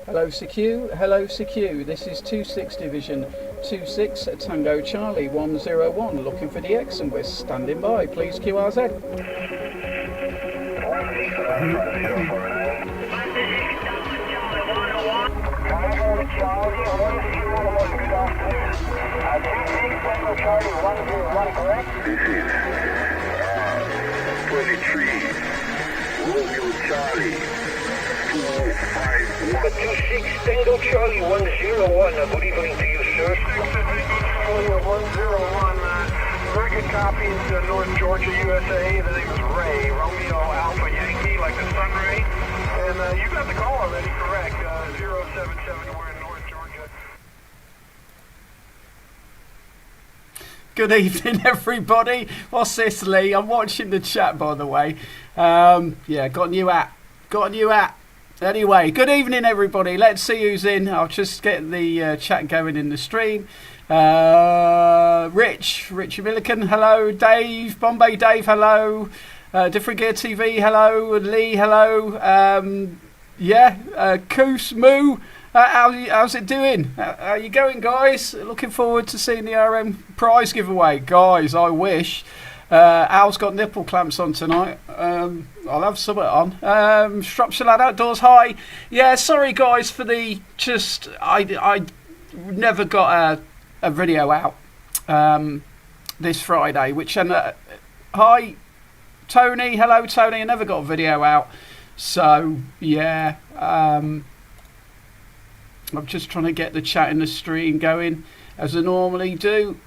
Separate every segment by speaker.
Speaker 1: Hello CQ, hello CQ. This is 26 Division 26 Tango Charlie 101 looking for the X and we're standing by. Please QRZ.
Speaker 2: This is 23 Romeo Charlie 251. 26 Tango Charlie 101. Good evening to you, sir.
Speaker 3: 101. Very good copy. It's North Georgia, USA. The name is Ray. Romeo Alpha Yankee, like the sun ray. And you got the call already, correct. 077. We're in North Georgia.
Speaker 4: Good evening, everybody. What's this, Lee? I'm watching the chat, by the way. Yeah, got a new app. Anyway, good evening, everybody. Let's see who's in. I'll just get the chat going in the stream. Richie Milliken, hello. Dave, Bombay Dave, hello. Different Gear TV, hello. Lee, hello. Koos Moo. How's it doing? How you going, guys? Looking forward to seeing the RM prize giveaway. Guys, I wish. Al's got nipple clamps on tonight. I'll have some on. Shropshire Lad Outdoors, hi. Yeah, sorry, guys, for the I never got a video out this Friday, which... hi, Tony. Hello, Tony. I never got a video out. So, yeah... I'm just trying to get the chat in the stream going as I normally do.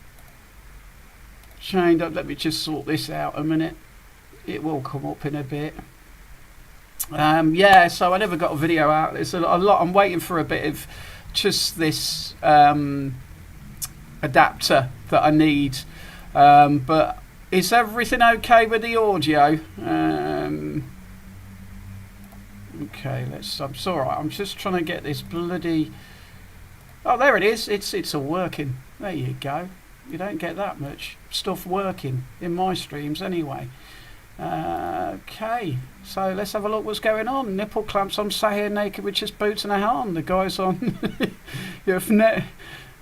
Speaker 4: Chained up, let me just sort this out a minute. It will come up in a bit. Yeah, so I never got a video out. There's a lot. I'm waiting for a bit of just this adapter that I need. But is everything okay with the audio? Okay, it's alright. I'm just trying to get this bloody... Oh, there it is. It's all working. There you go. You don't get that much stuff working in my streams anyway. Okay, so let's have a look what's going on. Nipple clamps. I'm sat here naked with just boots and a hat on. The guy's on.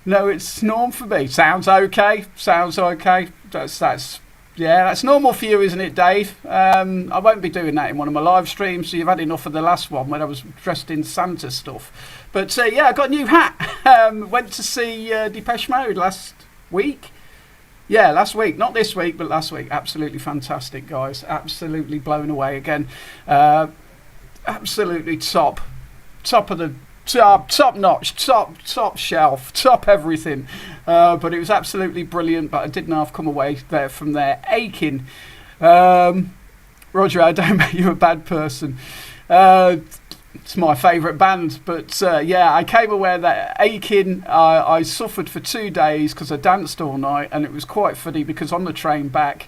Speaker 4: No, it's norm for me. Sounds okay. That's normal for you, isn't it, Dave? I won't be doing that in one of my live streams, so you've had enough of the last one when I was dressed in Santa stuff. But yeah, I got a new hat. Went to see Depeche Mode last week. Yeah, last week. Not this week, but last week. Absolutely fantastic, guys. Absolutely blown away again. Absolutely top of the... Top notch, top shelf, top everything. But it was absolutely brilliant. But I didn't half come away from there aching. Roger, I don't make you a bad person. It's my favourite band. But yeah, I came away that aching. I suffered for 2 days because I danced all night, and it was quite funny because on the train back.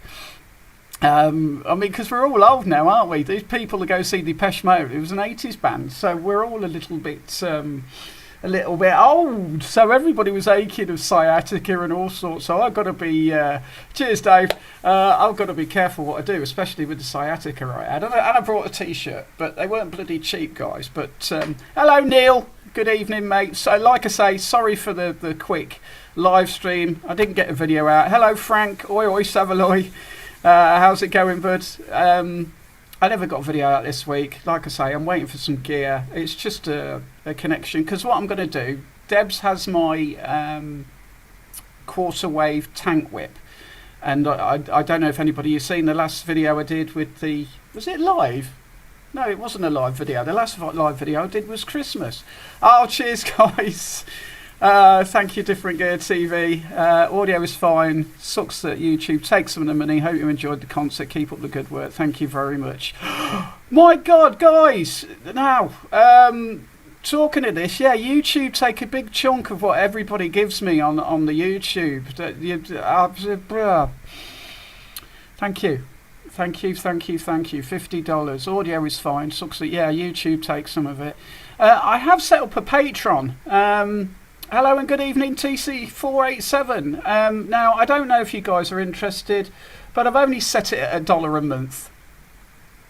Speaker 4: I mean, because we're all old now, aren't we? These people that go see Depeche Mode, it was an 80s band, so we're all a little bit old. So everybody was aching of sciatica and all sorts. So I've got to be, cheers, Dave. I've got to be careful what I do, especially with the sciatica I had. And I brought a T-shirt, but they weren't bloody cheap, guys. But hello, Neil. Good evening, mate. So, like I say, sorry for the quick live stream. I didn't get a video out. Hello, Frank. Oi, oi, Savaloy. How's it going, bud? I never got a video out this week. Like I say, I'm waiting for some gear. It's just a connection. Because what I'm going to do, Debs has my quarter wave tank whip. And I don't know if anybody has seen the last video I did with the... Was it live? No, it wasn't a live video. The last live video I did was Christmas. Oh, cheers, guys. Thank you, Different Gear TV. Audio is fine. Sucks that YouTube takes some of the money. Hope you enjoyed the concert. Keep up the good work. Thank you very much. My God, guys. Now, talking of this, yeah, YouTube take a big chunk of what everybody gives me on the YouTube. Thank you. $50. Audio is fine. Sucks that, yeah, YouTube takes some of it. I have set up a Patreon. Hello and good evening, TC487. Now, I don't know if you guys are interested, but I've only set it at $1 a month.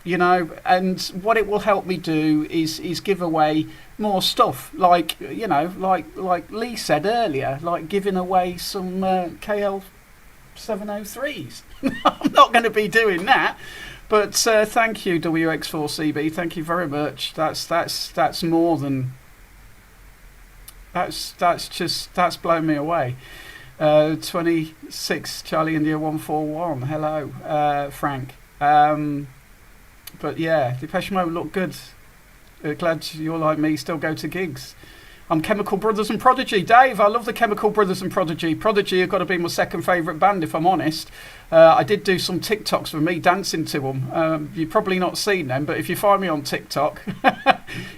Speaker 4: You know, and what it will help me do is give away more stuff, like, you know, like Lee said earlier, like giving away some KL 703s. I'm not going to be doing that, but thank you, WX4CB. Thank you very much. That's more than that's blown me away. 26 Charlie India 141. Hello, Frank. But yeah, Depeche Mode look good. Glad you're like me, still go to gigs. I'm Chemical Brothers and Prodigy. Dave, I love the Chemical Brothers and Prodigy. Prodigy have got to be my second favourite band, if I'm honest. I did do some TikToks with me dancing to them. You've probably not seen them, but if you find me on TikTok,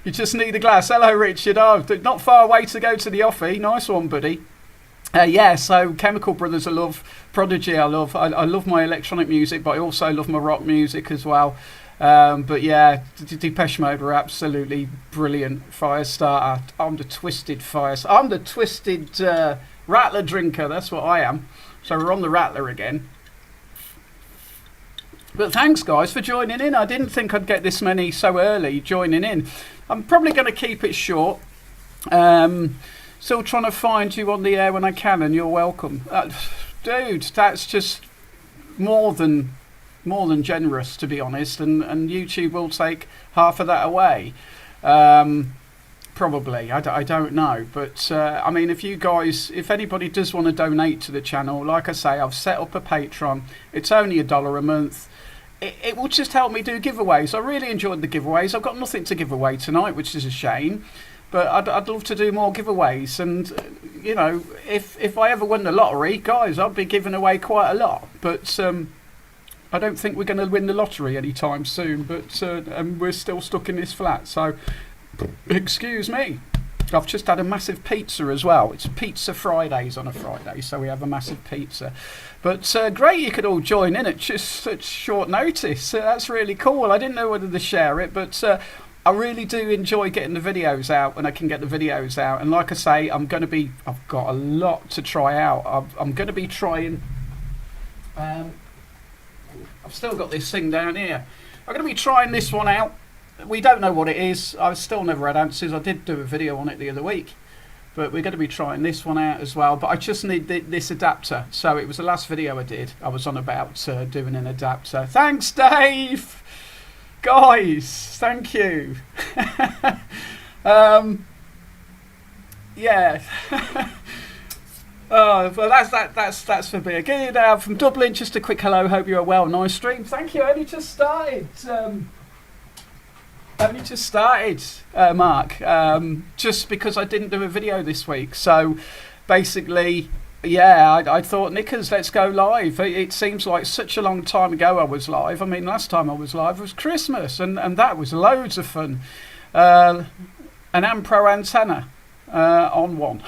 Speaker 4: you just need a glass. Hello, Richard. Oh, not far away to go to the offie. Nice one, buddy. Yeah, so Chemical Brothers I love. Prodigy I love. I love my electronic music, but I also love my rock music as well. But yeah, Depeche Mode were absolutely brilliant. Firestarter. I'm the twisted I'm the twisted Rattler drinker. That's what I am. So we're on the Rattler again. But thanks, guys, for joining in. I didn't think I'd get this many so early joining in. I'm probably going to keep it short. Still trying to find you on the air when I can, and you're welcome. Dude, that's just more than generous, to be honest, and YouTube will take half of that away. Probably, I don't know, but I mean, if anybody does want to donate to the channel, like I say, I've set up a Patreon. It's only $1 a month. It will just help me do giveaways. I really enjoyed the giveaways. I've got nothing to give away tonight, which is a shame, but I'd love to do more giveaways. And you know, if I ever win the lottery, guys, I'll be giving away quite a lot, but I don't think we're going to win the lottery anytime soon, but and we're still stuck in this flat, so excuse me. I've just had a massive pizza as well. It's Pizza Fridays on a Friday, so we have a massive pizza. But great you could all join in at just such short notice. That's really cool. I didn't know whether to share it, but I really do enjoy getting the videos out when I can get the videos out. And like I say, I've got a lot to try out. I'm going to be trying... I've still got this thing down here. I'm going to be trying this one out. We don't know what it is. I've still never had answers. I did do a video on it the other week. But we're going to be trying this one out as well. But I just need this adapter. So it was the last video I did. I was on about doing an adapter. Thanks, Dave! Guys, thank you. Yeah. Oh, well, that's for me. Again, from Dublin, just a quick hello. Hope you're well. Nice stream. Thank you. Only just started. Mark. Just because I didn't do a video this week. So, basically, yeah, I thought, Nickers, let's go live. It seems like such a long time ago I was live. I mean, last time I was live was Christmas, and that was loads of fun. An Ampro antenna on one.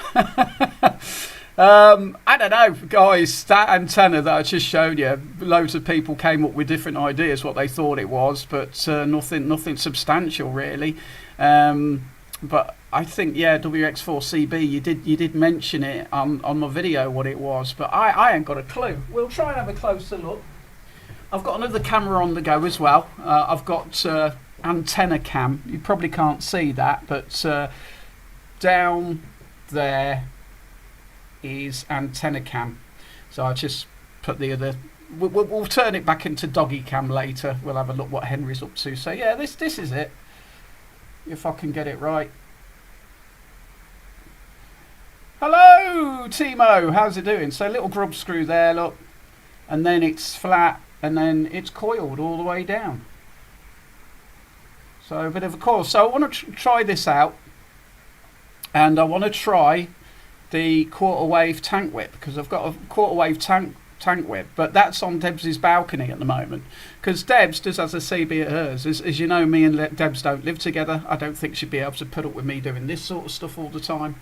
Speaker 4: I don't know, guys, that antenna that I just showed you, loads of people came up with different ideas what they thought it was, but nothing substantial really. But I think, yeah, WX4CB, you did mention it on my video what it was, but I ain't got a clue. We'll try and have a closer look. I've got another camera on the go as well. I've got antenna cam. You probably can't see that, but down there is antenna cam. So I just put the other... We'll turn it back into doggy cam later. We'll have a look what Henry's up to. So yeah, this is it. If I can get it right. Hello, Timo. How's it doing? So little grub screw there, look. And then it's flat, and then it's coiled all the way down. So a bit of a coil. So I want to try this out. And I want to try the quarter wave tank whip, because I've got a quarter wave tank whip, but that's on Debs' balcony at the moment, because Debs does has a CB at hers. As you know, me and Debs don't live together. I don't think she'd be able to put up with me doing this sort of stuff all the time.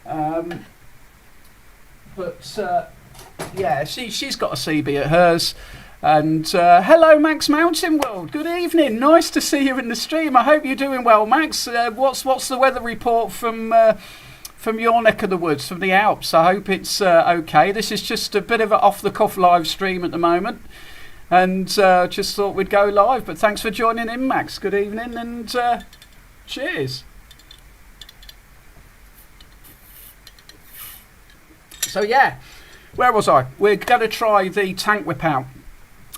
Speaker 4: Yeah, she's got a CB at hers. And hello, Max Mountain World. Good evening. Nice to see you in the stream. I hope you're doing well, Max. What's the weather report from your neck of the woods, from the Alps? I hope it's okay. This is just a bit of an off-the-cuff live stream at the moment, and just thought we'd go live. But thanks for joining in, Max. Good evening, and cheers. So yeah, where was I? We're going to try the tank whip out.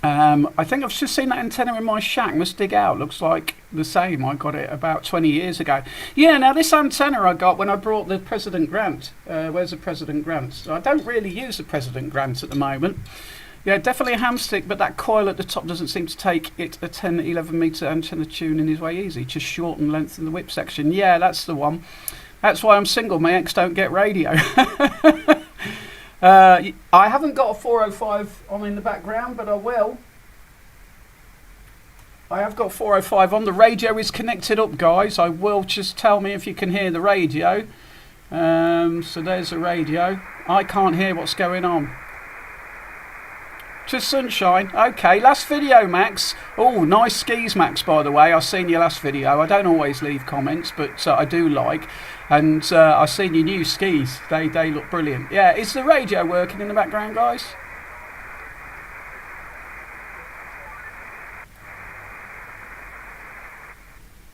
Speaker 4: I think I've just seen that antenna in my shack. Must dig out. Looks like the same. I got it about 20 years ago. Yeah, now this antenna I got when I brought the President Grant. Where's the President Grant? So I don't really use the President Grant at the moment. Yeah, definitely a ham stick, but that coil at the top doesn't seem to take it a 10, 11 metre antenna tuning his way easy. Just shorten length in the whip section. Yeah, that's the one. That's why I'm single. My ex don't get radio. I haven't got a 405 on in the background, but I will. I have got 405 on. The radio is connected up, guys. I will. Just tell me if you can hear the radio. So there's the radio. I can't hear what's going on. Just sunshine. Okay, last video, Max. Oh, nice skis, Max, by the way. I've seen your last video. I don't always leave comments, but I do like. And I've seen your new skis. They look brilliant. Yeah, is the radio working in the background, guys?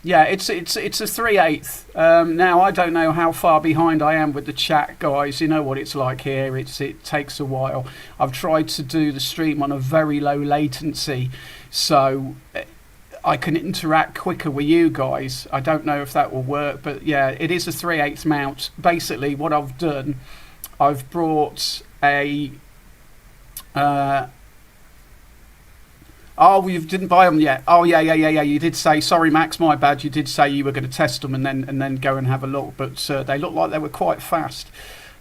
Speaker 4: Yeah, it's a 3/8. Now I don't know how far behind I am with the chat, guys. You know what it's like here. It takes a while. I've tried to do the stream on a very low latency, so I can interact quicker with you guys. I don't know if that will work, but yeah, it is a 3/8 mount. Basically, what I've done, I've brought a. Oh, you didn't buy them yet. Oh, yeah. You did say, sorry, Max, my bad. You did say you were going to test them and then go and have a look. But they look like they were quite fast.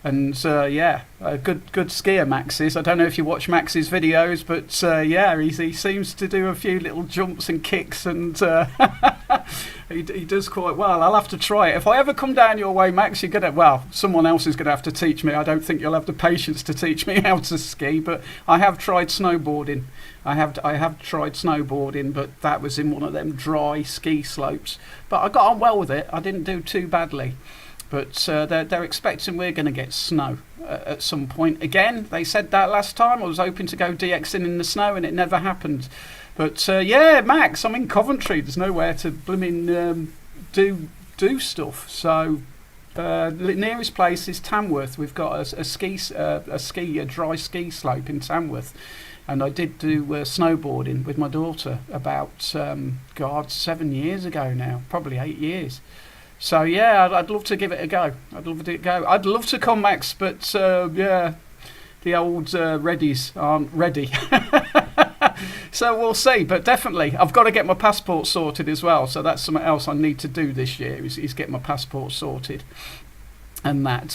Speaker 4: And yeah, a good skier, Max is. I don't know if you watch Max's videos, but yeah, he seems to do a few little jumps and kicks, and he does quite well. I'll have to try it. If I ever come down your way, Max, you're gonna, well, someone else is gonna have to teach me. I don't think you'll have the patience to teach me how to ski, but I have tried snowboarding. I have tried snowboarding, but that was in one of them dry ski slopes. But I got on well with it. I didn't do too badly. But they're expecting we're going to get snow at some point. Again, they said that last time. I was hoping to go DXing in the snow, and it never happened. But yeah, Max, I'm in Coventry. There's nowhere to blooming do stuff. So the nearest place is Tamworth. We've got a dry ski slope in Tamworth. And I did do snowboarding with my daughter about, 7 years ago now. Probably 8 years. So yeah, I'd love to give it a go. I'd love to come, Max, but yeah, the old readies aren't ready. So we'll see, but definitely, I've got to get my passport sorted as well. So that's something else I need to do this year, is get my passport sorted. And that,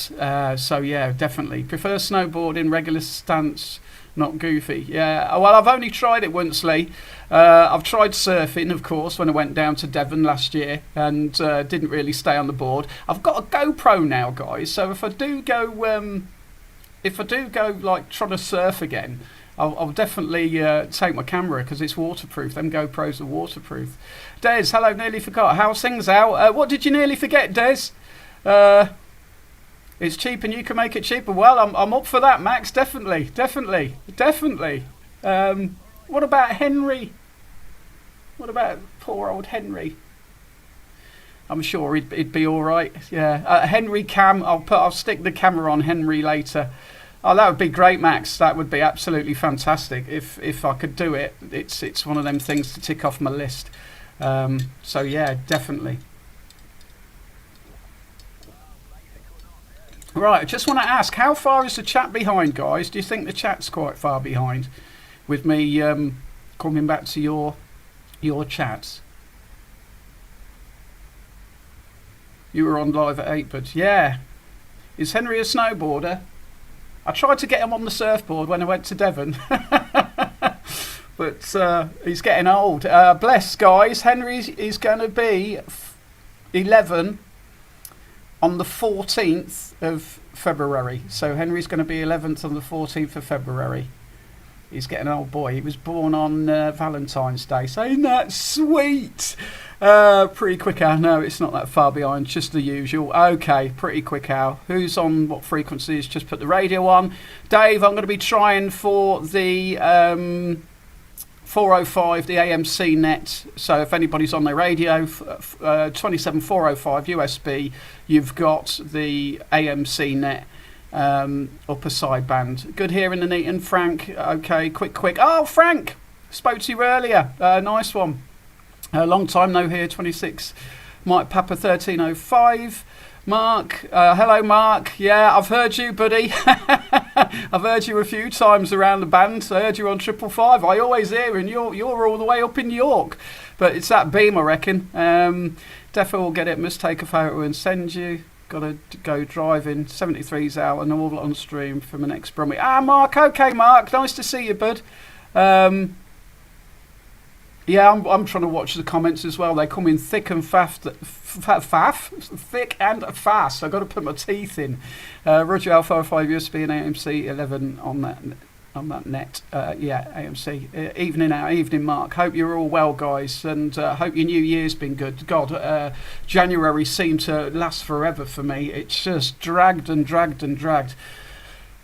Speaker 4: so yeah, definitely. Prefer snowboarding, regular stance, not goofy. Yeah, well, I've only tried it once, Lee. I've tried surfing, of course, when I went down to Devon last year, and didn't really stay on the board. I've got a GoPro now, guys, so if I do go like trying to surf again, I'll definitely take my camera, because it's waterproof. Them GoPros are waterproof. Des, hello, nearly forgot. How's things out? What did you nearly forget, Des? It's cheap and you can make it cheaper. Well, I'm up for that, Max. Definitely. What about Henry? What about poor old Henry? I'm sure he'd be all right. Yeah, Henry Cam. I'll stick the camera on Henry later. Oh, that would be great, Max. That would be absolutely fantastic if I could do it. It's one of them things to tick off my list. So yeah, definitely. Right, I just want to ask, how far is the chat behind, guys? Do you think the chat's quite far behind with me coming back to your chats? You were on live at 8, but yeah. Is Henry a snowboarder? I tried to get him on the surfboard when I went to Devon. But he's getting old. Bless, guys. Henry is going to be 11 on the 14th of February. So Henry's going to be 11th on the 14th of February. He's getting an old boy. He was born on Valentine's Day. So isn't that sweet? Pretty quick hour. No, it's not that far behind. Just the usual. Okay, pretty quick hour. Who's on what frequencies? Just put the radio on. Dave, I'm going to be trying for the 405, the AMC net. So if anybody's on their radio, 27405 USB, you've got the AMC net. upper side band. Good hearing and eating, Frank. Okay, quick. Oh, Frank, spoke to you earlier. Nice one. Long time no hear. 26. Mike Papa 1305. Mark, hello Mark. Yeah, I've heard you, buddy. I've heard you a few times around the band. I heard you on 555. I always hear, and you're all the way up in York. But it's that beam, I reckon. Defo will get it. Must take a photo and send you. Got to go driving. 73's out and all on stream from an ex-Brummy. Mark. Okay, Mark. Nice to see you, bud. Yeah, I'm trying to watch the comments as well. They come in thick and fast. Thick and fast. I've got to put my teeth in. Roger Alpha 5 USB and AMC 11 on that net. Yeah, AMC. Evening, Mark. Hope you're all well, guys, and hope your new year's been good. God, January seemed to last forever for me. It's just dragged and dragged and dragged.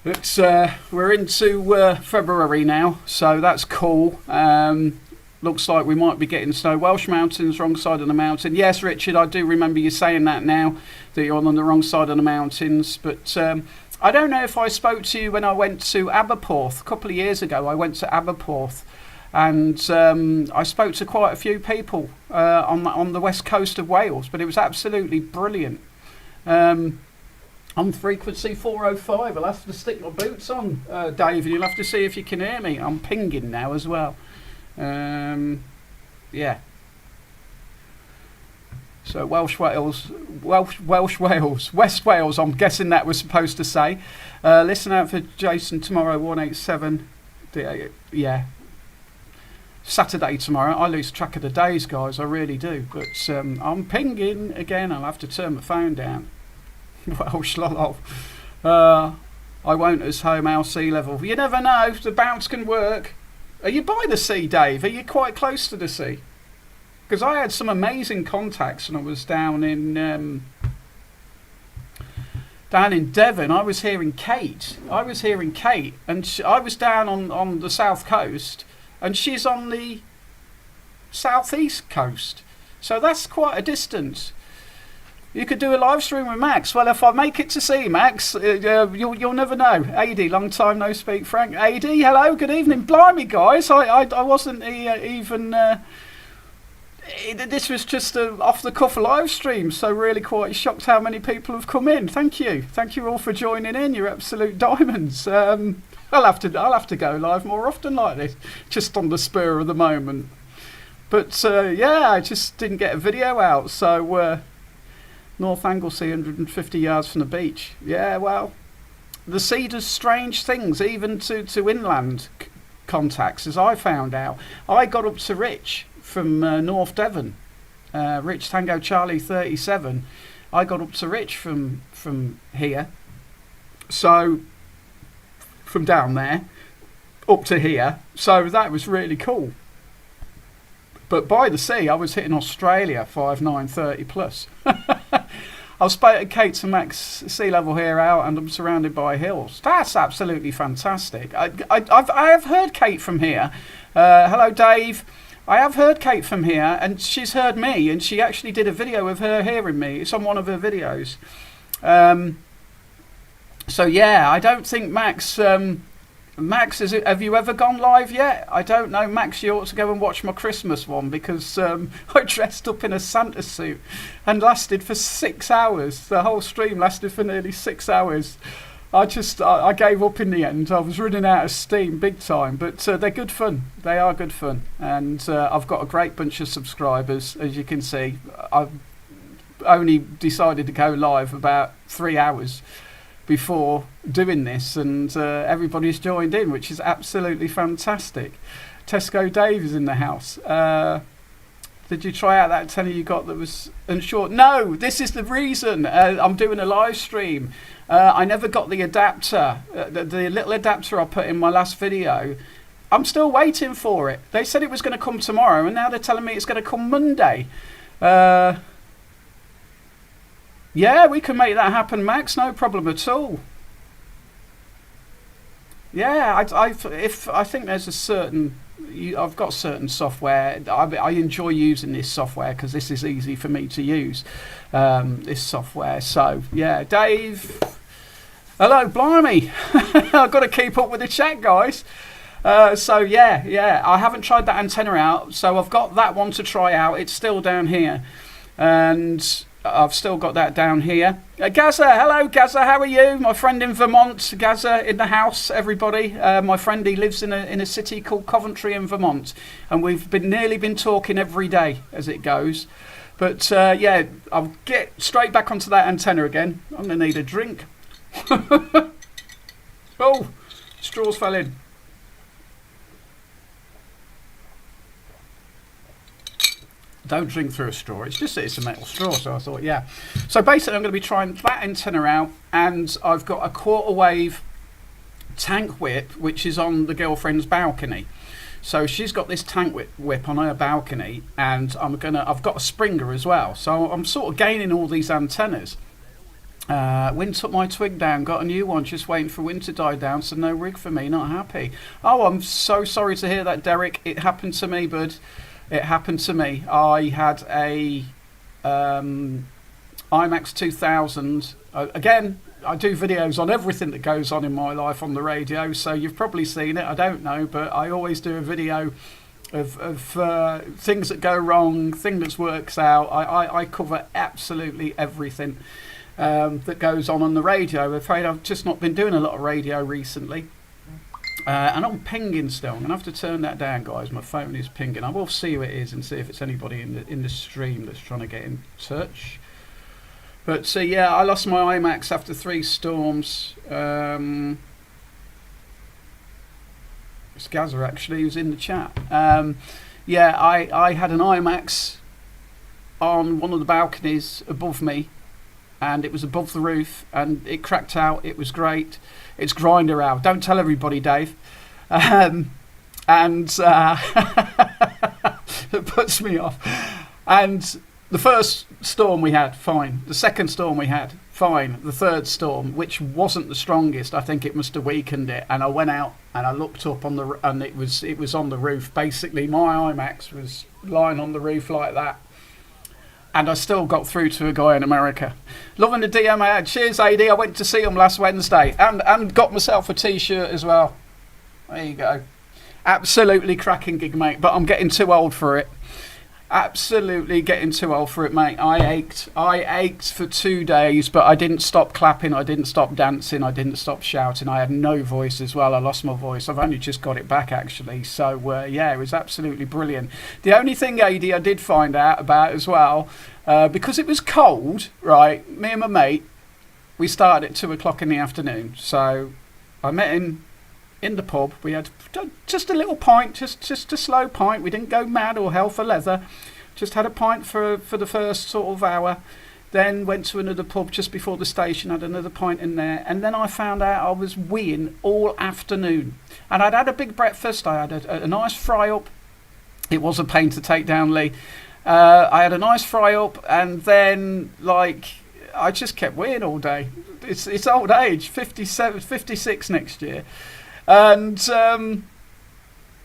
Speaker 4: It's we're into February now, so that's cool. Looks like we might be getting snow. Welsh Mountains, wrong side of the mountain. Yes, Richard, I do remember you saying that now, that you're on the wrong side of the mountains. But I don't know if I spoke to you when I went to Aberporth. A couple of years ago, I went to Aberporth. And I spoke to quite a few people on the west coast of Wales. But it was absolutely brilliant. On frequency 405, I'll have to stick my boots on, Dave. And you'll have to see if you can hear me. I'm pinging now as well. Yeah. So Welsh Wales, West Wales, I'm guessing that was supposed to say. Listen out for Jason tomorrow, 187. Yeah. Saturday tomorrow. I lose track of the days, guys, I really do. But I'm pinging again. I'll have to turn my phone down. Welsh lol. I won't as home our sea level. You never know, the bounce can work. Are you by the sea, Dave? Are you quite close to the sea? Because I had some amazing contacts when I was down in Devon. I was hearing Kate, and I was down on the south coast, and she's on the southeast coast. So that's quite a distance. You could do a live stream with Max. Well, if I make it to see Max, you'll never know. AD, long time no speak. Frank, AD, hello, good evening. Blimey, guys, I wasn't even. This was just an off the cuff live stream, so really quite shocked how many people have come in. Thank you all for joining in. You're absolute diamonds. I'll have to go live more often like this, just on the spur of the moment. But yeah, I just didn't get a video out, so. North Anglesey, 150 yards from the beach. Yeah, well, the sea does strange things, even to inland contacts, as I found out. I got up to Rich from North Devon, Rich Tango Charlie 37. I got up to Rich from here. So, from down there, up to here. So that was really cool. But by the sea, I was hitting Australia 5930 plus. I've spoken to Kate and Max, sea level here out, and I'm surrounded by hills. That's absolutely fantastic. I have heard Kate from here. Hello, Dave. I have heard Kate from here, and she's heard me, and she actually did a video of her hearing me. It's on one of her videos. So yeah, I don't think Max. Max, have you ever gone live yet? I don't know, Max. You ought to go and watch my Christmas one, because I dressed up in a Santa suit and lasted for 6 hours. The whole stream lasted for nearly 6 hours. I gave up in the end. I was running out of steam big time, but they're good fun. They are good fun, and I've got a great bunch of subscribers, as you can see. I've only decided to go live about 3 hours before doing this, and everybody's joined in, which is absolutely fantastic. Tesco Dave is in the house. Did you try out that tenner you got that was unsure? No, this is the reason. I'm doing a live stream. I never got the adapter, the little adapter I put in my last video. I'm still waiting for it. They said it was going to come tomorrow, and now they're telling me it's going to come Monday. Yeah, we can make that happen, Max. No problem at all. Yeah, I think there's a certain. I've got certain software. I enjoy using this software because this is easy for me to use. This software. So yeah, Dave. Hello, blimey. I've got to keep up with the chat, guys. So yeah, I haven't tried that antenna out, so I've got that one to try out. It's still down here, and I've still got that down here. Gaza, hello Gaza, how are you? My friend in Vermont, Gaza in the house, everybody. My friend, he lives in a city called Coventry in Vermont, and we've nearly been talking every day as it goes. But yeah, I'll get straight back onto that antenna again. I'm going to need a drink. Oh, straws fell in. Don't drink through a straw. It's just that it's a metal straw, so I thought, yeah. So basically, I'm going to be trying that antenna out, and I've got a quarter wave tank whip, which is on the girlfriend's balcony. So she's got this tank whip on her balcony, and I've got a Springer as well. So I'm sort of gaining all these antennas. Wind took my twig down, got a new one, just waiting for wind to die down, so no rig for me, not happy. Oh, I'm so sorry to hear that, Derek. It happened to me, bud. It happened to me. I had a IMAX 2000. Again, I do videos on everything that goes on in my life on the radio, so you've probably seen it, I don't know, but I always do a video of things that go wrong, thing that works out. I cover absolutely everything that goes on the radio. I'm afraid I've just not been doing a lot of radio recently. And I'm pinging still. I'm going to have to turn that down, guys. My phone is pinging. I will see who it is and see if it's anybody in the stream that's trying to get in touch. But so yeah, I lost my IMAX after 3 storms. It's Gaza actually who's in the chat. Yeah, I had an IMAX on one of the balconies above me, and it was above the roof, and it cracked out. It was great. It's grinder out. Don't tell everybody, Dave. It puts me off. And the first storm we had, fine. The second storm we had, fine. The third storm, which wasn't the strongest, I think it must have weakened it. And I went out and I looked up and it was on the roof. Basically, my IMAX was lying on the roof like that. And I still got through to a guy in America. Loving the DM I had. Cheers, AD. I went to see him last Wednesday. And got myself a T-shirt as well. There you go. Absolutely cracking gig, mate. But I'm getting too old for it. Absolutely getting too old for it, mate. I ached for 2 days, but I didn't stop clapping. I didn't stop dancing. I didn't stop shouting. I had no voice as well. I lost my voice. I've only just got it back, actually. So, yeah, it was absolutely brilliant. The only thing, AD, I did find out about as well, because it was cold, right, me and my mate, we started at 2 o'clock in the afternoon. So I met him in the pub. We had just a little pint, just a slow pint. We didn't go mad or hell for leather. Just had a pint for the first sort of hour. Then went to another pub just before the station, had another pint in there. And then I found out I was weeing all afternoon. And I'd had a big breakfast. I had a nice fry up. It was a pain to take down, Lee. I had a nice fry up, and then I just kept weeing all day. It's old age, 57, 56 next year. And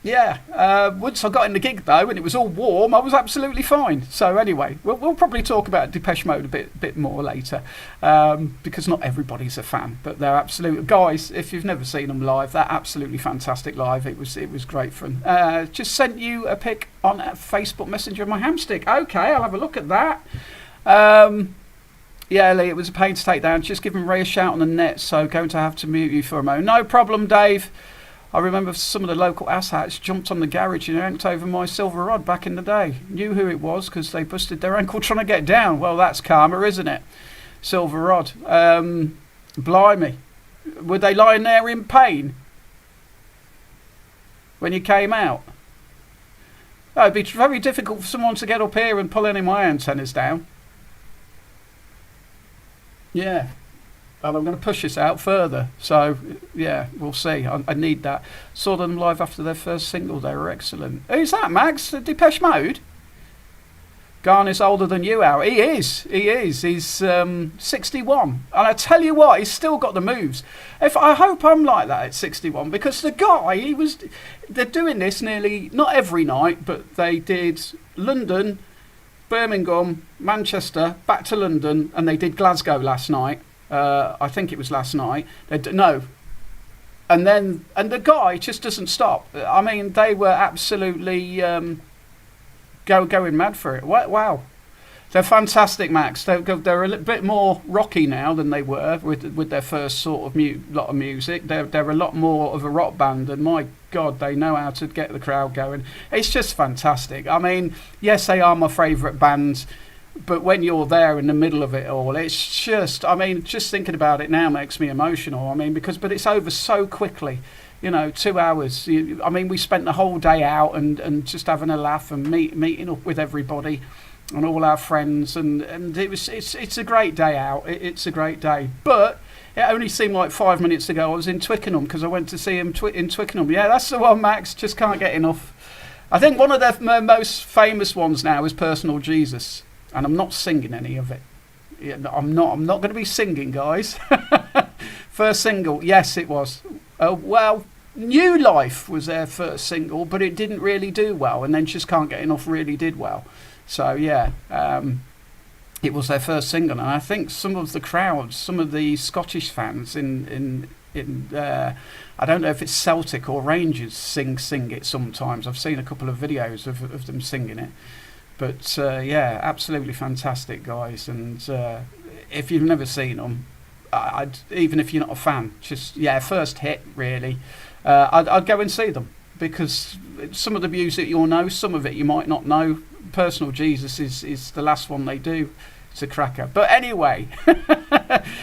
Speaker 4: once I got in the gig though, and it was all warm, I was absolutely fine. So anyway, we'll probably talk about Depeche Mode a bit more later, because not everybody's a fan, but they're absolute guys. If you've never seen them live, they're absolutely fantastic live. It was great fun. Just sent you a pic on Facebook Messenger of my hamstick. Okay, I'll have a look at that. Yeah, Lee, it was a pain to take down. Just giving Ray a shout on the net, so going to have to mute you for a moment. No problem, Dave. I remember some of the local asshats jumped on the garage and yanked over my silver rod back in the day. Knew who it was because they busted their ankle trying to get down. Well, that's karma, isn't it? Silver rod. Blimey. Were they lying there in pain when you came out? Oh, it'd be very difficult for someone to get up here and pull any of my antennas down. Yeah, and I'm going to push this out further. So, yeah, we'll see. I need that. Saw them live after their first single. They were excellent. Who's that, Max? Depeche Mode? Garner's older than you, Al. He is. He's 61. And I tell you what, he's still got the moves. I hope I'm like that at 61, because the guy, they're doing this nearly, not every night, but they did London, Birmingham, Manchester, back to London, and they did Glasgow last night. I think it was last night. No. And the guy just doesn't stop. I mean, they were absolutely going mad for it. Wow. They're fantastic, Max. They're a little bit more rocky now than they were with their first sort of lot of music. They're a lot more of a rock band, and my God, they know how to get the crowd going. It's just fantastic. I mean, yes, they are my favourite bands, but when you're there in the middle of it all, it's just, I mean, just thinking about it now makes me emotional. I mean, but it's over so quickly. 2 hours. I mean, we spent the whole day out and just having a laugh and meeting up with everybody and all our friends, and it's a great day out. It's a great day. But it only seemed like 5 minutes ago I was in Twickenham because I went to see him in Twickenham. Yeah, that's the one, Max. Just can't get enough. I think one of their most famous ones now is Personal Jesus, and I'm not singing any of it. Yeah, I'm not going to be singing, guys. First single, yes, it was. Well, New Life was their first single, but it didn't really do well, and then Just Can't Get Enough really did well. So yeah, it was their first single, and I think some of the crowds, some of the Scottish fans in I don't know if it's Celtic or Rangers sing it sometimes. I've seen a couple of videos of them singing it, but yeah, absolutely fantastic guys. And if you've never seen them, even if you're not a fan, just first hit really. I'd go and see them, because some of the music you'll know, some of it you might not know. Personal Jesus is the last one they do. It's a cracker. But anyway,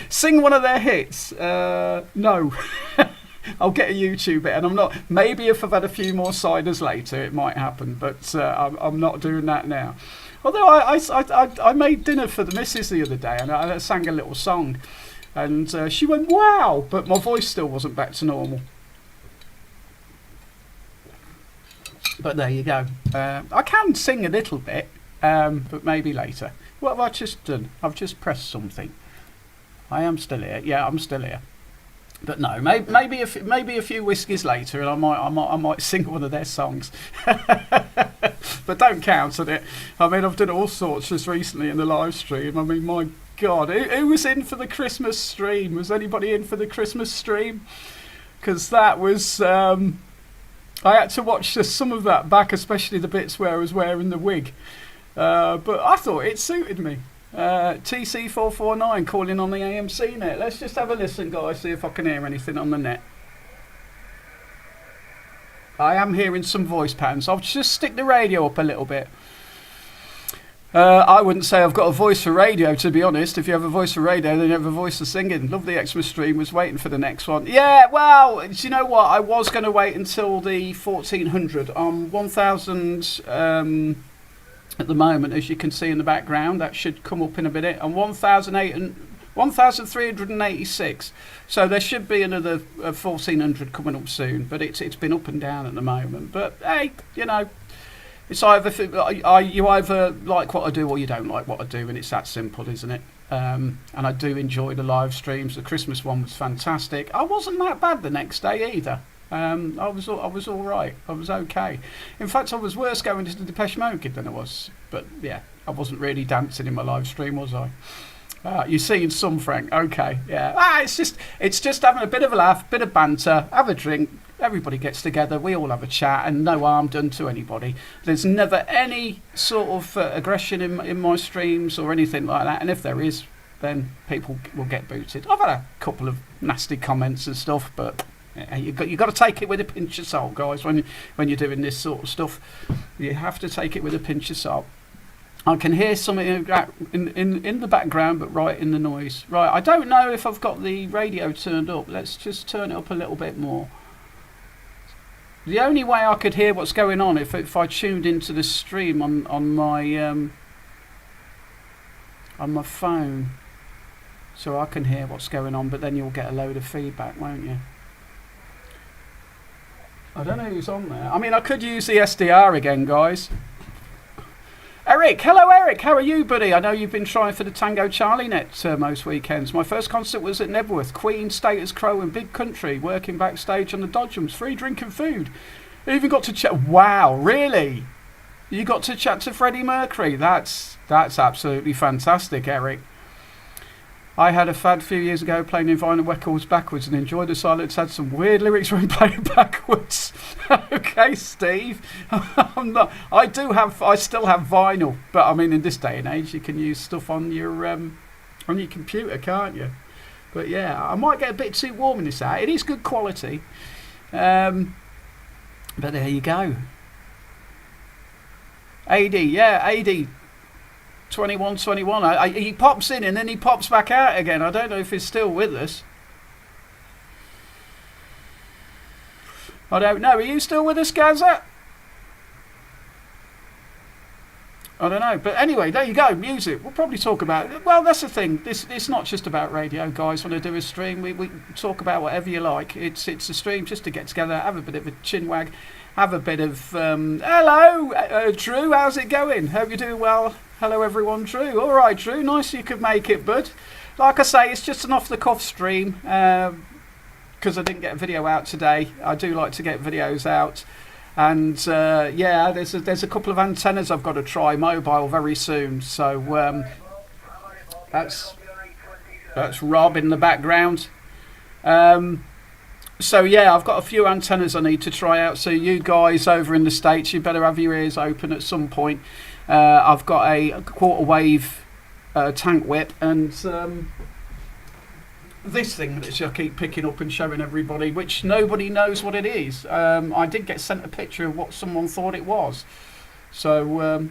Speaker 4: sing one of their hits. No. I'll get a YouTube it, and I'm not. Maybe if I've had a few more ciders later, it might happen, but I'm not doing that now. Although I made dinner for the missus the other day, and I sang a little song, and she went, wow, but my voice still wasn't back to normal. But there you go. I can sing a little bit, but maybe later. What have I just done? I've just pressed something. I am still here. Yeah, I'm still here. But no, maybe a few whiskies later, and I might sing one of their songs. But don't count on it. I mean, I've done all sorts just recently in the live stream. I mean, my God, who was in for the Christmas stream? Was anybody in for the Christmas stream? Because that was. I had to watch some of that back, especially the bits where I was wearing the wig. But I thought it suited me. TC449 calling on the AMC net. Let's just have a listen, guys, see if I can hear anything on the net. I am hearing some voice patterns. I'll just stick the radio up a little bit. I wouldn't say I've got a voice for radio, to be honest. If you have a voice for radio, then you have a voice for singing. Love the Xmas stream, was waiting for the next one. Yeah, well, do you know what? I was going to wait until the 1400. 1000 at the moment, as you can see in the background. That should come up in a minute. And 1386. So there should be another 1400 coming up soon. But it's been up and down at the moment. But hey, you know. It's either you either like what I do or you don't like what I do, and it's that simple, isn't it? And I do enjoy the live streams. The Christmas one was fantastic. I wasn't that bad the next day either. I was all right. I was okay. In fact, I was worse going to the Depeche Mode gig than I was. But yeah, I wasn't really dancing in my live stream, was I? You're seeing some, Frank. Okay, yeah. It's just having a bit of a laugh, bit of banter, have a drink. Everybody gets together, we all have a chat, and no harm done to anybody. There's never any sort of aggression in my streams or anything like that, and if there is, then people will get booted. I've had a couple of nasty comments and stuff, but you've got to take it with a pinch of salt, guys, when you're doing this sort of stuff. You have to take it with a pinch of salt. I can hear something in the background, but right in the noise. Right, I don't know if I've got the radio turned up. Let's just turn it up a little bit more. The only way I could hear what's going on if I tuned into the stream on my phone, so I can hear what's going on. But then you'll get a load of feedback, won't you? I don't know who's on there. I mean, I could use the SDR again, guys. Eric, hello Eric, how are you, buddy? I know you've been trying for the Tango Charlie net most weekends. My first concert was at Nebworth, Queen, Status Quo and Big Country, working backstage on the Dodgems, free drink and food. Even got to chat, wow, really? You got to chat to Freddie Mercury? That's absolutely fantastic, Eric. I had a fad a few years ago playing in vinyl records backwards and enjoyed the silence. Had some weird lyrics when playing backwards. Okay, Steve. I still have vinyl, but I mean, in this day and age, you can use stuff on your computer, can't you? But yeah, I might get a bit too warm in this out. It is good quality. But there you go. AD, yeah, AD 2121. He pops in and then he pops back out again. I don't know if he's still with us. I don't know. Are you still with us, Gaza? I don't know. But anyway, there you go. Music. We'll probably talk about it. Well, that's the thing. It's not just about radio, guys. When I do a stream, we talk about whatever you like. It's a stream just to get together, have a bit of a chinwag, have a bit of... hello, Drew. How's it going? Hope you're doing well. Hello, everyone. Drew. All right, Drew. Nice you could make it, bud. Like I say, it's just an off-the-cuff stream because I didn't get a video out today. I do like to get videos out. And yeah, there's a couple of antennas I've got to try mobile very soon. So that's Rob in the background. So yeah, I've got a few antennas I need to try out. So you guys over in the States, you better have your ears open at some point. I've got a quarter wave tank whip and this thing that I keep picking up and showing everybody, which nobody knows what it is. I did get sent a picture of what someone thought it was. So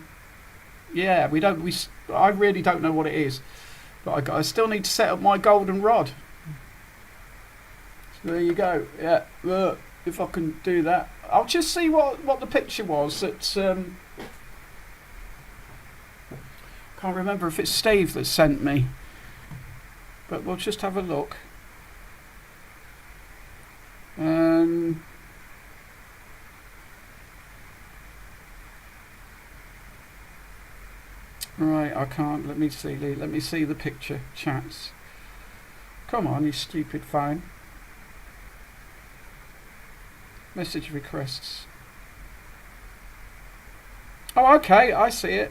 Speaker 4: yeah, I really don't know what it is, but I still need to set up my golden rod. So there you go. Yeah, if I can do that, I'll just see what the picture was. That can't remember if it's Steve that sent me. But we'll just have a look. Right, I can't. Let me see the picture, chats. Come on, you stupid phone. Message requests. Oh, okay, I see it.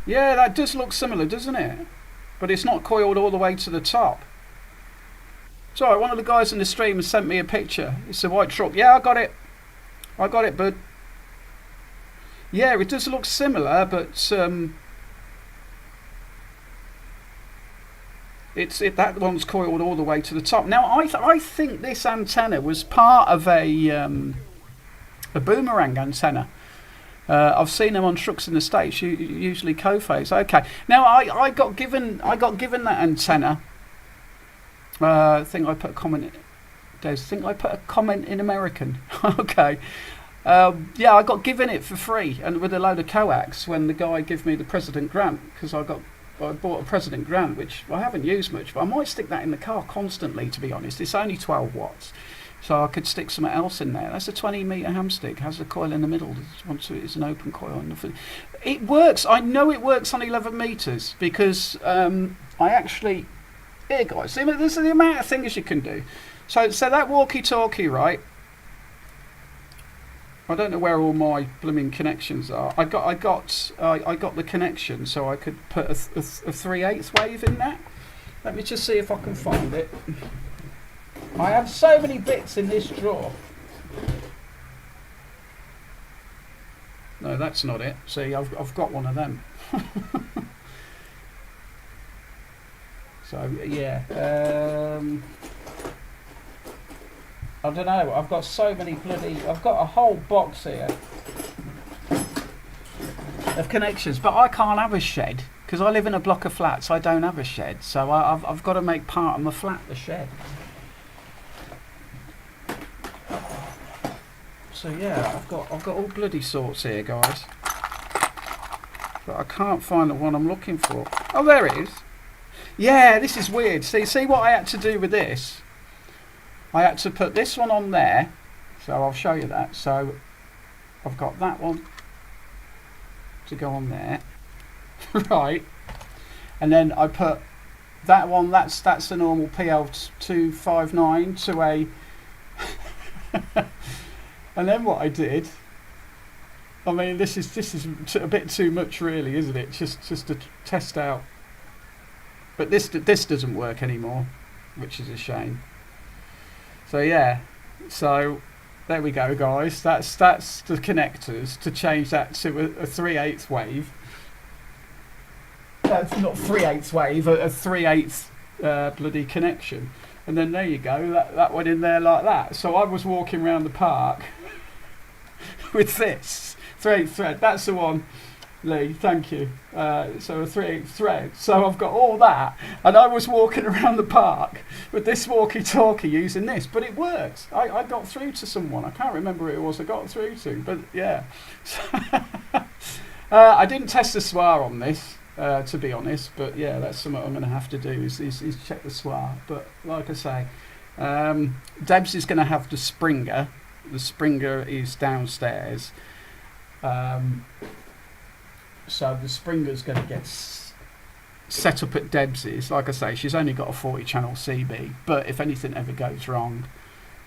Speaker 4: Yeah, that does look similar, doesn't it? But it's not coiled all the way to the top. Sorry, one of the guys in the stream has sent me a picture. It's a white truck. Yeah, I got it. I got it, bud. Yeah, it does look similar, but that one's coiled all the way to the top. Now, I think this antenna was part of a boomerang antenna. I've seen them on trucks in the States, usually co-phase. Okay. Now I got given that antenna. I think I put a comment. I think I put a comment in American. Okay. Yeah, I got given it for free and with a load of coax when the guy gave me the President grant, because I bought a President grant, which I haven't used much, but I might stick that in the car constantly. To be honest, it's only 12 watts. So I could stick something else in there. That's a 20-metre hamstick. Has a coil in the middle. It's an open coil. It works. I know it works on 11 metres because I actually... Here, guys. See, this is the amount of things you can do. So that walkie-talkie, right? I don't know where all my blooming connections are. I got the connection, so I could put a 3/8 wave in that. Let me just see if I can find it. I have so many bits in this drawer. No, that's not it. See, I've got one of them. So yeah, I don't know. I've got so many I've got a whole box here of connections, but I can't have a shed because I live in a block of flats. I don't have a shed, so I've got to make part of my flat the shed. So yeah, I've got all bloody sorts here, guys. But I can't find the one I'm looking for. Oh, there it is. Yeah, this is weird. See what I had to do with this? I had to put this one on there. So I'll show you that. So I've got that one to go on there. Right. And then I put that one, that's a normal PL259 to a... And then what I did I mean, this is a bit too much, really, isn't it? Just to test out. But this doesn't work anymore, which is a shame. So yeah, so there we go, guys. That's the connectors to change that to a 3/8 wave. That's not 3/8 wave, a 3/8 bloody connection. And then there you go. That went in there like that. So I was walking around the park with this 3/8 thread. That's the one, Lee. Thank you. So a 3/8 thread. So I've got all that, and I was walking around the park with this walkie-talkie using this, but it worked. I got through to someone. I can't remember who it was I got through to, but yeah. I didn't test the SWR on this, to be honest, but yeah, that's something I'm going to have to do is check the SWR. But like I say, Debs is going to have the Springer. The Springer is downstairs. So the Springer's going to get set up at Debs's. Like I say, she's only got a 40 channel CB, but if anything ever goes wrong,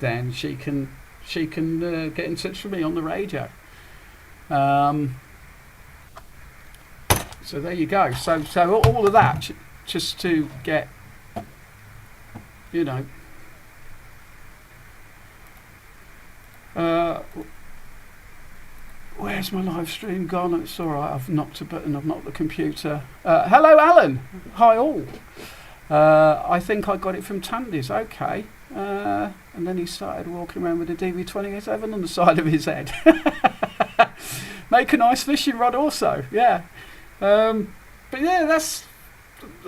Speaker 4: then she can get in touch with me on the radio. So there you go. So all of that just to get, you know, where's my live stream gone? It's all right. I've knocked a button. I've knocked the computer. Hello, Alan. Hi, all. I think I got it from Tandy's. Okay. And then he started walking around with a DV-27 on the side of his head. Make a nice fishing rod also. Yeah. But yeah,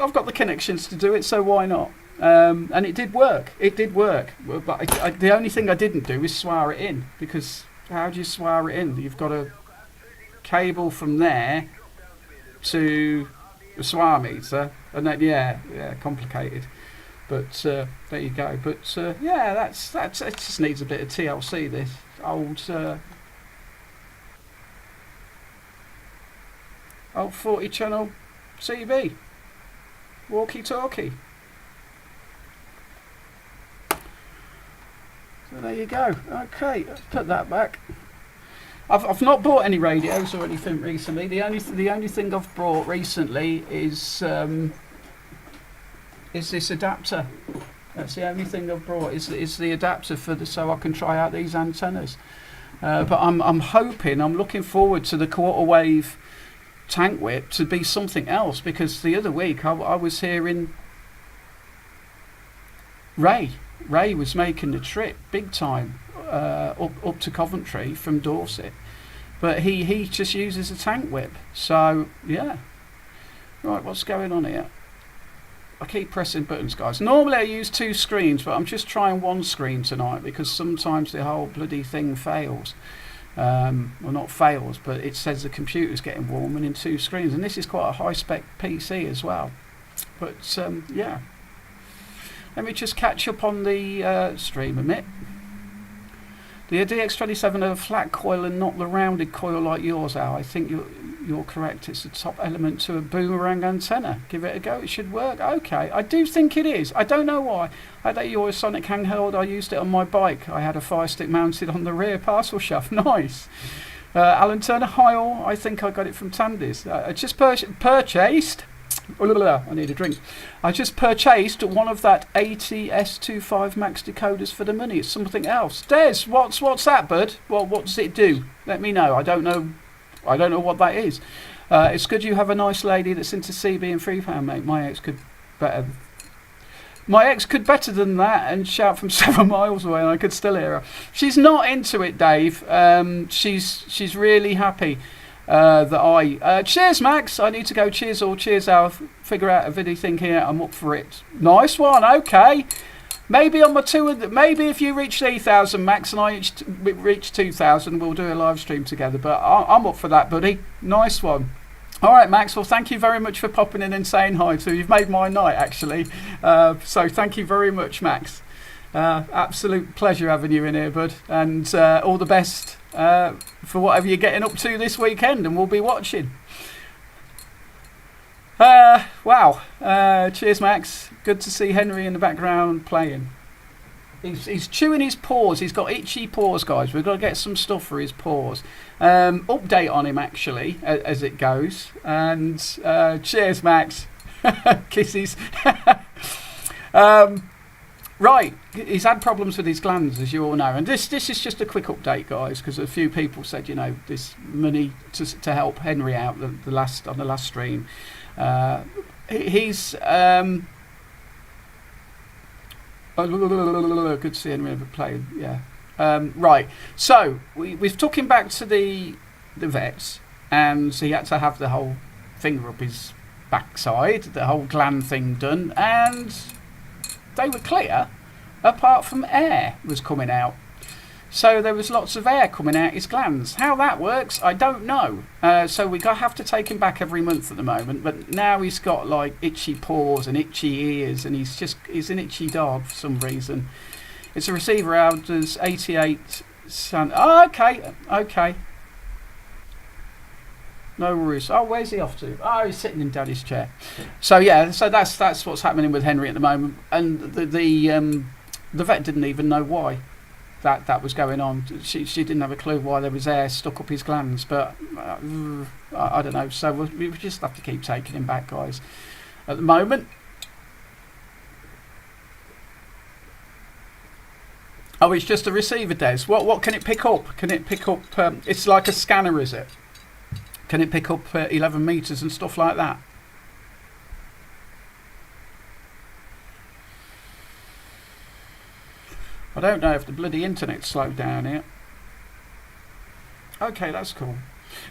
Speaker 4: I've got the connections to do it, so why not? And it did work. It did work. But the only thing I didn't do is SWR it in, because how do you SWR it in? You've got a cable from there to the SWR meter, and then yeah, complicated. But there you go. But yeah, that's it. Just needs a bit of TLC. This old 40 channel CB walkie-talkie. So there you go. Okay, let's put that back. I've not bought any radios or anything recently. The only thing I've bought recently is this adapter. That's the only thing I've brought is the adapter so I can try out these antennas. But I'm hoping, I'm looking forward to the quarter wave tank whip to be something else, because the other week I was hearing Ray was making the trip big time up to Coventry from Dorset, but he just uses a tank whip. So yeah, right, what's going on here? I keep pressing buttons, guys. Normally I use 2 screens, but I'm just trying 1 screen tonight because sometimes the whole bloody thing fails. Well, not fails, but it says the computer's getting warm and in 2 screens, and this is quite a high-spec PC as well. But yeah, let me just catch up on the stream a minute. The DX27 are a flat coil and not the rounded coil like yours, Al. I think you're correct. It's the top element to a boomerang antenna. Give it a go. It should work. Okay, I do think it is. I don't know why. I had a Eurosonic handheld. I used it on my bike. I had a fire stick mounted on the rear parcel shaft. Nice. Alan Turner, hi all. I think I got it from Tandy's. I just purchased. I need a drink. I just purchased one of that ATS25 Max decoders for the money. It's something else. Des, what's that, bud? What does it do? Let me know. I don't know what that is. It's good you have a nice lady that's into CB and £3, mate. My ex could better than that and shout from 7 miles away, and I could still hear her. She's not into it, Dave. She's really happy that I cheers, Max. I need to go. Cheers all. Cheers, Al. Figure out a video thing here. I'm up for it. Nice one. Okay. Maybe on my maybe if you reach 3,000, Max, and I reach 2,000, we'll do a live stream together. But I'm up for that, buddy. Nice one. All right, Max. Well, thank you very much for popping in and saying hi too. You've made my night, actually. So thank you very much, Max. Absolute pleasure having you in here, bud. And all the best for whatever you're getting up to this weekend, and we'll be watching. Wow. Cheers, Max. Good to see Henry in the background playing. He's chewing his paws. He's got itchy paws, guys. We've got to get some stuff for his paws. Update on him, actually, as it goes. And cheers, Max. Kisses. Right, he's had problems with his glands, as you all know. And this is just a quick update, guys, because a few people said, you know, this money to help Henry out on the last stream. He's... good to see Henry ever playing, yeah. Right, so we've took him back to the vets, and he had to have the whole finger up his backside, the whole gland thing done, and they were clear, apart from air was coming out. So there was lots of air coming out his glands. How that works, I don't know. So we have to take him back every month at the moment. But now he's got like itchy paws and itchy ears, and he's an itchy dog for some reason. It's a receiver out as 88. Oh, okay. No worries. Oh, where's he off to? Oh, he's sitting in Daddy's chair. So yeah, so that's what's happening with Henry at the moment, and the vet didn't even know why that was going on. She didn't have a clue why there was air stuck up his glands, but I don't know. So we just have to keep taking him back, guys. At the moment. Oh, it's just a receiver, Des. What can it pick up? Can it pick up? It's like a scanner, is it? Can it pick up 11 meters and stuff like that? I don't know if the bloody internet's slowed down here. Okay, that's cool.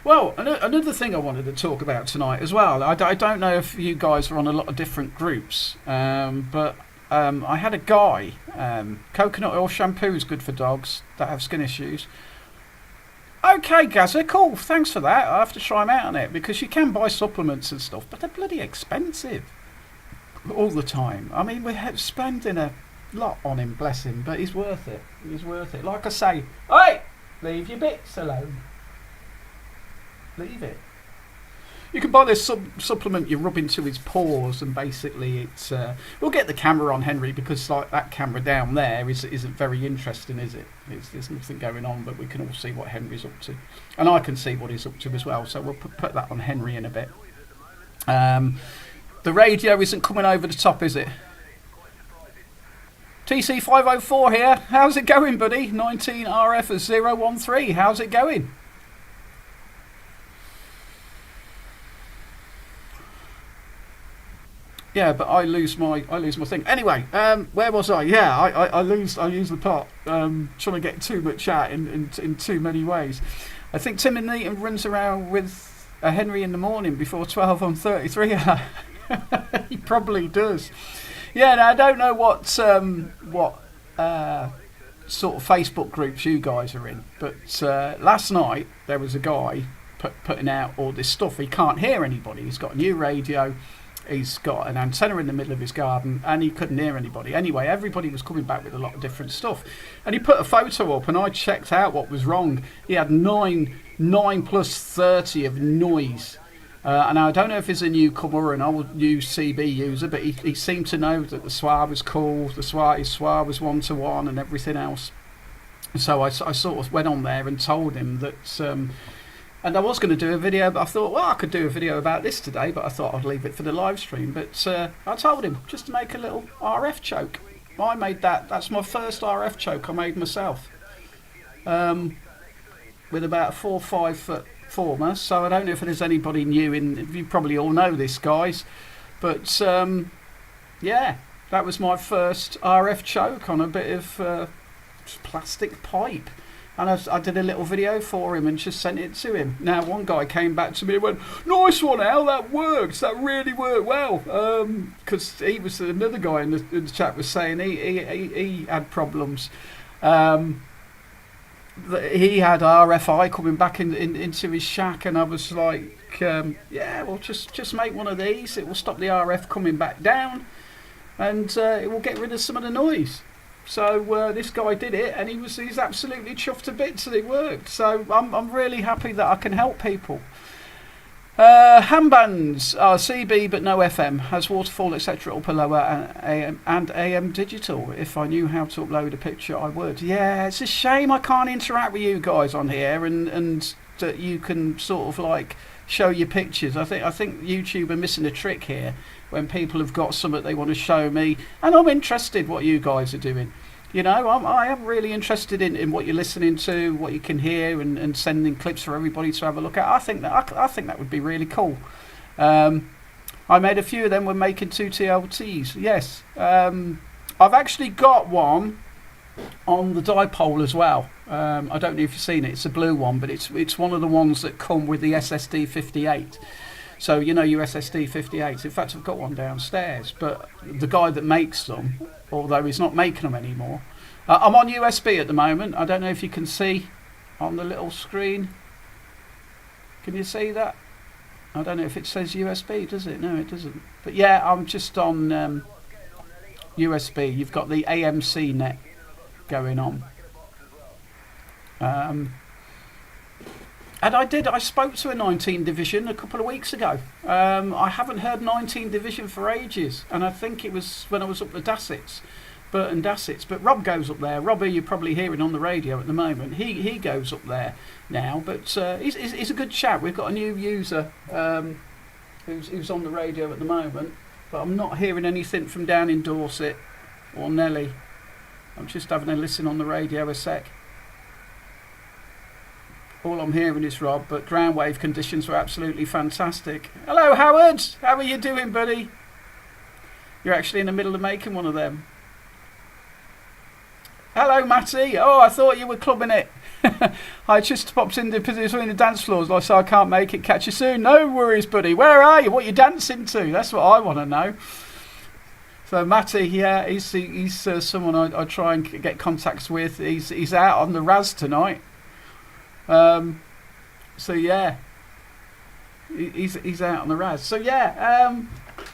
Speaker 4: Well, another thing I wanted to talk about tonight as well. I don't know if you guys are on a lot of different groups, but I had a guy. Coconut oil shampoo is good for dogs that have skin issues. Okay, Gazza, cool. Thanks for that. I have to try them out on it, because you can buy supplements and stuff, but they're bloody expensive all the time. I mean, we're spending a lot on him, bless him, but he's worth it. He's worth it. Like I say, hey, leave your bits alone. Leave it. You can buy this supplement you rub into his paws, and basically it's... we'll get the camera on Henry, because like that camera down there isn't very interesting, is it? There's nothing going on, but we can all see what Henry's up to. And I can see what he's up to as well, so we'll put that on Henry in a bit. The radio isn't coming over the top, is it? TC504 here. How's it going, buddy? 19RF013. How's it going? Yeah, but I lose my thing. Anyway, where was I? Yeah, I lose the plot. Trying to get too much out in too many ways. I think Tim and Neaton runs around with a Henry in the morning before 12 on 33. He probably does. Yeah, now I don't know what sort of Facebook groups you guys are in, but last night there was a guy putting out all this stuff. He can't hear anybody. He's got a new radio. He's got an antenna in the middle of his garden, and he couldn't hear anybody. Anyway, everybody was coming back with a lot of different stuff. And he put a photo up, and I checked out what was wrong. He had 9 plus 30 of noise. And I don't know if he's a newcomer or an old new CB user, but he seemed to know that the SWA was cool, his SWA was 1-to-1 and everything else. So I sort of went on there and told him that... and I was going to do a video, but I thought, well, I could do a video about this today, but I thought I'd leave it for the live stream. But I told him just to make a little RF choke. I made that. That's my first RF choke I made myself. With about a 4 or 5 foot former. So I don't know if there's anybody new in. You probably all know this, guys. But yeah, that was my first RF choke on a bit of plastic pipe. And I did a little video for him and just sent it to him. Now, one guy came back to me and went, "Nice one, Al, that works. That really worked well." Because he was another guy in the chat was saying he had problems. He had RFI coming back into his shack, and I was like, yeah, well, just make one of these. It will stop the RF coming back down, and it will get rid of some of the noise. So this guy did it, and he's absolutely chuffed to bits that it worked. So I'm really happy that I can help people. Handbands are CB but no FM, has waterfall etc. upper lower and AM digital. If I knew how to upload a picture I would. Yeah, it's a shame I can't interact with you guys on here and that you can sort of like show your pictures. I think YouTube are missing a trick here when people have got something they want to show me, and I'm interested what you guys are doing. You know, I am really interested in what you're listening to, what you can hear, and sending clips for everybody to have a look at. I think that would be really cool. I made a few of them when making 2TLTs. Yes, I've actually got one on the dipole as well. I don't know if you've seen it. It's a blue one, but it's one of the ones that come with the SSD 58. So you know your SSD 58s. In fact, I've got one downstairs. But the guy that makes them, although he's not making them anymore, I'm on USB at the moment. I don't know if you can see on the little screen. Can you see that? I don't know if it says USB, does it? No, it doesn't. But yeah, I'm just on USB. You've got the AMC net going on. And I spoke to a 19 Division a couple of weeks ago. I haven't heard 19 Division for ages, and I think it was when I was up the Dassets, Burton Dassets. But Rob goes up there. Robbie, you're probably hearing on the radio at the moment. He goes up there now, but he's a good chap. We've got a new user who's on the radio at the moment, but I'm not hearing anything from down in Dorset or Nelly. I'm just having a listen on the radio a sec. All I'm hearing is Rob, but ground wave conditions were absolutely fantastic. Hello, Howard. How are you doing, buddy? You're actually in the middle of making one of them. Hello, Matty. Oh, I thought you were clubbing it. I just popped in between the dance floors. Like, so I can't make it. Catch you soon. No worries, buddy. Where are you? What are you dancing to? That's what I want to know. So Matty, yeah, he's someone I try and get contacts with. He's out on the Raz tonight. So yeah, he's out on the Raz. So yeah,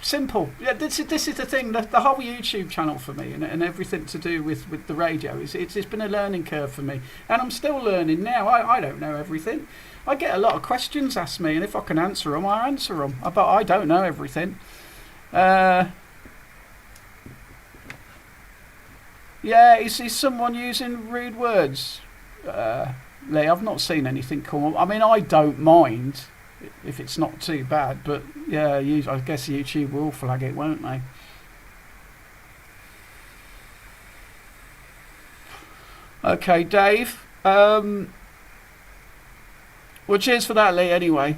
Speaker 4: simple. Yeah, this is the thing. The whole YouTube channel for me and everything to do with the radio it's been a learning curve for me, and I'm still learning now. I don't know everything. I get a lot of questions asked me, and if I can answer them, I answer them. But I don't know everything. Yeah, is someone using rude words? Lee, I've not seen anything come up. I mean, I don't mind if it's not too bad, but yeah, I guess YouTube will flag it, won't they? Okay, Dave. Well, cheers for that, Lee, anyway.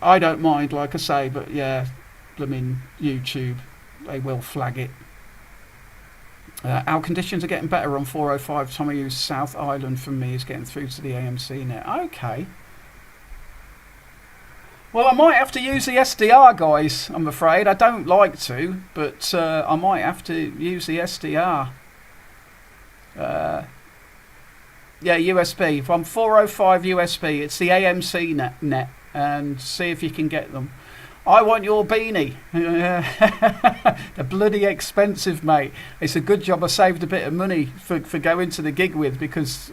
Speaker 4: I don't mind, like I say, but yeah, I mean, YouTube, they will flag it. Our conditions are getting better on 405 Tommy South Island from me is getting through to the AMC net. Okay. Well, I might have to use the SDR, guys, I'm afraid. I don't like to, but I might have to use the SDR. Yeah, USB. From 405 USB, it's the AMC net, and see if you can get them. I want your beanie. They're bloody expensive, mate. It's a good job I saved a bit of money for going to the gig with, because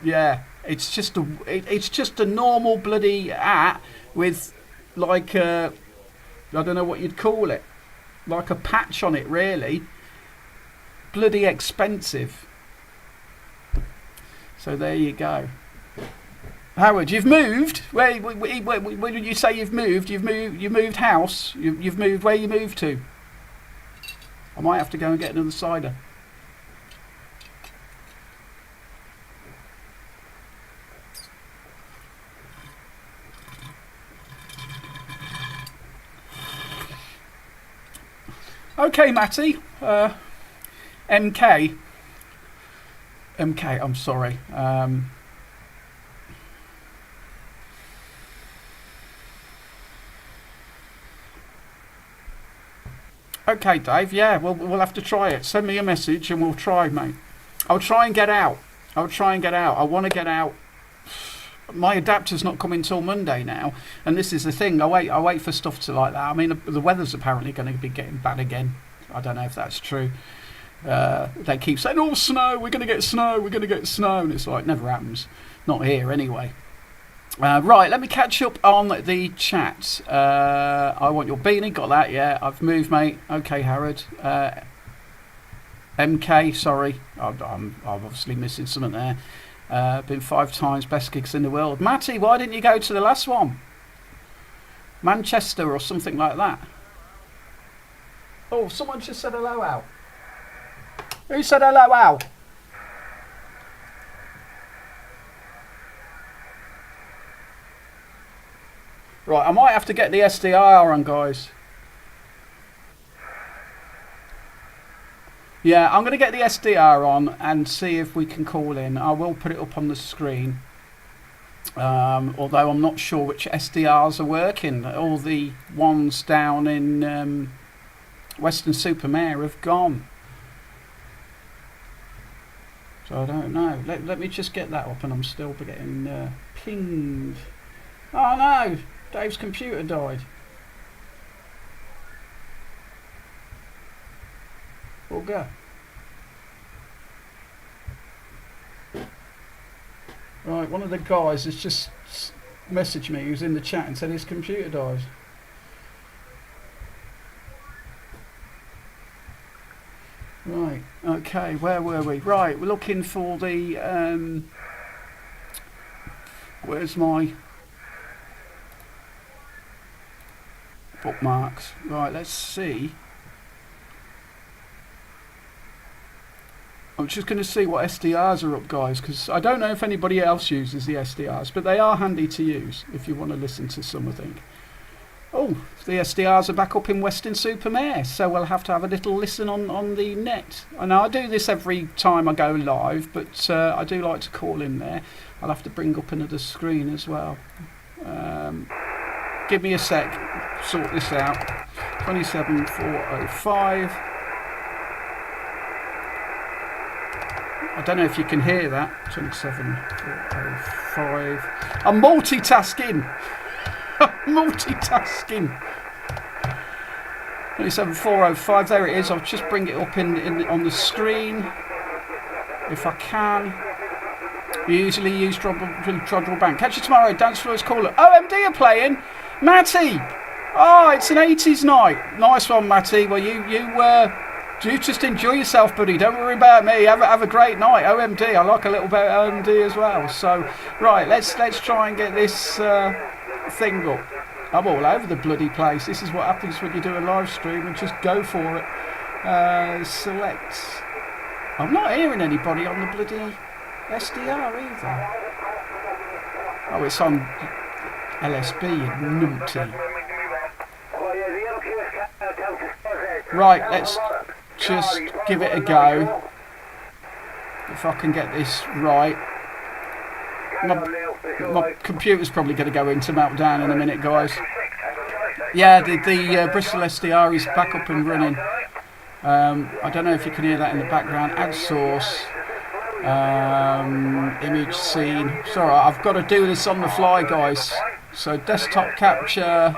Speaker 4: yeah, it's just a normal bloody hat with like I don't know what you'd call it, like a patch on it, really. Bloody expensive. So there you go. Howard, you've moved. Where did you say you've moved? You moved house. You've moved. Where you moved to? I might have to go and get another cider. Okay, Matty. MK. I'm sorry. Okay, Dave, yeah, we'll have to try it. Send me a message and we'll try, mate. I'll try and get out. I want to get out. My adapter's not coming till Monday now, and this is the thing. I wait for stuff to like that. I mean, the weather's apparently going to be getting bad again. I don't know if that's true. They keep saying, oh, snow, we're going to get snow, and it's like, never happens. Not here, anyway. Right, let me catch up on the chat. I want your beanie, got that, yeah. I've moved, mate. Okay, Harrod. MK, sorry. I'm obviously missing something there. Been 5 times, best gigs in the world. Matty, why didn't you go to the last one? Manchester or something like that. Oh, someone just said hello, Al. Who said hello, Al? Right, I might have to get the SDR on, guys. Yeah, I'm going to get the SDR on and see if we can call in. I will put it up on the screen. Although I'm not sure which SDRs are working. All the ones down in Weston-super-Mare have gone. So I don't know. Let me just get that up, and I'm still getting pinged. Oh no! Dave's computer died. Bugger. Right, one of the guys has just messaged me who's in the chat and said his computer died. Right, okay, where were we? Right, we're looking for the where's my bookmarks? Right, let's see. I'm just going to see what SDRs are up, guys, because I don't know if anybody else uses the SDRs, but they are handy to use if you want to listen to some, I think. Oh, the SDRs are back up in Weston-super-Mare, so we'll have to have a little listen on the net. I know I do this every time I go live, but I do like to call in there. I'll have to bring up another screen as well. Give me a sec, sort this out. 27405. I don't know if you can hear that. 27405. I'm multitasking. Multitasking. 27405. There it is. I'll just bring it up in on the screen if I can. We usually use Trodrell Bank. Catch you tomorrow. Dance Floor's caller. OMD are playing. Matty. Oh, it's an 80s night. Nice one, Matty. Well, you just enjoy yourself, buddy. Don't worry about me. Have a great night. OMD. I like a little bit of OMD as well. So, right, let's try and get this thing up. I'm all over the bloody place. This is what happens when you do a live stream and just go for it. Select. I'm not hearing anybody on the bloody SDR either. Oh, it's on LSB, numpty. Right, let's just give it a go. If I can get this right. My computer's probably going to go into meltdown in a minute, guys. Yeah, the Bristol SDR is back up and running. I don't know if you can hear that in the background. Add source. Image scene. Sorry, I've got to do this on the fly, guys. So desktop capture.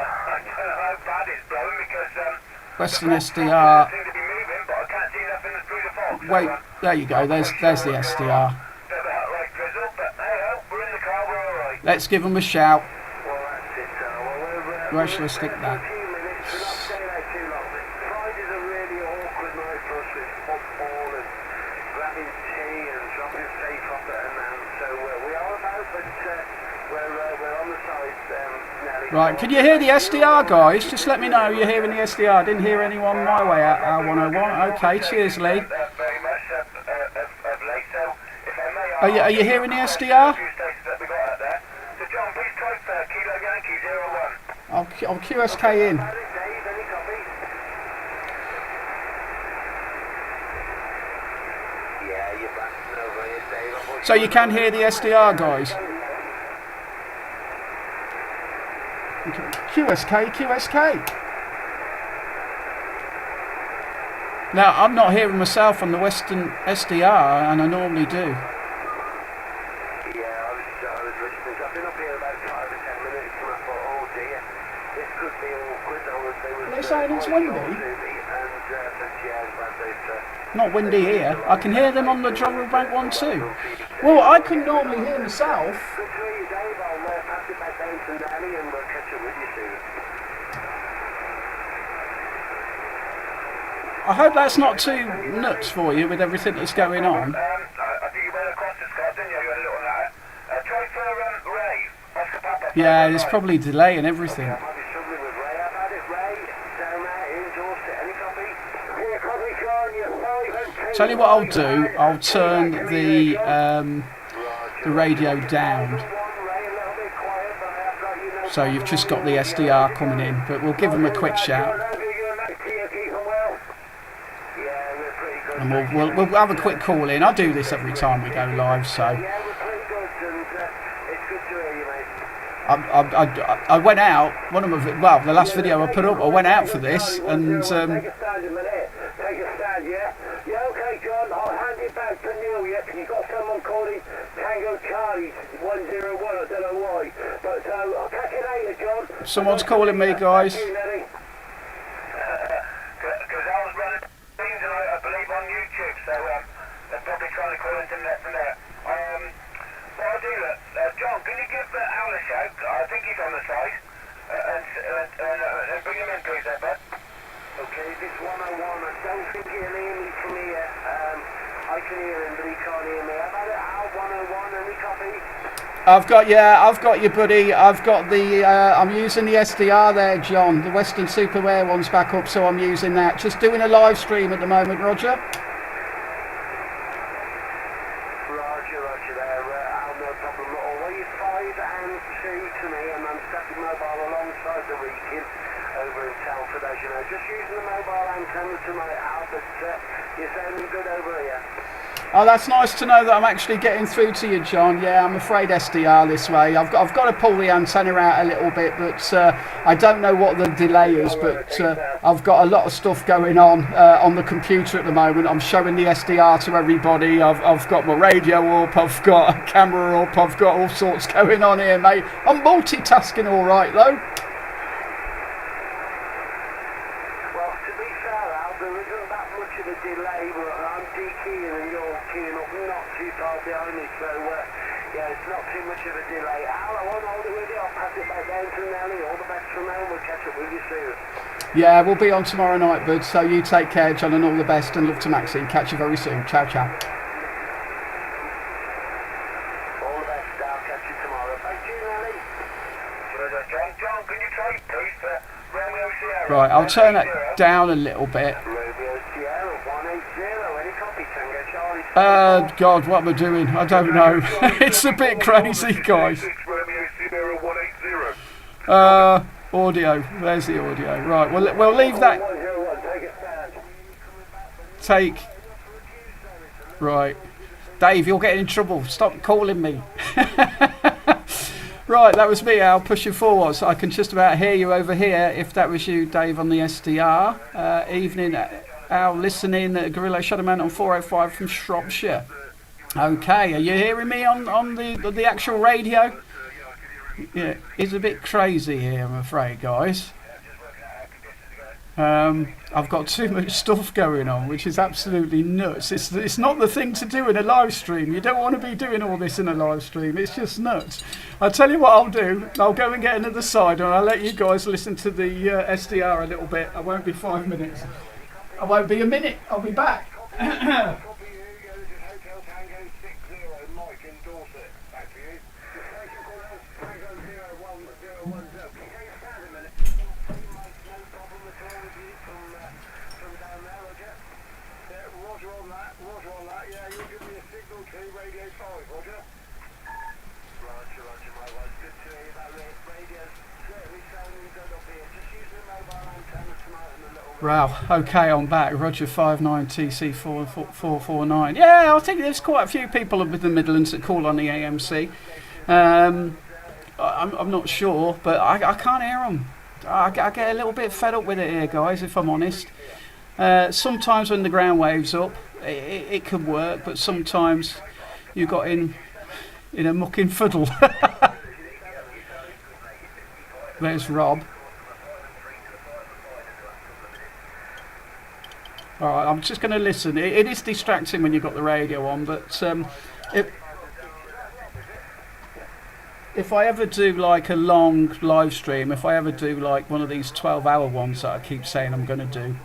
Speaker 4: Western SDR. Wait, there you go. There's the SDR. Let's give them a shout. Where shall I stick that? Right, can you hear the SDR, guys? Just let me know you're hearing the SDR. I didn't hear anyone my way at R101. Okay, cheers, Lee. Are you hearing the SDR? I'll QSK in. So you can hear the SDR, guys. QSK. Now, I'm not hearing myself on the Western SDR, and I normally do.
Speaker 3: Yeah, I was listening. I've been up here about 5 or 10 minutes, and I thought, oh dear, this could be awkward.
Speaker 4: Are they saying it's windy? Not windy here. I can hear them on the Drunken one too. Well, I can normally hear myself. I hope that's not too nuts for you with everything that's going on.
Speaker 3: I think you went across the Scott, didn't you? You had a little ladder. Try for Ray. Oscar Papa.
Speaker 4: Yeah, there's probably delay and everything.
Speaker 3: I might be struggling with Ray. I've had it, Ray. Down there in Dorset. Any copy? Yeah, copy, Sean. You're 5 and 10.
Speaker 4: Tell you what I'll do. I'll turn the radio down. So you've just got the SDR coming in, but we'll give them a quick shout. And we'll have a quick call in. I do this every time we go live, so. I went out, one of my, well, the last video I put up, I went out for this, and
Speaker 3: Take a stand a minute. Take a stand, yeah? Yeah, okay, John, I'll hand it back to Neil, yeah? Because you've got someone calling Tango Charlie 101, I don't know why. But I'll catch you later, John.
Speaker 4: Someone's calling me, guys.
Speaker 3: Because I was running things, I believe, on YouTube, so they're probably trying to call into net from there. What I'll do, John, can you give Al a shout? I think he's on the site. And bring him in, please, there, bud. Okay, this 101, I don't think he'll hear me from here. I can hear him, but he can't hear me. How about it, Al 101, any copy?
Speaker 4: I've got you, buddy. I've got the, I'm using the SDR there, John. The Western Superwear one's back up, so I'm using that. Just doing a live stream at the moment, Roger.
Speaker 3: Roger there, Al, no problem at all. Well, you're 5 and 2 to me, and I'm static mobile alongside the Reekin over in Telford, as you know. Just using the mobile antenna tonight, Al, but you're sounding good over here.
Speaker 4: Oh, that's nice to know that I'm actually getting through to you, John. Yeah, I'm afraid SDR this way. I've got to pull the antenna out a little bit, but I don't know what the delay is, but I've got a lot of stuff going on the computer at the moment. I'm showing the SDR to everybody. I've got my radio up, I've got a camera up, I've got all sorts going on here, mate. I'm multitasking all right, though.
Speaker 3: Well, to be fair, Al, there isn't that much of a delay, but I'm de-keying and you're keying up not too far behind me, so yeah, it's not too much of a delay. Al, I won't hold it with you, I'll pass it back down to Nelly. All the best from now, we'll catch up with you soon.
Speaker 4: Yeah, we'll be on tomorrow night, bud, so you take care, John, and all the best, and love to Maxine. Catch you very soon. Ciao, ciao.
Speaker 3: All the best, I'll catch you tomorrow. Thank you, Nelly. John, can you try, please, for Romeo Sierra?
Speaker 4: Right, I'll turn it down a little bit.
Speaker 3: Romeo Sierra 180, any copy, Tango Charlie?
Speaker 4: God, what am I doing? I don't know. It's a bit crazy, guys.
Speaker 3: Romeo Sierra 180.
Speaker 4: Audio. There's the audio. Right, we'll leave that.
Speaker 3: 101, take a stand.
Speaker 4: Take. Right. Dave, you're getting in trouble. Stop calling me. Right, that was me, Al, pushing forwards. I can just about hear you over here. If that was you, Dave, on the SDR. Evening, Al, listening. Gorilla Shadowman on 405 from Shropshire. Okay, are you hearing me on the actual radio? Yeah, it's a bit crazy here, I'm afraid, guys. I've got too much stuff going on, which is absolutely nuts. It's not the thing to do in a live stream. You don't want to be doing all this in a live stream. It's just nuts. I'll tell you what I'll do. I'll go and get another Cider, and I'll let you guys listen to the SDR a little bit. I won't be 5 minutes. I won't be a minute. I'll be back. Wow, okay, I'm back. Roger 59TC4449. Yeah, I think there's quite a few people with the Midlands that call on the AMC. I'm not sure, but I can't hear them. I get a little bit fed up with it here, guys, if I'm honest. Sometimes when the ground wave's up, it can work, but sometimes you got in a mucking fiddle. There's Rob. Alright, I'm just going to listen. It is distracting when you've got the radio on, but if I ever do like a long live stream, if I ever do like one of these 12-hour ones that I keep saying I'm going to do,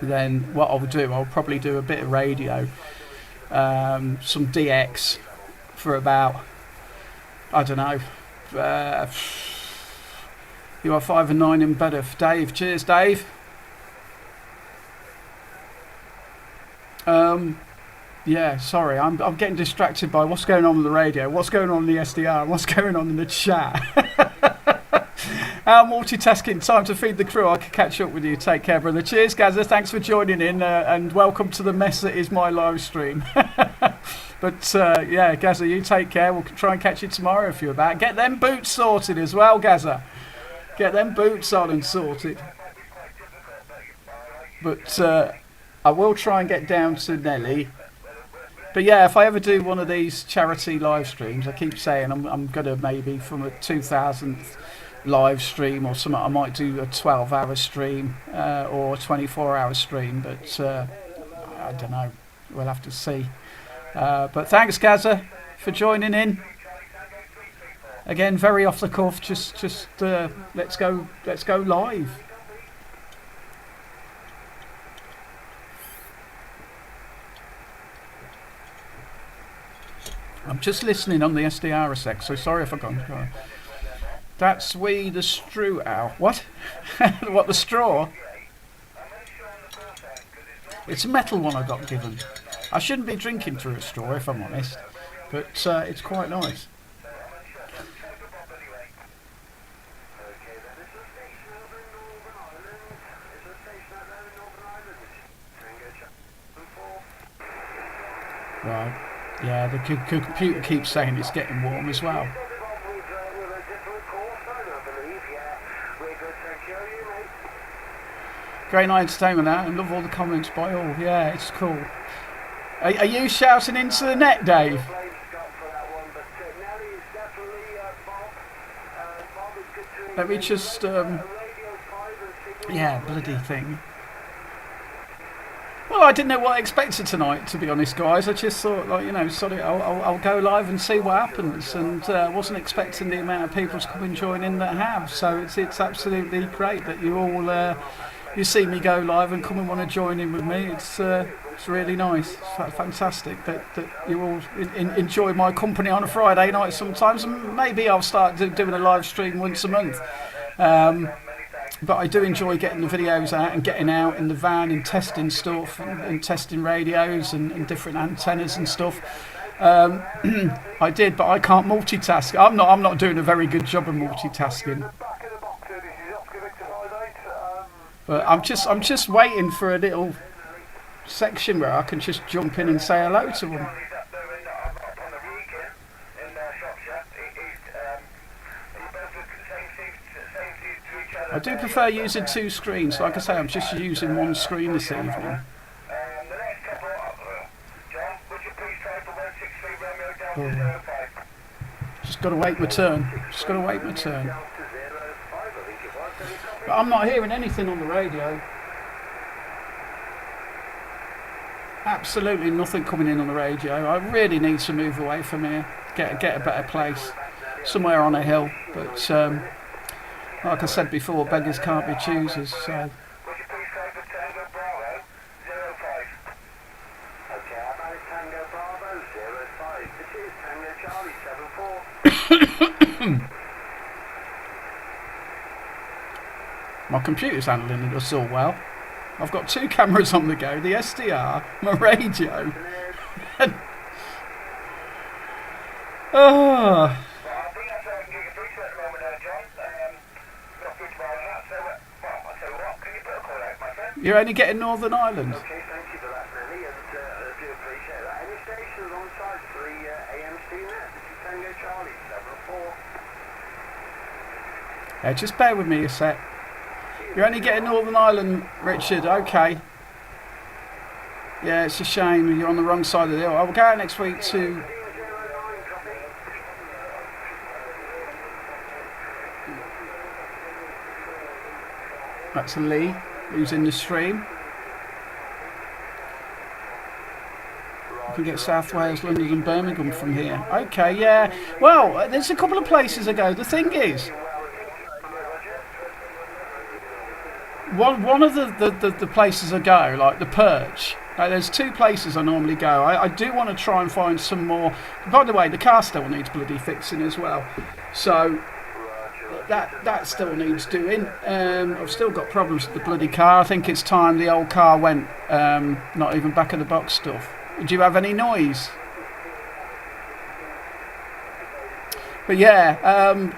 Speaker 4: then what I'll do, I'll probably do a bit of radio, some DX for about, I don't know, you are 5 and 9 and better for Dave. Cheers, Dave. Yeah, sorry, I'm getting distracted by what's going on the radio, what's going on in the SDR, and what's going on in the chat. Our multitasking, time to feed the crew. I can catch up with you. Take care, brother. Cheers, Gazza. Thanks for joining in, and welcome to the mess that is my live stream. But yeah, Gazza, you take care. We'll try and catch you tomorrow if you're about. Get them boots sorted as well, Gazza. Get them boots on and sorted. But I will try and get down to Nelly. But yeah, if I ever do one of these charity live streams, I keep saying I'm going to maybe from a 2000th live stream or something, I might do a 12-hour stream or a 24-hour stream, but I don't know. We'll have to see. But thanks, Gazza, for joining in. Again, very off the cuff. Just let's go live. I'm just listening on the SDR a sec, so sorry if I got. That's we the straw owl. What? What, the straw? It's a metal one I got given. I shouldn't be drinking through a straw if I'm honest, but it's quite nice. Right. Yeah, the computer keeps saying it's getting warm as well. Great night entertainment out, and love all the comments by all. Yeah, it's cool. Are you shouting into the net, Dave? Let me just yeah, bloody thing. Well, I didn't know what I expected tonight, to be honest, guys. I just thought, like, you know, sorry, I'll go live and see what happens, and wasn't expecting the amount of people to come and join in that have. So it's absolutely great that you all you see me go live and come and want to join in with me. It's really nice. It's fantastic that you all enjoy my company on a Friday night sometimes, and maybe I'll start doing a live stream once a month. But I do enjoy getting the videos out and getting out in the van and testing stuff and testing radios and different antennas and stuff. I did, but I can't multitask. I'm not doing a very good job of multitasking. But I'm just waiting for a little section where I can just jump in and say hello to them. I do prefer using two screens. Like I say, I'm just using one screen this evening. Oh. Just got to wait my turn. But I'm not hearing anything on the radio. Absolutely nothing coming in on the radio. I really need to move away from here. Get a better place. Somewhere on a hill. But like I said before, beggars can't be choosers, so. My computer's handling it all well. I've got two cameras on the go, the SDR, my radio. Oh. You're only getting Northern Ireland.
Speaker 3: Okay, thank you for that, Nelly, and I do appreciate that. Any stations on site for the AMC net? This is Tango Charlie 74.
Speaker 4: Yeah, just bear with me a sec. You're only getting Northern Ireland, Richard. Okay. Yeah, it's a shame. You're on the wrong side of the hill. I will go out next week to. That's Lee, who's in the stream. You can get South Wales, London and Birmingham from here. Okay, yeah. Well, there's a couple of places I go. The thing is, one of the places I go, like the Perch. There's 2 places I normally go. I do want to try and find some more. By the way, the car still needs bloody fixing as well. So that still needs doing. I've still got problems with the bloody car. I think it's time the old car went. Not even back of the box stuff. Do you have any noise? But yeah,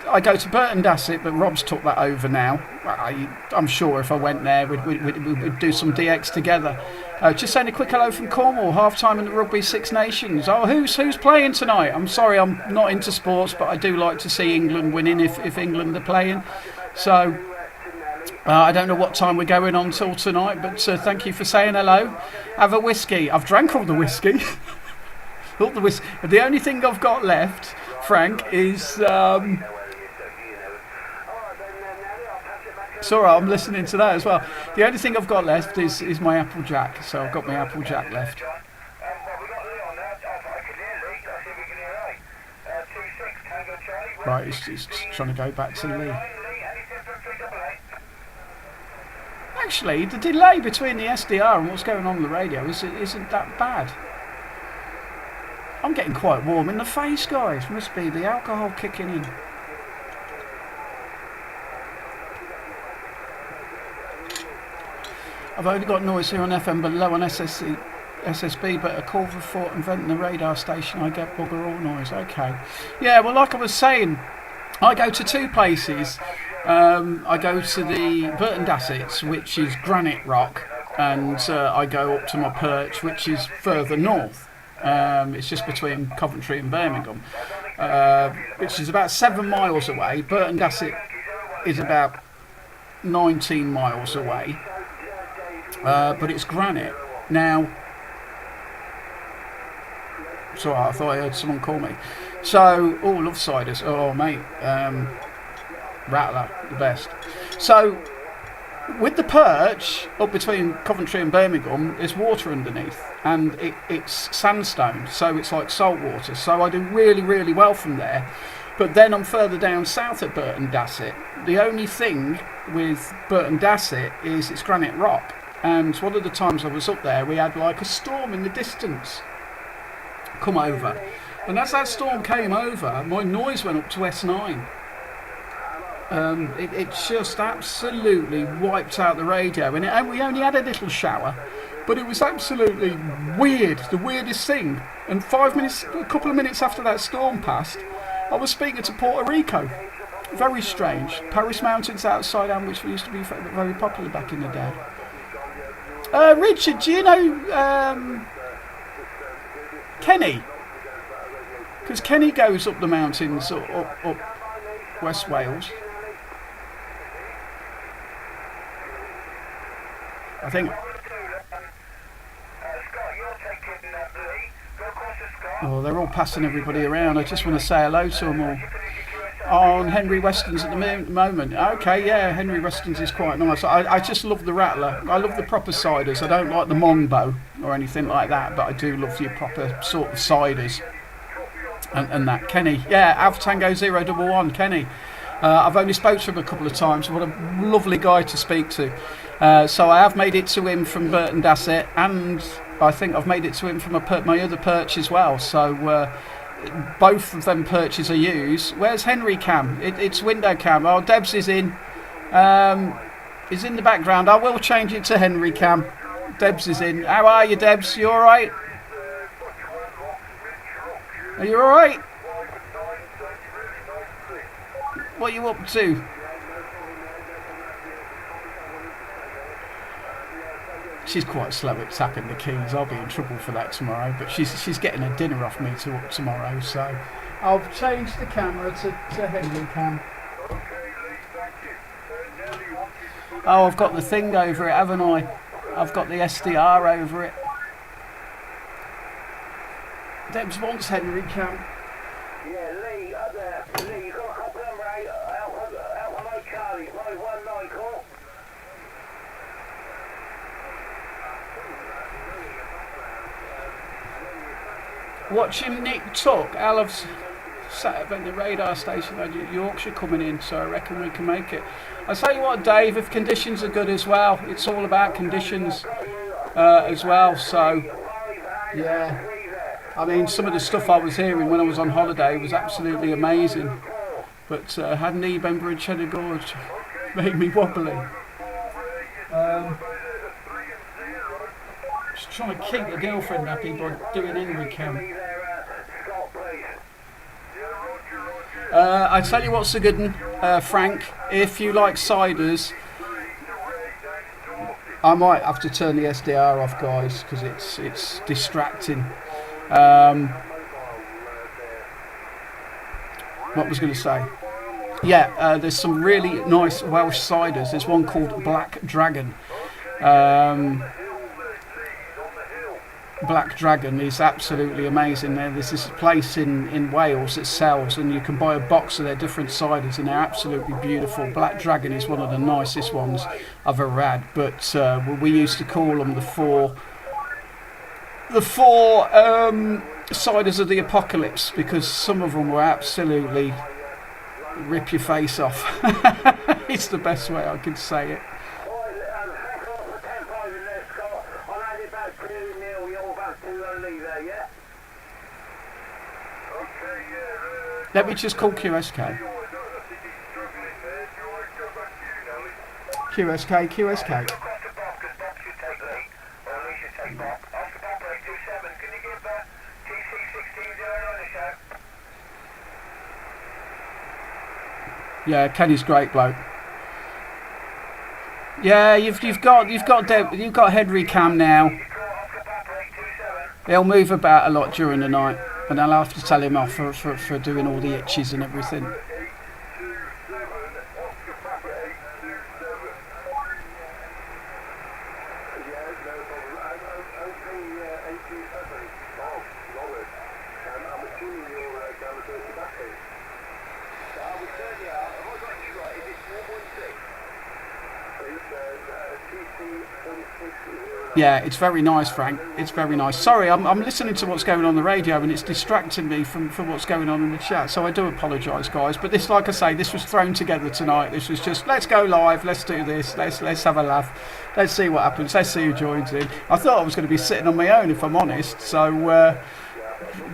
Speaker 4: I go to Burton Dassett, but Rob's took that over now. I'm sure if I went there, we'd do some DX together. Just saying a quick hello from Cornwall, half-time in the Rugby Six Nations. Oh, who's playing tonight? I'm sorry, I'm not into sports, but I do like to see England winning if England are playing. So, I don't know what time we're going on till tonight, but thank you for saying hello. Have a whiskey. I've drank all the whiskey. All the whiskey. The only thing I've got left, Frank, is it's alright, I'm listening to that as well. The only thing I've got left is my Applejack, so I've got my Applejack left. Right, it's trying to go back to Lee. Actually, the delay between the SDR and what's going on the radio isn't that bad. I'm getting quite warm in the face, guys. Must be the alcohol kicking in. I've only got noise here on FM, but low on SSB, but a Corver Fort and vent in the radar station, I get bugger all noise. Okay. Yeah, well, like I was saying, I go to 2 places. I go to the Burton Dassetts, which is granite rock, and I go up to my Perch, which is further north. It's just between Coventry and Birmingham, which is about 7 miles away. Burton Dassett is about 19 miles away, but it's granite. Now, sorry, I thought I heard someone call me. So, love ciders. Oh, mate, Rattler, the best. So, with the Perch, up between Coventry and Birmingham, there's water underneath, and it's sandstone, so it's like salt water. So I do really, really well from there. But then I'm further down south at Burton Dassett. The only thing with Burton Dassett is it's granite rock. And one of the times I was up there, we had like a storm in the distance come over. And as that storm came over, my noise went up to S9. It just absolutely wiped out the radio, and we only had a little shower, but it was absolutely weird, the weirdest thing. And a couple of minutes after that storm passed, I was speaking to Puerto Rico. Very strange. Paris Mountains outside Ambridge used to be very popular back in the day. Richard, do you know Kenny? Because Kenny goes up the mountains up West Wales. I think. Oh, they're all passing everybody around. I just want to say hello to them all. On Henry Weston's at the moment. Okay, yeah, Henry Weston's is quite nice. I just love the Rattler. I love the proper ciders. I don't like the Mongbo or anything like that, but I do love your proper sort of ciders. And that. Kenny. Yeah, Alpha Tango 011, Kenny. I've only spoke to him a couple of times. What a lovely guy to speak to. So I have made it to him from Burton Dassett, and I think I've made it to him from my other Perch as well. So both of them Perches I use. Where's Henry Cam? It's window cam. Oh, Debs is in. Is in the background. I will change it to Henry Cam. Debs is in. How are you, Debs? You all right? Are you all right? What are you up to? She's quite slow at tapping the keys. I'll be in trouble for that tomorrow. But she's getting a dinner off me tomorrow, so I'll change the camera to Henry Cam. Oh, I've got the thing over it, haven't I? I've got the SDR over it. Debs wants Henry Cam.
Speaker 2: Yeah, Lee, Lee, you got a couple number 8 Alpha Mike Charlie, 519 call.
Speaker 4: Watching Nick Tuck, Alf's sat at the radar station at Yorkshire coming in, so I reckon we can make it. I tell you what, Dave, if conditions are good as well, it's all about conditions as well. So yeah, I mean, some of the stuff I was hearing when I was on holiday was absolutely amazing, but had knee bender and Cheddar Gorge made me wobbly. Just trying to keep the girlfriend happy by doing any we can. I tell you what's a good one, Frank. If you like ciders, I might have to turn the SDR off, guys, because it's distracting. What was going to say? Yeah, there's some really nice Welsh ciders. There's one called Black Dragon. Black Dragon is absolutely amazing. There's this place in Wales that sells, and you can buy a box of their different ciders, and they're absolutely beautiful. Black Dragon is one of the nicest ones I've ever had, but we used to call them the four ciders of the apocalypse, because some of them were absolutely rip your face off. It's the best way I could say it. Let me just call QSK. QSK. Yeah, Kenny's great bloke. Yeah, you've got Henry Cam now. He'll move about a lot during the night, and I'll have to tell him off for doing all the itches and everything. Yeah, it's very nice, Frank. It's very nice. Sorry, I'm listening to what's going on the radio, and it's distracting me from what's going on in the chat. So I do apologise, guys. But this, like I say, this was thrown together tonight. This was just, let's go live, let's do this, let's have a laugh, let's see what happens, let's see who joins in. I thought I was going to be sitting on my own, if I'm honest. So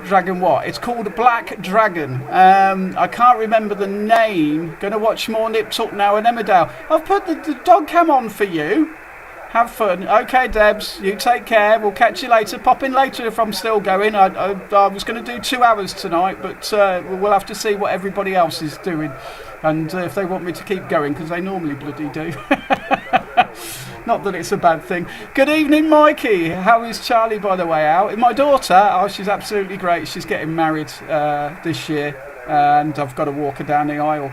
Speaker 4: Dragon what? It's called Black Dragon. I can't remember the name. Going to watch more Nip Tuck now and Emmerdale. I've put the dog cam on for you. Have fun. Okay, Debs, you take care. We'll catch you later. Pop in later if I'm still going. I was going to do 2 hours tonight, but we'll have to see what everybody else is doing, and if they want me to keep going, because they normally bloody do. Not that it's a bad thing. Good evening, Mikey. How is Charlie, by the way, out? My daughter, she's absolutely great. She's getting married this year, and I've got to walk her down the aisle.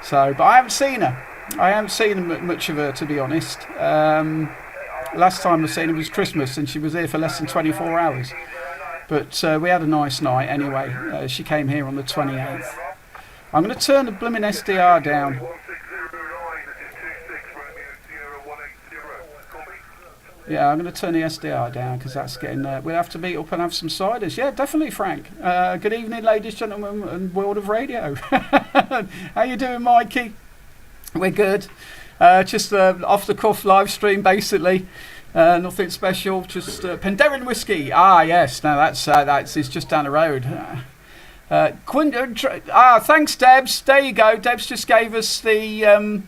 Speaker 4: So, but I haven't seen her. I haven't seen much of her, to be honest. Last time I seen her was Christmas, and she was here for less than 24 hours. But we had a nice night anyway. She came here on the 28th. I'm going to turn the blooming SDR down. Yeah, I'm going to turn the SDR down because that's getting... we'll have to meet up and have some ciders. Yeah, definitely, Frank. Good evening, ladies, gentlemen, and world of radio. How you doing, Mikey? We're good. Just off the cuff live stream, basically. Nothing special. Just Penderyn whiskey. Ah, yes. No, that's it's just down the road. Thanks, Debs. There you go. Debs just gave us the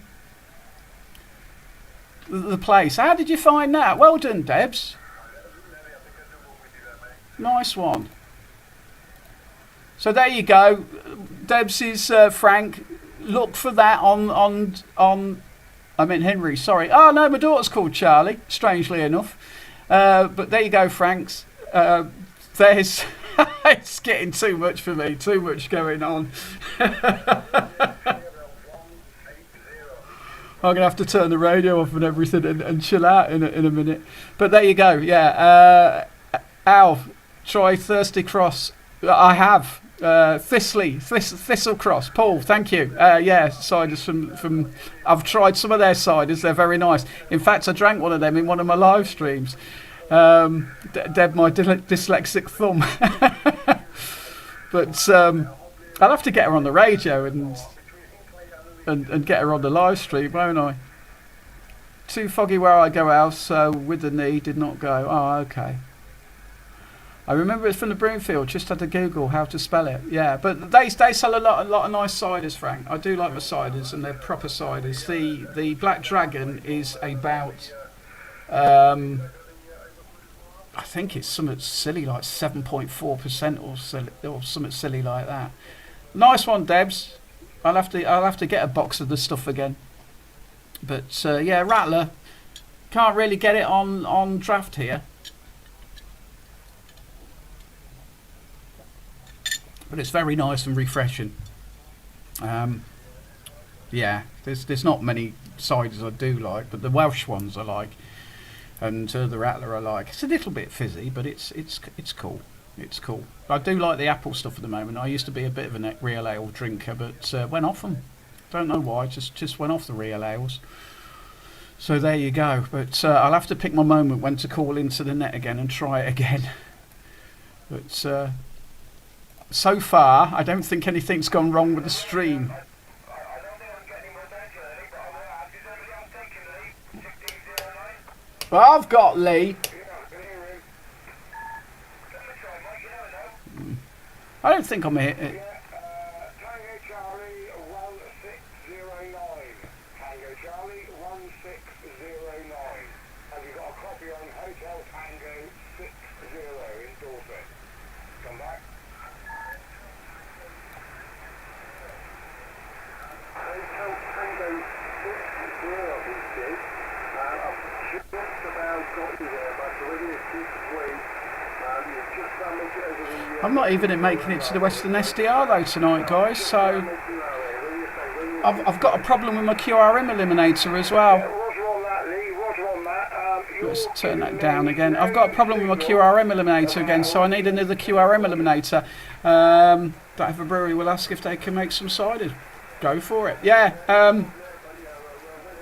Speaker 4: place. How did you find that? Well done, Debs. Nice one. So there you go. Debs is Frank. Look for that on I meant Henry, sorry. Oh no, my daughter's called Charlie, strangely enough. But there you go, Franks. There's it's getting too much for me, too much going on. I'm gonna have to turn the radio off and everything and chill out in a minute. But there you go, yeah. Al, try Thirsty Cross. I have. Thistle Cross. Paul, thank you. Yeah, ciders from I've tried some of their ciders. They're very nice. In fact, I drank one of them in one of my live streams. Deb, my dyslexic thumb. But I'll have to get her on the radio and get her on the live stream, won't I? Too foggy where I go out, so with the knee did not go. Oh, okay. I remember it's from the Broomfield. Just had to Google how to spell it. Yeah, but they sell a lot of nice ciders, Frank. I do like my ciders, and they're proper ciders. The Black Dragon is about, I think it's something silly like 7.4% or something silly like that. Nice one, Debs. I'll have to get a box of the stuff again. But yeah, Rattler can't really get it on draft here. But it's very nice and refreshing. Yeah, there's not many ciders I do like, but the Welsh ones I like, and the Rattler I like. It's a little bit fizzy, but it's cool. It's cool. I do like the apple stuff at the moment. I used to be a bit of a real ale drinker, but went off them. Don't know why. Just went off the real ales. So there you go. But I'll have to pick my moment when to call into the net again and try it again. But so far, I don't think anything's gone wrong with the stream. Well, I've got Lee. I don't think I'm here.
Speaker 2: Tango Charlie 1609. Tango Charlie 1609. Have you got a copy on Hotel Tango 60 in Dorset? Come back. Hotel Tango 60, BC. I've just about got you there, but already a few sweet. You've just damaged over the...
Speaker 4: I'm not even making it to the Western SDR though tonight, guys. So I've got a problem with my QRM eliminator as well. Let's turn that down again. I've got a problem with my QRM eliminator again, so I need another QRM eliminator. That if a brewery will ask if they can make some cider. Go for it. Yeah.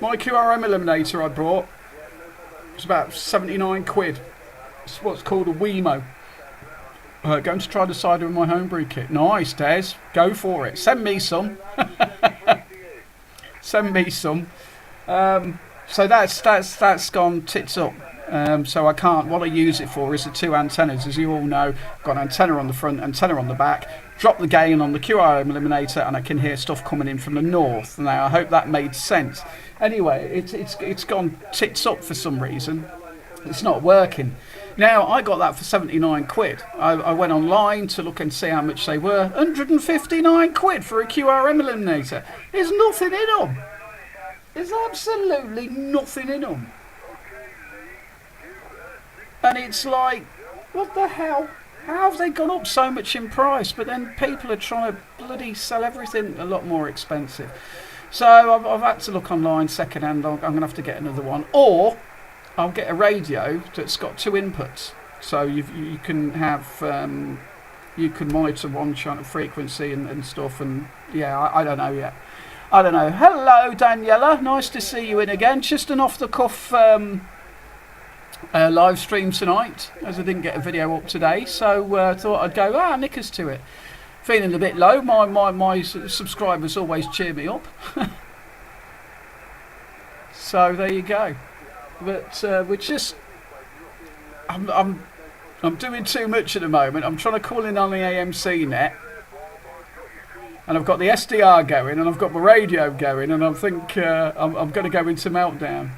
Speaker 4: My QRM eliminator I bought was about 79 quid. It's what's called a Wemo. Going to try the cider with my homebrew kit. Nice, Des. Go for it. Send me some. Send me some. So that's gone tits up. So I can't. What I use it for is the two antennas, as you all know. I've got an antenna on the front, antenna on the back. Drop the gain on the QRM eliminator, and I can hear stuff coming in from the north. Now I hope that made sense. Anyway, it's gone tits up for some reason. It's not working. Now, I got that for 79 quid. I went online to look and see how much they were. 159 quid for a QRM eliminator. There's nothing in them. There's absolutely nothing in them. And it's like, what the hell? How have they gone up so much in price? But then people are trying to bloody sell everything a lot more expensive. So I've had to look online second hand. I'm going to have to get another one. Or I'll get a radio that's got two inputs, so you can have you can monitor one channel frequency and stuff. And yeah, I don't know yet. I don't know. Hello, Daniela. Nice to see you in again. Just an off the cuff live stream tonight, as I didn't get a video up today, so thought I'd go knickers to it. Feeling a bit low. My subscribers always cheer me up. So there you go. But we're just, I'm doing too much at the moment. I'm trying to call in on the AMC net, and I've got the SDR going, and I've got my radio going, and I think I'm going to go into meltdown.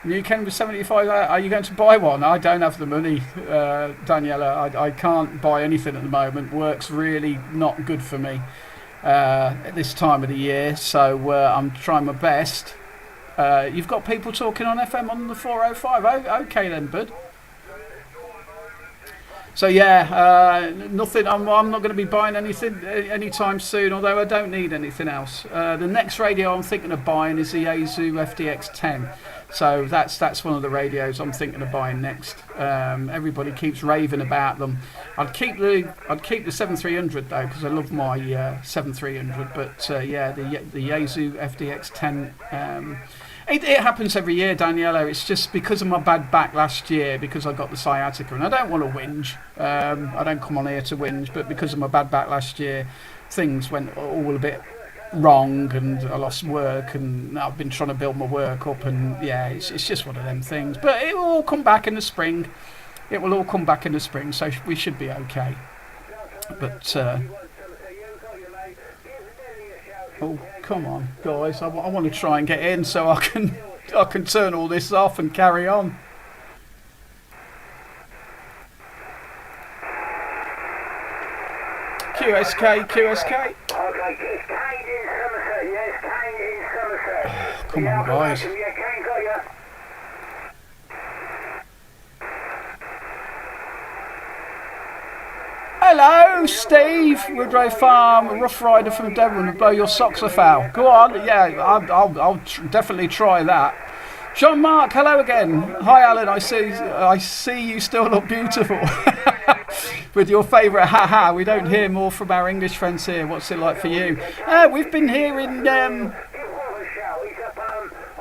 Speaker 4: You can with 75. Are you going to buy one? I don't have the money, Daniela. I can't buy anything at the moment. Work's really not good for me at this time of the year, so I'm trying my best. You've got people talking on FM on the 405. Oh, okay then, bud. So yeah, nothing. I'm not going to be buying anything anytime soon. Although I don't need anything else. The next radio I'm thinking of buying is the Yaesu FDX10. So that's one of the radios I'm thinking of buying next. Everybody keeps raving about them. I'd keep the 7300 though, because I love my 7300. But yeah, the Yaesu FDX10. It happens every year, Daniela. It's just because of my bad back last year, because I got the sciatica, and I don't want to whinge. I don't come on here to whinge, but because of my bad back last year, things went all a bit wrong, and I lost work, and I've been trying to build my work up, and yeah, it's just one of them things. But it will all come back in the spring. It will all come back in the spring, so we should be okay. But oh, come on, guys! I want to try and get in so I can turn all this off and carry on. QSK.
Speaker 2: Okay, it's Kane in Somerset. Yes, Kane in Somerset.
Speaker 4: Come on, guys.
Speaker 2: Yeah, Kane got you.
Speaker 4: Hello, Steve, Woodrow Farm, Rough Rider from Devon, to blow your socks off out. Go on, yeah, I'll definitely try that. Jean-Marc, hello again. Hi, Alan. I see you still look beautiful. With your favourite haha. We don't hear more from our English friends here. What's it like for you? We've been hearing.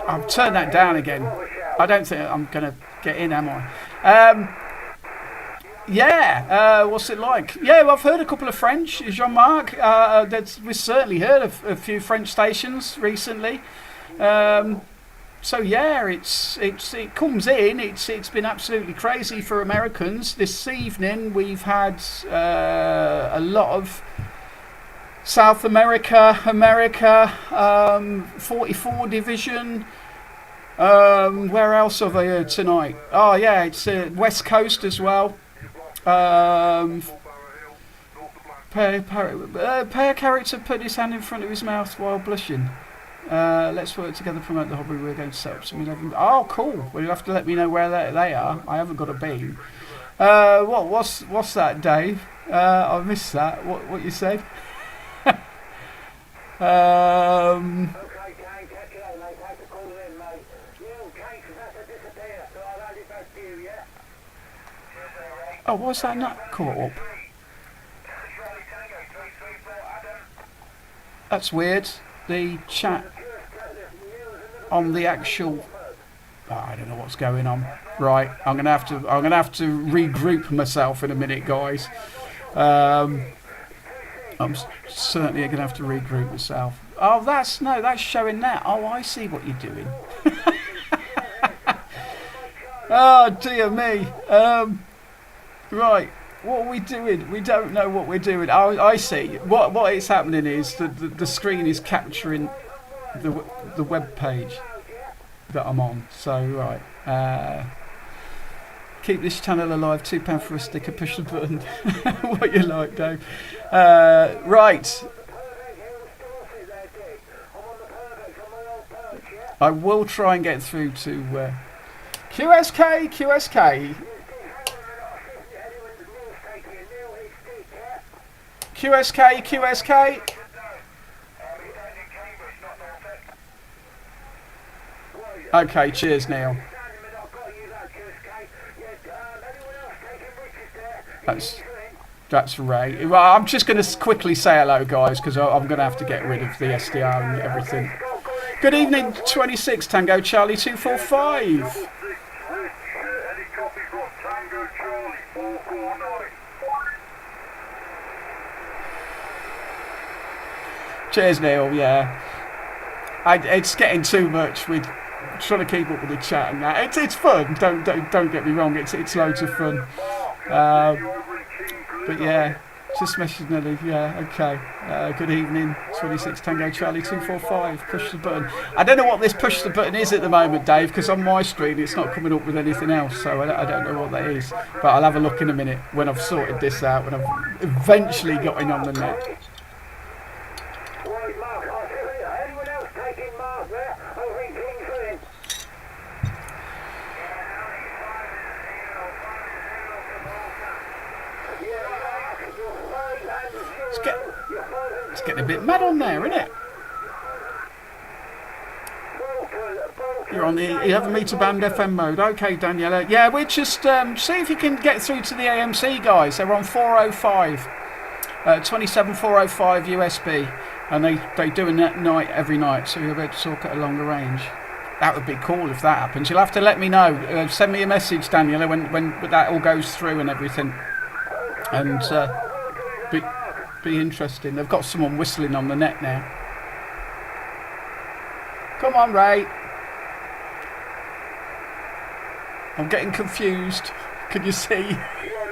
Speaker 4: I'll turn that down again. I don't think I'm gonna get in, am I? Yeah, what's it like? Yeah, well, I've heard a couple of French, Jean-Marc. We've certainly heard of a few French stations recently. So yeah, it comes in. It's been absolutely crazy for Americans. This evening we've had a lot of South America, 44 division. Where else have I heard tonight? Oh yeah, it's West Coast as well. Per character put his hand in front of his mouth while blushing. Let's work together, promote the hobby. We're going to set up some 11. Oh, cool. Well, you'll have to let me know where they are. I haven't got a beam. What's that, Dave? I missed that. What you said? Oh, what's that not caught up? That's weird. The chat on the actual. Oh, I don't know what's going on. Right, I'm gonna have to regroup myself in a minute, guys. I'm certainly gonna have to regroup myself. Oh, that's showing that. Oh, I see what you're doing. Oh dear me. Right, what are we doing? We don't know what we're doing. Oh, I see. What is happening is the screen is capturing the web page that I'm on. So right, keep this channel alive. £2 for a sticker. Push the button. What you like, Dave? Right. I will try and get through to QSK. QSK. Okay, cheers, Neil. That's Ray. Well, I'm just going to quickly say hello, guys, because I'm going to have to get rid of the SDR and everything. Good evening, 26 Tango Charlie 245. Cheers, Neil. Yeah, it's getting too much with trying to keep up with the chat and that. It's fun. Don't get me wrong. It's loads of fun. But yeah, just messaging Nelly. Yeah, okay. Good evening, 26 Tango Charlie 245. Push the button. I don't know what this push the button is at the moment, Dave, because on my screen it's not coming up with anything else. So I don't know what that is. But I'll have a look in a minute when I've sorted this out. When I've eventually gotten on the net. It's getting a bit mad on there, isn't it? You're on the 11 metre band FM mode. Okay, Daniela. Yeah, we're just see if you can get through to the AMC guys. They're on 405, 27405 USB, and they do a net night every night, so you'll be able to talk at a longer range. that would be cool if that happens. You'll have to let me know. Send me a message, Daniela, when that all goes through and everything. And be interesting. They've got someone whistling on the net now. Come on, Ray. I'm getting confused. Can you see?
Speaker 2: Yeah,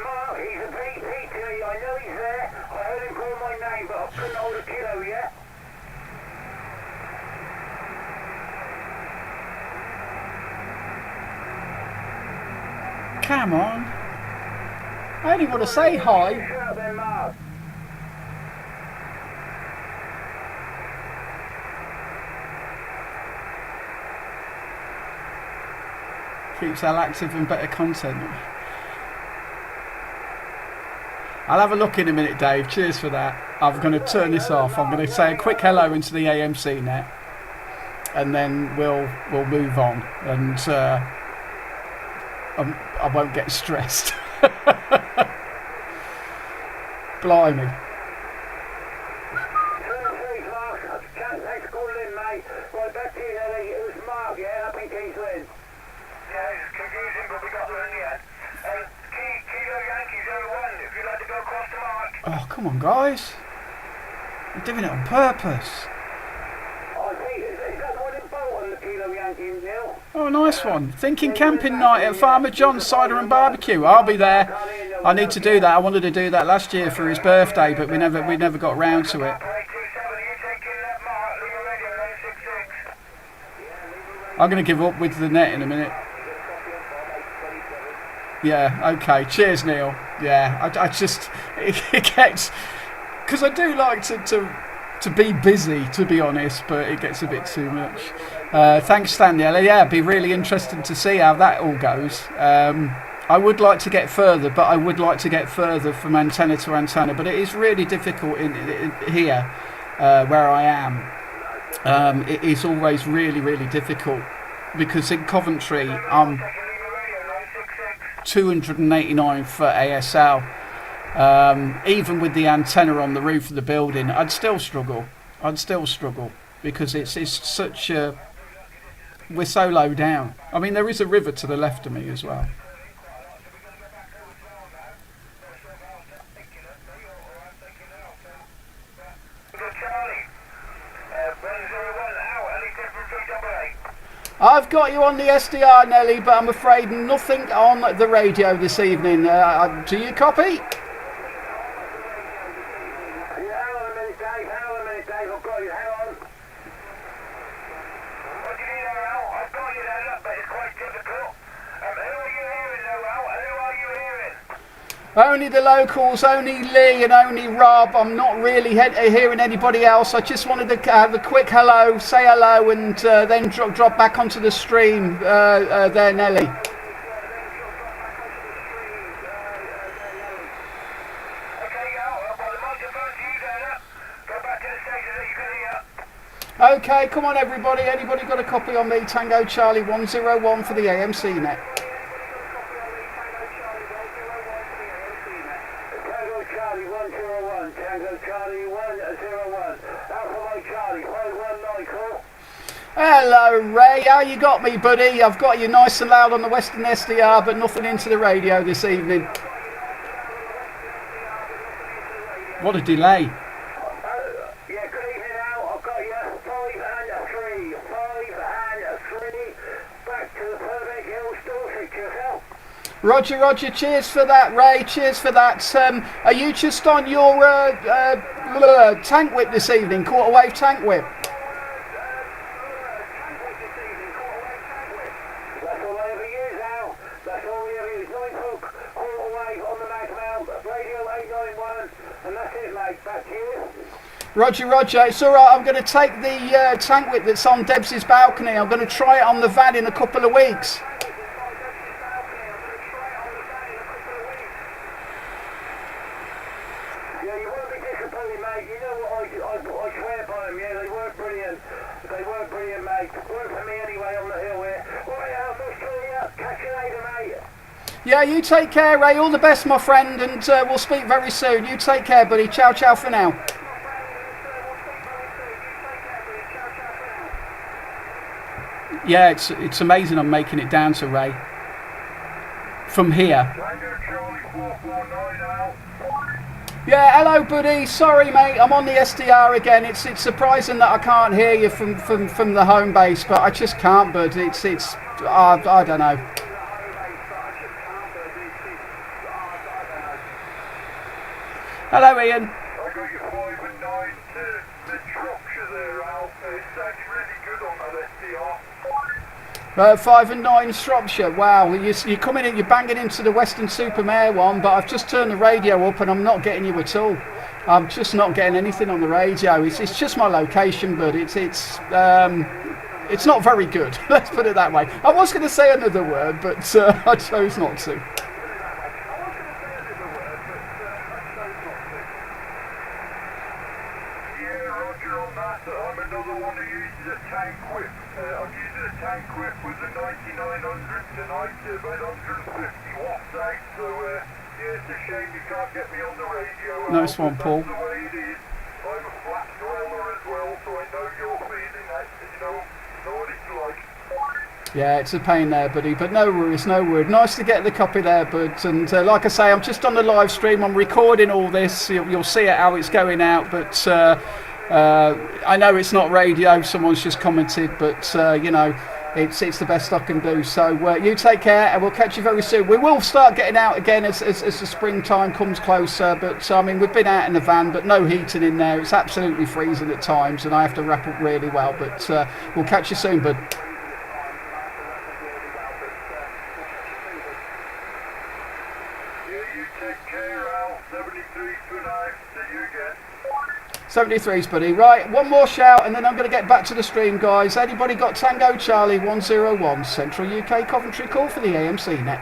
Speaker 2: Mark, he's a PT. I know he's there. I heard him call my name, but I couldn't hold a kilo yet.
Speaker 4: Come on. I only want to say hi.
Speaker 2: Shut up then, Mark.
Speaker 4: Keeps Al active and better content. I'll have a look in a minute, Dave. Cheers for that. I'm going to turn this off. I'm going to say a quick hello into the AMC net, and then we'll move on. And I won't get stressed. Blimey.
Speaker 2: Thanks for calling in, mate. Right, back to you, Nelly. It was Mark, yeah, up in King's Lynn. Yeah, it's confusing, but we got there in the end. Kilo Yankee 01, if you'd like to go across the mark.
Speaker 4: Oh, come on, guys. You're doing it on purpose.
Speaker 2: Oh, is that the one in Bolton, the Kilo Yankee, Neil?
Speaker 4: Oh, nice one. Thinking camping night at Farmer John's Cider and Barbecue. I'll be there. I need to do that. I wanted to do that last year for his birthday, but we never got round to it. I'm going to give up with the net in a minute. Yeah, okay. Cheers, Neil. Yeah, I just... It gets... Because I do like to be busy, to be honest, but it gets a bit too much. Thanks, Daniela. Yeah, it'd be really interesting to see how that all goes. I would like to get further, but I would like to get further from antenna to antenna, but it is really difficult in here, where I am. It is always really, really difficult, because in Coventry, I'm 289 for ASL. Even with the antenna on the roof of the building, I'd still struggle, because it's such a... We're so low down. I mean, there is a river to the left of me as well. I've got you on the SDR, Nelly, but I'm afraid nothing on the radio this evening. Do you copy?
Speaker 2: Yeah, hang on a minute, Dave. I've got you. Hang on. What do you need, Al? I've got you there, look, but it's quite difficult. Who are you hearing, Al? Who are you hearing?
Speaker 4: Only the locals, only Lee and only Rob. I'm not really hearing anybody else. I just wanted to have a quick hello, say hello, and then drop back onto the stream there, Nelly. Okay, come on everybody. Anybody got a copy on me? Tango Charlie 101 for the AMC net.
Speaker 2: Tango Charlie 101. Tango Charlie 101. Alpha Mike Charlie 519, call.
Speaker 4: Hello Ray, how you got me, buddy? I've got you nice and loud on the Western SDR, but nothing into the radio this evening. What a delay. Roger, cheers for that, Ray, cheers for that. Are you just on your tank whip this evening, quarter wave tank whip?
Speaker 2: That's all I ever use now. That's all we ever use. 9 hook, quarter wave on the mag mount, radio 891, and that's it, mate. Back to you.
Speaker 4: Roger, it's alright. I'm going to take the tank whip that's on Debs' balcony. I'm going to try it on the van in a couple of weeks. Yeah, you take care, Ray. All the best, my friend, and we'll speak very soon. You take care, buddy. Ciao for now. Yeah, it's amazing I'm making it down to Ray from here. Yeah, hello, buddy. Sorry, mate. I'm on the SDR again. It's surprising that I can't hear you from the home base, but I just can't, bud. I don't know. Hello, Ian.
Speaker 3: I got you 5 and 9 to the Shropshire there, Al. It sounds really good on that SDR.
Speaker 4: 5 and 9 Shropshire. Wow, you're coming in. You're banging into the Western Supermare one, but I've just turned the radio up and I'm not getting you at all. I'm just not getting anything on the radio. It's just my location, but it's not very good. Let's put it that way. I was going to say another word, but I chose not to.
Speaker 3: I'm another one who uses a tank whip. I'm using a tank whip with a 9900 tonight, about 150 watts out. So yeah, it's a shame you can't get me on the radio.
Speaker 4: Nice one, Paul.
Speaker 3: That's the way it is. I'm a flat dweller as well, so I know you're feeling that. Know what it's like.
Speaker 4: Yeah, it's a pain there, buddy, but no worries, no worries. Nice to get the copy there, bud. And like I say, I'm just on the live stream. I'm recording all this. You'll see it how it's going out, but I know it's not radio. Someone's just commented, but you know, it's the best I can do. So you take care, and we'll catch you very soon. We will start getting out again as the springtime comes closer. But I mean, we've been out in the van, but no heating in there. It's absolutely freezing at times, and I have to wrap up really well. But we'll catch you soon, bud.
Speaker 3: You take care, Al. 73 for now. See you again.
Speaker 4: 73s, buddy. Right, one more shout and then I'm going to get back to the stream, guys. Anybody got Tango Charlie 101 Central UK Coventry call for the AMC net?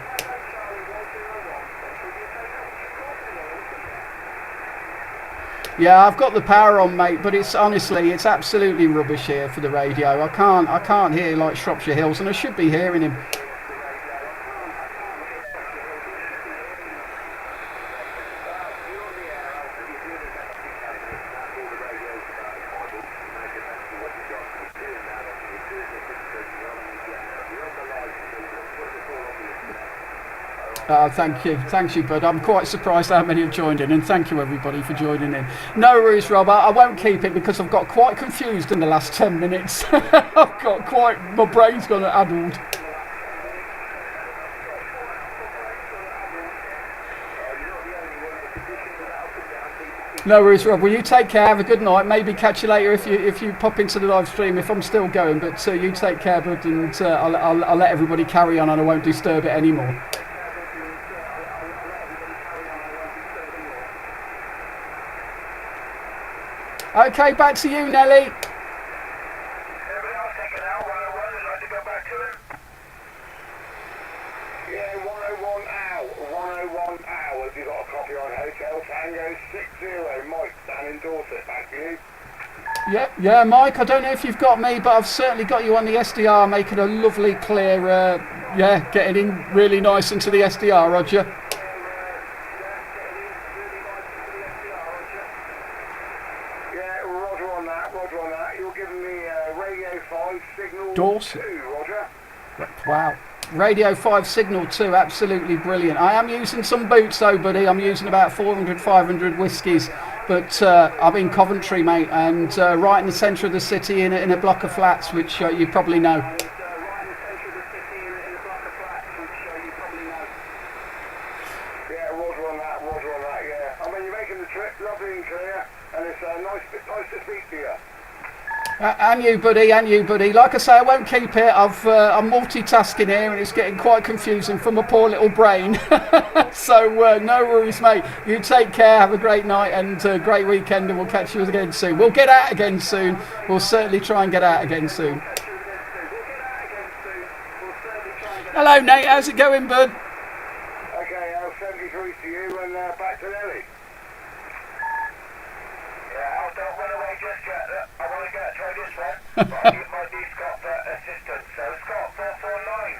Speaker 4: Yeah, I've got the power on, mate, but it's honestly, it's absolutely rubbish here for the radio. I can't hear like Shropshire Hills, and I should be hearing him. Thank you, bud. I'm quite surprised how many have joined in, and thank you everybody for joining in. No worries, Rob. I won't keep it because I've got quite confused in the last 10 minutes. My brain's gone addled. No worries, Rob. Well, you take care. Have a good night. Maybe catch you later if you pop into the live stream if I'm still going. But you take care, bud, and I'll let everybody carry on, and I won't disturb it anymore. Okay, back to you, Nelly.
Speaker 3: Everybody else taking out 101, would like to go back to him?
Speaker 2: Yeah, 101 Al. Have you got a copy on Hotel Tango 60? Mike, down in Dorset, back to you.
Speaker 4: Yeah, Mike, I don't know if you've got me, but I've certainly got you on the SDR, making a lovely, clear, getting in really nice into the SDR, Roger.
Speaker 2: Roger on that. You're giving me Radio 5 signal
Speaker 4: Dorset.
Speaker 2: 2, Roger.
Speaker 4: Wow. Radio 5 signal 2, absolutely brilliant. I am using some boots though, buddy. I'm using about 400, 500 whiskies. But I'm in Coventry, mate, and right in the centre of the city in a block of flats, which you probably know.
Speaker 2: Yeah, Roger on that, yeah. I mean, you're making the trip lovely and clear, and it's nice to speak to you.
Speaker 4: And you, buddy. Like I say, I won't keep it. I'm multitasking here, and it's getting quite confusing for my poor little brain. So no worries, mate. You take care. Have a great night and a great weekend, and we'll catch you again soon. We'll get out again soon. We'll certainly try and get out again soon. Hello, Nate. How's it going, bud?
Speaker 2: Okay, I'll 73 to you, and back to Nelly.
Speaker 3: Yeah, don't run away just yet. I want to try this one. But I need my D-Scott assistance. So Scott 449.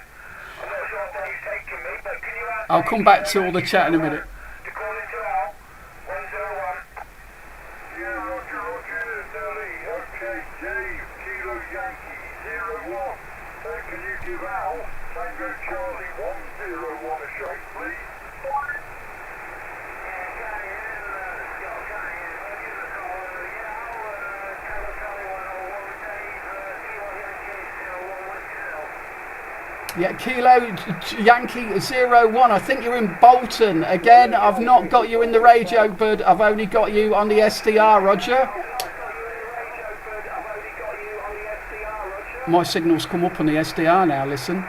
Speaker 3: I'm not sure if he's taking me, but can you ask
Speaker 4: I'll come back to all the chat in a minute.
Speaker 3: to call into Al 101? Yeah, Roger, Nelly. Okay, Dave, Kilo Yankee 01. Thanks
Speaker 2: Give Al Tango Charlie 101 a shake, please.
Speaker 1: Yeah, Kilo Yankee 01. I think you're in Bolton. Again, I've not got you in the radio, bud. I've only got you on the SDR, Roger. My signal's come up on the SDR now, listen.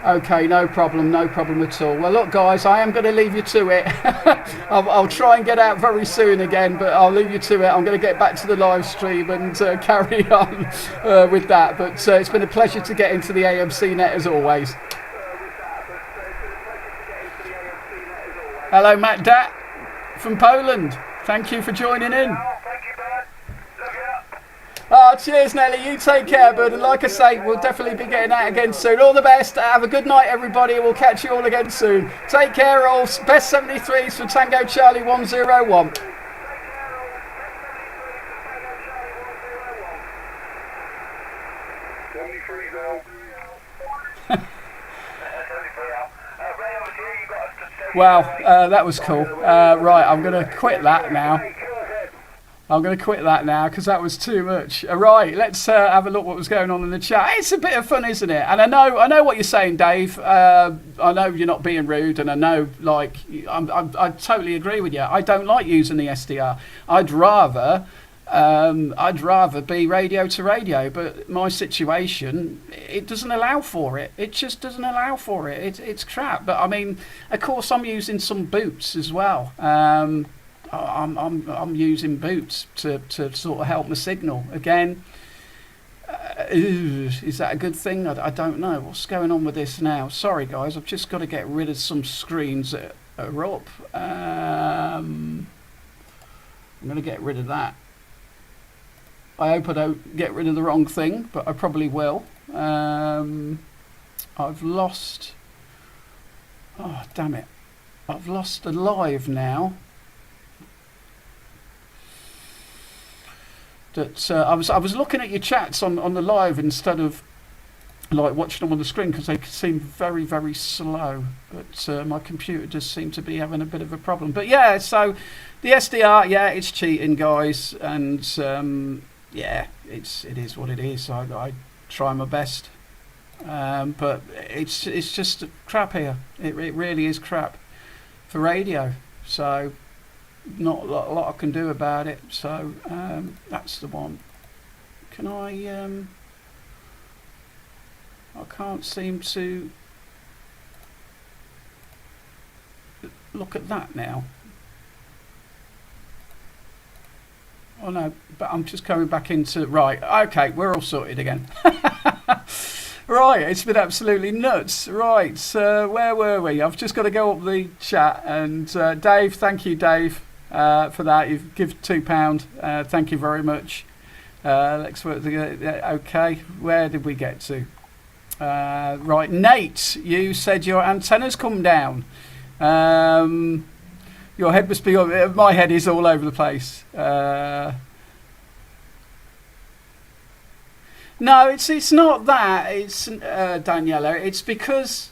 Speaker 1: Okay, no problem at all. Well, look, guys, I am going to leave you to it. I'll try and get out very soon again, but I'll leave you to it. I'm going to get back to the live stream and carry on with that. But it's been a pleasure to get into the AMC net as always. Hello, Matt Dat from Poland. Thank you for joining in. Oh, cheers, Nelly. You take care, bud. And like I say, we'll definitely be getting out again soon. All the best. Have a good night, everybody. We'll catch you all again soon. Take care, all. Best 73s for Tango Charlie 101. Wow, that was cool. Right, I'm going to quit that now. Because that was too much. Right, let's have a look what was going on in the chat. It's a bit of fun, isn't it? And I know what you're saying, Dave. I know you're not being rude, and I know, like, I totally agree with you. I don't like using the SDR. I'd rather be radio to radio, but my situation, it doesn't allow for it. It just doesn't allow for it. It's crap. But I mean, of course, I'm using some boots as well. I'm using boots to sort of help my signal. Again, is that a good thing? I don't know. What's going on with this now? Sorry, guys. I've just got to get rid of some screens that are up. I'm going to get rid of that. I hope I don't get rid of the wrong thing, but I probably will. I've lost... Oh, damn it. I've lost the live now. That I was looking at your chats on the live instead of like watching them on the screen because they seem very, very slow. But my computer does seem to be having a bit of a problem. But yeah, so the SDR, yeah, it's cheating, guys, and yeah, it is what it is. I try my best, but it's just crap here. It really is crap for radio. So. Not a lot I can do about it, so that's the one. Can I can't seem to look at that now. Oh no, but I'm just coming back into, right, okay, we're all sorted again. Right, it's been absolutely nuts. Right, where were we? I've just got to go up the chat, and Dave, thank you, Dave. For that, you've given £2. Thank you very much. Let's work together. Okay, where did we get to? Right, Nate, you said your antenna's come down. Your head must be. My head is all over the place. No, it's not that. It's Daniela. It's because.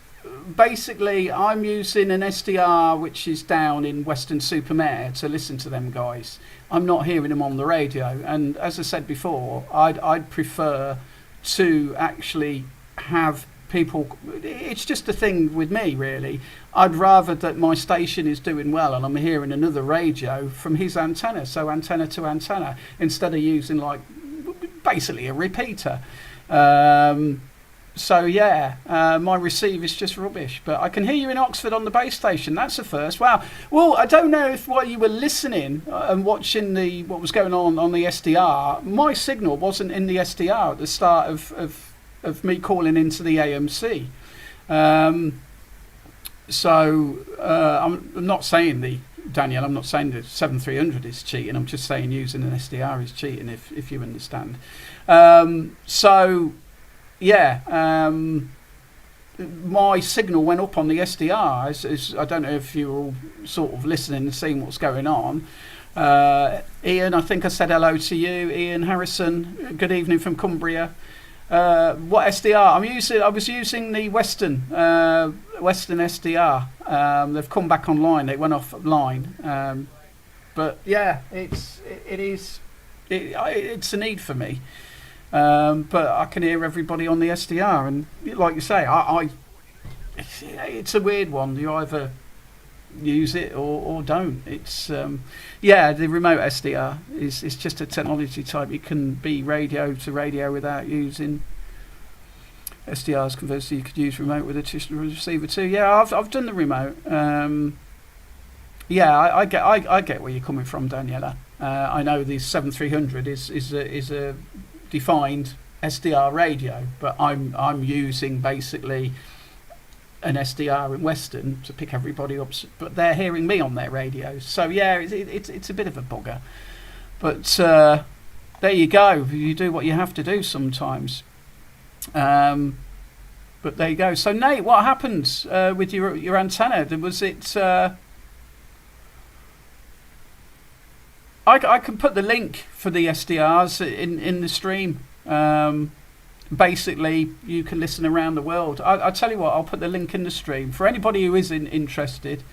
Speaker 1: Basically, I'm using an SDR which is down in Weston-super-Mare to listen to them guys. I'm not hearing them on the radio, and as I said before, I'd prefer to actually have people. It's just a thing with me, really. I'd rather that my station is doing well and I'm hearing another radio from his antenna, so antenna to antenna, instead of using like basically a repeater. So yeah, my receive is just rubbish. But I can hear you in Oxford on the base station. That's a first. Wow. Well, I don't know if while you were listening and watching what was going on the SDR, my signal wasn't in the SDR at the start of me calling into the AMC. So I'm not saying Daniel, I'm not saying the 7300 is cheating. I'm just saying using an SDR is cheating, if you understand. So yeah, my signal went up on the SDR. I don't know if you were all sort of listening and seeing what's going on. Ian, I think I said hello to you. Ian Harrison, good evening from Cumbria. What SDR? I was using the Western SDR. They've come back online. They went offline. But yeah, it's a need for me. But I can hear everybody on the SDR, and like you say, it's a weird one. You either use it or don't. It's the remote SDR is just a technology type. You can be radio to radio without using SDRs. Conversely, you could use remote with a traditional receiver too. Yeah, I've done the remote. I get where you're coming from, Daniela. I know the 7300 is a defined SDR radio, but I'm using basically an SDR in Western to pick everybody up, but they're hearing me on their radios. So yeah, it's a bit of a bugger, but there you go. You do what you have to do sometimes. But there you go. So Nate, what happened with your antenna? Was it? I can put the link for the SDRs in the stream. Basically, you can listen around the world. I'll tell you what, I'll put the link in the stream. For anybody who is interested,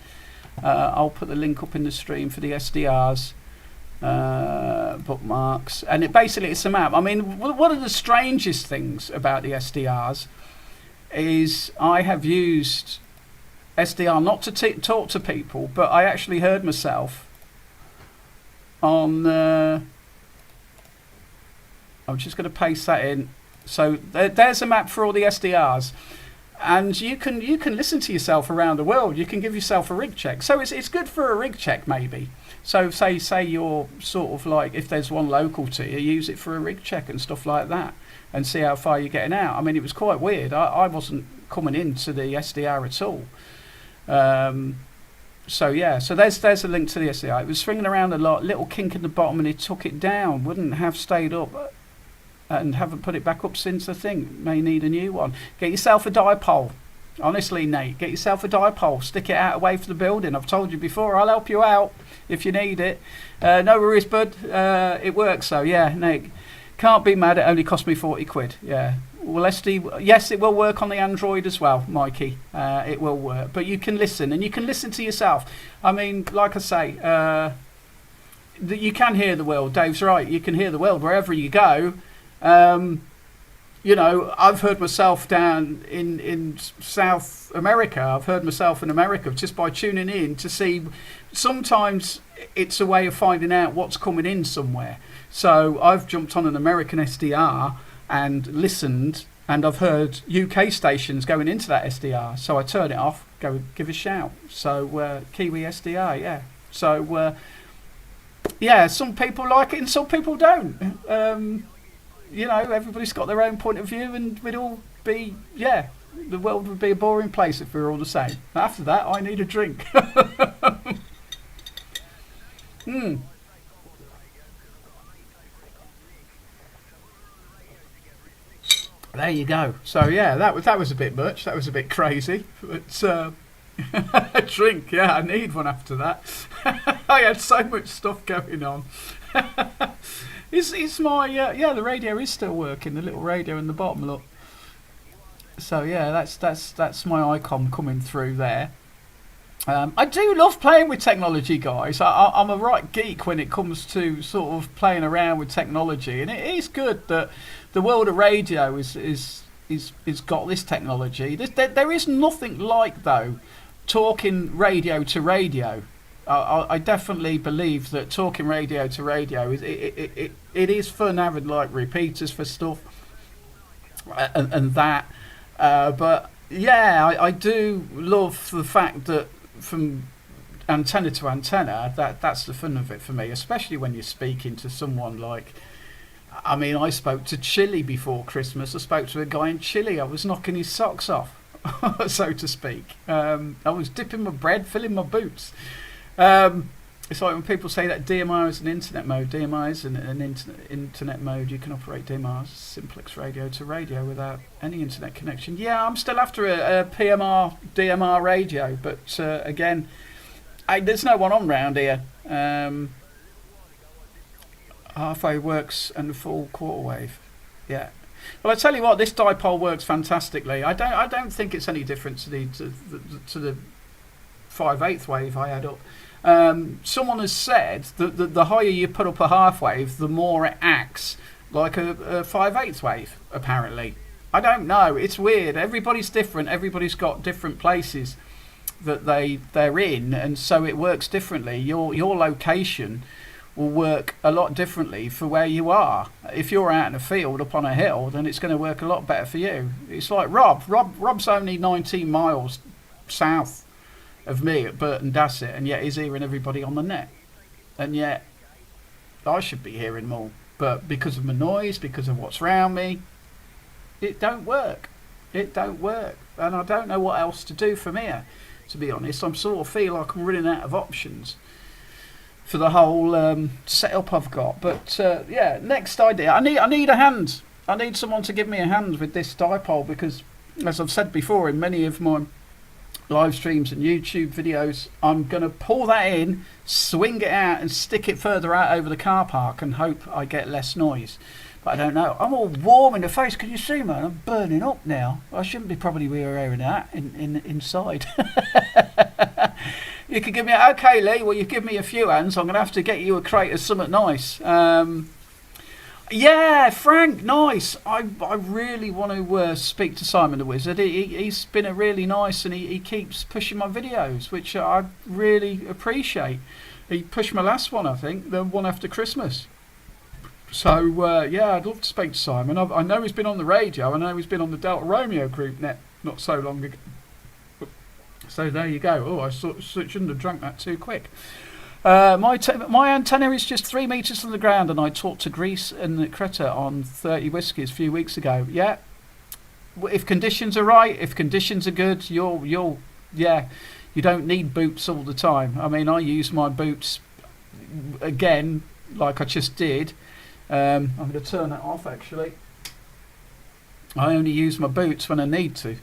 Speaker 1: I'll put the link up in the stream for the SDRs, bookmarks. And it's a map. I mean, one of the strangest things about the SDRs is I have used SDR not to talk to people, but I actually heard myself on I'm just going to paste that in. So there's a map for all the SDRs, and you can listen to yourself around the world. You can give yourself a rig check. So it's good for a rig check maybe. So say you're sort of like, if there's one local to you, use it for a rig check and stuff like that, and see how far you're getting out. I mean, it was quite weird. I wasn't coming into the SDR at all. So yeah, so there's a link to the SDR. It was swinging around a lot, little kink in the bottom, and it took it down. Wouldn't have stayed up, and haven't put it back up since. I think may need a new one. Get yourself a dipole. Honestly, Nate, get yourself a dipole. Stick it out away from the building. I've told you before. I'll help you out if you need it. No worries, bud. It works. So yeah, Nate, can't be mad. It only cost me 40 quid. Yeah. Well, yes, it will work on the Android as well, Mikey. It will work, but you can listen, and you can listen to yourself. I mean, like I say, you can hear the world. Dave's right. You can hear the world wherever you go. You know, I've heard myself down in South America. I've heard myself in America just by tuning in to see. Sometimes it's a way of finding out what's coming in somewhere. So I've jumped on an American SDR and listened, and I've heard UK stations going into that SDR. So I turn it off, go give a shout. So Kiwi SDR, yeah. So yeah, some people like it and some people don't. You know, everybody's got their own point of view, and we'd all be, yeah, the world would be a boring place if we were all the same. After that, I need a drink. There you go. So yeah, that was a bit much. That was a bit crazy. But a drink, yeah, I need one after that. I had so much stuff going on. It's my the radio is still working. The little radio in the bottom, look. So yeah, that's my icon coming through there. I do love playing with technology, guys. I'm a right geek when it comes to sort of playing around with technology, and it is good that the world of radio is got this technology. There is nothing like, though, talking radio to radio. I definitely believe that talking radio to radio it is fun, having like repeaters for stuff and that. But yeah, I do love the fact that from antenna to antenna, that's the fun of it for me, especially when you're speaking to someone like. I mean, I spoke to Chile before Christmas. I spoke to a guy in Chile. I was knocking his socks off, so to speak. I was dipping my bread, filling my boots.
Speaker 4: It's like when people say that DMR is an internet mode. DMR is an internet mode. You can operate DMR as simplex radio to radio without any internet connection. Yeah, I'm still after a PMR DMR radio, but again, there's no one on round here. Halfway works and full quarter wave. Yeah. Well, I tell you what, this dipole works fantastically. I don't think it's any different to the 5/8 wave I had up. Someone has said that the higher you put up a half wave, the more it acts like a 5/8 wave, apparently. I don't know. It's weird. Everybody's different. Everybody's got different places that they're in, and so it works differently. Your location will work a lot differently for where you are. If you're out in a field up on a hill, then it's going to work a lot better for you. It's like Rob's only 19 miles south of me at Burton Dassett, and yet he's hearing everybody on the net. And yet I should be hearing more. But because of my noise, because of what's around me, it don't work. It don't work. And I don't know what else to do from here, to be honest. I sort of feel like I'm running out of options for the whole setup I've got. But yeah, next idea. I need a hand. I need someone to give me a hand with this dipole, because as I've said before in many of my live streams and YouTube videos, I'm going to pull that in, swing it out and stick it further out over the car park and hope I get less noise. But I don't know. I'm all warm in the face. Can you see, man? I'm burning up now. I shouldn't be probably wearing that inside. You could give me, okay, Lee, well, you've given me a few hands. I'm going to have to get you a crate of something nice. Yeah, Frank, nice. I really want to speak to Simon the Wizard. He's been a really nice, and he keeps pushing my videos, which I really appreciate. He pushed my last one, I think, the one after Christmas. So, yeah, I'd love to speak to Simon. I know he's been on the radio. I know he's been on the Delta Romeo group net not so long ago. So there you go. Oh, I shouldn't have drunk that too quick. My antenna is just 3 meters from the ground, and I talked to Greece and Creta on 30 whiskies a few weeks ago. Yeah, if conditions are right, if conditions are good, you'll yeah, you don't need boots all the time. I mean, I use my boots again, like I just did. I'm going to turn that off actually. I only use my boots when I need to.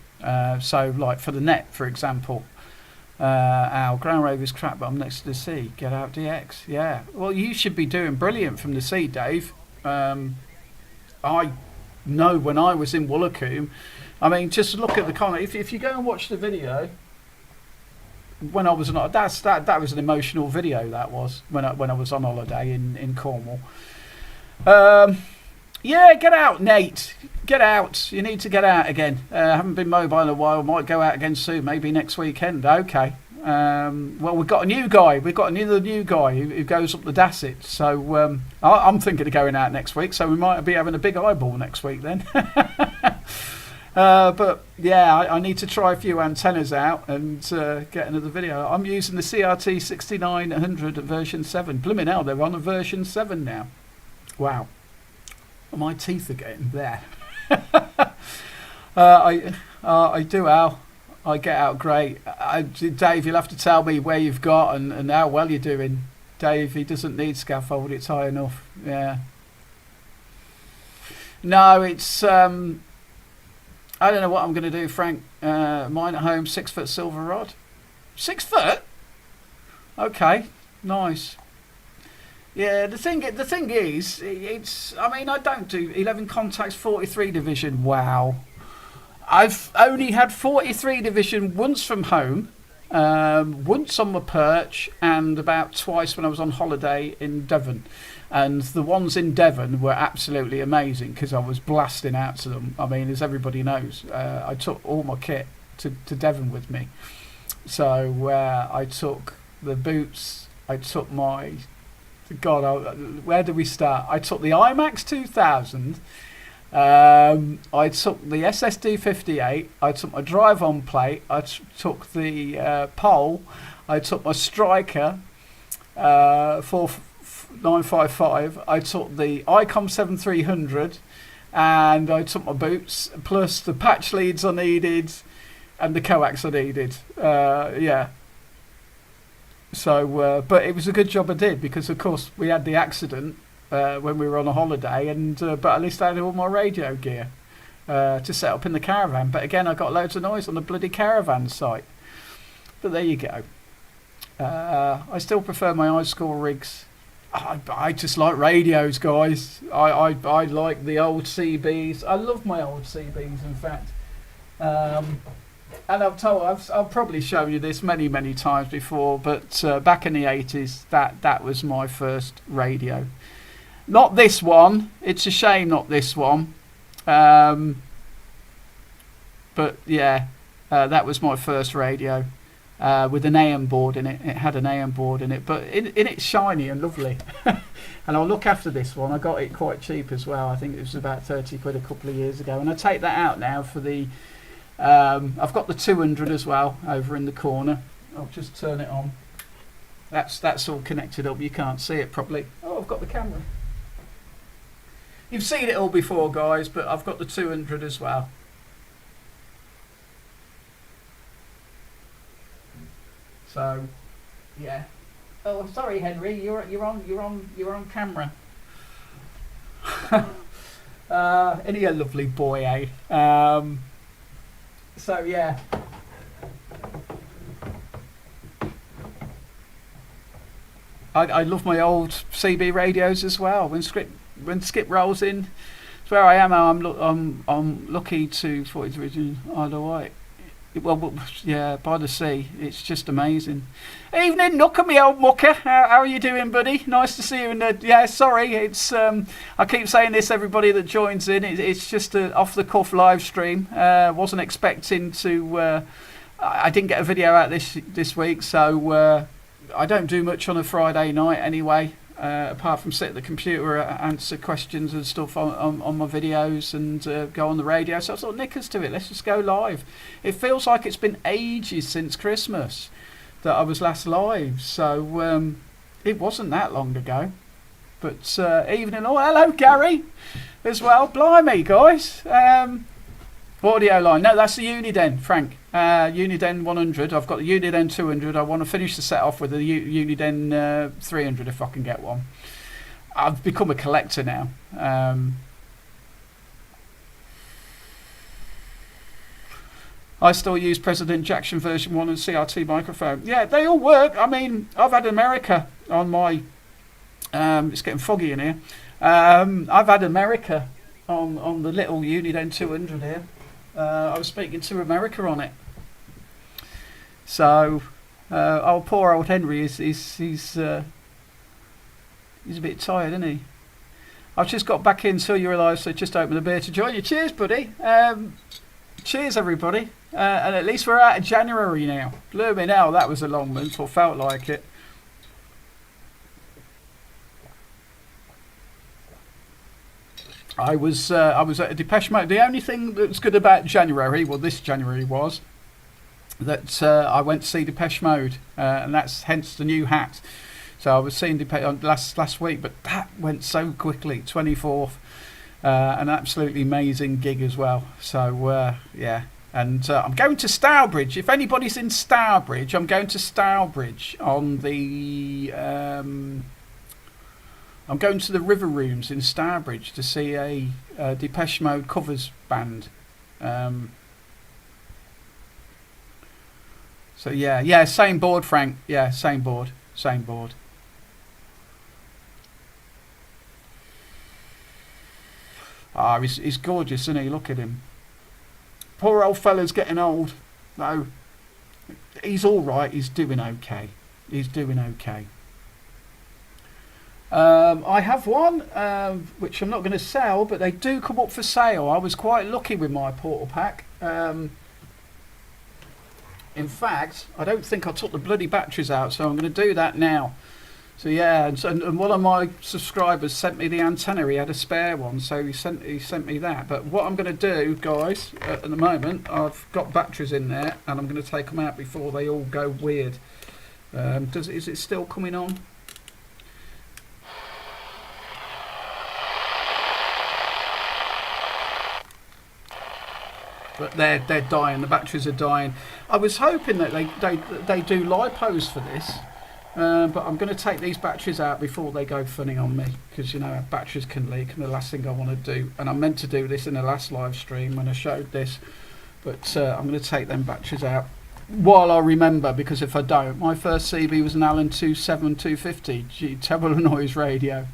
Speaker 4: So, like for the net, for example. Our ground rover's crap, but I'm next to the sea. Get out, DX. Yeah. Well, you should be doing brilliant from the sea, Dave. I know when I was in Woolacombe. I mean, just look at the comment. If you go and watch the video, when I was on, that was an emotional video. That was when I was on holiday in Cornwall. Yeah, get out, Nate. Get out. You need to get out again. Haven't been mobile in a while. Might go out again soon. Maybe next weekend. Okay. Well, we've got a new guy. We've got another new guy who goes up the Dassett. So I'm thinking of going out next week. So we might be having a big eyeball next week then. But yeah, I need to try a few antennas out and get another video. I'm using the CRT 6900 version 7. Blimmin' hell, they're on a version 7 now. Wow. My teeth are getting there. I do, Al. I get out great. Dave, you'll have to tell me where you've got and how well you're doing. Dave, he doesn't need scaffold. It's high enough. Yeah. No, it's... I don't know what I'm going to do, Frank. Mine at home, 6 foot silver rod. 6 foot? Okay, nice. Yeah, the thing is, it's. I mean, I don't do 11 contacts, 43 division. Wow, I've only had 43 division once from home, once on my perch, and about twice when I was on holiday in Devon. And the ones in Devon were absolutely amazing because I was blasting out to them. I mean, as everybody knows, I took all my kit to Devon with me. So I took the boots. I took my. God, where do we start? I took the IMAX 2000. I took the SSD 58. I took my drive-on plate. I took the pole. I took my striker 4955. I took the ICOM 7300, and I took my boots plus the patch leads I needed and the coax I needed. Yeah. So, but it was a good job I did, because of course we had the accident when we were on a holiday, and but at least I had all my radio gear to set up in the caravan. But again, I got loads of noise on the bloody caravan site. But there you go. I still prefer my high school rigs. I just like radios, guys. I like the old CBs. I love my old CBs, in fact. And I've probably shown you this many times before, but back in the 80s, that was my first radio. Not this one. It's a shame not this one. But yeah, that was my first radio with an AM board in it. It had an AM board in it, but it's shiny and lovely. And I'll look after this one. I got it quite cheap as well. I think it was about 30 quid a couple of years ago. And I take that out now for the... I've got the 200 as well over in the corner. I'll just turn it on. That's all connected up. You can't see it properly. Oh, I've got the camera. You've seen it all before, guys, but I've got the 200 as well. So, yeah. Oh, sorry, Henry. You're on camera. Isn't he a lovely boy, eh? So yeah, I love my old CB radios as well. When Skip rolls in, it's where I am. I'm lucky to 43 Isle of Wight. Well, yeah, by the sea. It's just amazing. Evening, Nooker, me old mucker. How are you doing, buddy? Nice to see you. Yeah, sorry, it's I keep saying this. Everybody that joins in, it's just an off the cuff live stream. Wasn't expecting to. I didn't get a video out this week, so I don't do much on a Friday night anyway. Apart from sit at the computer, answer questions and stuff on my videos, and go on the radio. So I thought, nick us to it, let's just go live. It feels like it's been ages since Christmas that I was last live, so it wasn't that long ago. But evening, oh hello Gary as well. Blimey guys. Audio line, no, that's the Uniden, Frank. Uniden 100. I've got the Uniden 200. I want to finish the set off with the Uniden 300 if I can get one. I've become a collector now. I still use President Jackson version 1 and CRT microphone. Yeah, they all work. I mean, I've had America on my... it's getting foggy in here. I've had America on the little Uniden 200 here. I was speaking to America on it. So, poor old Henry he's a bit tired, isn't he? I've just got back in, so you're alive, so just open the beer to join you. Cheers, buddy. Cheers, everybody. And at least we're out of January now. Blooming hell, that was a long month, or felt like it. I was at a Depeche Mode. The only thing that's good about January, well, this January was that I went to see Depeche Mode, and that's hence the new hat. So I was seeing Depeche last week, but that went so quickly. 24th, an absolutely amazing gig as well. So yeah, and I'm going to Stourbridge. If anybody's in Stourbridge, I'm going to Stourbridge on the. I'm going to the River Rooms in Stourbridge to see a Depeche Mode covers band. So yeah, same board, Frank. Yeah, same board. Ah, he's gorgeous, isn't he? Look at him. Poor old fella's getting old. No, he's all right. He's doing okay. I have one, which I'm not going to sell, but they do come up for sale. I was quite lucky with my portal pack. In fact, I don't think I took the bloody batteries out, so I'm going to do that now. So yeah, and one of my subscribers sent me the antenna. He had a spare one, so he sent me that. But what I'm going to do, guys, at the moment, I've got batteries in there, and I'm going to take them out before they all go weird. Is it still coming on? But they're dying. The batteries are dying. I was hoping that they do lipos for this,
Speaker 1: But I'm going to take these batteries out before they go funny on me, because you know batteries can leak, and the last thing I want to do, and I meant to do this in the last live stream when I showed this, but I'm going to take them batteries out while I remember, because if I don't, my first CB was an Allen 27250 treble noise radio.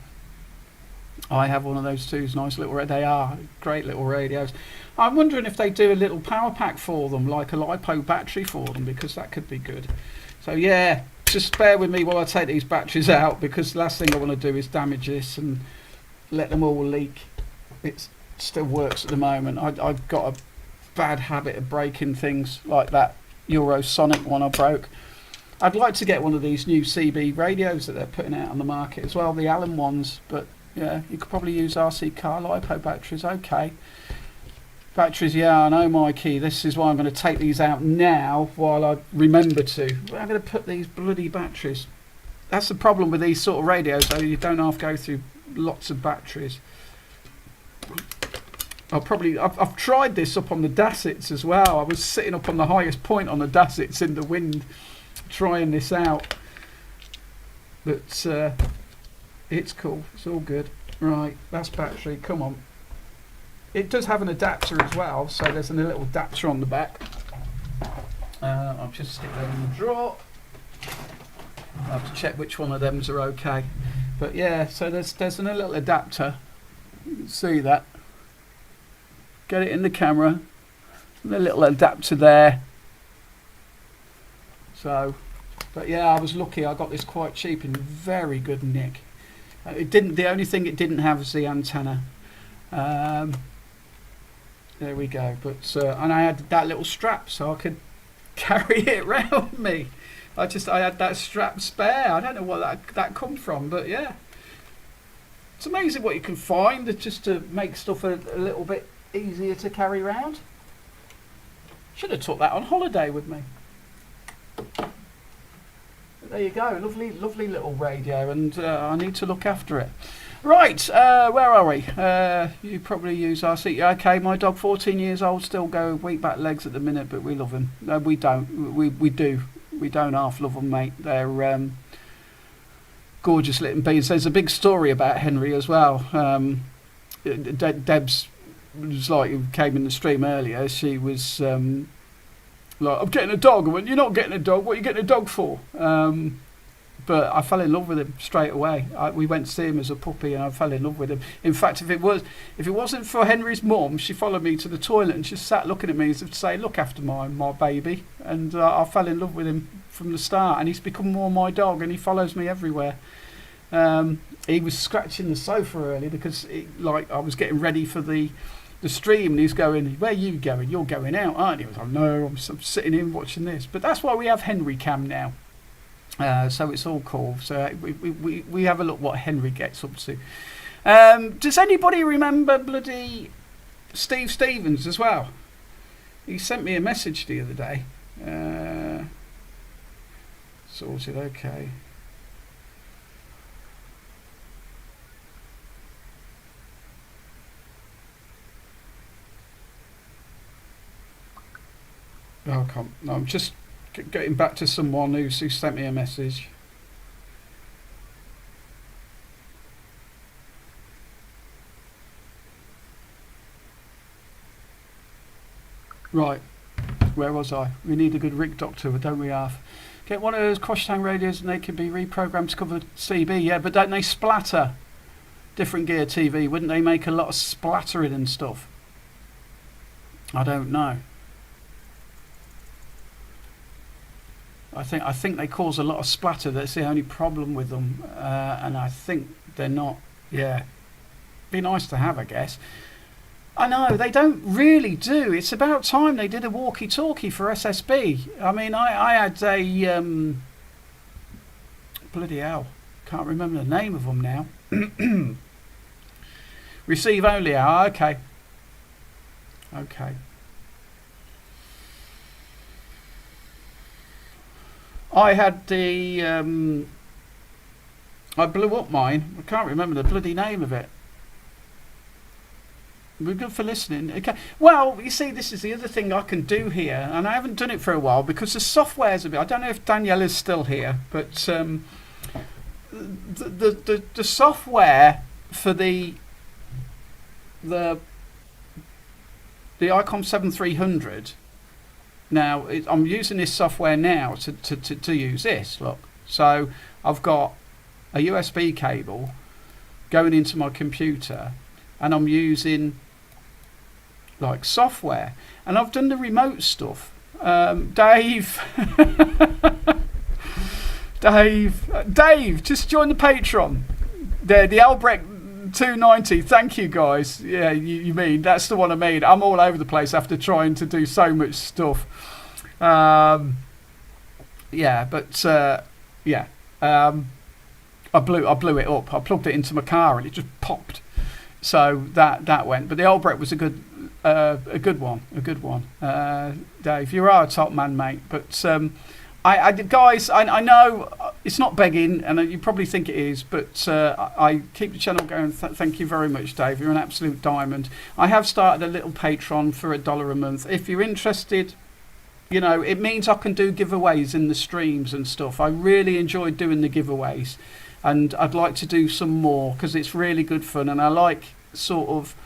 Speaker 1: I have one of those too. Nice little, they are great little radios. I'm wondering if they do a little power pack for them, like a LiPo battery for them, because that could be good. So yeah, just bear with me while I take these batteries out, because the last thing I want to do is damage this and let them all leak. It still works at the moment. I've got a bad habit of breaking things, like that Eurosonic one I broke. I'd like to get one of these new CB radios that they're putting out on the market as well, the Allen ones, but yeah, you could probably use RC car LiPo batteries. Okay. Batteries, yeah, I know, Mikey. This is why I'm going to take these out now while I remember to. Where am I going to put these bloody batteries? That's the problem with these sort of radios, though. You don't have to go through lots of batteries. I've tried this up on the Dassets as well. I was sitting up on the highest point on the Dassets in the wind trying this out. But it's cool. It's all good. Right, that's battery. Come on. It does have an adapter as well, so there's a little adapter on the back. I'll just stick them in the drawer. I'll have to check which one of them's are okay. But yeah, so there's a little adapter. You can see that. Get it in the camera. The little adapter there. So, but yeah, I was lucky. I got this quite cheap in very good nick. It didn't. The only thing it didn't have was the antenna. There we go. But and I had that little strap, so I could carry it around me. I had that strap spare. I don't know what that come from, but yeah, it's amazing what you can find just to make stuff a little bit easier to carry around. Should have took that on holiday with me. But there you go, lovely little radio, and I need to look after it. Right, where are we? You probably use RC. Okay, my dog, 14 years old, still go weak back legs at the minute, but we love him. No, we don't. We do. We don't half love them, mate. They're gorgeous little beings. There's a big story about Henry as well. Debs was like, who came in the stream earlier. She was like, I'm getting a dog. I went, you're not getting a dog. What are you getting a dog for? But I fell in love with him straight away. We went to see him as a puppy, and I fell in love with him. In fact, if it wasn't for Henry's mum, she followed me to the toilet and just sat looking at me as if to say, "Look after my baby." And I fell in love with him from the start, and he's become more my dog, and he follows me everywhere. He was scratching the sofa early because I was getting ready for the stream, and he's going, "Where are you going? You're going out, aren't you?" I was like, "No, I'm sitting in watching this." But that's why we have Henry Cam now. So it's all cool. So we have a look what Henry gets up to. Does anybody remember bloody Steve Stevens as well? He sent me a message the other day. Sorted, okay. Oh, I can't. No, I'm just getting back to someone who sent me a message. Right, where was I? We need a good rig doctor, don't we, Arth? Get one of those Crosstown radios and they can be reprogrammed to cover CB. Yeah, but don't they splatter? Different gear TV, wouldn't they make a lot of splattering and stuff? I don't know. I think they cause a lot of splatter. That's the only problem with them, and I think they're not. Yeah, be nice to have, I guess. I know they don't really do. It's about time they did a walkie-talkie for SSB. I mean, I had a bloody hell, can't remember the name of them now. Receive only. Okay. I had the I blew up mine. I can't remember the bloody name of it. We're good for listening. Okay. Well, you see, this is the other thing I can do here, and I haven't done it for a while because the software's a bit. I don't know if Danielle is still here, but the software for the ICOM 7300. Now I'm using this software now to use this. Look, so I've got a USB cable going into my computer, and I'm using like software, and I've done the remote stuff. Dave, Dave, just join the Patreon. The Albrecht 290. Thank you guys. Yeah, you mean that's the one I mean. I'm all over the place after trying to do so much stuff. Yeah, but yeah. I blew it up. I plugged it into my car and it just popped. So that went. But the Albrecht was a good one. Dave, you are a top man, mate. But guys, I know it's not begging, and you probably think it is, but I keep the channel going. Thank you very much, Dave. You're an absolute diamond. I have started a little Patreon for $1 a month. If you're interested, you know, it means I can do giveaways in the streams and stuff. I really enjoy doing the giveaways, and I'd like to do some more because it's really good fun, and I like sort of,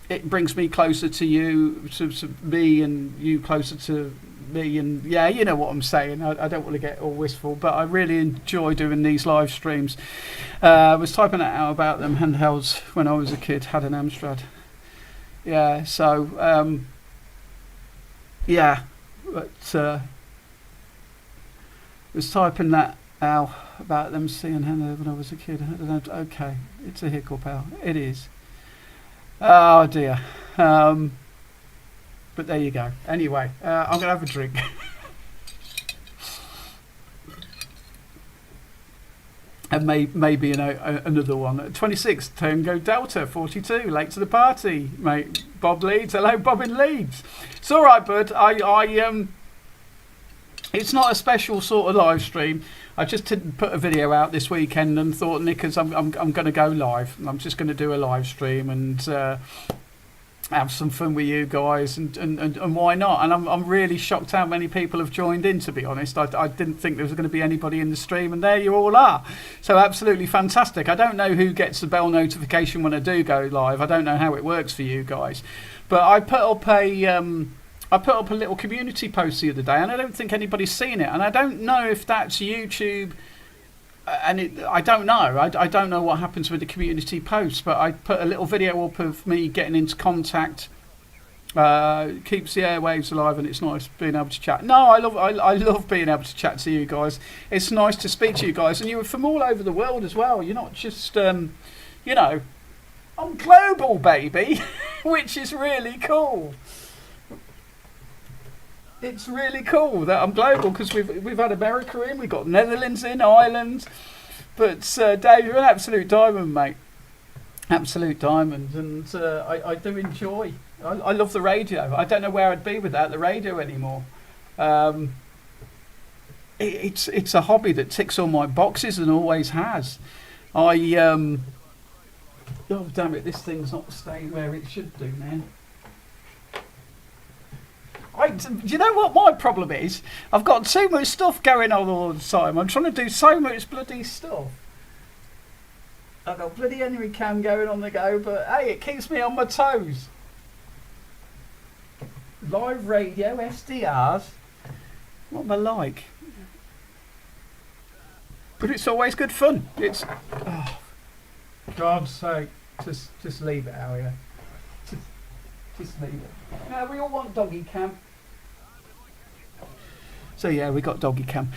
Speaker 1: it brings me closer to you, to me, and you closer to me, and yeah, you know what I'm saying. I don't want to get all wistful, but I really enjoy doing these live streams. I was typing that out about them handhelds when I was a kid, had an Amstrad. Yeah, so yeah, but was typing that out about them seeing handheld when I was a kid. I don't know. Okay, it's a hiccup, Al. It is. Oh dear. But there you go. Anyway, I'm going to have a drink. And maybe another one. 26, Tango Delta, 42, late to the party, mate. Bob Leeds. Hello, Bob in Leeds. It's all right, bud. It's not a special sort of live stream. I just didn't put a video out this weekend and thought, Nickers, I'm going to go live. I'm just going to do a live stream and have some fun with you guys, and why not? And I'm really shocked how many people have joined in, to be honest. I didn't think there was going to be anybody in the stream, and there you all are. So absolutely fantastic. I don't know who gets the bell notification when I do go live. I don't know how it works for you guys, but I put up a little community post the other day, and I don't think anybody's seen it, and I don't know if that's YouTube. And I don't know. I don't know what happens with the community posts, but I put a little video up of me getting into contact. Keeps the airwaves alive, and it's nice being able to chat. No, I love being able to chat to you guys. It's nice to speak to you guys, and you're from all over the world as well. You're not just, you know, I'm global, baby, which is really cool. It's really cool that I'm global because we've had America in, we've got Netherlands in, Ireland. But Dave, you're an absolute diamond, mate. Absolute diamond, and I do enjoy. I love the radio. I don't know where I'd be without the radio anymore. It's a hobby that ticks all my boxes and always has. Oh damn it! This thing's not staying where it should do now. Do you know what my problem is? I've got too much stuff going on all the time. I'm trying to do so much bloody stuff. I've got bloody Henry Cam going on the go, but hey, it keeps me on my toes. Live radio, SDRs. What am I like? But it's always good fun. It's, oh, God's sake, just leave it out here. Just leave it. No, we all want doggy cam. So yeah, we got doggy cam.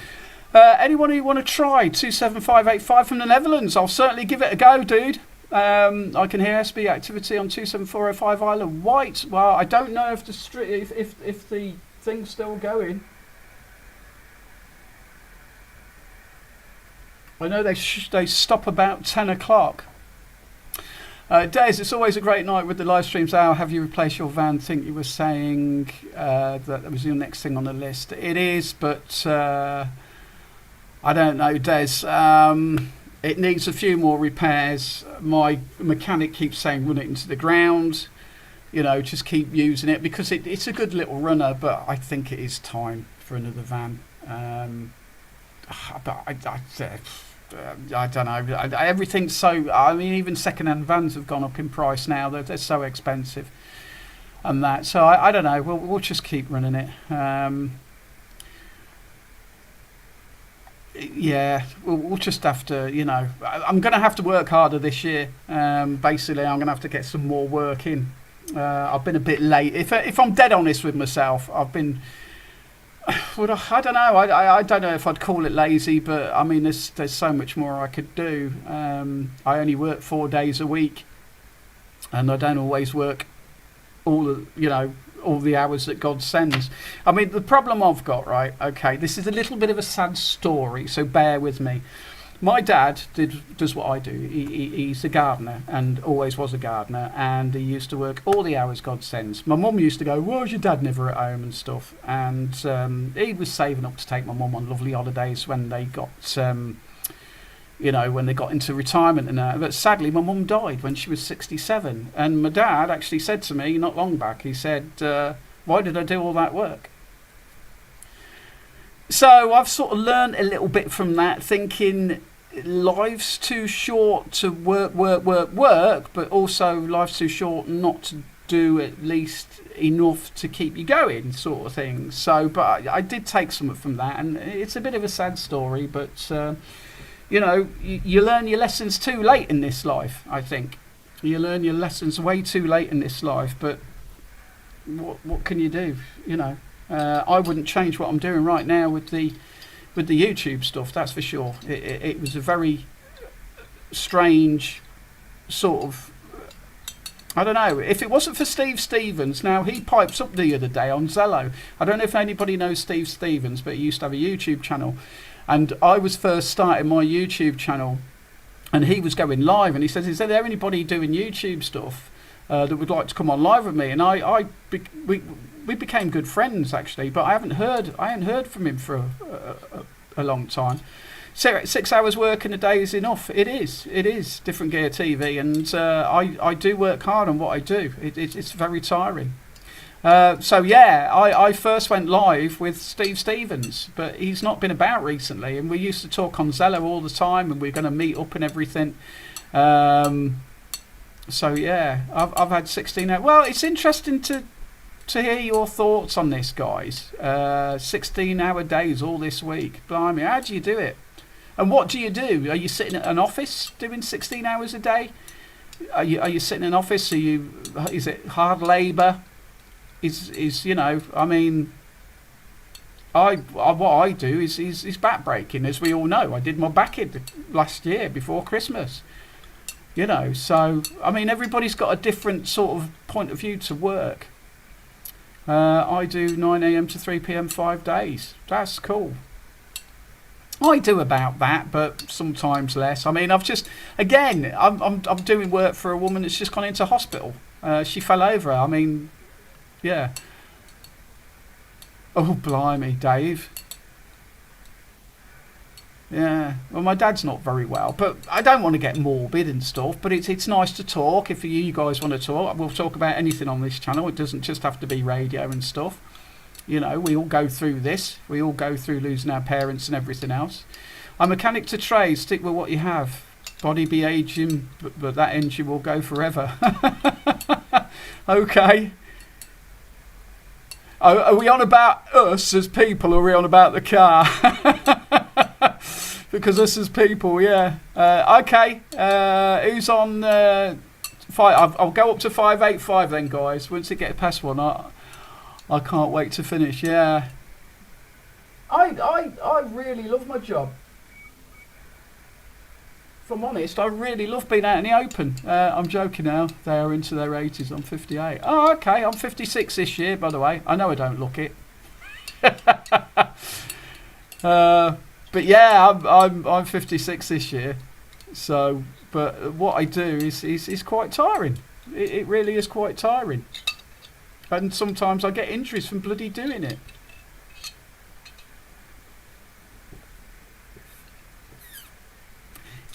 Speaker 1: Anyone who want to try 27585 from the Netherlands? I'll certainly give it a go, dude. I can hear SB activity on 27405 Isle of Wight. Well, I don't know if the thing's still going. I know they stop about 10 o'clock. Des, it's always a great night with the live streams. Al, have you replaced your van? Think you were saying that was your next thing on the list. It is, but I don't know, Des. It needs a few more repairs. My mechanic keeps saying run it into the ground. You know, just keep using it because it's a good little runner. But I think it is time for another van. But I don't know. Everything's so. I mean, even second-hand vans have gone up in price now. They're so expensive, and that. So I don't know. We'll just keep running it. Yeah, we'll just have to. You know, I'm going to have to work harder this year. Basically, I'm going to have to get some more work in. I've been a bit late. If I'm dead honest with myself, I've been. Well, I don't know. I don't know if I'd call it lazy, but I mean, there's so much more I could do. I only work 4 days a week, and I don't always work all the hours that God sends. I mean, the problem I've got, right? Okay, this is a little bit of a sad story, so bear with me. My dad does what I do. He's a gardener and always was a gardener, and he used to work all the hours God sends. My mum used to go, "Why is your dad never at home?" and stuff. And he was saving up to take my mum on lovely holidays when they got, when they got into retirement and that. But sadly, my mum died when she was 67. And my dad actually said to me not long back, he said, "Why did I do all that work?" So I've sort of learned a little bit from that, thinking life's too short to work, but also life's too short not to do at least enough to keep you going, sort of thing. So, but I did take something from that, and it's a bit of a sad story, but you learn your lessons too late in this life. I think you learn your lessons way too late in this life, but what can you do? I wouldn't change what I'm doing right now with the YouTube stuff, that's for sure. It was a very strange sort of, I don't know, if it wasn't for Steve Stevens. Now, he pipes up the other day on Zello. I don't know if anybody knows Steve Stevens, but he used to have a YouTube channel, and I was first starting my YouTube channel, and he was going live, and he says, "Is there anybody doing YouTube stuff that would like to come on live with me?" And we became good friends, actually, but I hadn't heard from him for a long time. 6 hours work in a day is enough. It is Different Gear TV, and I do work hard on what I do. It's very tiring. So yeah, I first went live with Steve Stevens, but he's not been about recently, and we used to talk on Zello all the time, and we're going to meet up and everything. So yeah, I've had 16 hours. Well, it's interesting to hear your thoughts on this, guys. 16-hour days all this week. Blimey, how do you do it? And what do you do? Are you sitting at an office doing 16 hours a day? Are you sitting in an office? Is it hard labour? I mean, what I do is back breaking, as we all know. I did my back in last year before Christmas. So I mean, everybody's got a different sort of point of view to work. I do 9 a.m. to 3 p.m. 5 days. That's cool. I do about that, but sometimes less. I mean, I'm doing work for a woman that's just gone into hospital. She fell over. I mean, yeah. Oh, blimey, Dave. Yeah, well, my dad's not very well, but I don't want to get morbid and stuff, but it's nice to talk. If you guys want to talk, we'll talk about anything on this channel. It doesn't just have to be radio and stuff. We all go through this. We all go through losing our parents and everything else. I'm mechanic to trade. Stick with what you have. Body be aging, but that engine will go forever. Okay. Are we on about us as people, or are we on about the car? Because us as people, yeah. Okay. Who's on? I'll go up to 585 then, guys. Once it gets past one, I can't wait to finish. Yeah. I really love my job. If I'm honest, I really love being out in the open. I'm joking now. They are into their 80s. I'm 58. Oh, okay. I'm 56 this year, by the way. I know I don't look it. But yeah, I'm 56 this year. So, but what I do is quite tiring. It really is quite tiring. And sometimes I get injuries from bloody doing it.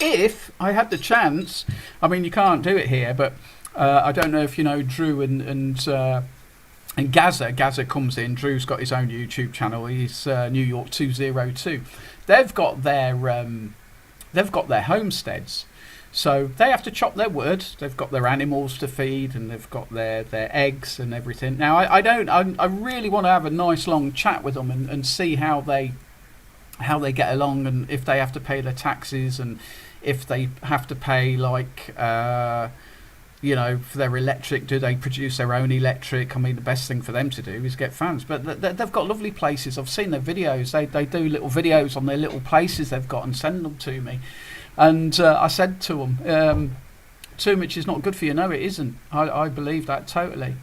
Speaker 1: If I had the chance, I mean, you can't do it here, but I don't know if you know Drew and Gaza. Gaza comes in. Drew's got his own YouTube channel. He's New York 202. They've got their homesteads, so they have to chop their wood. They've got their animals to feed, and they've got their eggs and everything. Now I really want to have a nice long chat with them and see how they get along, and if they have to pay their taxes, and if they have to pay for their electric. Do they produce their own electric? I mean, the best thing for them to do is get fans. But they've got lovely places. I've seen their videos. They do little videos on their little places they've got and send them to me. And I said to them, too much is not good for you. No, it isn't. I believe that totally.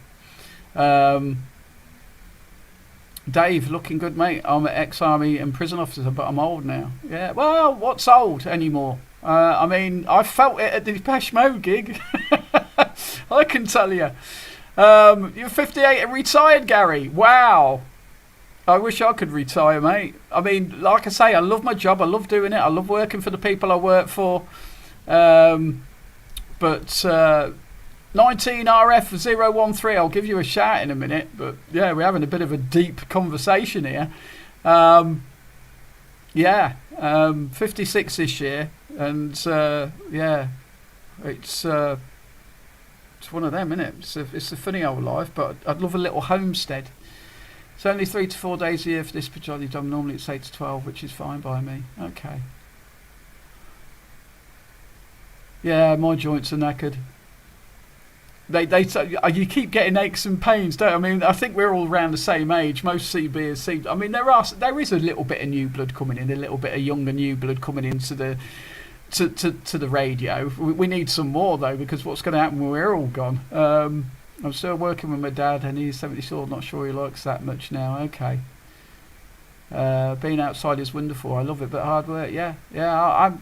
Speaker 1: Dave, looking good, mate. I'm an ex-army and prison officer, but I'm old now. Yeah, well, what's old anymore? I mean, I felt it at the Depeche Mode gig. I can tell you. You're 58 and retired, Gary. Wow. I wish I could retire, mate. I mean, like I say, I love my job. I love doing it. I love working for the people I work for. But 19RF013, I'll give you a shout in a minute. But yeah, we're having a bit of a deep conversation here. 56 this year. And it's one of them, isn't it? It's a funny old life, but I'd love a little homestead. It's only 3 to 4 days a year for this majority done. Normally it's 8 to 12, which is fine by me. Okay. Yeah, my joints are knackered. You keep getting aches and pains, don't you? I mean, I think we're all around the same age. Most CBers. I mean, there is a little bit of new blood coming in, a little bit of younger new blood coming into the to the radio. We need some more though, because what's going to happen when we're all gone? I'm still working with my dad, and he's 74. Not sure he likes that much now. Okay. Being outside is wonderful. I love it, but hard work. Yeah.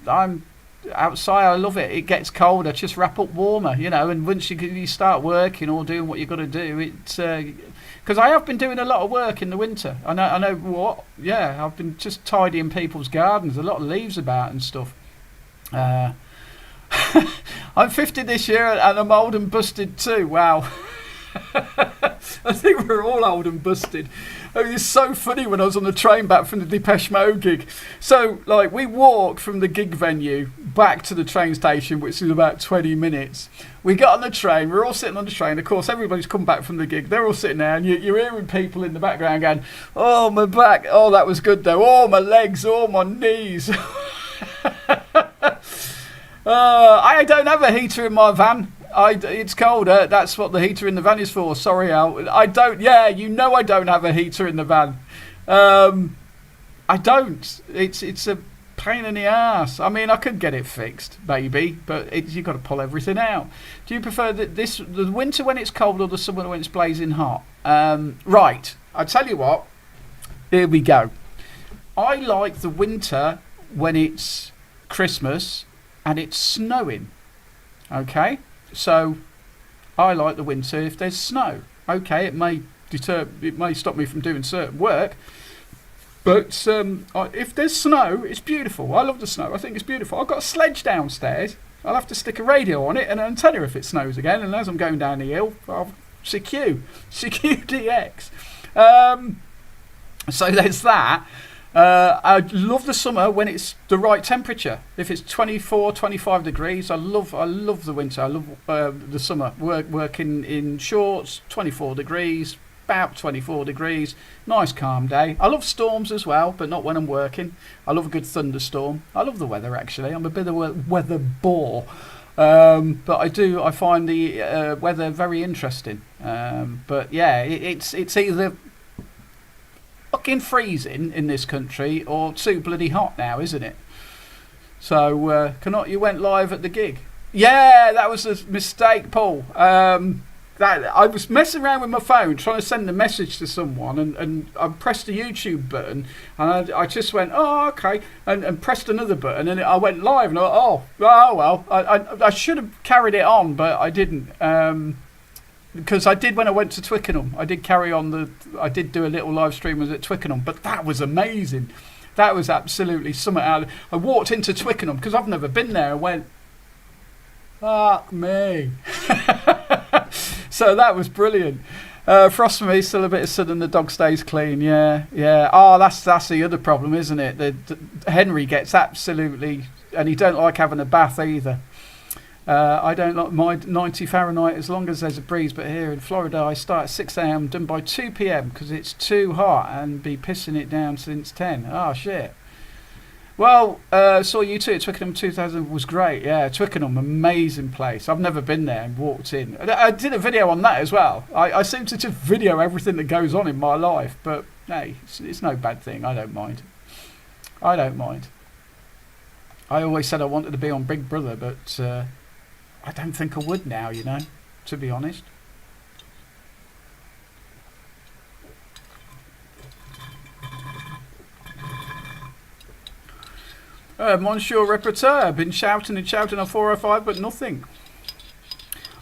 Speaker 1: I'm outside. I love it. It gets colder. Just wrap up warmer, And once you start working or doing what you've got to do, it's because I have been doing a lot of work in the winter. I know what. Yeah, I've been just tidying people's gardens. A lot of leaves about and stuff. I'm 50 this year, and I'm old and busted too. Wow. I think we're all old and busted. I mean, it's so funny when I was on the train back from the Depeche Mode gig. So, we walk from the gig venue back to the train station, which is about 20 minutes. We get on the train, we're all sitting on the train. Of course, everybody's come back from the gig. They're all sitting there, and you're hearing people in the background going, "Oh, my back. Oh, that was good, though. Oh, my legs. Oh, my knees." I don't have a heater in my van. It's colder. That's what the heater in the van is for. Sorry, Al. I don't. Yeah, I don't have a heater in the van. I don't. It's a pain in the ass. I mean, I could get it fixed, maybe, but you've got to pull everything out. Do you prefer the winter when it's cold or the summer when it's blazing hot? Right. I tell you what. Here we go. I like the winter when it's Christmas and it's snowing. Okay. So, I like the winter if there's snow. Okay, it may stop me from doing certain work, but if there's snow, it's beautiful. I love the snow. I think it's beautiful. I've got a sledge downstairs. I'll have to stick a radio on it and an antenna if it snows again. And as I'm going down the hill, I'll CQ DX. So there's that. I love the summer when it's the right temperature. If it's 24, 25 degrees, I love the winter. I love the summer. Working in shorts, 24 degrees, about 24 degrees. Nice calm day. I love storms as well, but not when I'm working. I love a good thunderstorm. I love the weather actually. I'm a bit of a weather bore. But I find the weather very interesting. But yeah, it's either fucking freezing in this country or too bloody hot now, isn't it? So, you went live at the gig. Yeah, that was a mistake, Paul. I was messing around with my phone trying to send a message to someone, and I pressed the YouTube button, and I just went, oh, okay, and pressed another button, and I went live, and I thought, oh well, I should have carried it on, but I didn't. Because I did when I went to Twickenham. I did carry on I did do a little live stream at Twickenham, but that was amazing. That was absolutely something out. I walked into Twickenham because I've never been there and went, fuck me.
Speaker 4: So that was brilliant. Frost for me, still a bit of sun and the dog stays clean. Yeah, yeah. Oh, that's the other problem, isn't it? Henry gets absolutely, and he don't like having a bath either. I don't like my 90 Fahrenheit as long as there's a breeze, but here in Florida I start at 6 a.m. done by 2 p.m. because it's too hot and be pissing it down since 10. Oh shit. Well, saw you too at Twickenham 2000 was great. Yeah, Twickenham, amazing place. I've never been there and walked in. I did a video on that as well. I seem to just video everything that goes on in my life, but hey, it's no bad thing. I don't mind. I don't mind. I always said I wanted to be on Big Brother, but I don't think I would now, you know, to be honest. Monsieur Reperteur, been shouting and shouting on 405, but nothing.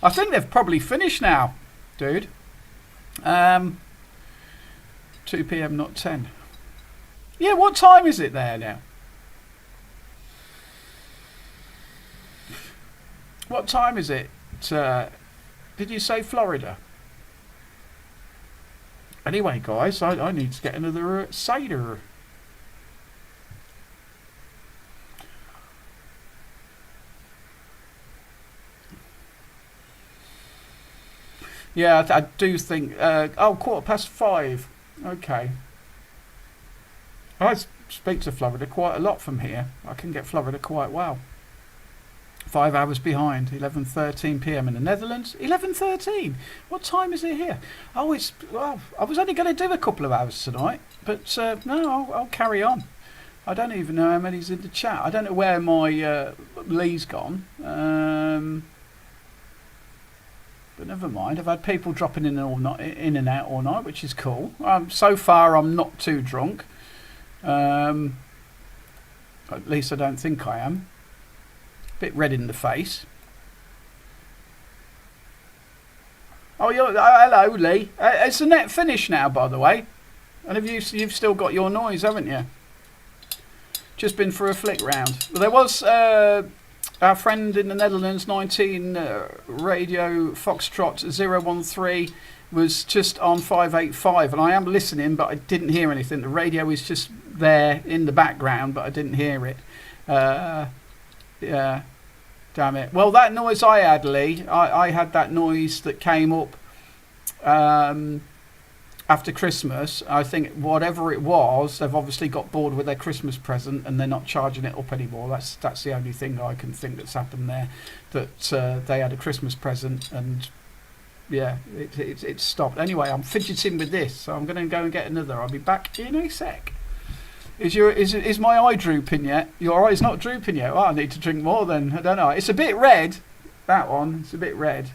Speaker 4: I think they've probably finished now, dude. 2 p.m, not 10. Yeah, what time is it there now? What time is it? Did you say Florida? Anyway, guys, I need to get another cider. Yeah, I do think... oh, 5:15. Okay. I speak to Florida quite a lot from here. I can get Florida quite well. 5 hours behind, 11:13 p.m. in the Netherlands. 11:13. What time is it here? Oh, it's well. I was only going to do a couple of hours tonight, but no, I'll carry on. I don't even know how many's in the chat. I don't know where my Lee's gone. But never mind. I've had people dropping in and out all night, which is cool. So far, I'm not too drunk. At least I don't think I am. Bit red in the face. Oh, hello, Lee. Is the net finished now, by the way? And you've still got your noise, haven't you? Just been for a flick round. Well, there was our friend in the Netherlands, 19 Radio Foxtrot 013, was just on 585, and I am listening, but I didn't hear anything. The radio is just there in the background, but I didn't hear it. Yeah, damn it. Well, that noise I had, Lee, I had that noise that came up after Christmas. I think whatever it was, they've obviously got bored with their Christmas present and they're not charging it up anymore. That's the only thing I can think that's happened there, that they had a Christmas present and yeah, it stopped. Anyway, I'm fidgeting with this, so I'm going to go and get another. I'll be back in a sec. Is my eye drooping yet? Your eye's not drooping yet. Oh, I need to drink more then. I don't know. It's a bit red. That one. It's a bit red.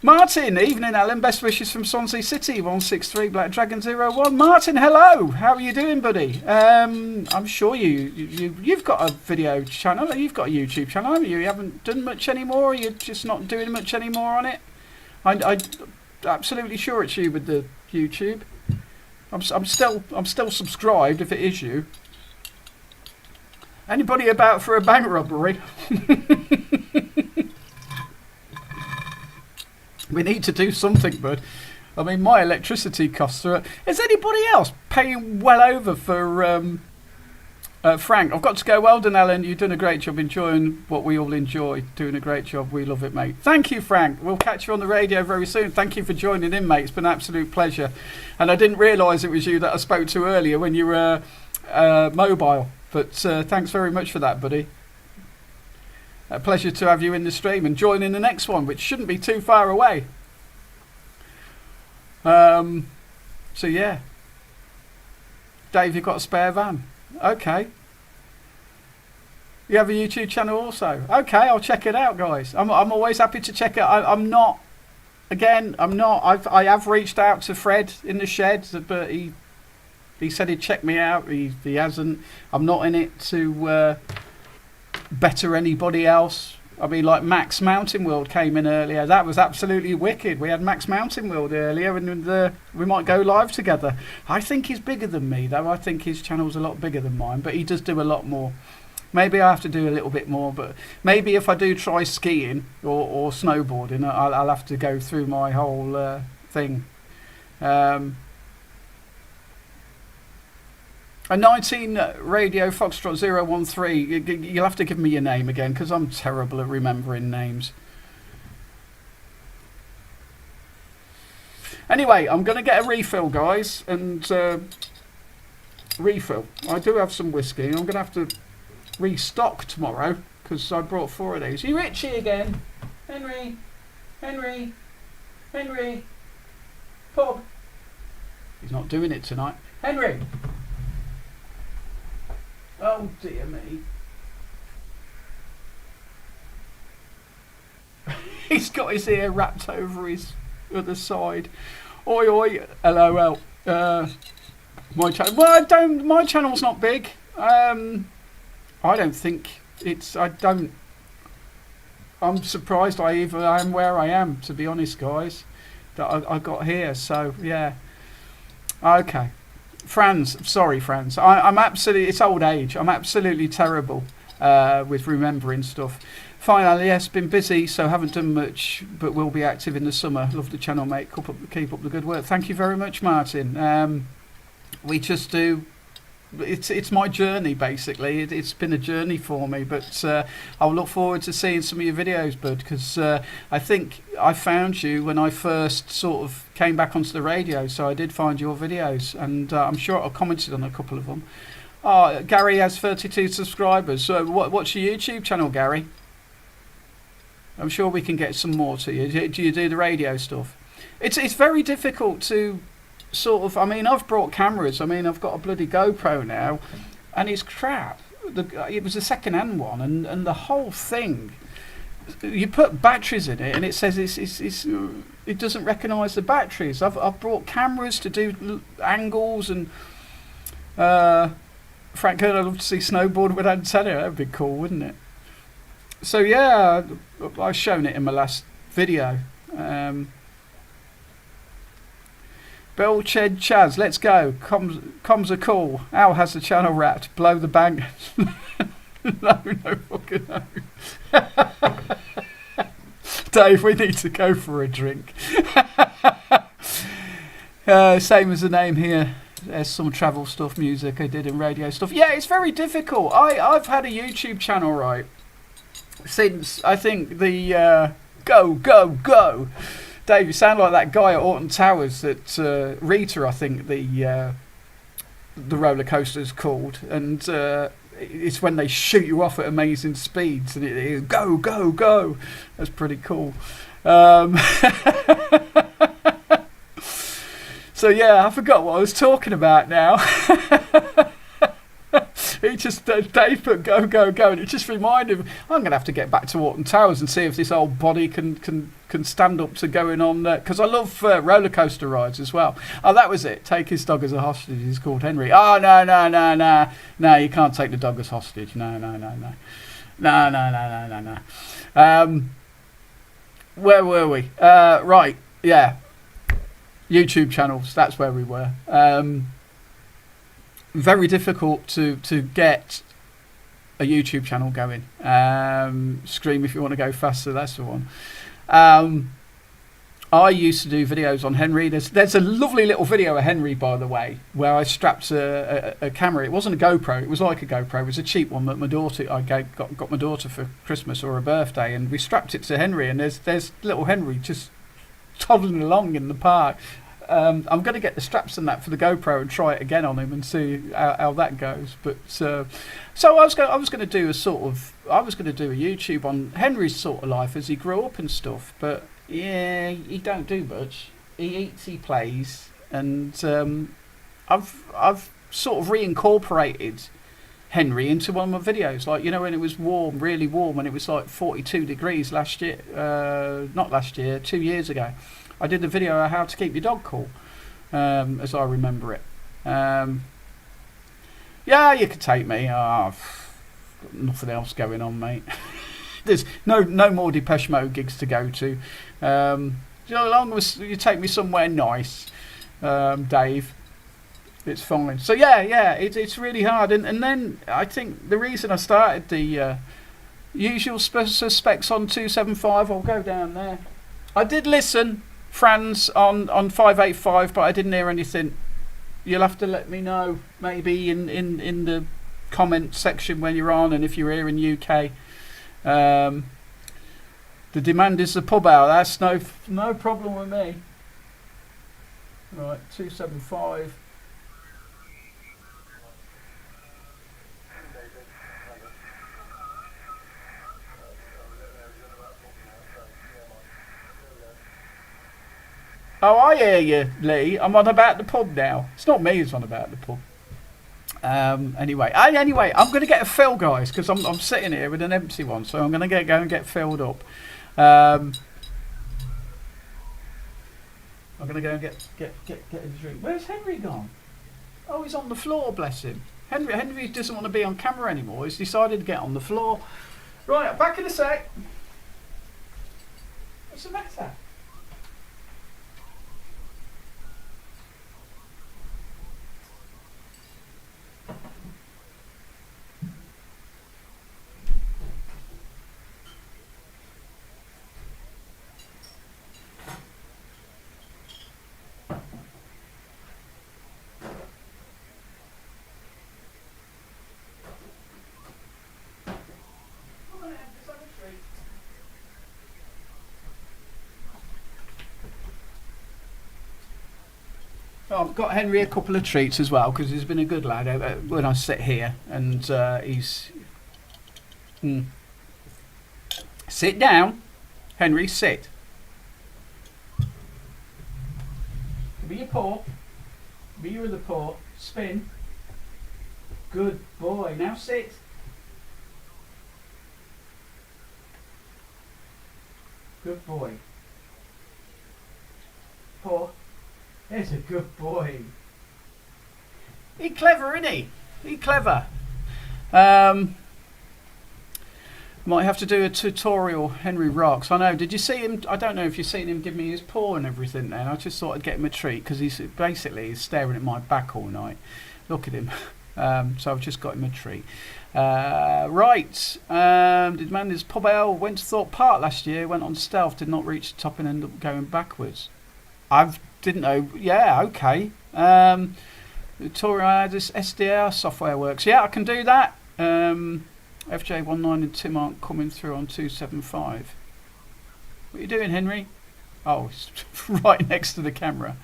Speaker 4: Martin, evening Alan. Best wishes from Swansea City. 163 Black Dragon 01. Martin, hello. How are you doing, buddy? I'm sure you've got a video channel. You've got a YouTube channel, haven't you? You haven't done much anymore. Or you're just not doing much anymore on it. I'm absolutely sure it's you with the YouTube. I'm still subscribed if it is you. Anybody about for a bank robbery? We need to do something, bud. I mean, my electricity costs are... Is anybody else paying well over for Frank? I've got to go. Well done, Alan. You've done a great job enjoying what we all enjoy. Doing a great job. We love it, mate. Thank you, Frank. We'll catch you on the radio very soon. Thank you for joining in, mate. It's been an absolute pleasure. And I didn't realise it was you that I spoke to earlier when you were mobile. But thanks very much for that, buddy. A pleasure to have you in the stream and join in the next one, which shouldn't be too far away. So yeah. Dave, you've got a spare van. Okay. You have a YouTube channel also. Okay, I'll check it out, guys. I'm always happy to check it. I have reached out to Fred in the shed, but he said he'd check me out. He hasn't. I'm not in it to better anybody else. I mean, like Max Mountain World came in earlier. That was absolutely wicked. We had Max Mountain World earlier, and we might go live together. I think he's bigger than me, though. I think his channel's a lot bigger than mine, but he does do a lot more
Speaker 1: Maybe I have to do a little bit more, but maybe if I do try skiing or snowboarding, I'll have to go through my whole thing. A 19 Radio Foxtrot 013. You'll have to give me your name again because I'm terrible at remembering names. Anyway, I'm going to get a refill, guys, and refill. I do have some whiskey. I'm going to have to restock tomorrow because I brought 4 of these. Are you Richie again? Henry? Bob? He's not doing it tonight. Henry! Oh dear me. He's got his ear wrapped over his other side. Oi oi, LOL. My channel. Well, my channel's not big. I don't think it's. I'm surprised I am where I am, to be honest, guys. That I got here. So yeah. Okay. Sorry, Franz. I'm absolutely. It's old age. I'm absolutely terrible with remembering stuff. Finally, yes, been busy, so haven't done much, but will be active in the summer. Love the channel, mate. Keep up the good work. Thank you very much, Martin. We just do. It's my journey, basically. It's been a journey for me, but I'll look forward to seeing some of your videos, bud, because I think I found you when I first sort of came back onto the radio, so I did find your videos, and I'm sure I commented on a couple of them. Oh, Gary has 32 subscribers. So what's your YouTube channel, Gary? I'm sure we can get some more to you. Do you do the radio stuff? It's very difficult to sort of. I mean, I've brought cameras. I mean, I've got a bloody GoPro now, and it's crap. It was a second-hand one, and the whole thing. You put batteries in it, and it says it doesn't recognise the batteries. I've brought cameras to do angles, and Frank, I'd love to see snowboard with antenna. That'd be cool, wouldn't it? So yeah, I've shown it in my last video. Bill Ched Chaz, let's go. Comms are cool. Al has the channel wrapped. Blow the bank. No fucking no. Dave, we need to go for a drink. Same as the name here. There's some travel stuff, music I did and radio stuff. Yeah, it's very difficult. I've had a YouTube channel, right, since I think the go. Dave, you sound like that guy at Alton Towers that Rita, I think the roller coaster is called, and it's when they shoot you off at amazing speeds, and it is go. That's pretty cool. So yeah, I forgot what I was talking about now. He just Dave put go, and it just reminded me. I'm gonna have to get back to Alton Towers and see if this old body can stand up to going on because I love roller coaster rides as well. Oh, that was it. Take his dog as a hostage. He's called Henry. Oh no, you can't take the dog as hostage. No. Where were we? Right, yeah. YouTube channels. That's where we were. Very difficult to get a YouTube channel going. Scream if you want to go faster, that's the one. I used to do videos on Henry. There's a lovely little video of Henry, by the way, where I strapped a camera. It wasn't a GoPro, it was like a GoPro. It was a cheap one that my daughter got my daughter for Christmas or her birthday, and we strapped it to Henry, and there's little Henry just toddling along in the park. I'm going to get the straps and that for the GoPro and try it again on him and see how that goes. But so I was going to do a YouTube on Henry's sort of life as he grew up and stuff. But yeah, he don't do much. He eats, he plays, and I've sort of reincorporated Henry into one of my videos. Like, you know, when it was warm, really warm, when it was like 42 degrees last year, 2 years ago. I did a video on how to keep your dog cool, as I remember it. Yeah, you could take me. I've got nothing else going on, mate. There's no more Depeche Mode gigs to go to. As long as you take me somewhere nice, Dave. It's fine. So yeah, it's really hard. And then I think the reason I started the usual suspects on 275, I'll go down there. I did listen, Franz, on 585, but I didn't hear anything. You'll have to let me know maybe in the comment section when you're on, and if you're here in UK. The demand is the pub hour. That's no problem with me. Right, 275. Oh, I hear you, Lee. I'm on about the pub now. It's not me who's on about the pub. Anyway, I'm going to get a fill, guys, because I'm sitting here with an empty one, so I'm going to go and get filled up. I'm going to go and get a drink. Where's Henry gone? Oh, he's on the floor, bless him. Henry doesn't want to be on camera anymore. He's decided to get on the floor. Right, back in a sec. What's the matter? Oh, I've got Henry a couple of treats as well because he's been a good lad when I sit here, and he's. Sit down, Henry. Sit. Be your paw. Be your other paw. Spin. Good boy. Now sit. Good boy. Paw. There's a good boy. He clever, isn't he? He clever. Might have to do a tutorial. Henry rocks. I know. Did you see him? I don't know if you've seen him give me his paw and everything. Then I just thought I'd get him a treat because he's staring at my back all night. Look at him. So I've just got him a treat. Right. Did man his pub ale went to Thorpe Park last year. Went on stealth. Did not reach the top and ended up going backwards. Didn't know. Yeah, okay. Victoria, this SDR software works. Yeah, I can do that. FJ19 and Tim aren't coming through on 275. What are you doing, Henry? Oh, it's right next to the camera.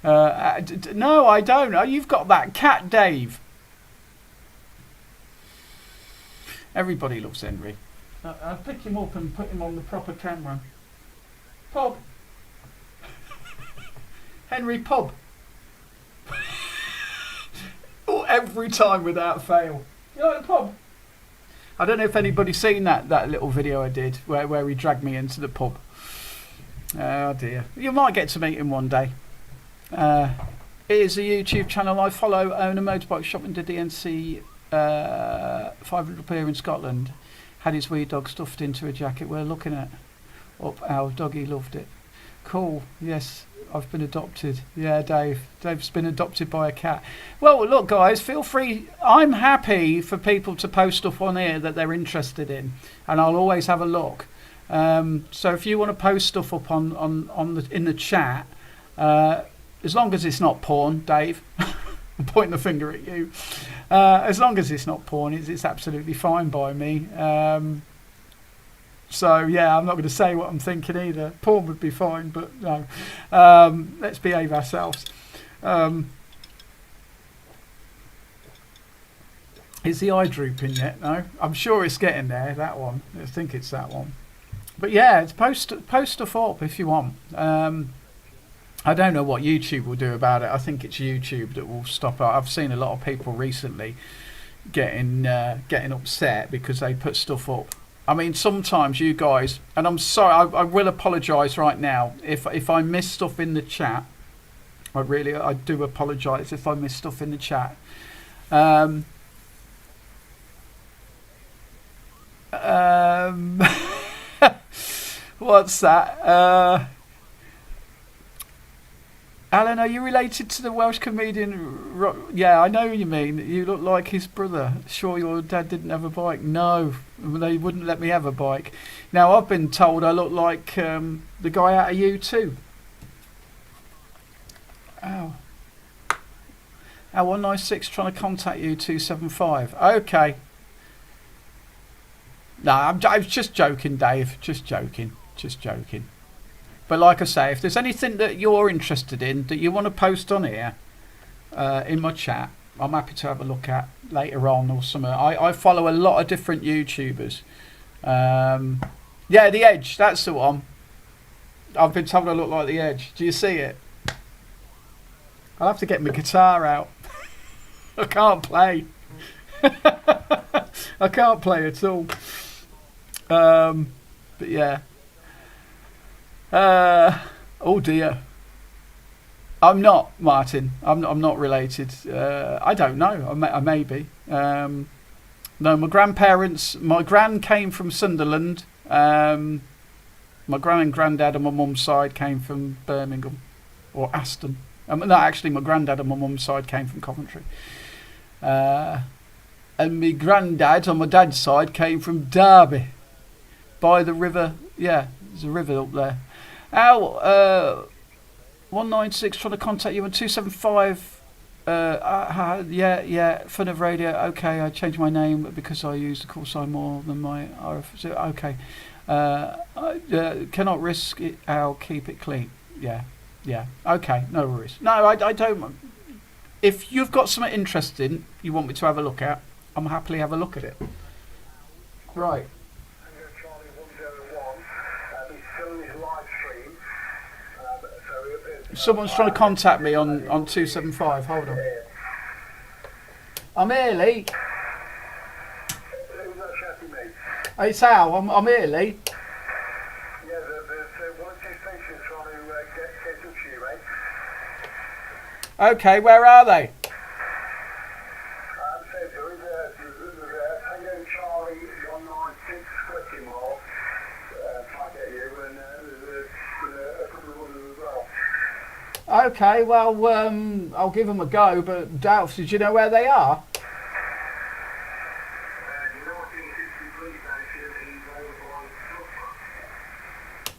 Speaker 1: No, I don't. Oh, you've got that cat, Dave. Everybody loves Henry. I'll pick him up and put him on the proper camera. Pub. Henry Pub. Oh, every time without fail. You like the pub? I don't know if anybody's seen that little video I did where he dragged me into the pub. Oh dear. You might get to meet him one day. It is a YouTube channel I follow. Own a motorbike shop and did the NC 500 up here in Scotland. Had his wee dog stuffed into a jacket we're looking at. Up our doggy loved it. Cool. Yes. I've been adopted. Yeah, Dave's been adopted by a cat. Well, look, guys, feel free. I'm happy for people to post stuff on here that they're interested in, and I'll always have a look. So if you want to post stuff up in the chat, as long as it's not porn, Dave, I'm pointing the finger at you. As long as it's not porn, it's absolutely fine by me. So yeah, I'm not going to say what I'm thinking either. Porn would be fine, but no. Let's behave ourselves. Is the eye drooping yet? No, I'm sure it's getting there. That one. I think it's that one. But yeah, it's post stuff up if you want. I don't know what YouTube will do about it. I think it's YouTube that will stop it. I've seen a lot of people recently getting upset because they put stuff up. I mean, sometimes you guys, and I'm sorry, I will apologise right now if I miss stuff in the chat. I do apologise if I miss stuff in the chat. What's that? Alan, are you related to the Welsh comedian? Yeah, I know what you mean. You look like his brother. Sure, your dad didn't have a bike? No, they wouldn't let me have a bike. Now, I've been told I look like the guy out of U2. Ow. Ow, 196 trying to contact you, 275. Okay. No, I was just joking, Dave. Just joking. But like I say, if there's anything that you're interested in that you want to post on here in my chat, I'm happy to have a look at later on or something. I follow a lot of different YouTubers. Yeah, The Edge, that's the one. I've been told I look like The Edge. Do you see it? I'll have to get my guitar out. I can't play. I can't play at all. But yeah. Oh dear. I'm not, Martin. I'm not related. I don't know. I may be. No, my grandparents. My gran came from Sunderland. My gran and granddad on my mum's side came from Birmingham or Aston. No, actually, my granddad on my mum's side came from Coventry. And my granddad on my dad's side came from Derby, by the river. Yeah, there's a river up there. Al, 196 trying to contact you on 275. Yeah, fun of radio. Okay, I changed my name because I use the call sign more than my RF. Okay, I cannot risk it. I'll keep it clean. Yeah. Okay, no worries. No, I don't. If you've got something interesting you want me to have a look at, I'm happily have a look at it. Right. Someone's trying to contact me on 275. Hold on. I'm here, Lee. Hey, it's Al. I'm here, Lee.
Speaker 2: Yeah, the Monetization trying to get in touch with you, mate.
Speaker 1: Okay, where are they?
Speaker 2: So there is a Tango Charlie 196 clicking more. Trying to get you, and there's a couple of others as well.
Speaker 1: Okay, well, I'll give them a go, but doubts. Did you know where they are?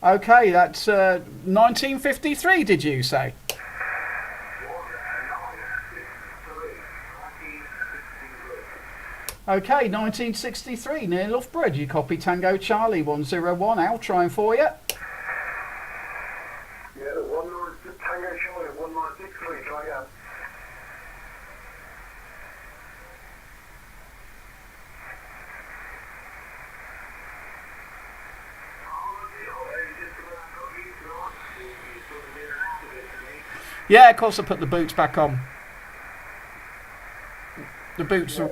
Speaker 1: Okay, that's 1953, did you say? Okay, 1963, near Loughborough. You copy Tango Charlie 101. Al, trying for you.
Speaker 2: Yeah, the Tango Charlie 1963, try again.
Speaker 1: Yeah, of course I put the boots back on. The boots are...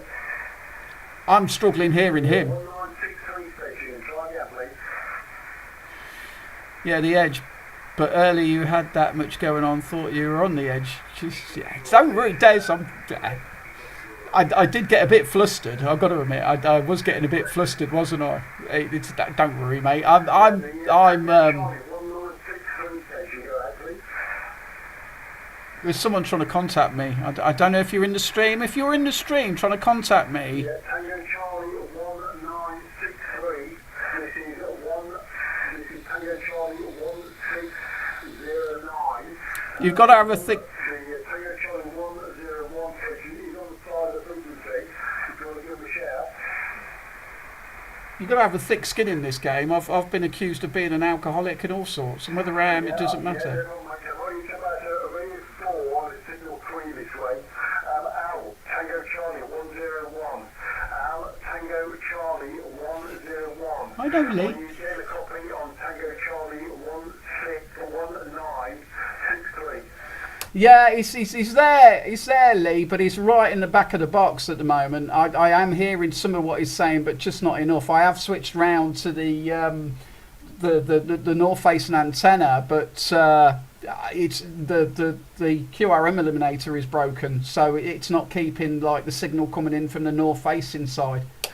Speaker 1: I'm struggling hearing him.
Speaker 2: 1963 station, try again, please.
Speaker 1: Yeah, the edge. But earlier you had that much going on, thought you were on the edge. Just, yeah, don't worry, Des. I did get a bit flustered. I've got to admit, I was getting a bit flustered, wasn't I? Don't worry, mate. There's someone trying to contact me. I don't know if you're in the stream. If you're in the stream trying to contact me.
Speaker 2: Yeah, Tango Charlie 1963. This is Tango Charlie 1609.
Speaker 1: You've got to have a thick.
Speaker 2: The Tango Charlie 101 station is on the side of the frequency. If you want to give them a shout.
Speaker 1: You've got to have a thick skin in this game. I've been accused of being an alcoholic and all sorts, and whether I am, it doesn't matter.
Speaker 2: Tango Charlie 101. Tango Charlie 101.
Speaker 1: I know, Lee.
Speaker 2: When you get a copy on Tango Charlie 1963.
Speaker 1: Yeah, he's there. He's there, Lee, but he's right in the back of the box at the moment. I am hearing some of what he's saying, but just not enough. I have switched round to the north-facing antenna, but it's the QRM eliminator is broken, so it's not keeping like the signal coming in from the north-facing side.
Speaker 2: Okay,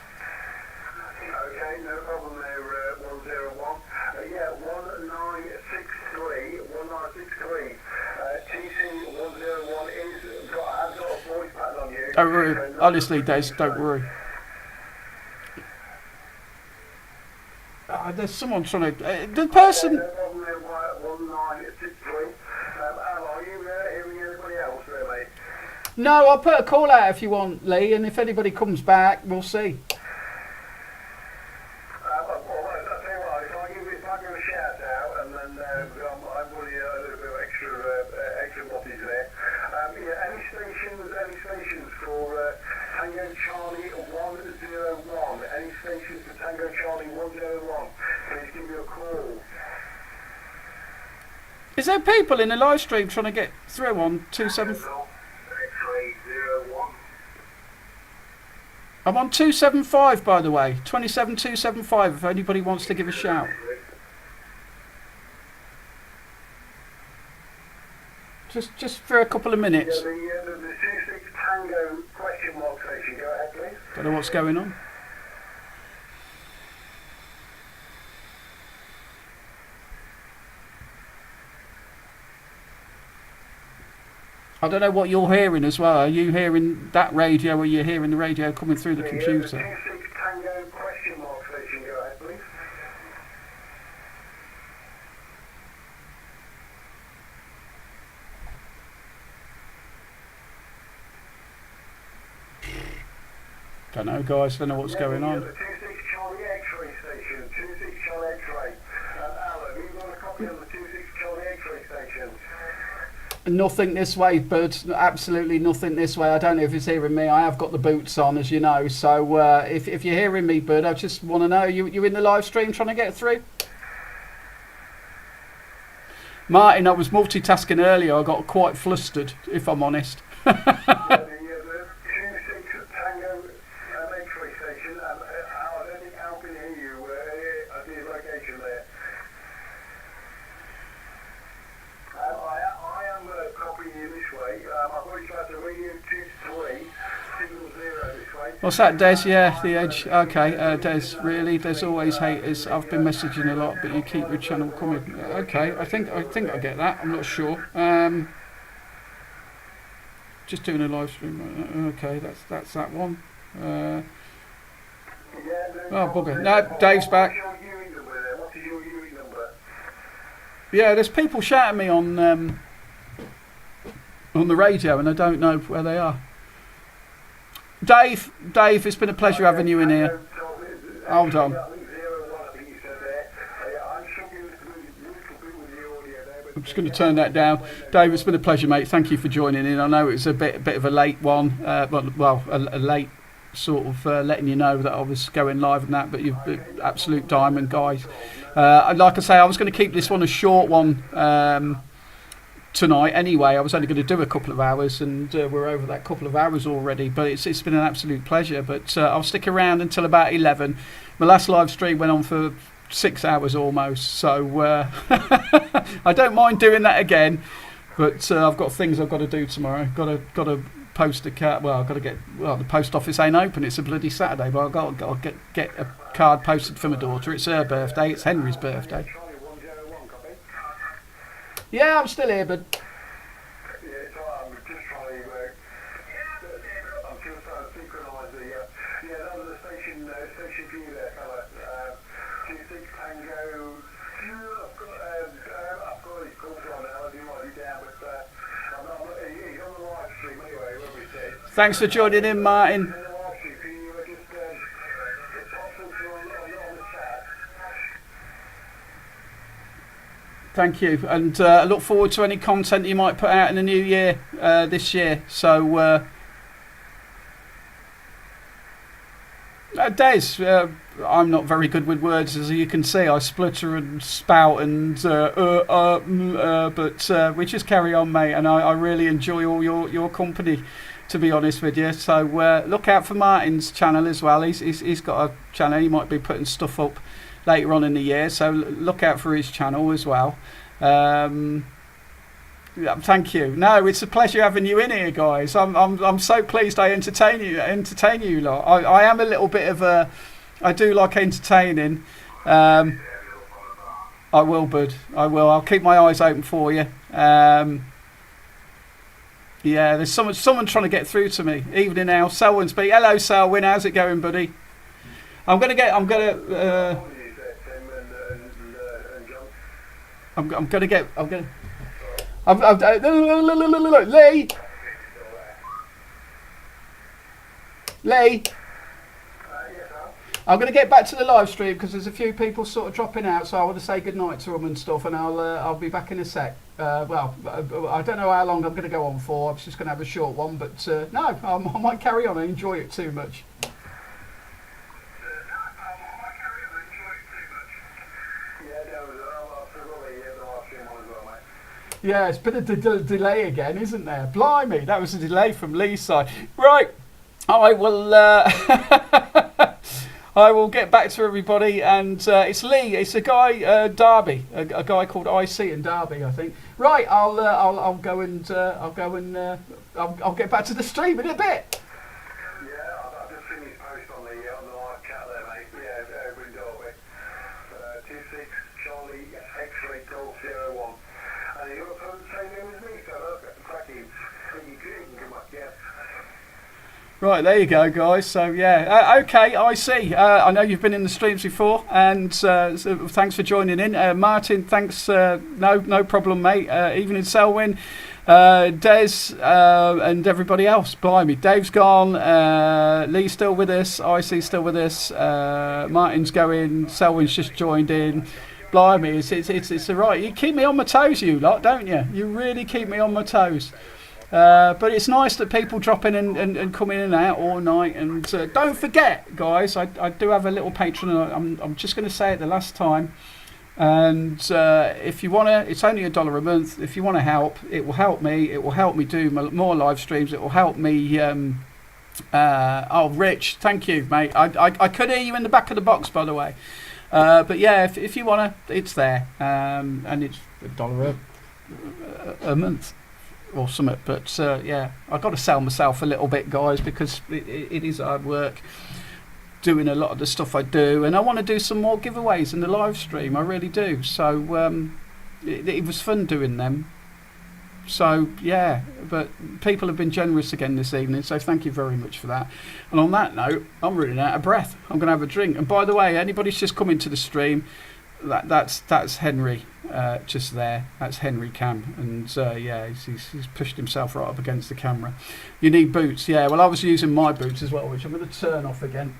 Speaker 2: no problem there, 101. Yeah, 1963. TC
Speaker 1: Don't worry. Honestly, Des, don't worry. There's someone trying to... the person...
Speaker 2: Are you hearing anybody else there, mate?
Speaker 1: No, I'll put a call out if you want, Lee, and if anybody comes back, we'll see.
Speaker 2: If I give a shout out, and then I'm running a little bit of extra wattage there. Any stations for Tango Charlie 101. Any stations for Tango Charlie 101. Please give me a call.
Speaker 1: Is there people in the live stream trying to get through on 27? I'm on 275, by the way. 27275. If anybody wants to give a shout. Just for a couple of minutes.
Speaker 2: Yeah, the 26 Tango question mark station. Go ahead, please.
Speaker 1: Don't know what's going on. I don't know what you're hearing as well. Are you hearing that radio, or are you hearing the radio coming through the computer?
Speaker 2: The 26 Tango question mark station. Go ahead, please.
Speaker 1: Don't know, guys. Don't know what's going on.
Speaker 2: The 26 Charlie X-ray station. 26 Charlie X-ray. Alan, you've got a copy of the 26 Charlie X-ray station.
Speaker 1: Nothing this way, bud. Absolutely nothing this way. I don't know if it's hearing me. I have got the boots on, as you know. So if you're hearing me, bud, I just want to know, you in the live stream trying to get through? Martin, I was multitasking earlier. I got quite flustered, if I'm honest.
Speaker 2: The 26 Tango X-ray station. I don't think Al can hear you at the location there. I am copying you this way. I've already tried to radio 23, signal 0 this way.
Speaker 1: What's that, Des? Yeah, the Edge. Okay, Des, really? There's always haters. I've been messaging a lot, but you keep your channel coming. Okay, I think I get that. I'm not sure. Just doing a live stream. Okay, that's that one. Oh, bugger. No, Dave's back.
Speaker 2: What is your UE number?
Speaker 1: Yeah, there's people shouting me on the radio, and I don't know where they are. Dave, it's been a pleasure having you in here. Hold on. I'm just going to turn that down. Dave, it's been a pleasure, mate. Thank you for joining in. I know it's a bit of a late one, a late sort of letting you know that I was going live and that, but you've been absolute diamond, guys. Like I say, I was going to keep this one a short one tonight anyway. I was only going to do a couple of hours, and we're over that couple of hours already, but it's been an absolute pleasure. But I'll stick around until about 11. My last live stream went on for 6 hours almost, so I don't mind doing that again, but I've got things I've got to do tomorrow. Got to post a card. Well, I've got to get. Well, the post office ain't open. It's a bloody Saturday, but I've got to get a card posted for my daughter. It's her birthday. It's Henry's birthday. Yeah, I'm still here, but.
Speaker 2: Yeah, it's all right. I'm just trying to. I'm just trying to synchronise the. Yeah, that was the station view there, fella. 26 Tango. I've got his calls on now. I didn't write it down, but he's on the live stream anyway. What we said.
Speaker 1: Thanks for joining in, Martin.
Speaker 2: In the live stream, can you just pop something on the chat?
Speaker 1: Thank you, and I look forward to any content you might put out in the new year this year. So, Des, I'm not very good with words, as you can see. I splutter and spout and but we just carry on, mate. And I really enjoy all your company, to be honest with you. So look out for Martin's channel as well. He's got a channel. He might be putting stuff up later on in the year, so look out for his channel as well. Thank you. No, it's a pleasure having you in here, guys. I'm so pleased I entertain you lot. I am a little bit of a. I do like entertaining. I will, bud. I will. I'll keep my eyes open for you.
Speaker 4: Yeah, there's someone trying to get through to me. Evening now, Selwyn speak. Hello, Selwyn. How's it going, buddy? I'm gonna. Lee. I'm going to get back to the live stream because there's a few people sort of dropping out, so I want to say goodnight to them and stuff, and I'll be back in a sec. Well, I don't know how long I'm going to go on for. I was just going to have a short one, but no, I might carry on. I enjoy it too much. Yeah, it's been a delay again, isn't there? Blimey, that was a delay from Lee's side. Right, I will. I will get back to everybody, and it's Lee. It's a guy, Derby, a guy called IC in Derby, I think. Right, I'll go and I'll get back to the stream in a bit.
Speaker 2: Yeah, I've just seen his post on the live chat there, mate. Yeah, over in Derby. 26 Charlie X-ray Golf 01. And you're the same name as me, so cracking. You can come up, yeah.
Speaker 4: Right, there you go, guys. So yeah, okay, I see. I know you've been in the streams before, and so thanks for joining in. Martin, thanks. No problem, mate. Evening, Selwyn, Des, and everybody else. Blimey, Dave's gone. Lee's still with us. IC's still with us. Martin's going. Selwyn's just joined in. Blimey, it's all right. You keep me on my toes, you lot, don't you? You really keep me on my toes. But it's nice that people drop in and come in and out all night. And don't forget, guys, I do have a little Patreon. I'm just going to say it the last time. And if you want to, it's only $1 a month. If you want to help, it will help me. It will help me do more live streams. It will help me. Oh, Rich, thank you, mate. I could hear you in the back of the box, by the way. But yeah, if you want to, it's there. And it's $1 a month. Or something, but yeah, I've got to sell myself a little bit, guys, because it is hard work doing a lot of the stuff I do, and I want to do some more giveaways in the live stream. I really do. So it was fun doing them. So yeah, but people have been generous again this evening, so thank you very much for that. And on that note, I'm running out of breath. I'm going to have a drink. And by the way, anybody's just come into the stream, that's Henry. Just there, that's Henry Cam, and yeah, he's pushed himself right up against the camera. You need boots, yeah. Well, I was using my boots as well, which I'm going to turn off again.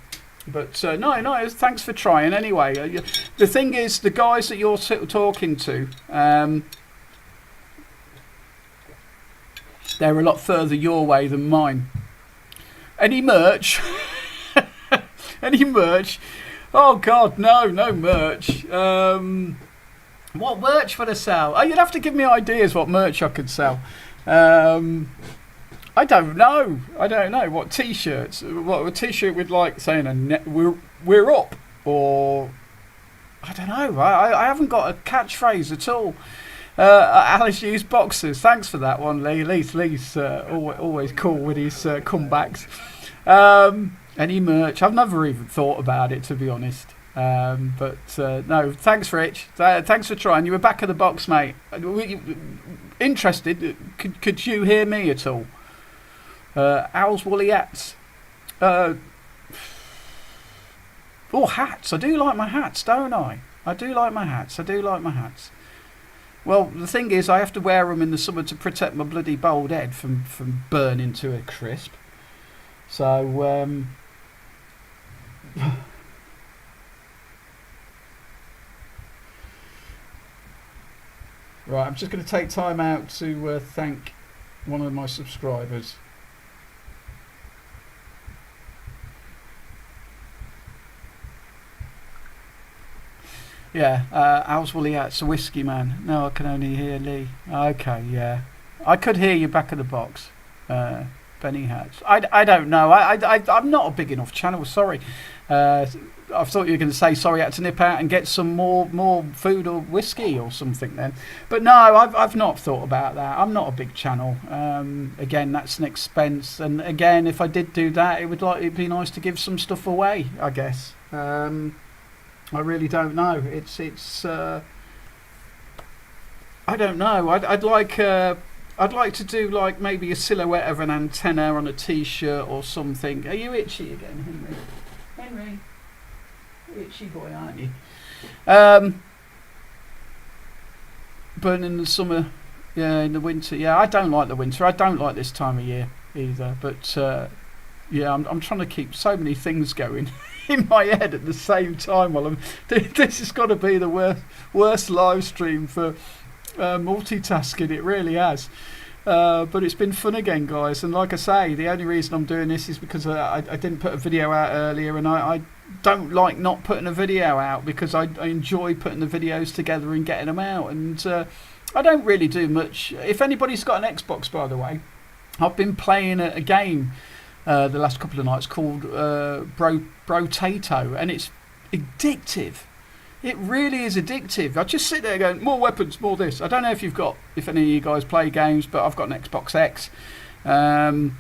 Speaker 4: But no, thanks for trying anyway. The thing is, the guys that you're talking to, they're a lot further your way than mine. Any merch? Any merch? Oh God, no merch. What merch would I sell? Oh, you'd have to give me ideas what merch I could sell. I don't know. What T-shirts? What a T-shirt with like saying we're up, or I don't know. I haven't got a catchphrase at all. Alice used boxers. Thanks for that one, Lee. Lee's always cool with his comebacks. Any merch? I've never even thought about it, to be honest. But no, thanks, Rich. Thanks for trying. You were back of the box, mate. Interested? Could you hear me at all? Owl's woolly hats. Oh, hats. I do like my hats, don't I? I do like my hats. Well, the thing is, I have to wear them in the summer to protect my bloody bald head from burning to a crisp. So, right, I'm just going to take time out to thank one of my subscribers. Yeah, Al's Woolly Hat's a whiskey man. No, I can only hear Lee. Okay, yeah. I could hear you back of the box. Benny Hats. I don't know. I'm not a big enough channel, sorry. I thought you were going to say sorry, I had to nip out and get some more food or whiskey or something then. But no, I've not thought about that. I'm not a big channel. Again, that's an expense. And again, if I did do that, it'd be nice to give some stuff away, I guess. I really don't know. It's I don't know. I'd like
Speaker 1: I'd like to do like maybe a silhouette of an antenna on a t-shirt or something. Are you itchy again, Henry? Henry, itchy boy, aren't you? But in the summer, yeah, in the winter, yeah, I don't like the winter. I don't like this time of year either. But yeah, I'm trying to keep so many things going in my head at the same time. While this has got to be the worst live stream for multitasking. It really has. But it's been fun again, guys. And like I say, the only reason I'm doing this is because I didn't put a video out earlier, and I don't like not putting a video out because I enjoy putting the videos together and getting them out. And I don't really do much. If anybody's got an Xbox, by the way, I've been playing a game the last couple of nights called Brotato, and it's addictive. It really is addictive. I just sit there going, more weapons, more this. I don't know if any of you guys play games, but I've got an Xbox X. And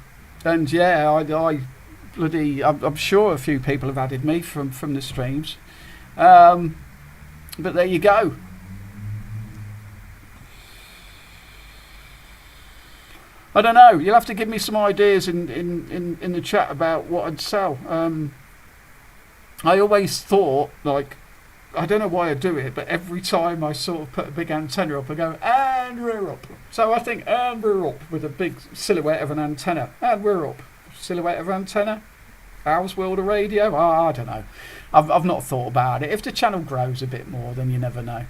Speaker 1: yeah, I'm sure a few people have added me from the streams. But there you go. I don't know. You'll have to give me some ideas in the chat about what I'd sell. I always thought, like, I don't know why I do it, but every time I sort of put a big antenna up, I go, and we're up. So I think, and we're up, with a big silhouette of an antenna. And we're up. Silhouette of antenna? Owl's World of Radio? I don't know. I've not thought about it. If the channel grows a bit more, then you never know.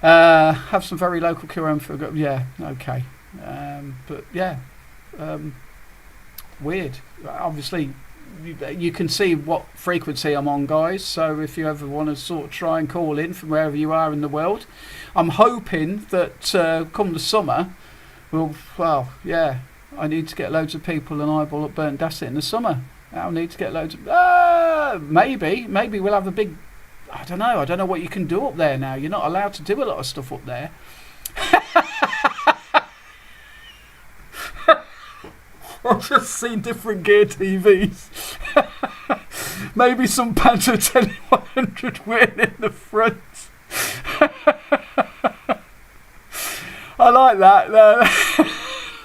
Speaker 1: Have some very local QM for... Yeah, okay. But yeah. Weird. Obviously... You can see what frequency I'm on, guys, so if you ever want to sort of try and call in from wherever you are in the world, I'm hoping that come the summer, well, yeah, I need to get loads of people and eyeball at Burnt Dasset in the summer. I'll need to get loads of... maybe we'll have a big... I don't know what you can do up there now. You're not allowed to do a lot of stuff up there. I've just seen different gear TVs. Maybe some Banter 10100 win in the front. I like that.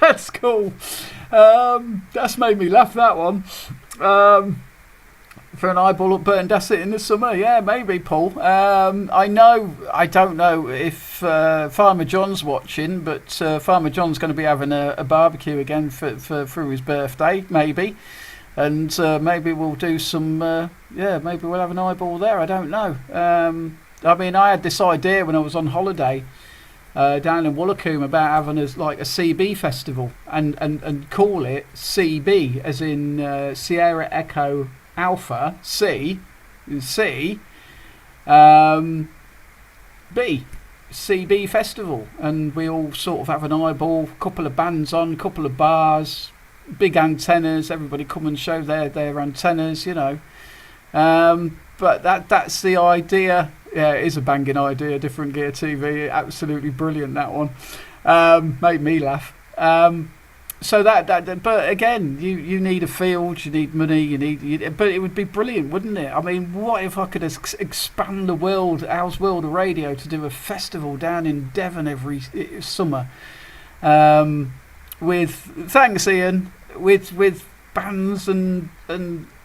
Speaker 1: That's cool. That's made me laugh, that one. For an eyeball up Burnt Dasset in the summer, yeah, maybe, Paul. I don't know if Farmer John's watching, but Farmer John's going to be having a barbecue again for his birthday, maybe, and maybe we'll do some. Maybe we'll have an eyeball there. I don't know. I mean, I had this idea when I was on holiday down in Wollacombe about having a CB festival and call it CB, as in Sierra Echo Alpha C B CB festival, and we all sort of have an eyeball, couple of bands on, couple of bars, big antennas, everybody come and show their antennas, you know. But that's the idea. Yeah, it is a banging idea. Different Gear TV, absolutely brilliant, that one. Made me laugh. So but again, you need a field, you need money, but it would be brilliant, wouldn't it? I mean, what if I could expand the world, Owl's World of Radio, to do a festival down in Devon every summer, with, thanks Ian, with bands and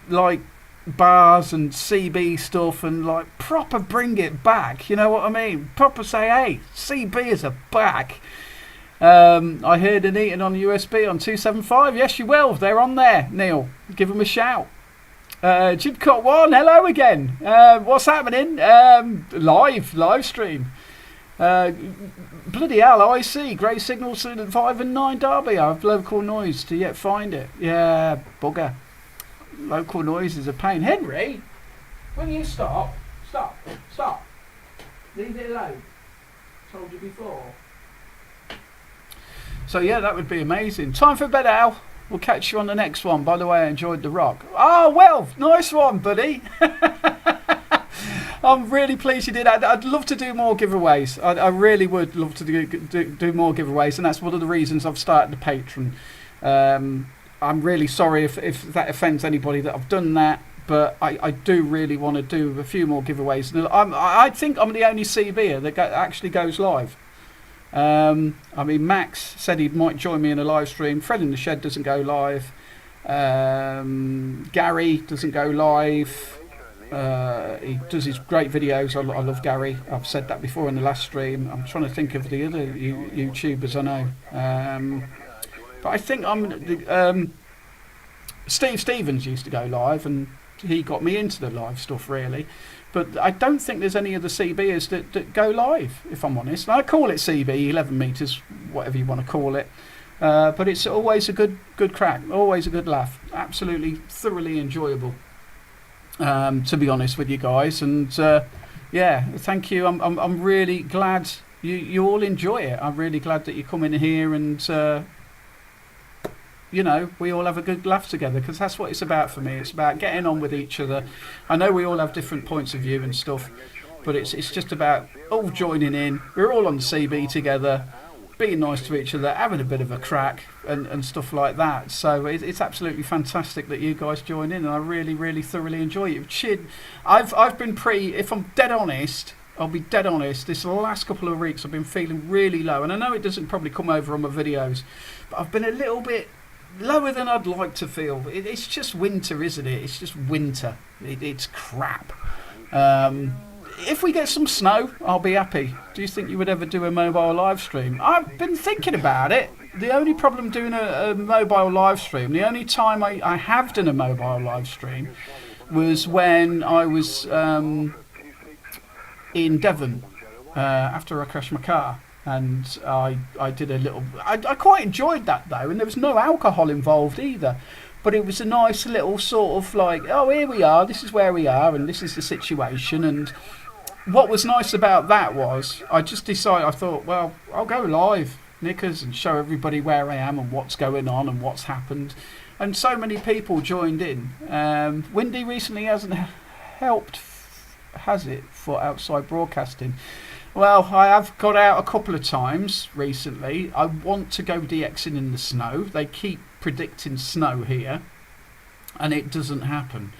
Speaker 1: like bars and CB stuff, and like proper bring it back, you know what I mean? Proper say, hey, CB is a back. I heard an eating on USB on 275. Yes, you will. They're on there, Neil. Give them a shout. Jibcot 1, hello again. What's happening? Live stream. Bloody hell, I see. Grey signals at 5 and 9 Derby. I have local noise to yet find it. Yeah, bugger. Local noise is a pain. Henry, will you stop? Stop. Leave it alone. Told you before. So yeah, that would be amazing. Time for bed, Al. We'll catch you on the next one. By the way, I enjoyed the rock. Oh, well, nice one, buddy. I'm really pleased you did. I'd love to do more giveaways. I really would love to do more giveaways, and that's one of the reasons I've started the Patreon. I'm really sorry if that offends anybody that I've done that, but I do really want to do a few more giveaways. I think I'm the only CBer that actually goes live. I mean, Max said he might join me in a live stream. Fred in the Shed doesn't go live. Gary doesn't go live. He does his great videos. I love Gary. I've said that before in the last stream. I'm trying to think of the other YouTubers I know. But I think Steve Stevens used to go live, and he got me into the live stuff, really. But I don't think there's any of the CBers that go live, if I'm honest. And I call it CB, 11 metres, whatever you want to call it. But it's always a good crack, always a good laugh. Absolutely, thoroughly enjoyable, to be honest with you guys. And yeah, thank you. I'm really glad you all enjoy it. I'm really glad that you come in here and you know, we all have a good laugh together, because that's what it's about for me. It's about getting on with each other. I know we all have different points of view and stuff, but it's just about all joining in. We're all on the CB together, being nice to each other, having a bit of a crack and stuff like that. So it's absolutely fantastic that you guys join in, and I really, really thoroughly enjoy it. I've been if I'm dead honest, I'll be dead honest, this last couple of weeks I've been feeling really low, and I know it doesn't probably come over on my videos, but I've been a little bit lower than I'd like to feel. It's just winter, isn't it? It's just winter. It's crap. If we get some snow, I'll be happy. Do you think you would ever do a mobile live stream? I've been thinking about it. The only problem doing a mobile live stream, the only time I have done a mobile live stream was when I was in Devon after I crashed my car. And I did a little... I quite enjoyed that, though, and there was no alcohol involved either. But it was a nice little sort of like, oh, here we are, this is where we are, and this is the situation. And what was nice about that was, I just decided, I thought, well, I'll go live, Nickers, and show everybody where I am and what's going on and what's happened. And so many people joined in. Windy recently hasn't helped, has it, for outside broadcasting? Well, I have got out a couple of times recently. I want to go DXing in the snow. They keep predicting snow here, and it doesn't happen.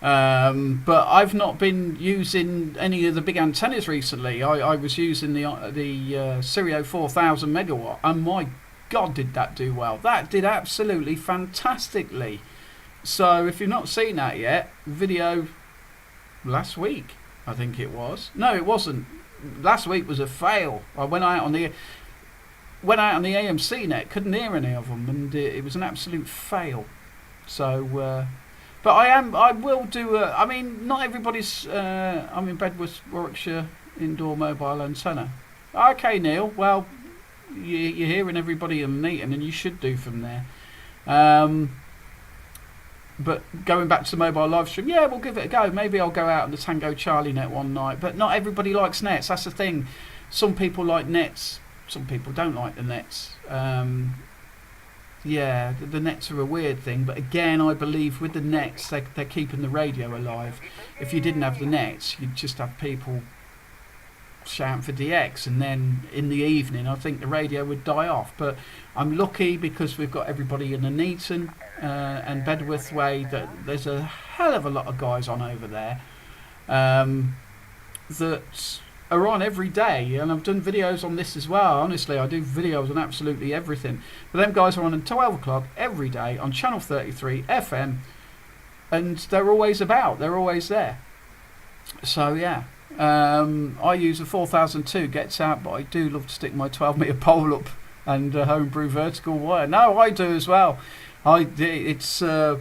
Speaker 1: But I've not been using any of the big antennas recently. I was using the Cirio 4000 megawatt, and my God, did that do well. That did absolutely fantastically. So if you've not seen that yet, video last week, I think it was. No, it wasn't. Last week was a fail. I went out on the AMC net, couldn't hear any of them, and it was an absolute fail. So, but I will do. I mean, not everybody's. I'm in Bedworth, Warwickshire, indoor mobile antenna. Okay, Neil. Well, you're hearing everybody in the meeting, and you should do from there. But going back to the mobile live stream, yeah, we'll give it a go. Maybe I'll go out on the Tango Charlie net one night. But not everybody likes nets. That's the thing. Some people like nets. Some people don't like the nets. Yeah, the nets are a weird thing. But again, I believe with the nets, they're keeping the radio alive. If you didn't have the nets, you'd just have people shouting for DX, and then in the evening I think the radio would die off. But I'm lucky because we've got everybody in the Neaton and Bedworth way, that there's a hell of a lot of guys on over there that are on every day, and I've done videos on this as well. Honestly, I do videos on absolutely everything, but them guys are on at 12 o'clock every day on channel 33 FM, and they're always about, they're always there. So yeah, I use a 4002 gets out, but I do love to stick my 12-metre pole up and homebrew vertical wire. No, I do as well. It's ever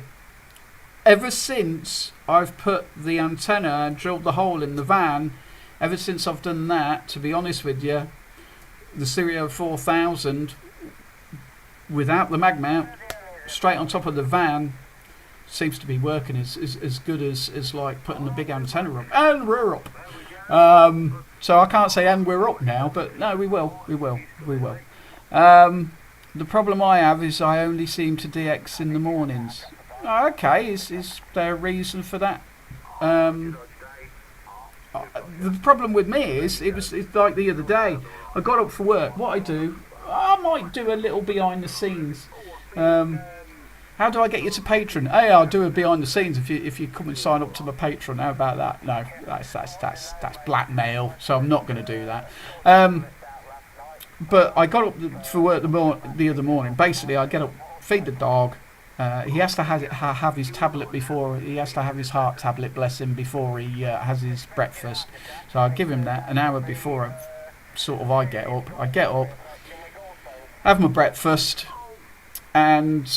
Speaker 1: since I've put the antenna and drilled the hole in the van, ever since I've done that, to be honest with you, the Cirio 4000 without the mag mount straight on top of the van seems to be working as good as like putting the big antenna up. And we're up. So I can't say and we're up now, but no, we will. The problem I have is I only seem to DX in the mornings. Okay, is there a reason for that? The problem with me is it's like the other day. I got up for work. What I do, I might do a little behind the scenes. How do I get you to Patreon? Hey, I'll do a behind the scenes if you come and sign up to my Patreon. How about that? No, that's blackmail. So I'm not going to do that. but I got up for work the other morning. Basically, I get up, feed the dog. He has to have his tablet before. He has to have his heart tablet, bless him, before he has his breakfast. So I give him that an hour before I get up. I get up, have my breakfast, and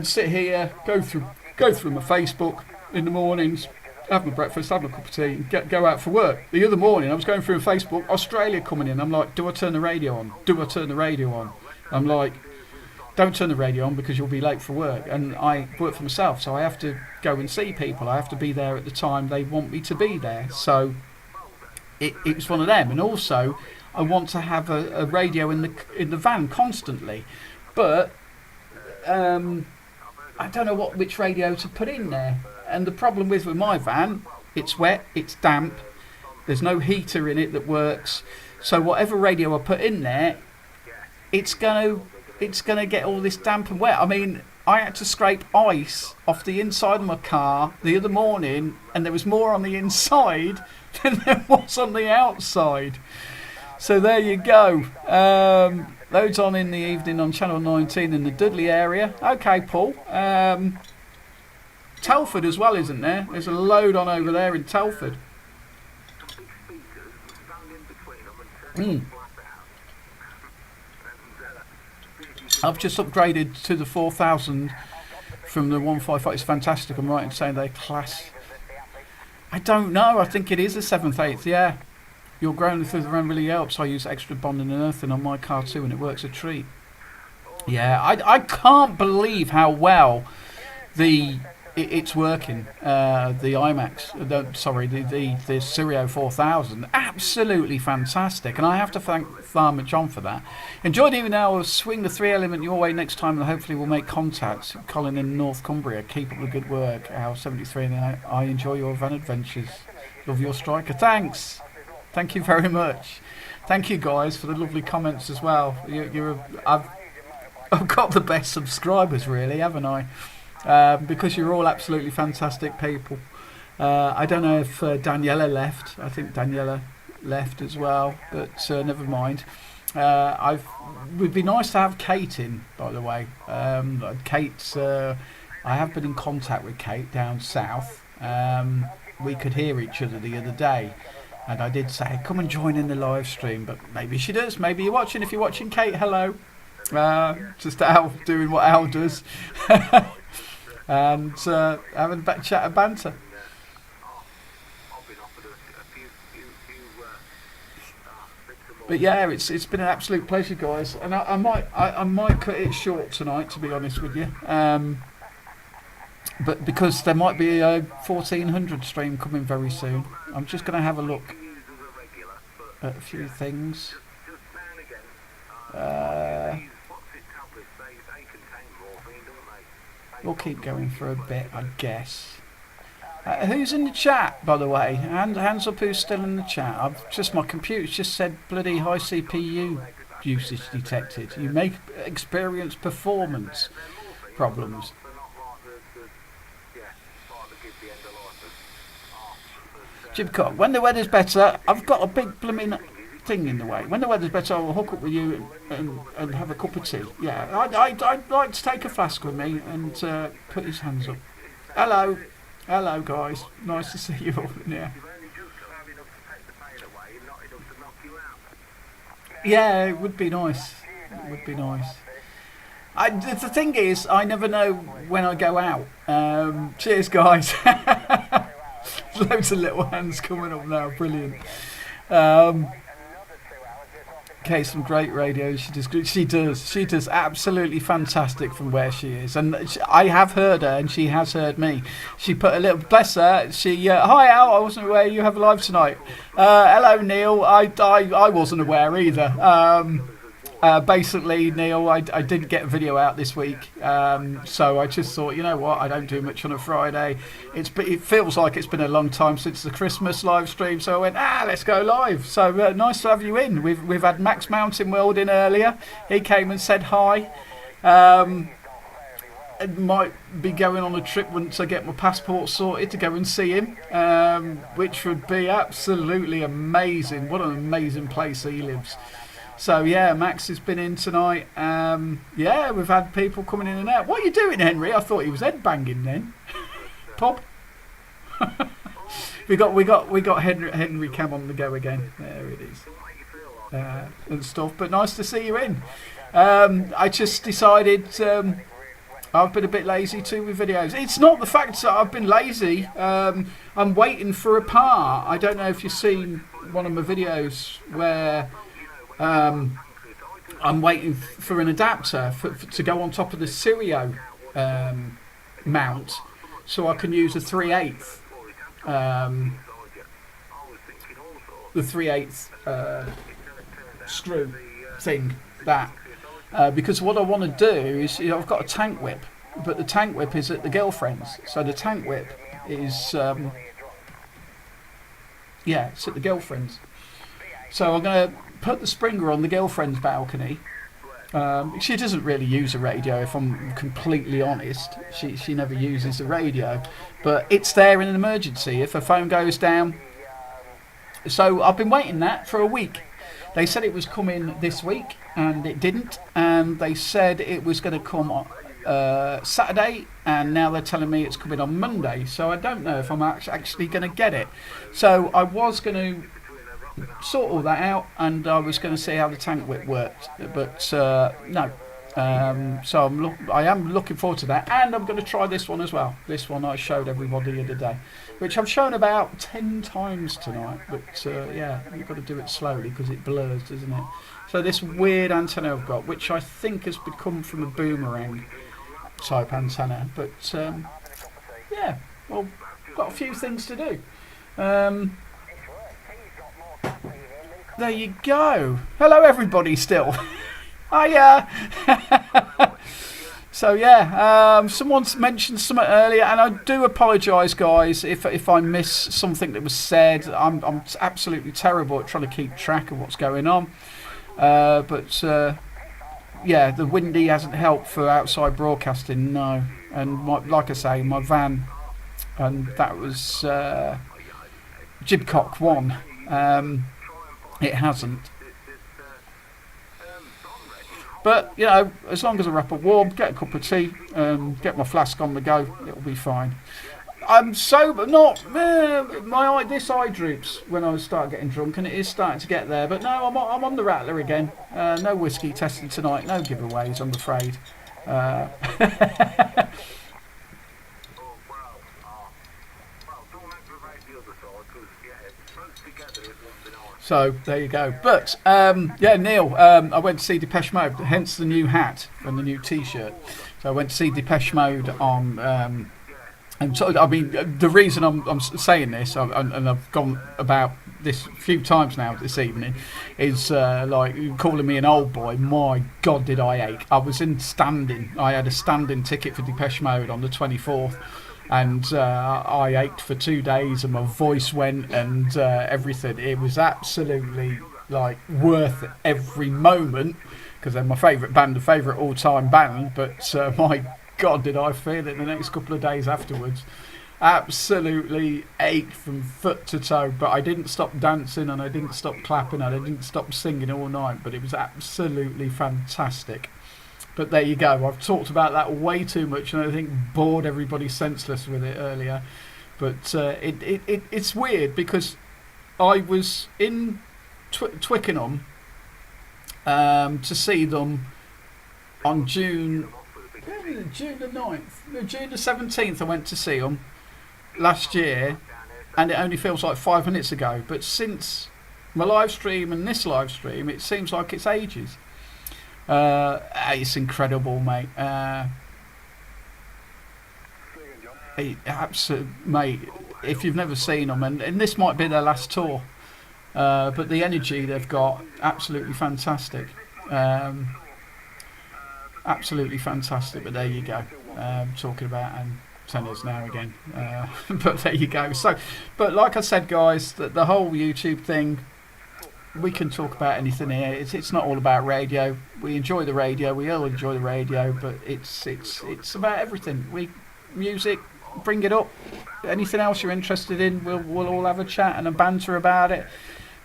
Speaker 1: sit here, go through my Facebook in the mornings, have my breakfast, have my cup of tea, and go out for work. The other morning I was going through Facebook, Australia coming in. I'm like, do I turn the radio on? Do I turn the radio on? I'm like, don't turn the radio on because you'll be late for work. And I work for myself, so I have to go and see people. I have to be there at the time they want me to be there. So it's one of them. And also, I want to have a radio in the van constantly, but I don't know which radio to put in there. And the problem with my van, it's wet, it's damp, there's no heater in it that works. So whatever radio I put in there, it's gonna get all this damp and wet. I mean, I had to scrape ice off the inside of my car the other morning, and there was more on the inside than there was on the outside. So there you go. Loads on in the evening on Channel 19 in the Dudley area. Okay, Paul. Telford as well, isn't there? There's a load on over there in Telford. I've just upgraded to the 4000 from the 155. It's fantastic. I'm right in saying they're class. I don't know. I think it is a 7/8. Yeah. Your grounding through the run really helps. I use extra bonding and earthing on my car too, and it works a treat. Yeah, I can't believe how well it's working. The IMAX, the Sirio 4000, absolutely fantastic. And I have to thank Farmer John for that. Enjoyed even now. I'll swing the 3-element your way next time, and hopefully we'll make contact. Colin in North Cumbria, keep up the good work. Al 73, and I enjoy your van adventures. Love your striker. Thanks. Thank you very much. Thank you guys for the lovely comments as well. I've got the best subscribers really, haven't I? Because you're all absolutely fantastic people. I don't know if Daniela left. I think Daniela left as well, but never mind. Would be nice to have Kate in, by the way. Kate's. I have been in contact with Kate down south. We could hear each other the other day. And I did say, come and join in the live stream, but maybe she does. Maybe you're watching. If you're watching, Kate, hello. Just Al doing what Al does. And having a chat of banter. But yeah, it's been an absolute pleasure, guys. And I might cut it short tonight, to be honest with you. But because there might be a 1400 stream coming very soon, I'm just going to have a look at a few things. We'll keep going for a bit, I guess. Who's in the chat, by the way? Hands up who's still in the chat. My computer's just said bloody high CPU usage detected. You may experience performance problems. Jim Cock, when the weather's better, I've got a big blooming thing in the way. When the weather's better, I'll hook up with you and have a cup of tea. Yeah, I'd like to take a flask with me and put his hands up. Hello guys, nice to see you all in here. Yeah, it would be nice. It would be nice. The thing is, I never know when I go out. Cheers, guys. Loads of little hands coming up now. Brilliant. Okay, some great radio. She does absolutely fantastic from where she is, and I have heard her, and she has heard me. She put a little bless her. She hi Al, I wasn't aware you have a live tonight. Hello Neil, I wasn't aware either. Basically, Neil, I didn't get a video out this week, so I just thought, you know what, I don't do much on a Friday. It feels like it's been a long time since the Christmas live stream, so I went, let's go live. So nice to have you in. We've had Max Mountain World in earlier. He came and said hi. I might be going on a trip once I get my passport sorted to go and see him, which would be absolutely amazing. What an amazing place he lives. So yeah, Max has been in tonight. Yeah, we've had people coming in and out. What are you doing, Henry? I thought he was headbanging then. Pop. we got Henry Cam on the go again. There it is. And stuff. But nice to see you in. I just decided I've been a bit lazy too with videos. It's not the fact that I've been lazy. I'm waiting for a part. I don't know if you've seen one of my videos where I'm waiting for an adapter to go on top of the Stereo mount, so I can use a 3/8 the 3/8 screw thing, that because what I want to do is, I've got a tank whip, but the tank whip is at the girlfriend's, so the tank whip is it's at the girlfriend's, so I'm going to put the Springer on the girlfriend's balcony. She doesn't really use a radio, if I'm completely honest. She never uses the radio, but it's there in an emergency if her phone goes down. So I've been waiting that for a week. They said it was coming this week, and it didn't. And they said it was going to come on Saturday, and now they're telling me it's coming on Monday. So I don't know if I'm actually going to get it. So I was going to sort all that out, and I was going to see how the tank whip worked, but no. So I am looking forward to that, and I'm going to try this one as well. This one I showed everybody the other day, which I've shown about 10 times tonight, but yeah, you've got to do it slowly because it blurs, doesn't it? So this weird antenna I've got, which I think has become from a boomerang type antenna, but yeah, well, got a few things to do. There you go. Hello everybody still. Hiya. So yeah, someone mentioned something earlier, and I do apologise, guys, if I miss something that was said. I'm absolutely terrible at trying to keep track of what's going on. But yeah, the windy hasn't helped for outside broadcasting, no. And like I say, my van, and that was Jibcock 1. It hasn't. But, you know, as long as I wrap up warm, get a cup of tea, get my flask on the go, it'll be fine. I'm sober, not, this eye droops when I start getting drunk, and it is starting to get there. But no, I'm on the rattler again. No whiskey testing tonight, no giveaways, I'm afraid. So there you go. But yeah, Neil, I went to see Depeche Mode, hence the new hat and the new T-shirt. So I went to see Depeche Mode on. And so, I mean, the reason I'm saying this, and I've gone about this a few times now this evening, is like calling me an old boy. My God, did I ache! I was in standing. I had a standing ticket for Depeche Mode on the 24th. And I ached for 2 days, and my voice went, and everything. It was absolutely like worth every moment, because they're my favourite band, the favourite all-time band. But my God, did I feel it the next couple of days afterwards? Absolutely ached from foot to toe. But I didn't stop dancing, and I didn't stop clapping, and I didn't stop singing all night. But it was absolutely fantastic. But there you go. I've talked about that way too much, and I think bored everybody senseless with it earlier. But it's weird, because I was in Twickenham to see them on June the 9th. No, June the 17th I went to see them last year, and it only feels like 5 minutes ago. But since my live stream and this live stream, it seems like it's ages. It's incredible, mate. Mate, if you've never seen them, and this might be their last tour, but the energy they've got, absolutely fantastic. Absolutely fantastic. But there you go. Talking about antennas now again. But there you go. So, but like I said, guys, the whole YouTube thing, we can talk about anything here. It's not all about radio. We enjoy the radio. We all enjoy the radio, but it's about everything. Music, bring it up. Anything else you're interested in, we'll all have a chat and a banter about it,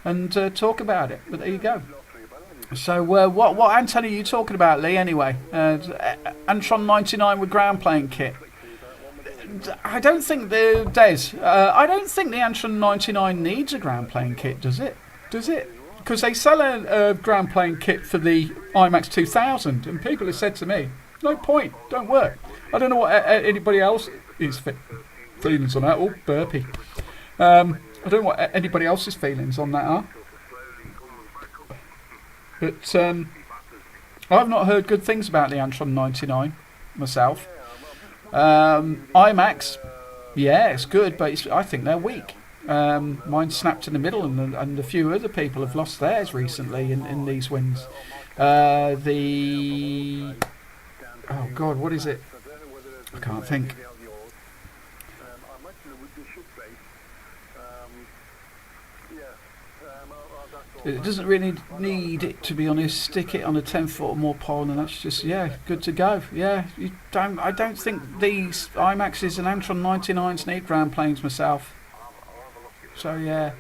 Speaker 1: and talk about it. But there you go. So what antenna are you talking about, Lee? Anyway, Antron 99 with ground plane kit. I don't think the I don't think the Antron 99 needs a ground plane kit, does it? Does it? Because they sell a ground plane kit for the IMAX 2000, and people have said to me, no point, don't work. I don't know what anybody else is feelings on that. Oh, burpee. I don't know what anybody else's feelings on that are. But I've not heard good things about the Antron 99 myself. IMAX, yeah, it's good, but I think they're weak. Mine snapped in the middle, and a few other people have lost theirs recently in these wins. Oh God, what is it? I can't think. It doesn't really need it, to be honest. Stick it on a 10-foot or more pole, and that's just good to go. Yeah, I don't think these IMAXs and Antron 99s need ground planes myself. So yeah.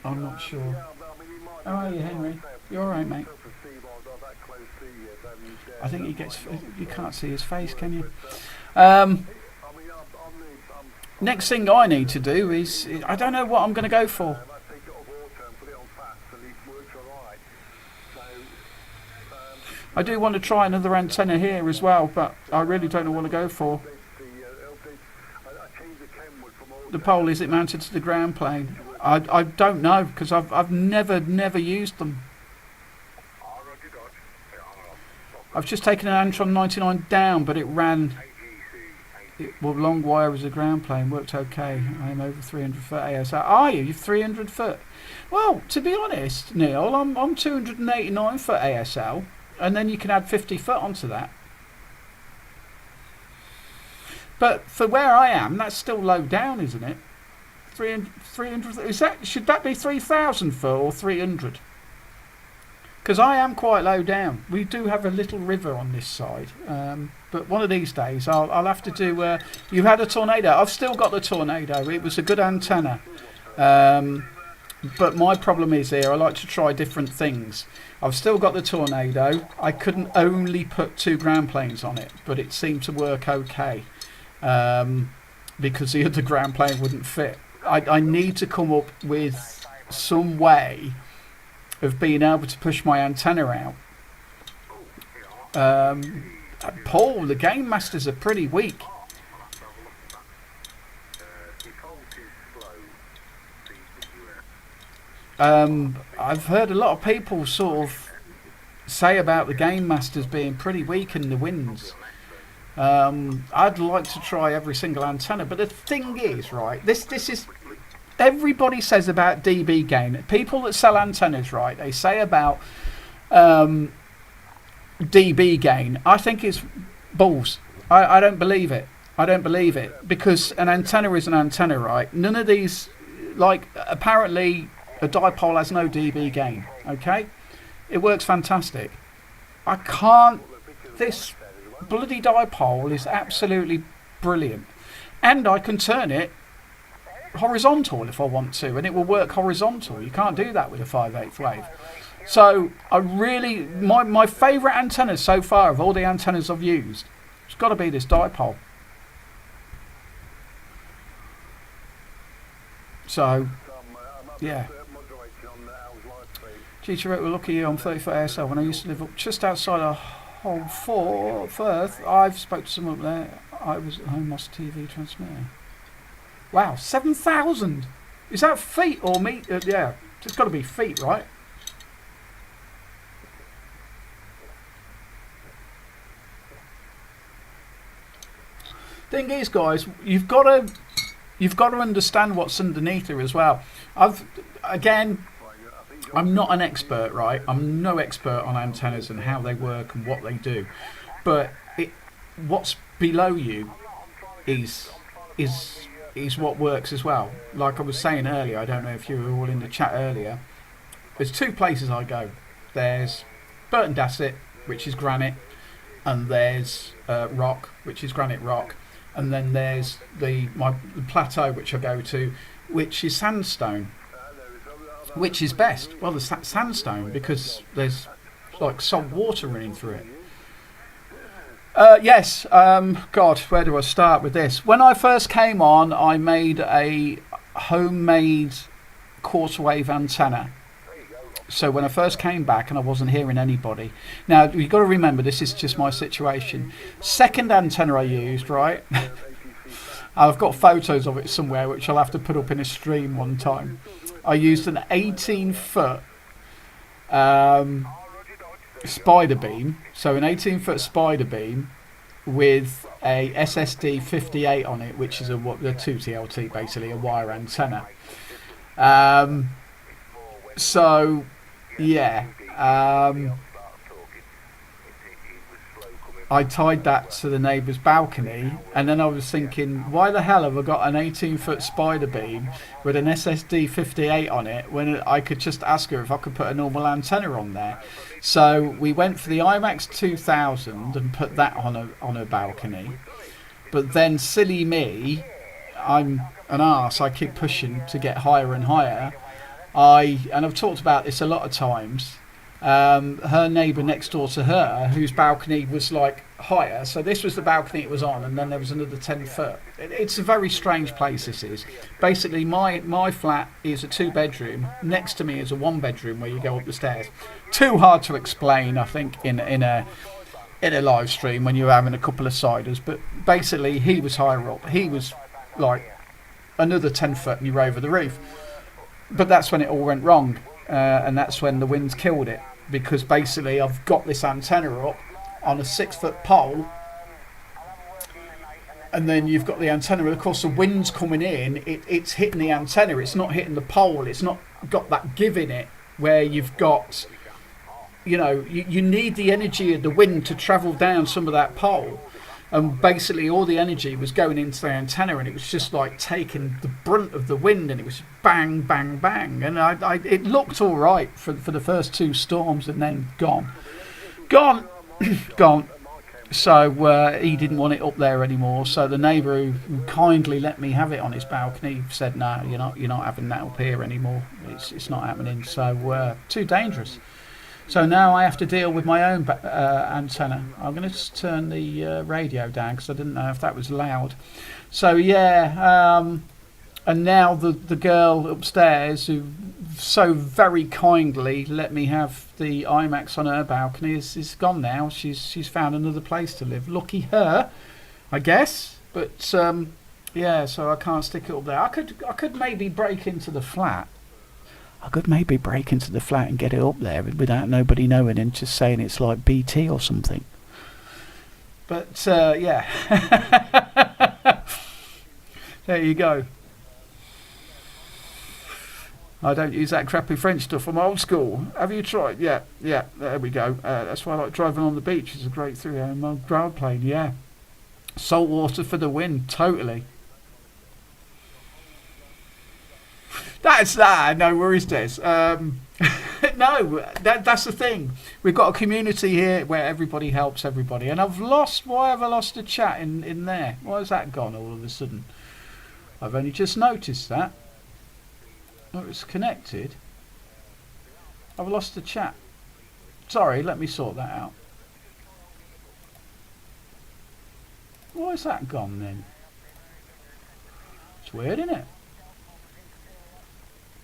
Speaker 1: I'm not sure. How are you, Henry? You all right, mate? I think he gets. You can't see his face, can you? Next thing I need to do is, I don't know what I'm going to go for. I do want to try another antenna here as well, but I really don't know what to go for. The pole, is it mounted to the ground plane? I don't know, because I've never used them. I've just taken an Antron 99 down, but it ran. Well, long wire as a ground plane worked okay. I am over 300 foot ASL. Are you? You're 300 foot? Well, to be honest, Neil, I'm 289 foot ASL, and then you can add 50 foot onto that. But for where I am, that's still low down, isn't it? 300 is that? Should that be 3,000 foot or 300? Because I am quite low down. We do have a little river on this side. But one of these days I'll have to do. You had a tornado. I've still got the tornado. It was a good antenna. But my problem is here, I like to try different things. I've still got the tornado. I couldn't only put 2 ground planes on it, but it seemed to work okay. Because the other ground plane wouldn't fit. I need to come up with some way of being able to push my antenna out. Paul, the game masters are pretty weak. I've heard a lot of people sort of say about the game masters being pretty weak in the wins. I'd like to try every single antenna, but the thing is, right, this is everybody says about dB gain. People that sell antennas, right, they say about dB gain. I think it's balls. I don't believe it. I don't believe it, because an antenna is an antenna, right? None of these, like, apparently a dipole has no dB gain, okay? It works fantastic. I can't, this bloody dipole is absolutely brilliant, and I can turn it horizontal if I want to, and it will work horizontal. You can't do that with a 5/8 wave. So I really, my favourite antenna so far of all the antennas I've used, it's got to be this dipole. So yeah. GT we're lucky on 30 foot ASL. When I used to live up just outside of Hull Firth, I've spoke to someone up there. I was at home lost TV transmitter. Wow, 7,000! Is that feet or meat? Yeah, it's got to be feet, right? Thing is, guys, you've got to understand what's underneath here as well. I'm not an expert, right? I'm no expert on antennas and how they work and what they do, but what's below you is is what works as well. Like I was saying earlier, I don't know if you were all in the chat earlier. There's two places I go. There's Burton Dassett, which is granite, and there's rock, which is granite rock, and then there's the plateau which I go to, which is sandstone. Which is best? Well, the sandstone, because there's like salt water running through it. Yes. God, where do I start with this? When I first came on, I made a homemade quarter wave antenna. So when I first came back and I wasn't hearing anybody. Now, you've got to remember, this is just my situation. Second antenna I used, right? I've got photos of it somewhere, which I'll have to put up in a stream one time. I used an 18-foot spider beam. So an 18-foot spider beam with a SSD 58 on it, which is a 2TLT, basically, a wire antenna. So, yeah. I tied that to the neighbour's balcony, and then I was thinking, why the hell have I got an 18-foot spider beam with an SSD 58 on it when I could just ask her if I could put a normal antenna on there? So we went for the IMAX 2000 and put that on her balcony. But then, silly me, I'm an arse. I keep pushing to get higher and higher. And I've talked about this a lot of times. Her neighbour next door to her, whose balcony was like higher, so this was the balcony it was on, and then there was another 10 foot. It's a very strange place, this is. Basically, my flat is a 2-bedroom. Next to me is a 1-bedroom where you go up the stairs. Too hard to explain, I think, in a live stream when you're having a couple of ciders. But basically, he was higher up. He was like another 10 foot, and you're over the roof. But that's when it all went wrong. And that's when the winds killed it, because basically I've got this antenna up on a 6-foot pole, and then you've got the antenna, and of course the wind's coming in, it's hitting the antenna, it's not hitting the pole, it's not got that give in it where you've got, you need the energy of the wind to travel down some of that pole. And basically all the energy was going into the antenna, and it was just like taking the brunt of the wind, and it was bang, bang, bang. And it looked all right for the first 2 storms, and then gone. So he didn't want it up there anymore. So the neighbour who kindly let me have it on his balcony said, no, you're not having that up here anymore. It's not happening. So too dangerous. So now I have to deal with my own antenna. I'm going to just turn the radio down because I didn't know if that was loud. So yeah, and now the girl upstairs who so very kindly let me have the IMAX on her balcony is gone now. She's found another place to live. Lucky her, I guess. But yeah, so I can't stick it up there. I could maybe break into the flat. And get it up there without nobody knowing and just saying it's like BT or something. But yeah, there you go. I don't use that crappy French stuff. I'm old school. Have you tried? Yeah, there we go. That's why I like driving on the beach. It's a great 3-hour ground plane, yeah. Salt water for the wind, totally. That's that. No worries, Des. No, that's the thing. We've got a community here where everybody helps everybody. And why have I lost a chat in there? Why has that gone all of a sudden? I've only just noticed that. Oh, it's connected. I've lost the chat. Sorry, let me sort that out. Why has that gone then? It's weird, isn't it?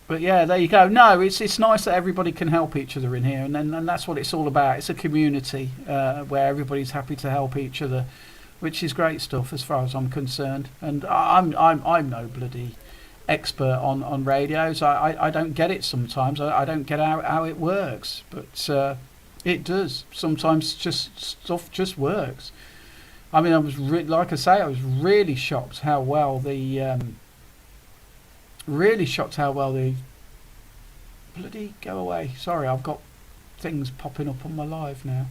Speaker 1: But yeah, there you go. No, it's nice that everybody can help each other in here, and that's what it's all about. It's a community where everybody's happy to help each other, which is great stuff as far as I'm concerned. And I'm no bloody expert on radios. I don't get it sometimes. I don't get how it works, but it does. Sometimes stuff just works. I mean, I was like I say, I was really shocked how well the bloody go away. Sorry, I've got things popping up on my live now.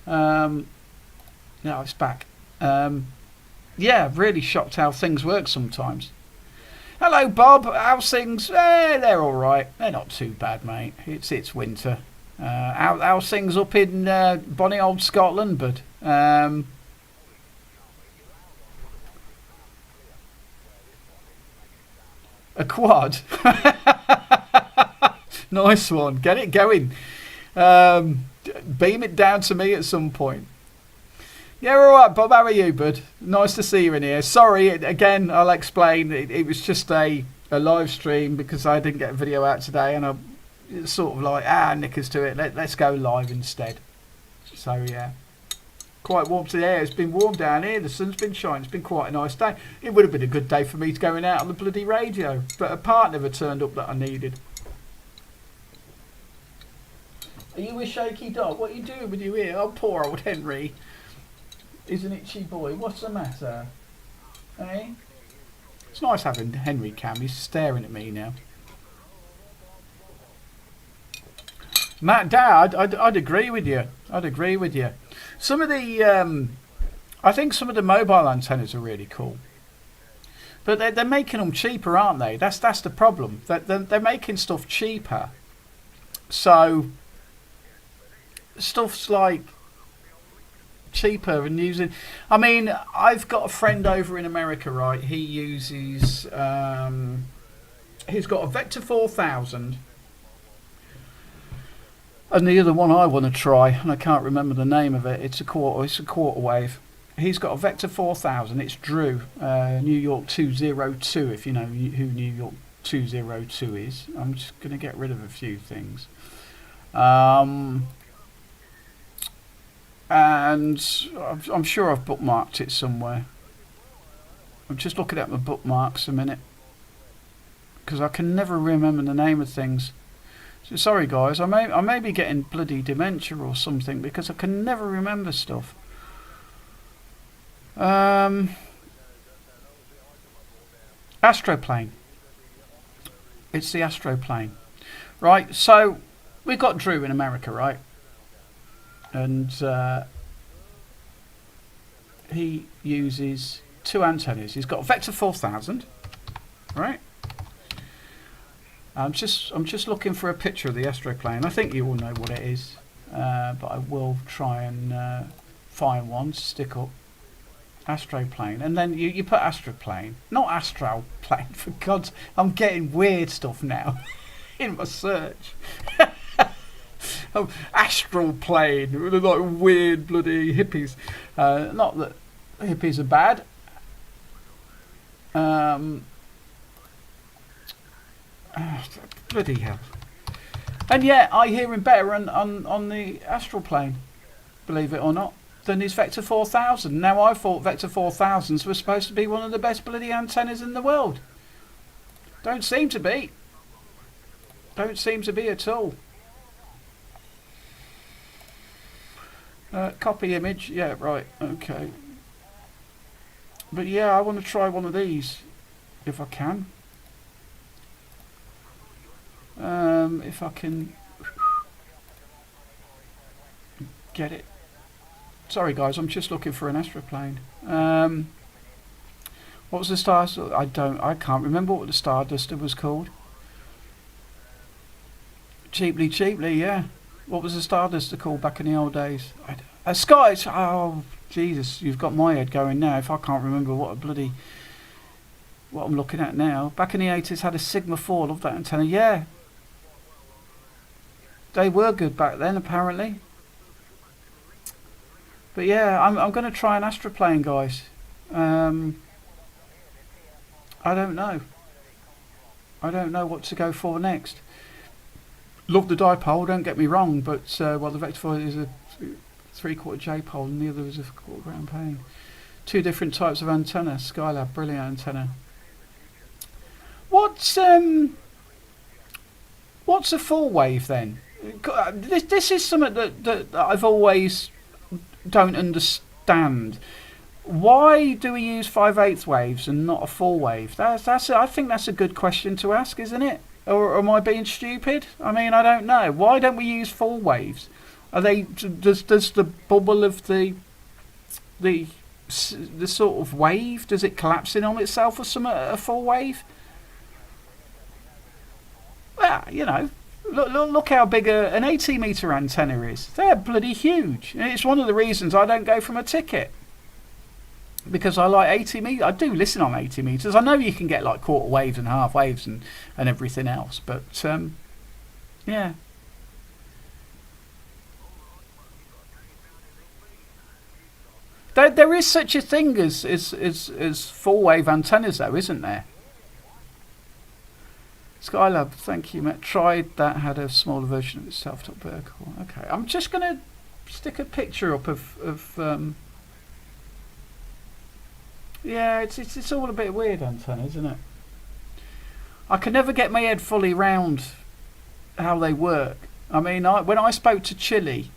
Speaker 1: No, it's back. yeah, really shocked how things work sometimes. Hello, Bob. How's things? They're all right. They're not too bad, mate. It's winter. How's things up in bonny old Scotland, bud? A quad. Nice one. Get it going. Beam it down to me at some point. Yeah, all right, Bob. How are you, bud? Nice to see you in here. Sorry, again, I'll explain. It was just a live stream because I didn't get a video out today, and I it's sort of like, knickers to it. Let's go live instead. So, yeah. Quite warm today. It's been warm down here. The sun's been shining. It's been quite a nice day. It would have been a good day for me to going out on the bloody radio, but a part never turned up that I needed. Are you a shaky dog? What are you doing with your ear? Oh, poor old Henry. He's an itchy boy. What's the matter? Eh? It's nice having Henry Cam. He's staring at me now. Matt Dad, I'd agree with you. I'd agree with you. Some of the, I think some of the mobile antennas are really cool. But they're making them cheaper, aren't they? That's the problem. They're making stuff cheaper. So, stuff's like cheaper and using... I mean, I've got a friend over in America, right? He uses... he's got a Vector 4000. And the other one I want to try, and I can't remember the name of it. It's a quarter wave. He's got a Vector 4000. It's Drew, New York 202. If you know who New York 202 is, I'm just going to get rid of a few things. And I'm sure I've bookmarked it somewhere. I'm just looking at my bookmarks a minute because I can never remember the name of things. So sorry guys, I may be getting bloody dementia or something because I can never remember stuff. Astroplane. It's the Astroplane. Right, so we've got Drew in America, right? And he uses two antennas. He's got a Vector 4000, right? I'm just looking for a picture of the Astroplane. I think you all know what it is, but I will try and find one to stick up. Astroplane, and then you put Astroplane, not Astroplane. For God's, I'm getting weird stuff now in my search. Astral plane, with like weird bloody hippies. Not that hippies are bad. Bloody hell. And yet I hear him better on the astral plane, believe it or not, than his Vector 4000. Now I thought Vector 4000s were supposed to be one of the best bloody antennas in the world. Don't seem to be. Don't seem to be at all. Copy image, yeah, right, okay. But yeah, I want to try one of these, if I can. If I can get it. Sorry guys, I'm just looking for an Astroplane. What was the Stardust? I can't remember what the Starduster was called. Cheaply, yeah. What was the Starduster called back in the old days? A Sky. Oh Jesus, you've got my head going now. If I can't remember what I'm looking at now. Back in the 80s, had a Sigma 4. Love that antenna. Yeah, they were good back then, apparently. But yeah, I'm going to try an Astroplane, guys. I don't know. I don't know what to go for next. Love the dipole, don't get me wrong, but well, the Vector 4 is a 3/4 J pole and the other is a 1/4 ground pane. Two different types of antenna. Skylab, brilliant antenna. What's a full wave then? This is something that I've always don't understand. Why do we use 5/8 waves and not a full wave? I think that's a good question to ask, isn't it? Or am I being stupid? I mean, I don't know. Why don't we use full waves? Are they does the bubble of the the sort of wave? Does it collapse in on itself or something at a full wave? Well, you know, look how big an 80 metre antenna is. They're bloody huge. And it's one of the reasons I don't go from a ticket. Because I like 80 metres. I do listen on 80 metres. I know you can get like quarter waves and half waves and everything else. But, yeah. There is such a thing as full wave antennas, though, isn't there? Skylab, thank you, Matt. Tried that, had a smaller version of itself, top vertical. Okay, I'm just going to stick a picture up of yeah, it's all a bit weird, antenna, isn't it? I can never get my head fully round how they work. I mean, when I spoke to Chile,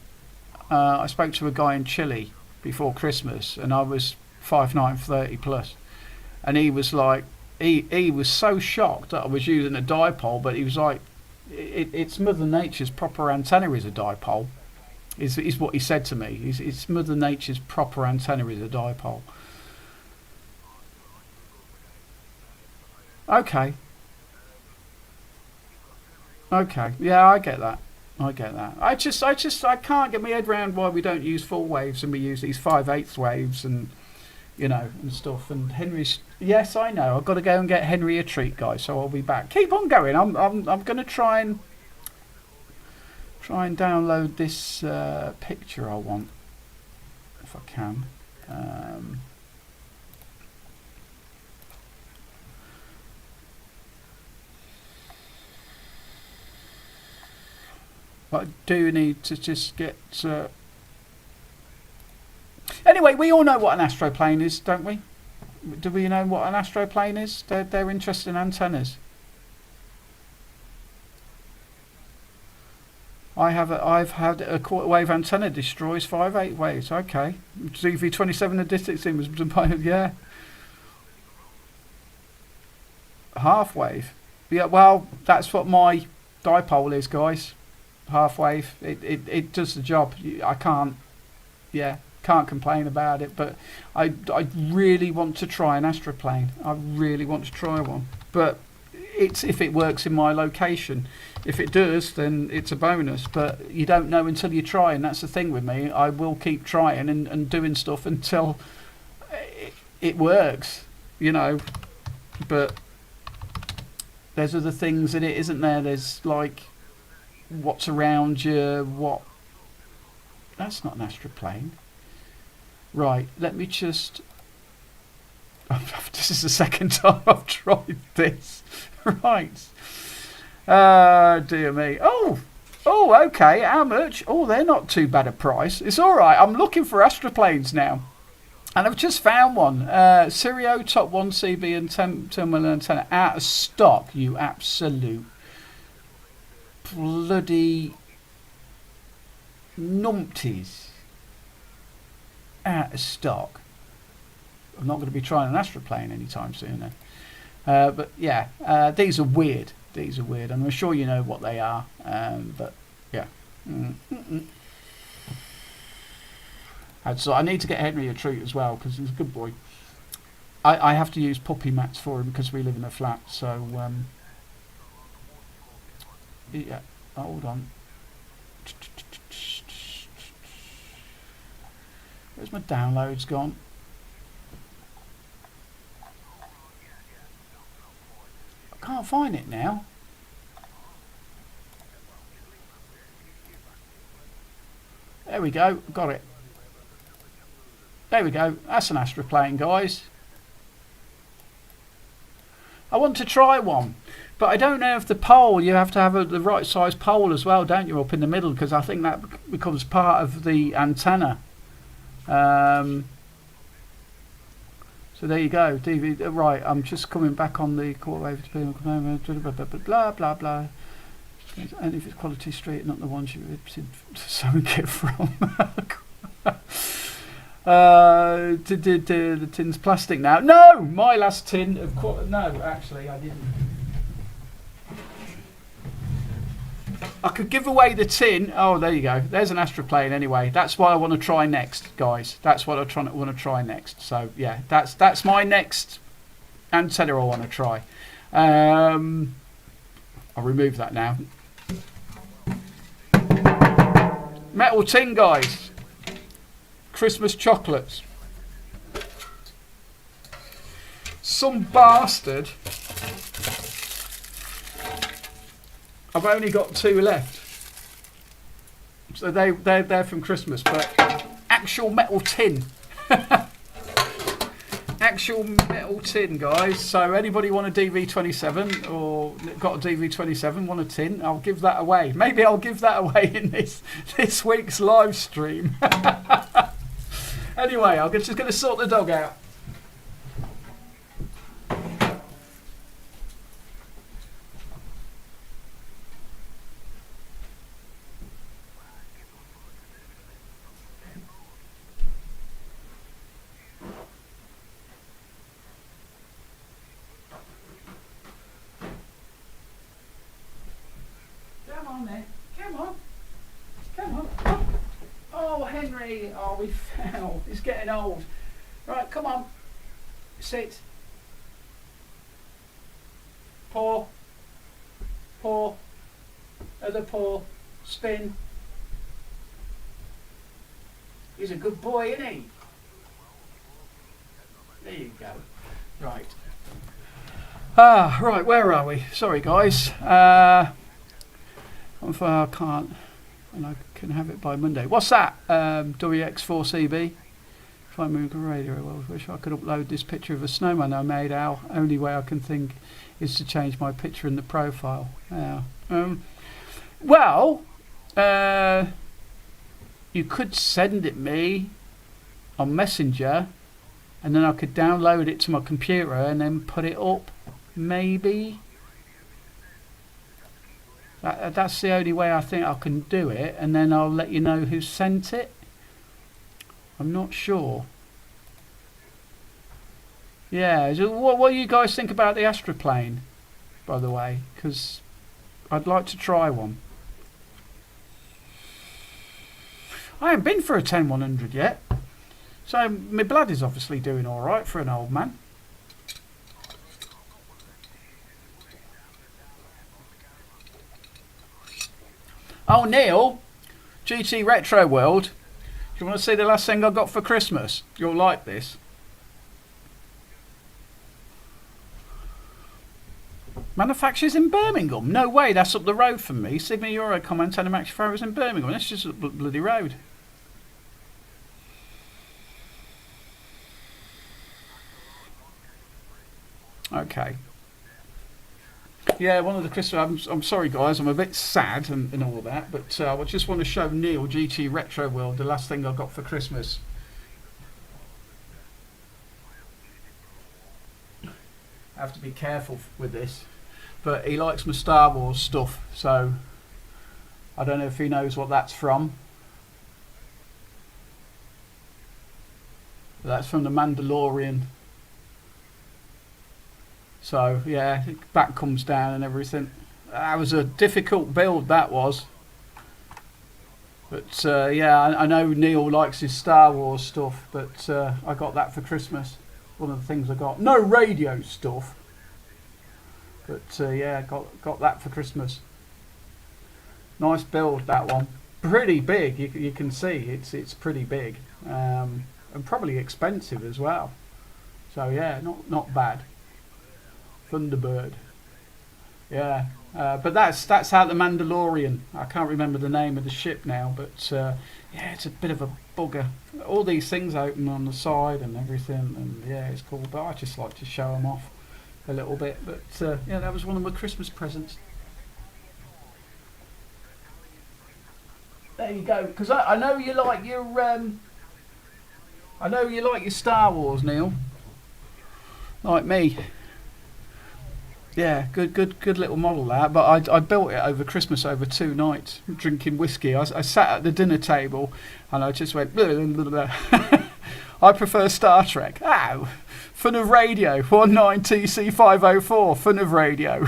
Speaker 1: I spoke to a guy in Chile before Christmas, and I was 5'9", 30 plus, and he was like, he was so shocked that I was using a dipole, but he was like, it's Mother Nature's proper antenna is a dipole, is what he said to me. It's Mother Nature's proper antenna is a dipole. Okay. Okay. Yeah, I get that. I can't get my head around why we don't use full waves and we use these 5/8 waves and, you know, and stuff. And Henry's, yes, I know. I've got to go and get Henry a treat, guys. So I'll be back. Keep on going. I'm going to try and download this picture I want, if I can. But I do need to just get... Anyway, we all know what an astroplane is, don't we? Do we know what an astroplane is? They're interested in antennas. I've had a quarter wave antenna destroys 5/8 waves. Okay. ZV27 additive thing was... Yeah. Half wave. Yeah, well, that's what my dipole is, guys. Half wave, it does the job. I can't complain about it, but I really want to try an astroplane. I really want to try one, but it's if it works in my location. If it does, then it's a bonus, but you don't know until you try, and that's the thing with me. I will keep trying and doing stuff until it works, you know, but there's other things in it, isn't there? There's like what's around you, that's not an astroplane. Right, let me just... This is the second time I've tried this. Right. Dear me. Oh, okay, how much? Oh, they're not too bad a price. It's alright, I'm looking for astroplanes now. And I've just found one. Sirio Top 1 CB and 10mm antenna out of stock, you absolute bloody numpties. Out of stock. I'm not going to be trying an astroplane anytime soon then. But yeah, these are weird. These are weird. I'm sure you know what they are. But yeah. And so I need to get Henry a treat as well because he's a good boy. I have to use puppy mats for him because we live in a flat. So yeah, hold on. Where's my downloads gone? I can't find it now. There we go, got it. There we go, that's an astroplane, guys. I want to try one, but I don't know if the pole, you have to have the right size pole as well, don't you, up in the middle, because I think that becomes part of the antenna. So there you go, right, I'm just coming back on the quarter wave blah blah blah, and if it's quality street, not the ones you sewing kit from. The tin's plastic now. No, my last tin of no, actually I didn't. I could give away the tin. Oh, there you go. There's an astroplane anyway. That's what I want to try next, guys. That's what I want to try next. So, yeah, that's my next antenna I want to try. I'll remove that now. Metal tin, guys. Christmas chocolates. Some bastard. I've only got 2 left. So they're from Christmas, but actual metal tin. Actual metal tin, guys. So anybody want a DV27 or got a DV27, want a tin, I'll give that away. Maybe I'll give that away in this week's live stream. Anyway, I'm just going to sort the dog out. Come on then. Come on. Come on. Oh, Henry. Oh, we fell. He's getting old. Right, come on. Sit. Paw. Paw. Other paw. Spin. He's a good boy, isn't he? There you go. Right. Right, where are we? Sorry, guys. I can't, and I can have it by Monday. What's that? WX4CB. If I move the radio, I wish I could upload this picture of a snowman I made. Al. Only way I can think is to change my picture in the profile. Yeah. Well, you could send it me on Messenger, and then I could download it to my computer and then put it up. Maybe. That's the only way I think I can do it, and then I'll let you know who sent it. I'm not sure. Yeah, so what do you guys think about the astroplane, by the way? Because I'd like to try one. I haven't been for a 10-100 yet, so my blood is obviously doing all right for an old man. Oh, Neil, GT Retro World, do you want to see the last thing I got for Christmas? You'll like this. Manufacturers in Birmingham? No way, that's up the road from me. Sigma Euro comment and manufacturers in Birmingham. That's just up the bloody road. Okay. Yeah, one of the Christmas. I'm sorry, guys. I'm a bit sad and all that, but I just want to show Neil GT Retro World the last thing I got for Christmas. I have to be careful with this, but he likes my Star Wars stuff, so I don't know if he knows what that's from. That's from the Mandalorian. So yeah, back comes down and everything. That was a difficult build, that was. But yeah, I know Neil likes his Star Wars stuff, but I got that for Christmas. One of the things I got. No radio stuff, but yeah, got that for Christmas. Nice build, that one. Pretty big. You can see it's pretty big, and probably expensive as well. So yeah, not bad. Thunderbird, yeah, but that's out the Mandalorian. I can't remember the name of the ship now, but yeah, it's a bit of a bugger. All these things open on the side and everything, and yeah, it's cool. But I just like to show them off a little bit. But yeah, that was one of my Christmas presents. There you go. Because I know you like your I know you like your Star Wars, Neil. Like me. Yeah, good little model that. But I built it over Christmas, over 2 nights, drinking whiskey. I sat at the dinner table and I just went, blah, blah, blah. I prefer Star Trek. Fun of radio, 19TC504, fun of radio.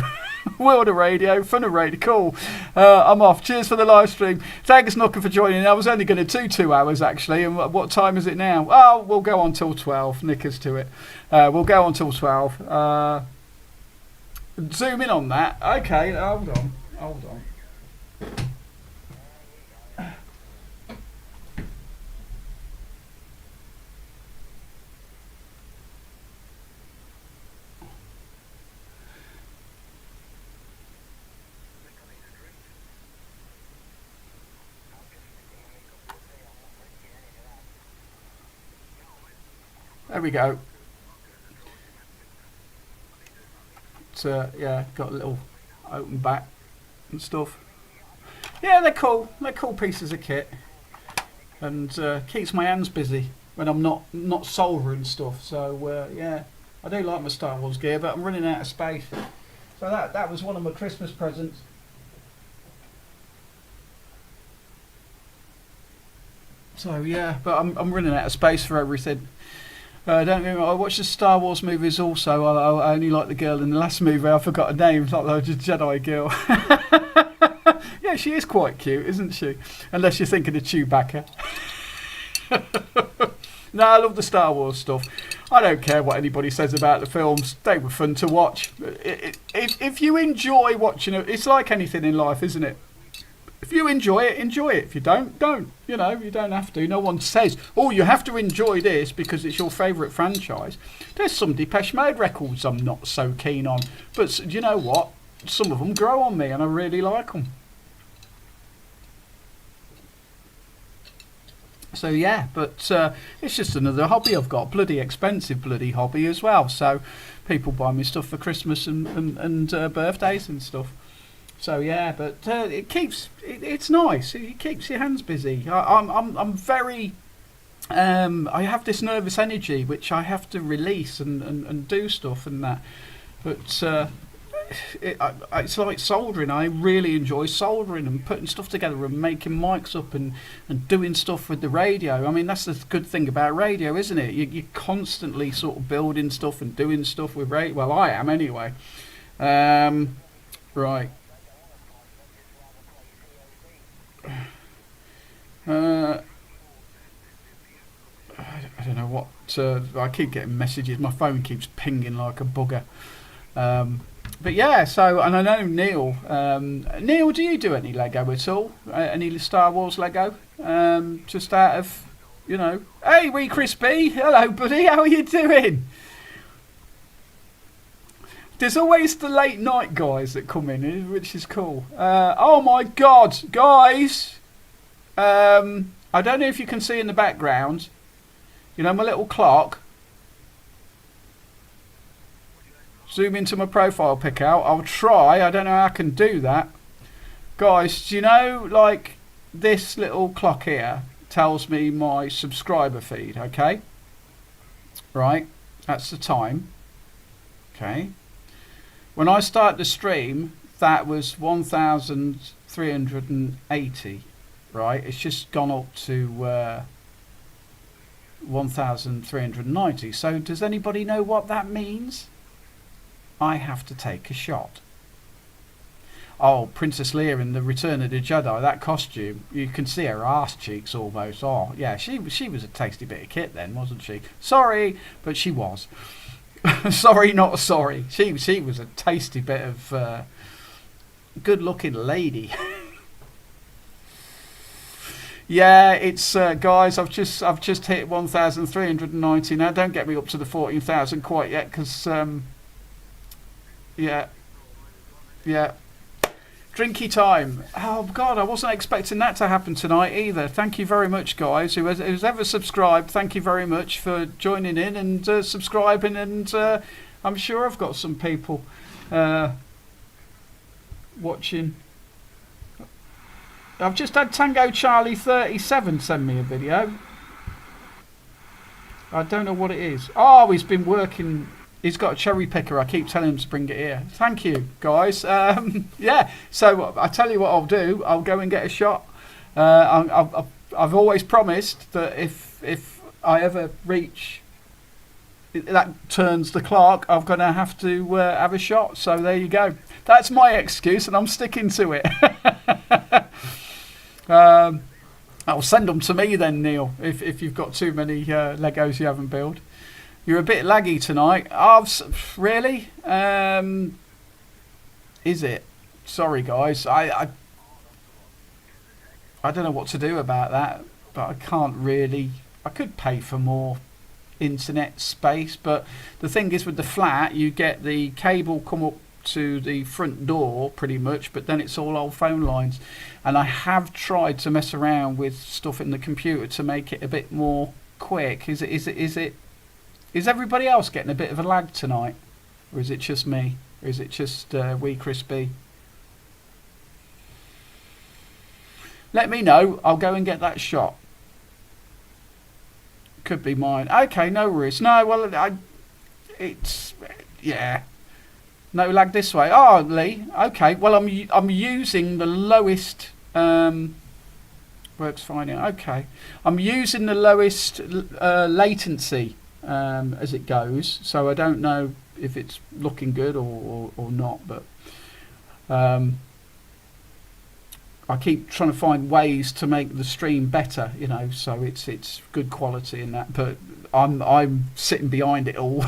Speaker 4: World of radio, fun of radio, cool. I'm off. Cheers for the live stream. Thanks, Nooker, for joining. I was only going to do 2 hours, actually. And what time is it now? Oh, we'll go on till 12. Nickers to it. We'll go on till 12. Zoom in on that. Okay, hold on. There we go. So yeah, got a little open back and stuff. Yeah, they're cool. They're cool pieces of kit, and keeps my hands busy when I'm not soldering stuff. So yeah, I do like my Star Wars gear, but I'm running out of space. So that was one of my Christmas presents. So yeah, but I'm running out of space for everything. Don't get me wrong, I watched the Star Wars movies also. I only like the girl in the last movie. I forgot her name. It's like the Jedi girl. Yeah, she is quite cute, isn't she? Unless you're thinking of Chewbacca. No, I love the Star Wars stuff. I don't care what anybody says about the films. They were fun to watch. If you enjoy watching it, it's like anything in life, isn't it? If you enjoy it, enjoy it. If you don't, don't. You know, you don't have to. No one says, oh, you have to enjoy this because it's your favourite franchise. There's some Depeche Mode records I'm not so keen on. But you know what? Some of them grow on me and I really like them. So yeah, but it's just another hobby I've got. Bloody expensive bloody hobby as well. So people buy me stuff for Christmas and birthdays and stuff. So yeah, but it's nice. It keeps your hands busy. I'm very I have this nervous energy which I have to release and do stuff and that. But it's like soldering. I really enjoy soldering and putting stuff together and making mics up and doing stuff with the radio. I mean, that's the good thing about radio, isn't it? You're constantly sort of building stuff and doing stuff with radio. Well, I am anyway. Right. I don't know what. I keep getting messages. My phone keeps pinging like a bugger. But yeah, so, and I know Neil. Neil, do you do any Lego at all? Any Star Wars Lego? Just out of, you know. Hey, wee Crispy. Hello, buddy. How are you doing? There's always the late night guys that come in, which is cool. Oh my God, guys! I don't know if you can see in the background. You know my little clock. Zoom into my profile pic out. I'll try. I don't know how I can do that. Guys, do you know, like, this little clock here tells me my subscriber feed, okay? Right, that's the time. Okay. When I start the stream, that was 1,380, right? It's just gone up to 1,390. So does anybody know what that means? I have to take a shot. Oh, Princess Leia in the Return of the Jedi, that costume, you can see her arse cheeks almost. Oh, yeah, she was a tasty bit of kit then, wasn't she? Sorry, but she was. Sorry, not sorry. She was a tasty bit of good-looking lady. Yeah, it's guys. I've just hit 1,390 now. Don't get me up to the 14,000 quite yet, because yeah. Drinky time. Oh God, I wasn't expecting that to happen tonight either. Thank you very much, guys. Who's ever subscribed, thank you very much for joining in and subscribing. And I'm sure I've got some people watching. I've just had Tango Charlie 37 send me a video. I don't know what it is. Oh, he's been working. He's got a cherry picker. I keep telling him to bring it here. Thank you, guys. Yeah, so I tell you what I'll do. I'll go and get a shot. I've always promised that if I ever reach
Speaker 1: that turns the clock, I'm going to have to have a shot. So there you go. That's my excuse, and I'm sticking to it. I'll send them to me then, Neil, if you've got too many Legos you haven't built. You're a bit laggy tonight. Oh, really? Is it? Sorry, guys. I don't know what to do about that, but I can't really. I could pay for more internet space, but the thing is with the flat, you get the cable come up to the front door pretty much, but then it's all old phone lines. And I have tried to mess around with stuff in the computer to make it a bit more quick. Is everybody else getting a bit of a lag tonight, or is it just me, or is it just wee Crispy? Let me know. I'll go and get that shot. Could be mine. Okay, no worries. No, well, it's yeah. No lag this way. Oh, Lee. Okay. Well, I'm using the lowest. Works fine. Okay. I'm using the lowest latency as it goes. So I don't know if it's looking good or not, but I keep trying to find ways to make the stream better, you know, so it's good quality in that. But I'm sitting behind it all.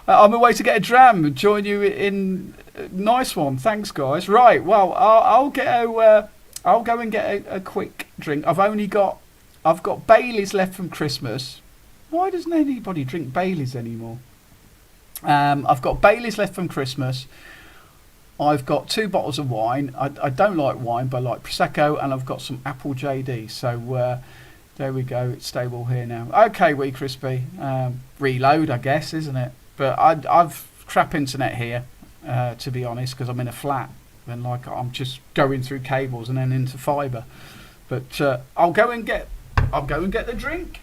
Speaker 1: I'm away to get a dram and join you in. Nice one, thanks guys. Right, well I'll go and get a quick drink. I've got Baileys left from Christmas. Why doesn't anybody drink Baileys anymore? I've got Baileys left from Christmas. I've got 2 bottles of wine. I don't like wine, but I like Prosecco, and I've got some Apple JD. So there we go. It's stable here now. Okay, wee Crispy. Reload, I guess, isn't it? But I've crap internet here, to be honest, because I'm in a flat. And like I'm just going through cables and then into fibre. But I'll go and get the drink.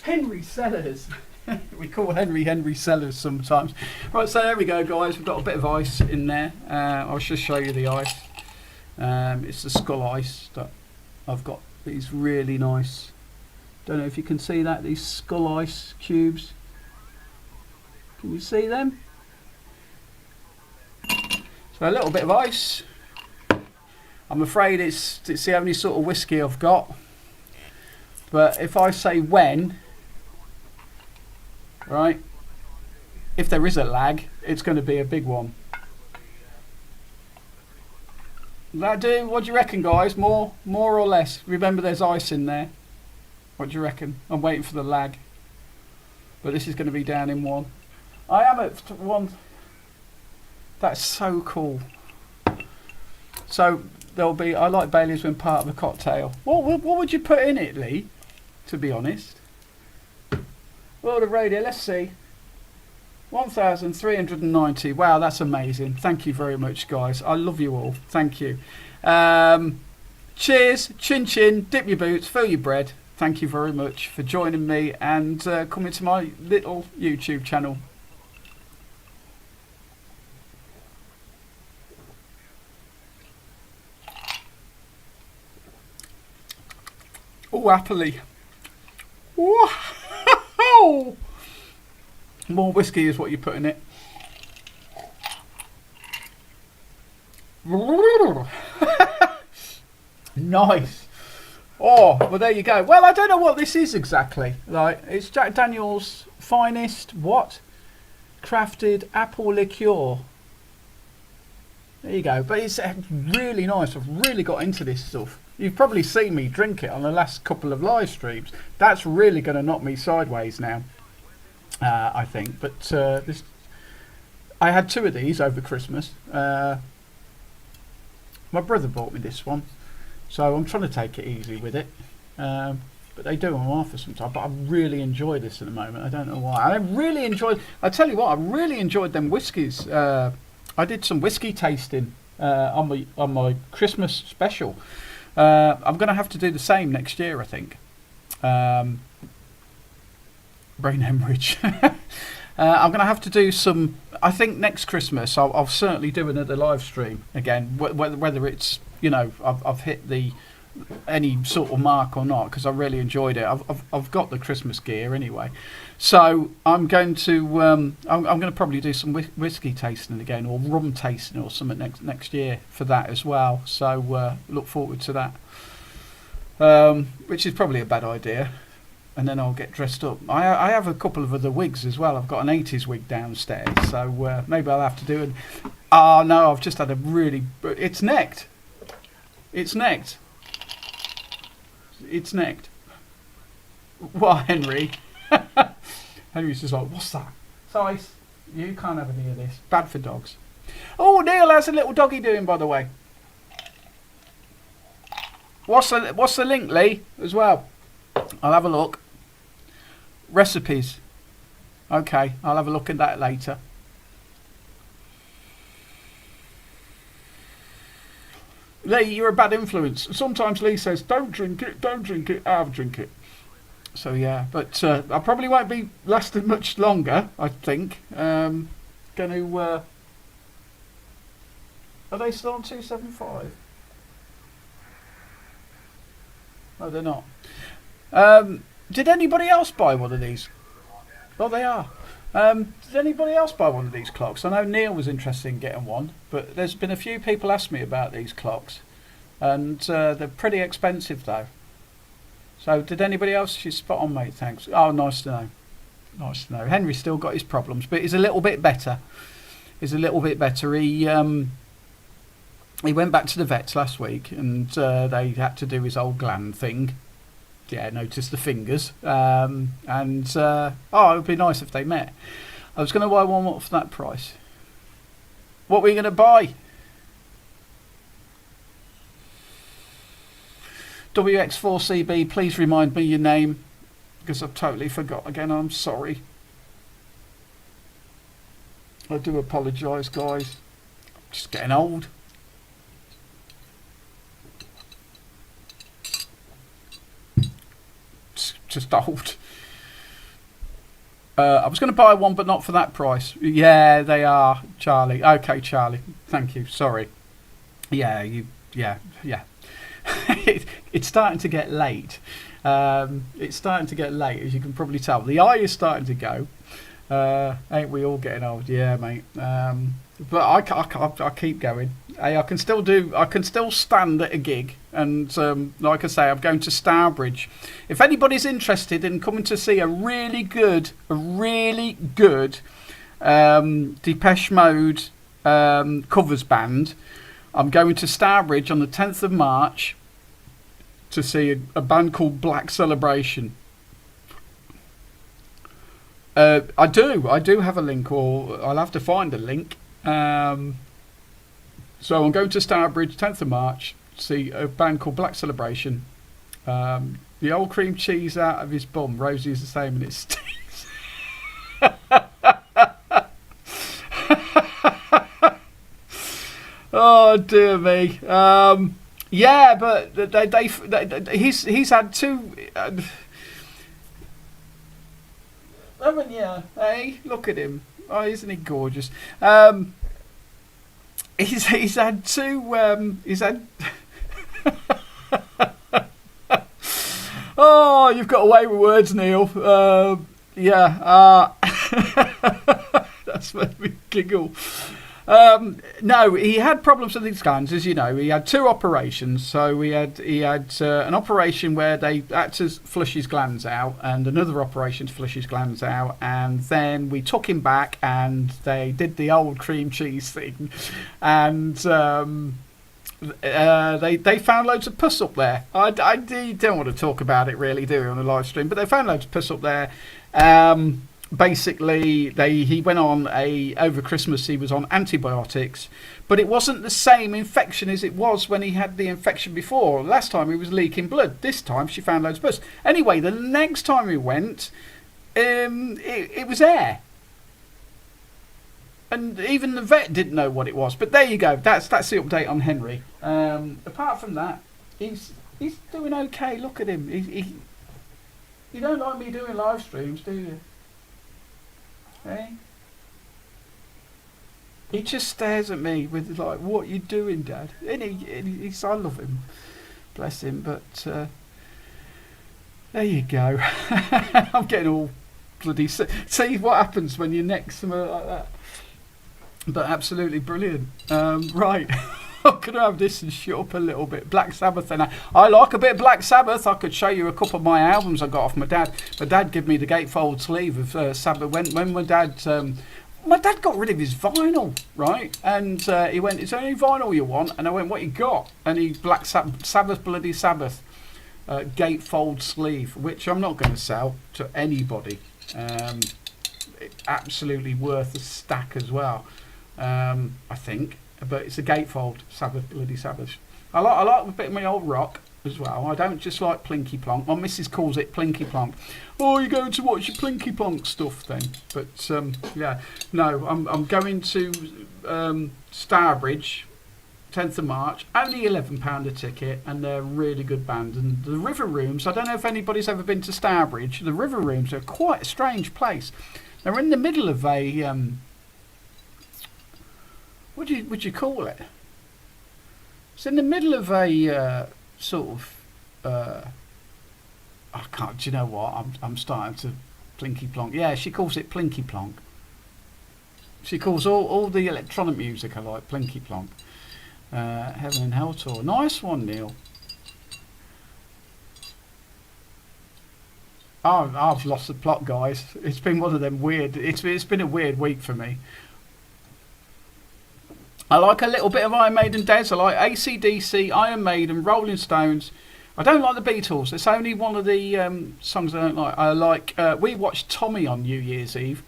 Speaker 1: Henry Sellers. We call Henry Sellers sometimes. Right, so there we go, guys. We've got a bit of ice in there. I'll just show you the ice. It's the skull ice that I've got. These really nice. Don't know if you can see that. These skull ice cubes. Can you see them? So a little bit of ice. I'm afraid it's the only sort of whiskey I've got. But if I say when, right, if there is a lag, it's going to be a big one. That do? What do you reckon, guys? More or less? Remember, there's ice in there. What do you reckon? I'm waiting for the lag. But this is going to be down in 1. I am at 1. That's so cool. So there'll be. I like Baileys when part of a cocktail. What would you put in it, Lee? To be honest. Well, the radio. Let's see. 1,390. Wow, that's amazing. Thank you very much, guys. I love you all. Thank you. Cheers. Chin chin. Dip your boots. Fill your bread. Thank you very much for joining me and coming to my little YouTube channel. Oh, happily. Whoa. More whiskey is what you put in it. Nice. Oh, well, there you go. Well, I don't know what this is exactly. Like, it's Jack Daniel's finest, what? Crafted apple liqueur. There you go. But it's really nice. I've really got into this stuff. You've probably seen me drink it on the last couple of live streams. That's really going to knock me sideways now, I think. But this I had 2 of these over Christmas. My brother bought me this one, so I'm trying to take it easy with it. But they do them offer sometimes. But I really enjoy this at the moment. I don't know why. I tell you what, I really enjoyed them whiskies. I did some whiskey tasting on my Christmas special. I'm going to have to do the same next year, I think. Brain hemorrhage. I'm going to have to do some. I think next Christmas I'll certainly do another live stream again. Whether it's I've hit any sort of mark or not, because I really enjoyed it. I've got the Christmas gear anyway, so I'm going to I'm going to probably do some whiskey tasting again, or rum tasting or something next year for that as well. So look forward to that, which is probably a bad idea. And then I'll get dressed up. I have a couple of other wigs as well. I've got an 80s wig downstairs, so maybe I'll have to do it. Oh no, I've just had a really. It's necked. It's necked. It's necked. What, Henry? Henry's just like, what's that? Size, you can't have any of this. Bad for dogs. Oh, Neil, how's the little doggy doing, by the way? What's the link, Lee, as well? I'll have a look. Recipes. Okay, I'll have a look at that later. Lee, you're a bad influence. Sometimes Lee says, don't drink it, I'll drink it. So yeah, but I probably won't be lasting much longer, I think. Are they still on 275? No, they're not. Did anybody else buy one of these? Oh, they are. Did anybody else buy one of these clocks? I know Neil was interested in getting one, but there's been a few people ask me about these clocks, and they're pretty expensive though. So did anybody else? She's spot on, mate, thanks. Oh, nice to know. Nice to know. Henry's still got his problems, but he's a little bit better. He went back to the vets last week, and they had to do his old gland thing. Yeah, notice the fingers. It would be nice if they met. I was going to buy one for that price. What were you going to buy? WX4CB, please remind me your name, because I've totally forgot again. I'm sorry. I do apologise, guys. I'm just getting old. Just old. I was going to buy one, but not for that price. Yeah, they are, Charlie. Okay, Charlie. Thank you. Sorry. Yeah. It's starting to get late. It's starting to get late, as you can probably tell. The eye is starting to go. Ain't we all getting old? Yeah, mate. But I keep going. I can still stand at a gig, and like I say, I'm going to Stourbridge. If anybody's interested in coming to see a really good Depeche Mode covers band, I'm going to Stourbridge on the 10th of March to see a band called Black Celebration. I do have a link, or I'll have to find a link. So I'm going to Stourbridge, 10th of March, to see a band called Black Celebration. The old cream cheese out of his bum, Rosie's the same, and it stinks. Oh dear me. Yeah, but he's had two. Haven't you? Hey, look at him. Oh, isn't he gorgeous? He's had two. He's had. Oh, you've got away with words, Neil. Yeah. That's made me giggle. No, he had problems with these glands, as you know. He had two operations. So he had an operation where they had to flush his glands out, and another operation to flush his glands out, and then we took him back and they did the old cream cheese thing, and they found loads of pus up there. I don't want to talk about it really, do we, on the live stream, but they found loads of pus up there. basically he went on over Christmas he was on antibiotics, but it wasn't the same infection as it was when he had the infection before. Last time he was leaking blood, this time she found loads of pus. Anyway, the next time he went, it was air, and even the vet didn't know what it was. But there you go, that's the update on Henry. Apart from that, he's doing okay. Look at him. You don't like me doing live streams, do you? Hey? He just stares at me with like, "What you doing, Dad?" And he's, I love him, bless him. But there you go. I'm getting all bloody. See what happens when you're next to something like that. But absolutely brilliant. Right. I'm going to have this and shut up a little bit. Black Sabbath, and I like a bit of Black Sabbath. I could show you a couple of my albums I got off my dad. My dad gave me the gatefold sleeve of Sabbath. When my dad got rid of his vinyl, right? And he went, "Is there any vinyl you want?" And I went, "What you got?" And he Black Sabbath, Bloody Sabbath gatefold sleeve, which I'm not going to sell to anybody. Absolutely worth a stack as well, I think. But it's a gatefold Sabbath, Bloody Sabbath. I like a bit of my old rock as well. I don't just like Plinky Plonk. My missus calls it Plinky Plonk. "Oh, you're going to watch your Plinky Plonk stuff then?" But yeah, no, I'm going to Starbridge, 10th of March. Only £11 a ticket, and they're a really good band. And the River Rooms, I don't know if anybody's ever been to Starbridge. The River Rooms are quite a strange place. They're in the middle of a what would you call it? It's in the middle of a sort of I can't. Do you know what? I'm starting to Plinky Plonk. Yeah, she calls it Plinky Plonk. She calls all the electronic music I like Plinky Plonk. Heaven and Hell Tour. Nice one, Neil. Oh, I've lost the plot, guys. It's been one of them weird. It's been a weird week for me. I like a little bit of Iron Maiden, Des. I like AC/DC, Iron Maiden, Rolling Stones. I don't like the Beatles. It's only one of the songs I don't like. I like. We watched Tommy on New Year's Eve.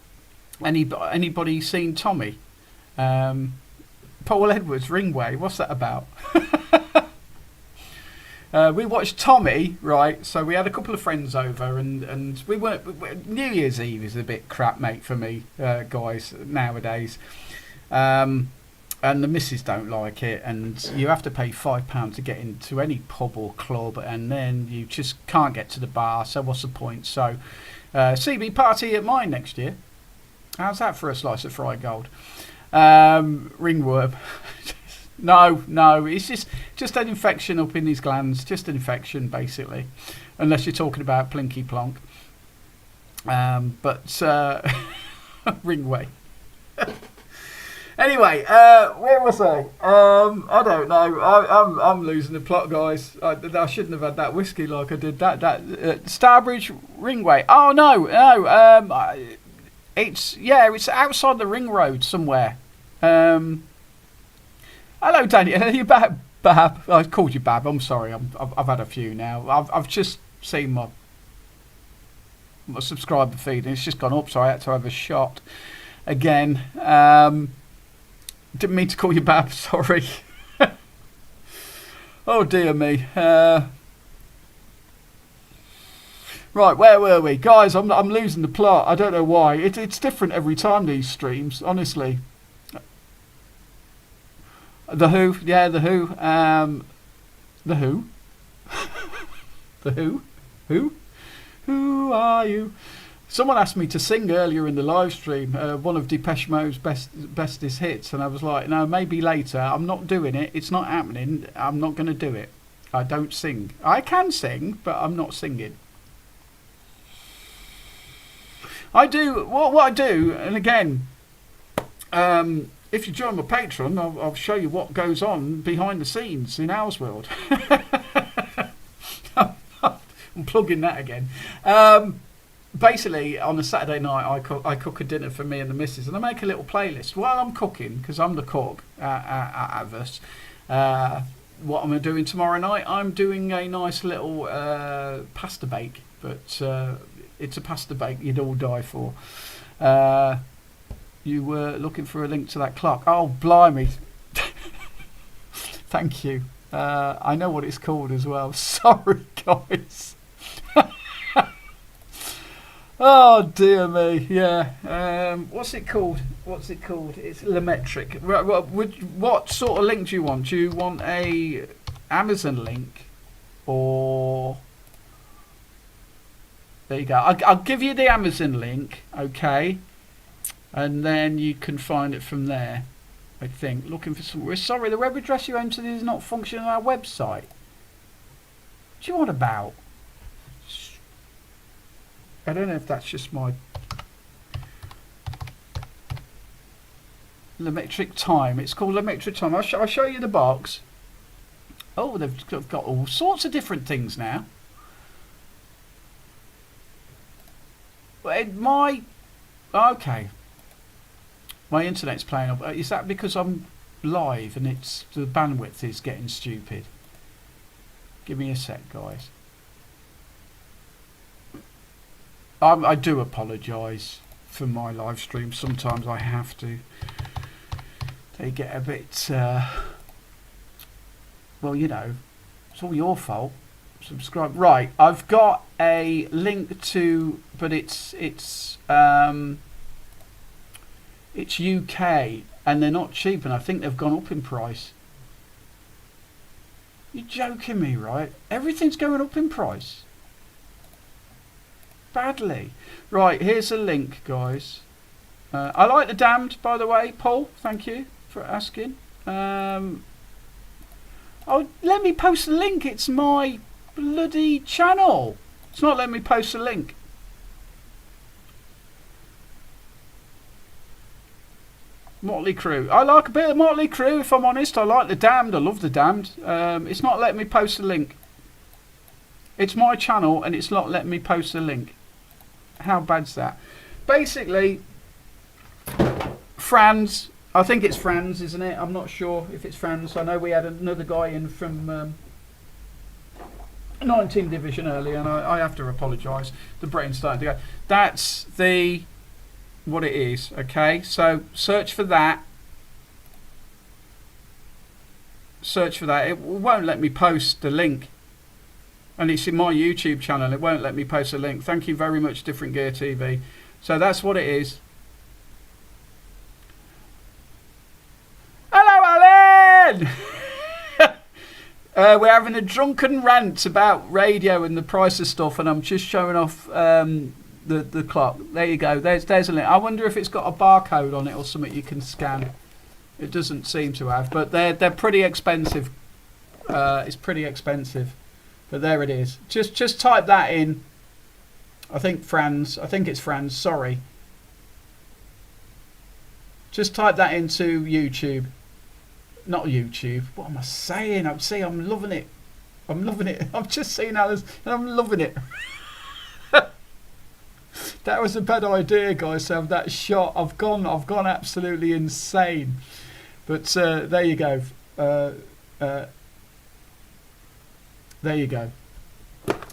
Speaker 1: Anybody seen Tommy? Paul Edwards, Ringway. What's that about? We watched Tommy, right? So we had a couple of friends over, and we weren't. New Year's Eve is a bit crap, mate, for me, guys, nowadays. And the missus don't like it, and you have to pay £5 to get into any pub or club, and then you just can't get to the bar, so what's the point? So CB party at mine next year. How's that for a slice of fried gold? Ringworm. No, it's just an infection up in his glands, just an infection basically, unless you're talking about Plinky Plonk. But Ringway. Anyway, where was I? I don't know. I'm losing the plot, guys. I shouldn't have had that whiskey like I did. That Starbridge Ringway. Oh no. It's outside the ring road somewhere. Hello, Daniel. Are you Bab? I called you Bab. I'm sorry. I've had a few now. I've just seen my subscriber feed, and it's just gone up, so I had to have a shot again. Didn't mean to call you Bab, sorry. Oh dear me. Right, where were we? Guys, I'm losing the plot. I don't know why. It's different every time, these streams, honestly. The Who, yeah, The Who. The Who? The Who? Who? Who are you? Someone asked me to sing earlier in the live stream, one of Depeche Mode's bestest hits, and I was like, no, maybe later. I'm not doing it. It's not happening. I'm not going to do it. I don't sing. I can sing, but I'm not singing. I do what I do, and again, if you join my Patreon, I'll show you what goes on behind the scenes in Owl's World. I'm plugging that again. Basically, on a Saturday night, I cook a dinner for me and the missus, and I make a little playlist while I'm cooking, because I'm the cook out of us. What am I doing tomorrow night? I'm doing a nice little pasta bake, but it's a pasta bake you'd all die for. You were looking for a link to that clock. Oh, blimey. Thank you. I know what it's called as well. Sorry, guys. Oh, dear me. Yeah. What's it called? It's Lemetric. What sort of link do you want? Do you want a Amazon link? Or... There you go. I'll give you the Amazon link, okay? And then you can find it from there, I think. Looking for some... We're sorry, the web address you entered is not functioning on our website. What do you want about? I don't know if that's just my... Lemetric Time. It's called Lemetric Time. I'll show you the box. Oh, they've got all sorts of different things now. Okay. My internet's playing up. Is that because I'm live and it's the bandwidth is getting stupid? Give me a sec, guys. I do apologise for my live stream. Sometimes I have to. They get a bit... well, you know, it's all your fault. Subscribe. Right, I've got a link to... But it's UK, and they're not cheap, and I think they've gone up in price. You're joking me, right? Everything's going up in price. Badly. Right, here's a link, guys. I like the Damned, by the way, Paul. Thank you for asking. Oh, let me post the link. It's my bloody channel. It's not letting me post a link. Motley Crue. I like a bit of Motley Crue, if I'm honest. I like the Damned. I love the Damned. It's not letting me post a link. It's my channel and it's not letting me post a link. How bad's that? Basically, Franz. I think it's Franz, isn't it? I'm not sure if it's Franz. I know we had another guy in from 19th Division earlier, and I have to apologise. The brain's starting to go. That's the... what it is, okay? So search for that. Search for that. It won't let me post the link. And it's in my YouTube channel. It won't let me post a link. Thank you very much, Different Gear TV. So that's what it is. Hello, Alan! We're having a drunken rant about radio and the price of stuff, and I'm just showing off the clock. There you go. There's a link. I wonder if it's got a barcode on it or something you can scan. It doesn't seem to have, but they're pretty expensive. It's pretty expensive, but there it is. Just type that in. I think Franz. I think it's Franz. Sorry. Just type that into YouTube. Not YouTube. What am I saying? I'm loving it. I'm loving it. I've just seen Alice and I'm loving it. That was a bad idea, guys. So that shot, I've gone absolutely insane. But there you go. There you go.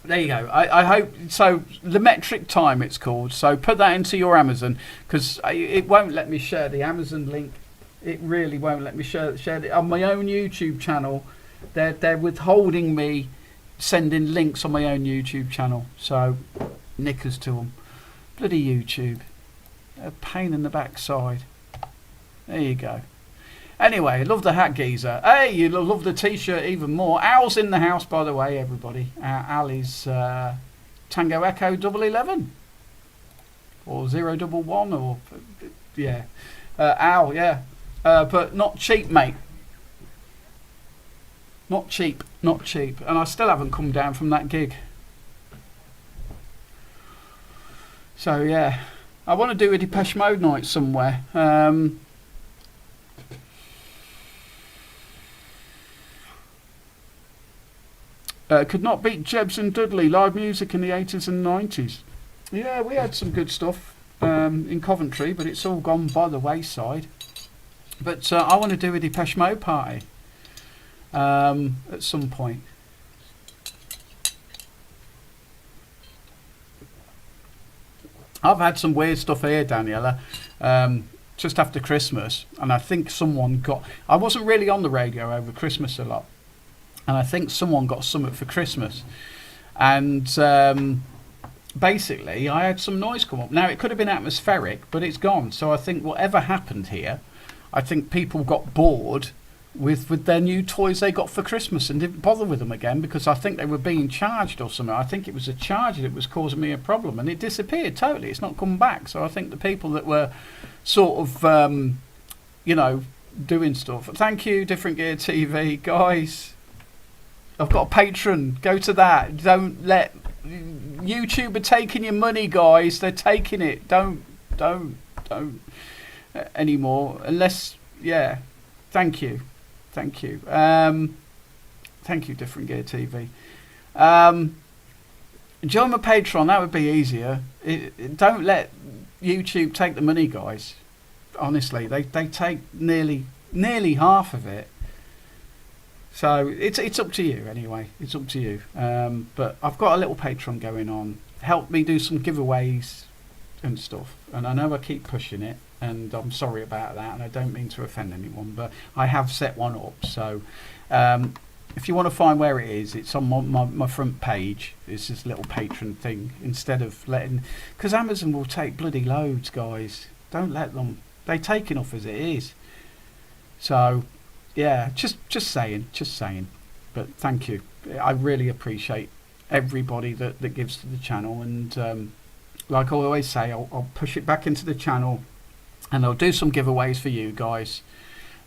Speaker 1: There you go. I hope so. The Metric Time, it's called. So put that into your Amazon, because it won't let me share the Amazon link. It really won't let me share it on my own YouTube channel. They're withholding me sending links on my own YouTube channel. So knickers to them. Bloody YouTube. A pain in the backside. There you go. Anyway, love the hat, geezer. Hey, you love the t-shirt even more. Al's in the house, by the way, everybody. Al is Tango Echo 1111 or 011 or yeah. Al, yeah. But not cheap, mate. Not cheap, not cheap. And I still haven't come down from that gig. So yeah, I want to do a Depeche Mode night somewhere. Could not beat Jebs and Dudley live music in the 80s and 90s. Yeah, we had some good stuff in Coventry, but it's all gone by the wayside. But I want to do a Depeche Mode party at some point. I've had some weird stuff here, Daniela, just after Christmas, and I think someone got. I wasn't really on the radio over Christmas a lot, and I think someone got something for Christmas, and basically I had some noise come up. Now it could have been atmospheric, but it's gone. So I think whatever happened here, I think people got bored with their new toys they got for Christmas and didn't bother with them again, because I think they were being charged or something. I think it was a charge that was causing me a problem, and it disappeared totally. It's not come back. So I think the people that were sort of doing stuff. Thank you, Different Gear TV, guys. I've got a patron. Go to that. Don't let YouTube are taking your money, guys. They're taking it. Don't anymore, unless thank you. Thank you, Different Gear TV. Join my Patreon, that would be easier. Don't let YouTube take the money, guys. Honestly, they take nearly half of it. So it's up to you anyway. It's up to you. But I've got a little Patreon going on. Help me do some giveaways and stuff. And I know I keep pushing it, and I'm sorry about that, and I don't mean to offend anyone, but I have set one up. So if you want to find where it is, it's on my front page. It's this little patron thing, instead of letting, because Amazon will take bloody loads, guys. Don't let them. They take enough as it is. So yeah, just saying. But thank you. I really appreciate everybody that gives to the channel, and like I always say, I'll push it back into the channel, and I'll do some giveaways for you guys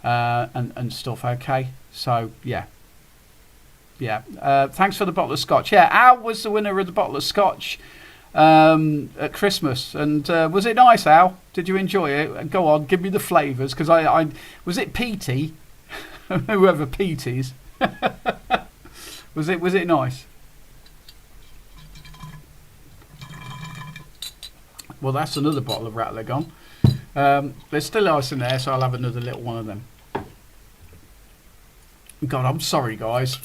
Speaker 1: and stuff. Okay, so yeah. Thanks for the bottle of scotch. Yeah, Al was the winner of the bottle of scotch at Christmas, and was it nice, Al? Did you enjoy it? Go on, give me the flavours, because I was it peaty? Whoever Pete is. was it nice? Well, that's another bottle of Rattler gone. There's still ice in there, so I'll have another little one of them. God, I'm sorry, guys.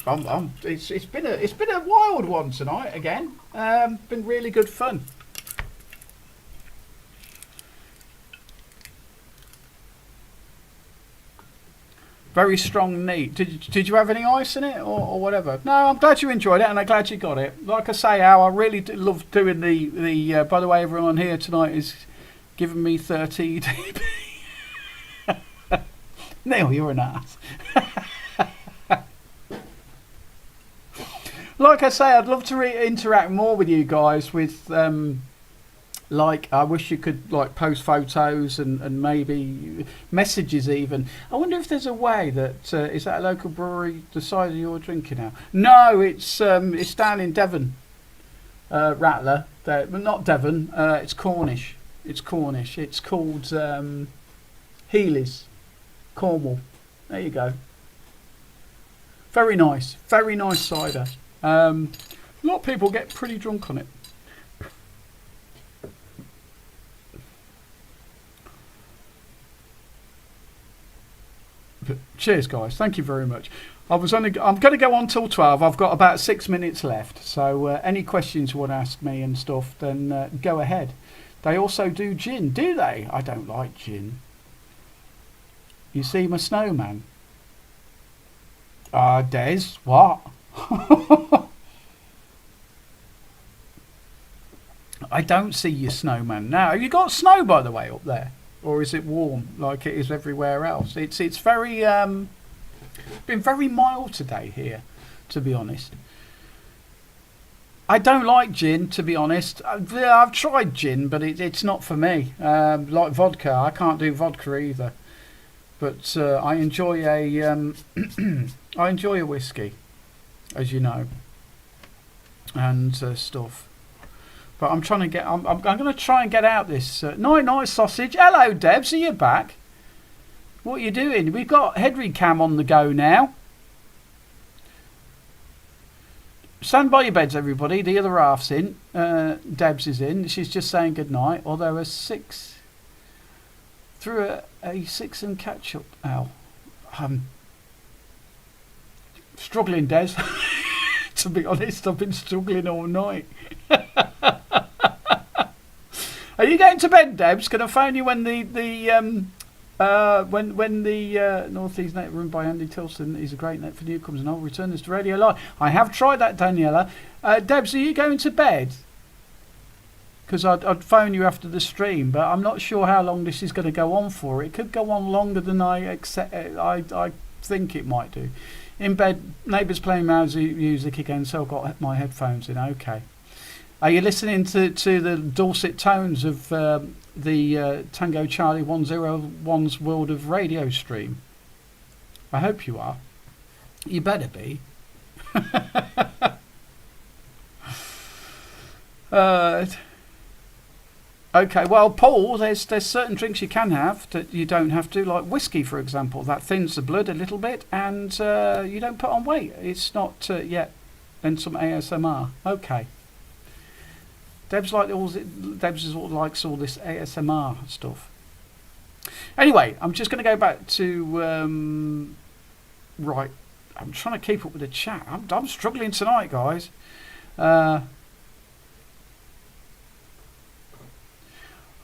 Speaker 1: It's been a wild one tonight again. Been really good fun. Very strong neat. Did you have any ice in it or whatever? No, I'm glad you enjoyed it, and I'm glad you got it. Like I say, Al, I really love doing the. By the way, everyone here tonight is giving me 30 dB. Neil, you're an ass. Like I say, I'd love to interact more with you guys. With like, I wish you could like post photos and maybe messages even. I wonder if there's a way that is that a local brewery, the Cider you're drinking now? No, it's down in Devon, Rattler. But not Devon. It's Cornish. It's Cornish. It's called Healy's, Cornwall. There you go. Very nice cider. A lot of people get pretty drunk on it. But cheers, guys. Thank you very much. I'm going to go on till 12. I've got about 6 minutes left. So any questions you want to ask me and stuff, then go ahead. They also do gin, do they? I don't like gin. You see my snowman? Des, what? I don't see your snowman now. Have you got snow, by the way, up there? Or is it warm like it is everywhere else? It's very been very mild today here, to be honest. I don't like gin, to be honest. I've tried gin, but it's not for me. Like vodka, I can't do vodka either. But I enjoy a I enjoy a whiskey, as you know, and stuff. But I'm trying to get. I'm going to try and get out this night sausage. Hello, Debs. Are you back? What are you doing? We've got Hedry Cam on the go now. Stand by your beds, everybody. The other half's in. Debs is in. She's just saying good night. Although a 6 through a 6 and catch up. Ow. Struggling, Des. To be honest, I've been struggling all night. Are you going to bed, Debs? Can I phone you when the Northeast Net run by Andy Tilson is a great net for newcomers, and I'll return this to Radio Live. I have tried that, Daniela. Debs, are you going to bed? Because I'd phone you after the stream, but I'm not sure how long this is going to go on for. It could go on longer than I think it might do. In bed, neighbours playing music again, so I've got my headphones in. Okay. Are you listening to the dulcet tones of the Tango Charlie 101's World of Radio stream? I hope you are. You better be. Okay, well, Paul, there's certain drinks you can have that you don't have to, like whiskey, for example. That thins the blood a little bit, and you don't put on weight. It's not yet. Then some ASMR. Okay. Debs likes all this ASMR stuff. Anyway, I'm just going to go back to right. I'm trying to keep up with the chat. I'm struggling tonight, guys. I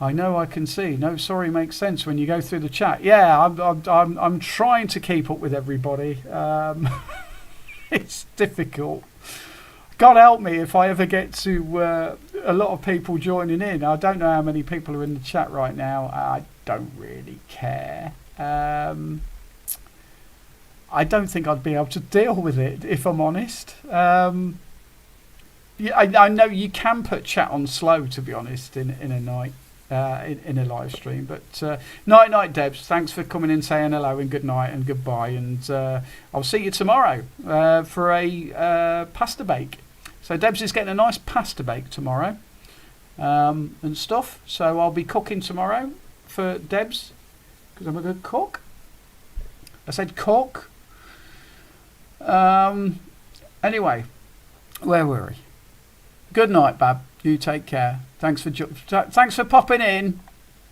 Speaker 1: know, I can see. No, sorry, makes sense when you go through the chat. Yeah, I'm trying to keep up with everybody. It's difficult. God help me if I ever get to a lot of people joining in. I don't know how many people are in the chat right now. I don't really care. I don't think I'd be able to deal with it, if I'm honest. Yeah, I know you can put chat on slow, to be honest, in a night. In a live stream, but night Debs, thanks for coming in, saying hello and good night and goodbye, and I'll see you tomorrow for a pasta bake. So Debs is getting a nice pasta bake tomorrow and stuff, so I'll be cooking tomorrow for Debs because I'm a good cook. I said cook. Anyway, where were we? Good night, Bab. You take care. Thanks for popping in.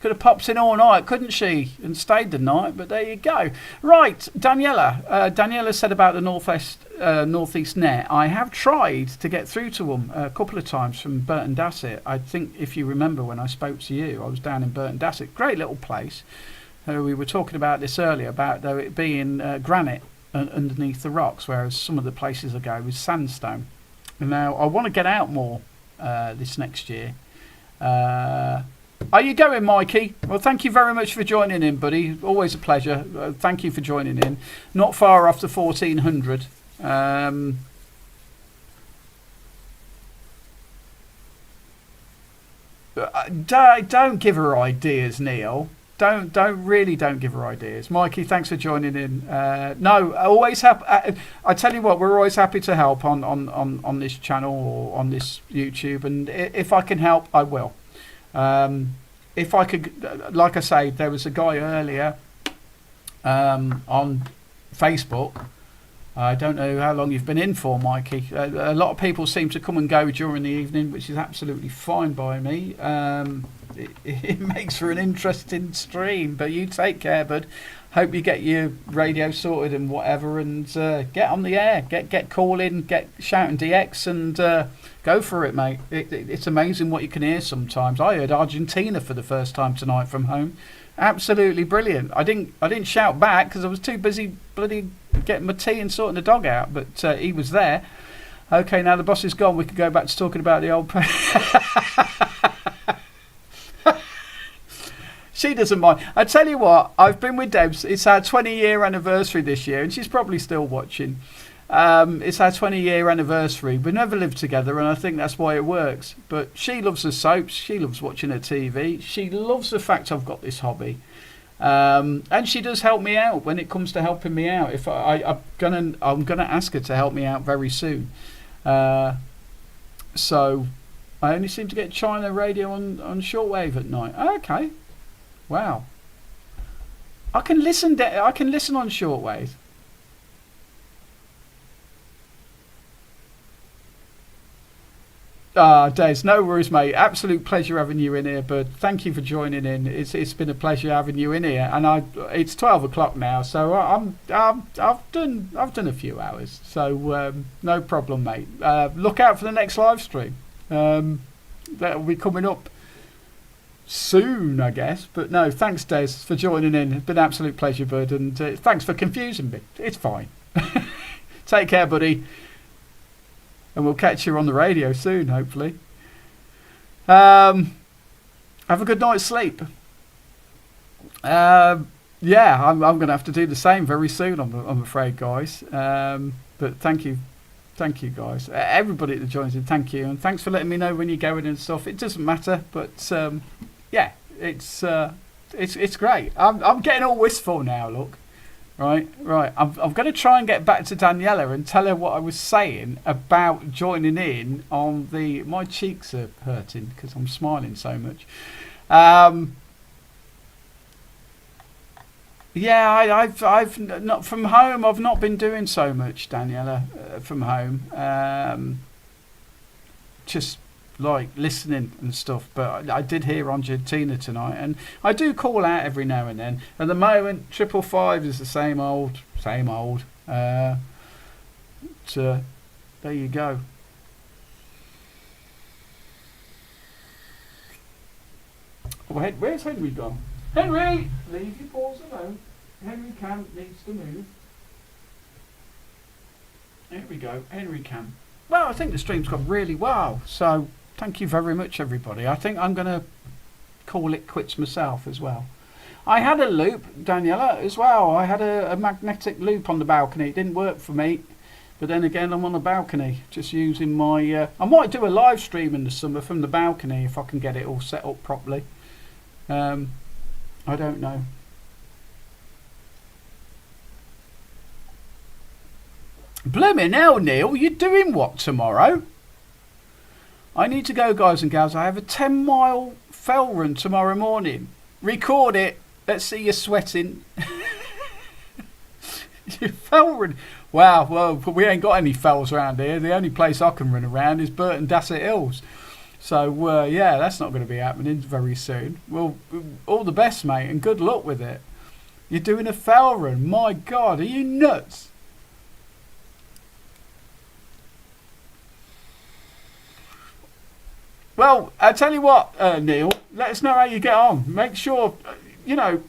Speaker 1: Could have popped in all night, couldn't she? And stayed the night, but there you go. Right, Daniela. Daniela said about the Northeast Net. I have tried to get through to them a couple of times from Burton Dassett. I think if you remember when I spoke to you, I was down in Burton Dassett. Great little place. We were talking about this earlier, about there it being granite underneath the rocks, whereas some of the places I go is sandstone. And now I want to get out more this next year. Are you going, Mikey? Well, thank you very much for joining in, buddy. Always a pleasure. Thank you for joining in. Not far off the 1400. Don't give her ideas, Neil. Don't give her ideas. Mikey, thanks for joining in. No, always happy. I tell you what, we're always happy to help on this channel or on this YouTube, and if I can help, I will. If I could, like I say, there was a guy earlier on Facebook. I don't know how long you've been in for, Mikey. A lot of people seem to come and go during the evening, which is absolutely fine by me. It makes for an interesting stream, but you take care, bud. Hope you get your radio sorted and whatever, and get on the air, get calling, get shouting DX, and go for it, mate. It's amazing what you can hear sometimes. I heard Argentina for the first time tonight from home. Absolutely brilliant. I didn't shout back because I was too busy bloody getting my tea and sorting the dog out, but he was there. Okay, now the boss is gone. We could go back to talking about the old. She doesn't mind. I tell you what, I've been with Debs. It's our 20-year anniversary this year, and she's probably still watching. It's our 20-year anniversary. We never lived together, and I think that's why it works. But she loves the soaps. She loves watching her TV. She loves the fact I've got this hobby. And she does help me out when it comes to helping me out. If I'm gonna ask her to help me out very soon. So I only seem to get China radio on shortwave at night. Okay. Wow. I can listen on shortwave. Des, no worries, mate. Absolute pleasure having you in here, bud. Thank you for joining in. It's been a pleasure having you in here. And it's 12 o'clock now, so I've done a few hours, so no problem, mate. Look out for the next live stream. That'll be coming up
Speaker 4: soon, I guess. But no, thanks, Des, for joining in. It's been an absolute pleasure, bud. And thanks for confusing me. It's fine. Take care, buddy. And we'll catch you on the radio soon, hopefully. Have a good night's sleep. Yeah, I'm going to have to do the same very soon, I'm afraid, guys. But thank you, guys. Everybody that joins in, thank you, and thanks for letting me know when you're going and stuff. It doesn't matter, but yeah, it's great. I'm getting all wistful now. Look, right. I'm going to try and get back to Daniela and tell her what I was saying about joining in on the. My cheeks are hurting because I'm smiling so much. Yeah, I've not from home. I've not been doing so much, Daniela, from home. Just like listening and stuff. But I did hear Argentina tonight, and I do call out every now and then. At the moment, 555 is the same old. There you go. Oh, where's Henry gone? Henry, leave your balls alone. Henry Camp needs to move. There we go, Henry Camp. Well, I think the stream's gone really well, so thank you very much, everybody. I think I'm going to call it quits myself as well. I had a loop, Daniela, as well. I had a magnetic loop on the balcony. It didn't work for me, but then again, I'm on a balcony, just using my... I might do a live stream in the summer from the balcony if I can get it all set up properly. I don't know. Blooming hell, Neil, you're doing what tomorrow? I need to go, guys and gals. I have a 10-mile fell run tomorrow morning. Record it. Let's see you sweating. You fell run. Wow, well, we ain't got any fells around here. The only place I can run around is Burton Dassett Hills. So, yeah, that's not going to be happening very soon. Well, all the best, mate, and good luck with it. You're doing a fell run. My God, are you nuts? Well, I tell you what, Neil, let us know how you get on. Make sure, you know,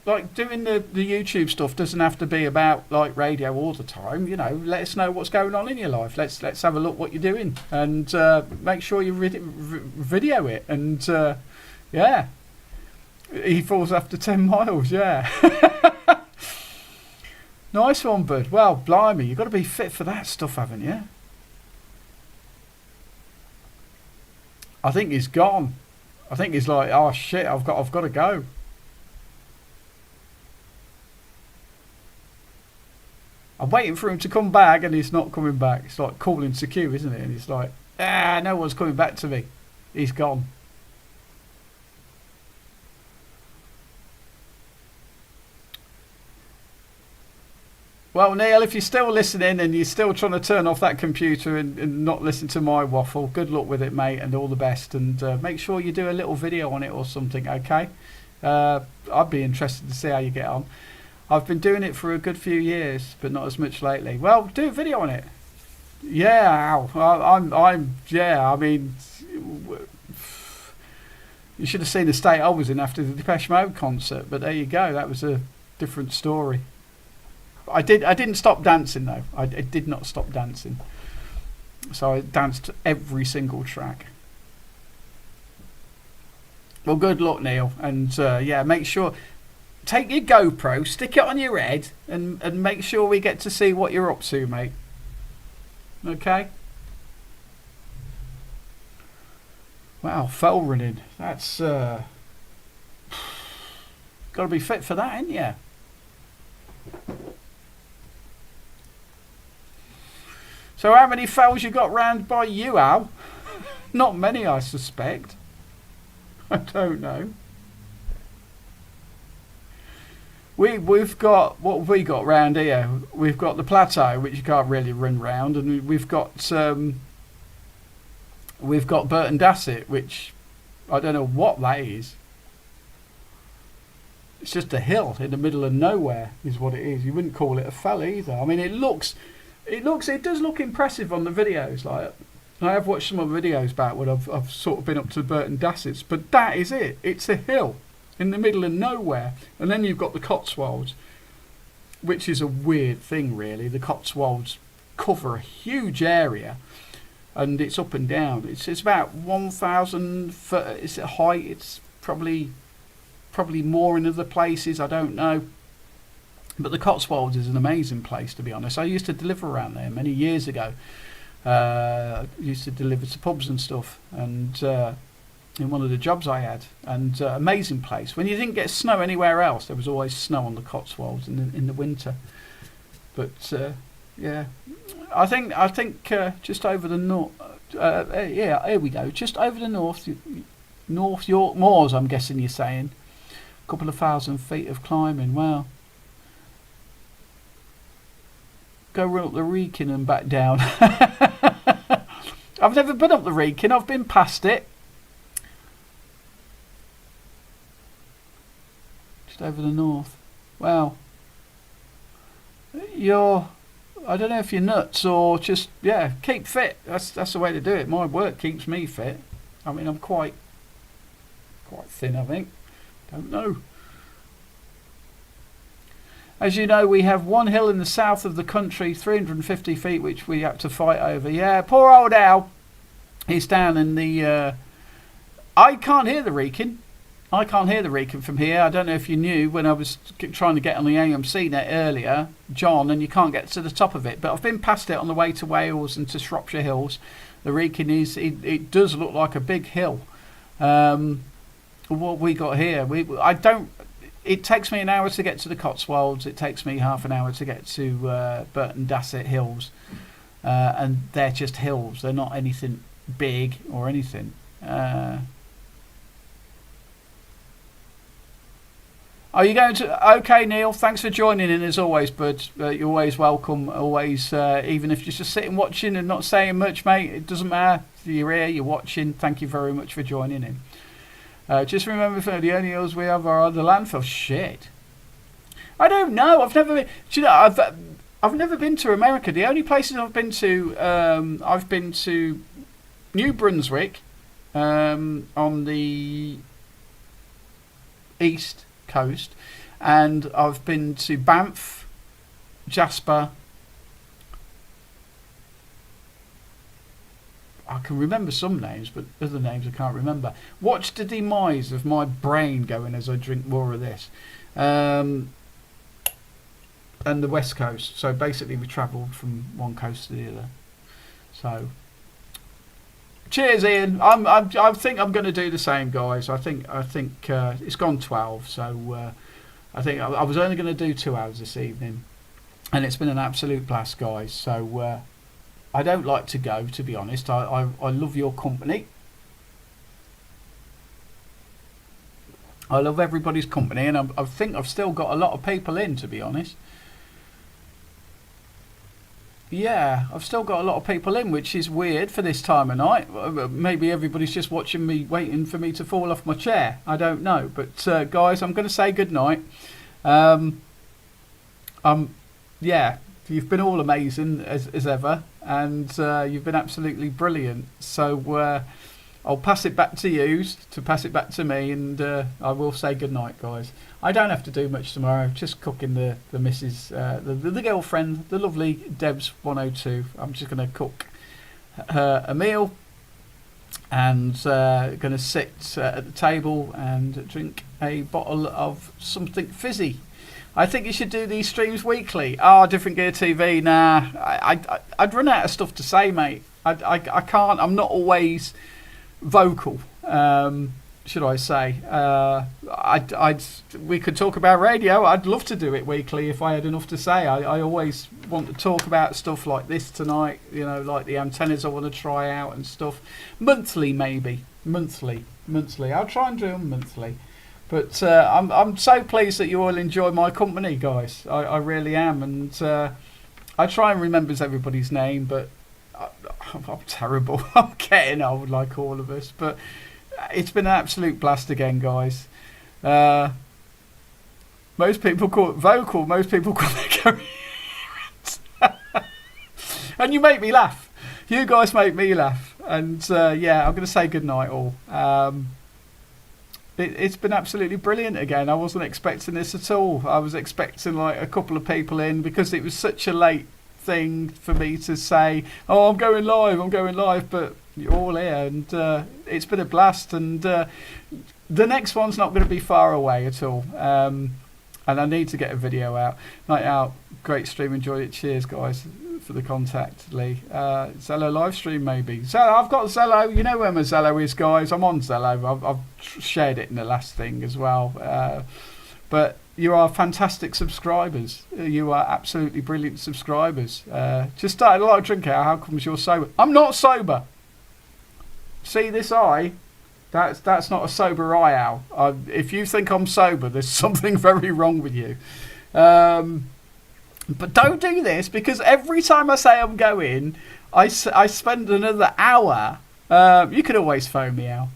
Speaker 4: like doing the YouTube stuff doesn't have to be about like radio all the time. You know, let us know what's going on in your life. Let's have a look what you're doing, and make sure you video it. And yeah, he falls after 10 miles. Yeah, nice one, bud. Well, blimey, you've got to be fit for that stuff, haven't you? I think he's gone. I think he's like, oh shit, I've got to go. I'm waiting for him to come back, and he's not coming back. It's like calling secure, isn't it? And he's like, no one's coming back to me. He's gone. Well, Neil, if you're still listening and you're still trying to turn off that computer and not listen to my waffle, good luck with it, mate, and all the best. And make sure you do a little video on it or something, okay? I'd be interested to see how you get on. I've been doing it for a good few years, but not as much lately. Well, do a video on it. Yeah, I mean, you should have seen the state I was in after the Depeche Mode concert, but there you go. That was a different story. I didn't stop dancing though. I did not stop dancing. So I danced every single track. Well, good luck, Neil, and yeah, make sure. Take your GoPro, stick it on your head, and make sure we get to see what you're up to, mate. Okay? Wow, fell running. That's got to be fit for that, ain't you? So how many fells you got round by you, Al? Not many, I suspect. I don't know. We've got, what have we got round here? We've got the plateau, which you can't really run round, and we've got Burton Dassett, which I don't know what that is. It's just a hill in the middle of nowhere, is what it is. You wouldn't call it a fell either. I mean, it does look impressive on the videos. Like,
Speaker 1: I have watched some other videos about when I've sort of been up to Burton Dassets, but that is it. It's a hill in the middle of nowhere, and then you've got the Cotswolds, which is a weird thing, really. The Cotswolds cover a huge area, and it's up and down. It's about 1,000 foot. It's a height. It's probably more in other places. I don't know. But the Cotswolds is an amazing place, to be honest. I used to deliver around there many years ago. Used to deliver to pubs and stuff, and in one of the jobs I had, and amazing place. When you didn't get snow anywhere else, there was always snow on the Cotswolds in the winter. But yeah, I think just over the north. Yeah, here we go. Just over the North York Moors. I'm guessing you're saying a couple of 1,000 feet of climbing. Wow. Go run up the Wrekin and back down. I've never been up the Wrekin. I've been past it. Just over the north. Wow. I don't know if you're nuts or just, yeah, keep fit. That's the way to do it. My work keeps me fit. I mean, I'm quite thin, I think. Don't know. As you know, we have one hill in the south of the country, 350 feet, which we have to fight over. Yeah, poor old Al. He's down in the... I can't hear the Wrekin. I can't hear the Wrekin from here. I don't know if you knew when I was trying to get on the AMC net earlier, John, and you can't get to the top of it. But I've been past it on the way to Wales and to Shropshire Hills. The Wrekin is... It does look like a big hill. What we got here, it takes me an hour to get to the Cotswolds. It takes me half an hour to get to Burton Dasset Hills, and they're just hills. They're not anything big or anything. Are you going to? Okay, Neil. Thanks for joining in as always, bud. You're always welcome. Always, even if you're just sitting watching and not saying much, mate. It doesn't matter. You're here. You're watching. Thank you very much for joining in. Just remember, the only hills we have are the landfill. Shit. I don't know. I've never been. Do you know? I've never been to America. The only places I've been to New Brunswick, on the east coast, and I've been to Banff, Jasper. I can remember some names, but other names I can't remember. Watch the demise of my brain going as I drink more of this. And the west coast. So basically we travelled from one coast to the other. So, cheers, Ian. I think I'm going to do the same, guys. I think it's gone 12. So I think I was only going to do 2 hours this evening. And it's been an absolute blast, guys. So... I don't like to go, to be honest. I love your company. I love everybody's company, and I think I've still got a lot of people in, to be honest. Yeah, I've still got a lot of people in, which is weird for this time of night. Maybe everybody's just watching me, waiting for me to fall off my chair. I don't know. But, guys, I'm going to say goodnight. Yeah. You've been all amazing as ever, and you've been absolutely brilliant. So I'll pass it back to you to pass it back to me, and I will say goodnight, guys. I don't have to do much tomorrow. Just cooking the missus, the girlfriend, the lovely Debs 102. I'm just going to cook her a meal, and going to sit at the table and drink a bottle of something fizzy. I think you should do these streams weekly. Different Gear TV. Nah, I'd run out of stuff to say, mate. I can't. I'm not always vocal. Should I say? We could talk about radio. I'd love to do it weekly if I had enough to say. I always want to talk about stuff like this tonight. You know, like the antennas I want to try out and stuff. Monthly, maybe. Monthly. I'll try and do them monthly. But I'm so pleased that you all enjoy my company, guys. I really am, and I try and remember everybody's name, but I'm terrible. I'm getting old, like all of us. But it's been an absolute blast again, guys. Most people call it vocal. Most people call it coherent. And you make me laugh. You guys make me laugh.
Speaker 4: And yeah, I'm going to say good night all. It's been absolutely brilliant again. I wasn't expecting this at all. I was expecting like a couple of people in because it was such a late thing for me to say, oh, I'm going live, but you're all here, and it's been a blast. And the next one's not going to be far away at all. And I need to get a video out. Night out, great stream, enjoyed it. Cheers, guys, for the contact, Lee. Zello live stream, maybe. So I've got Zello. You know where my Zello is, guys. I'm on Zello. I've shared it in the last thing as well. But you are fantastic subscribers. You are absolutely brilliant subscribers. Just started a lot of drinking. How comes you're sober? I'm not sober. See this eye? That's not a sober eye, Al. If you think I'm sober, there's something very wrong with you. But don't do this, because every time I say I'm going, I spend another hour. You can always phone me, Al.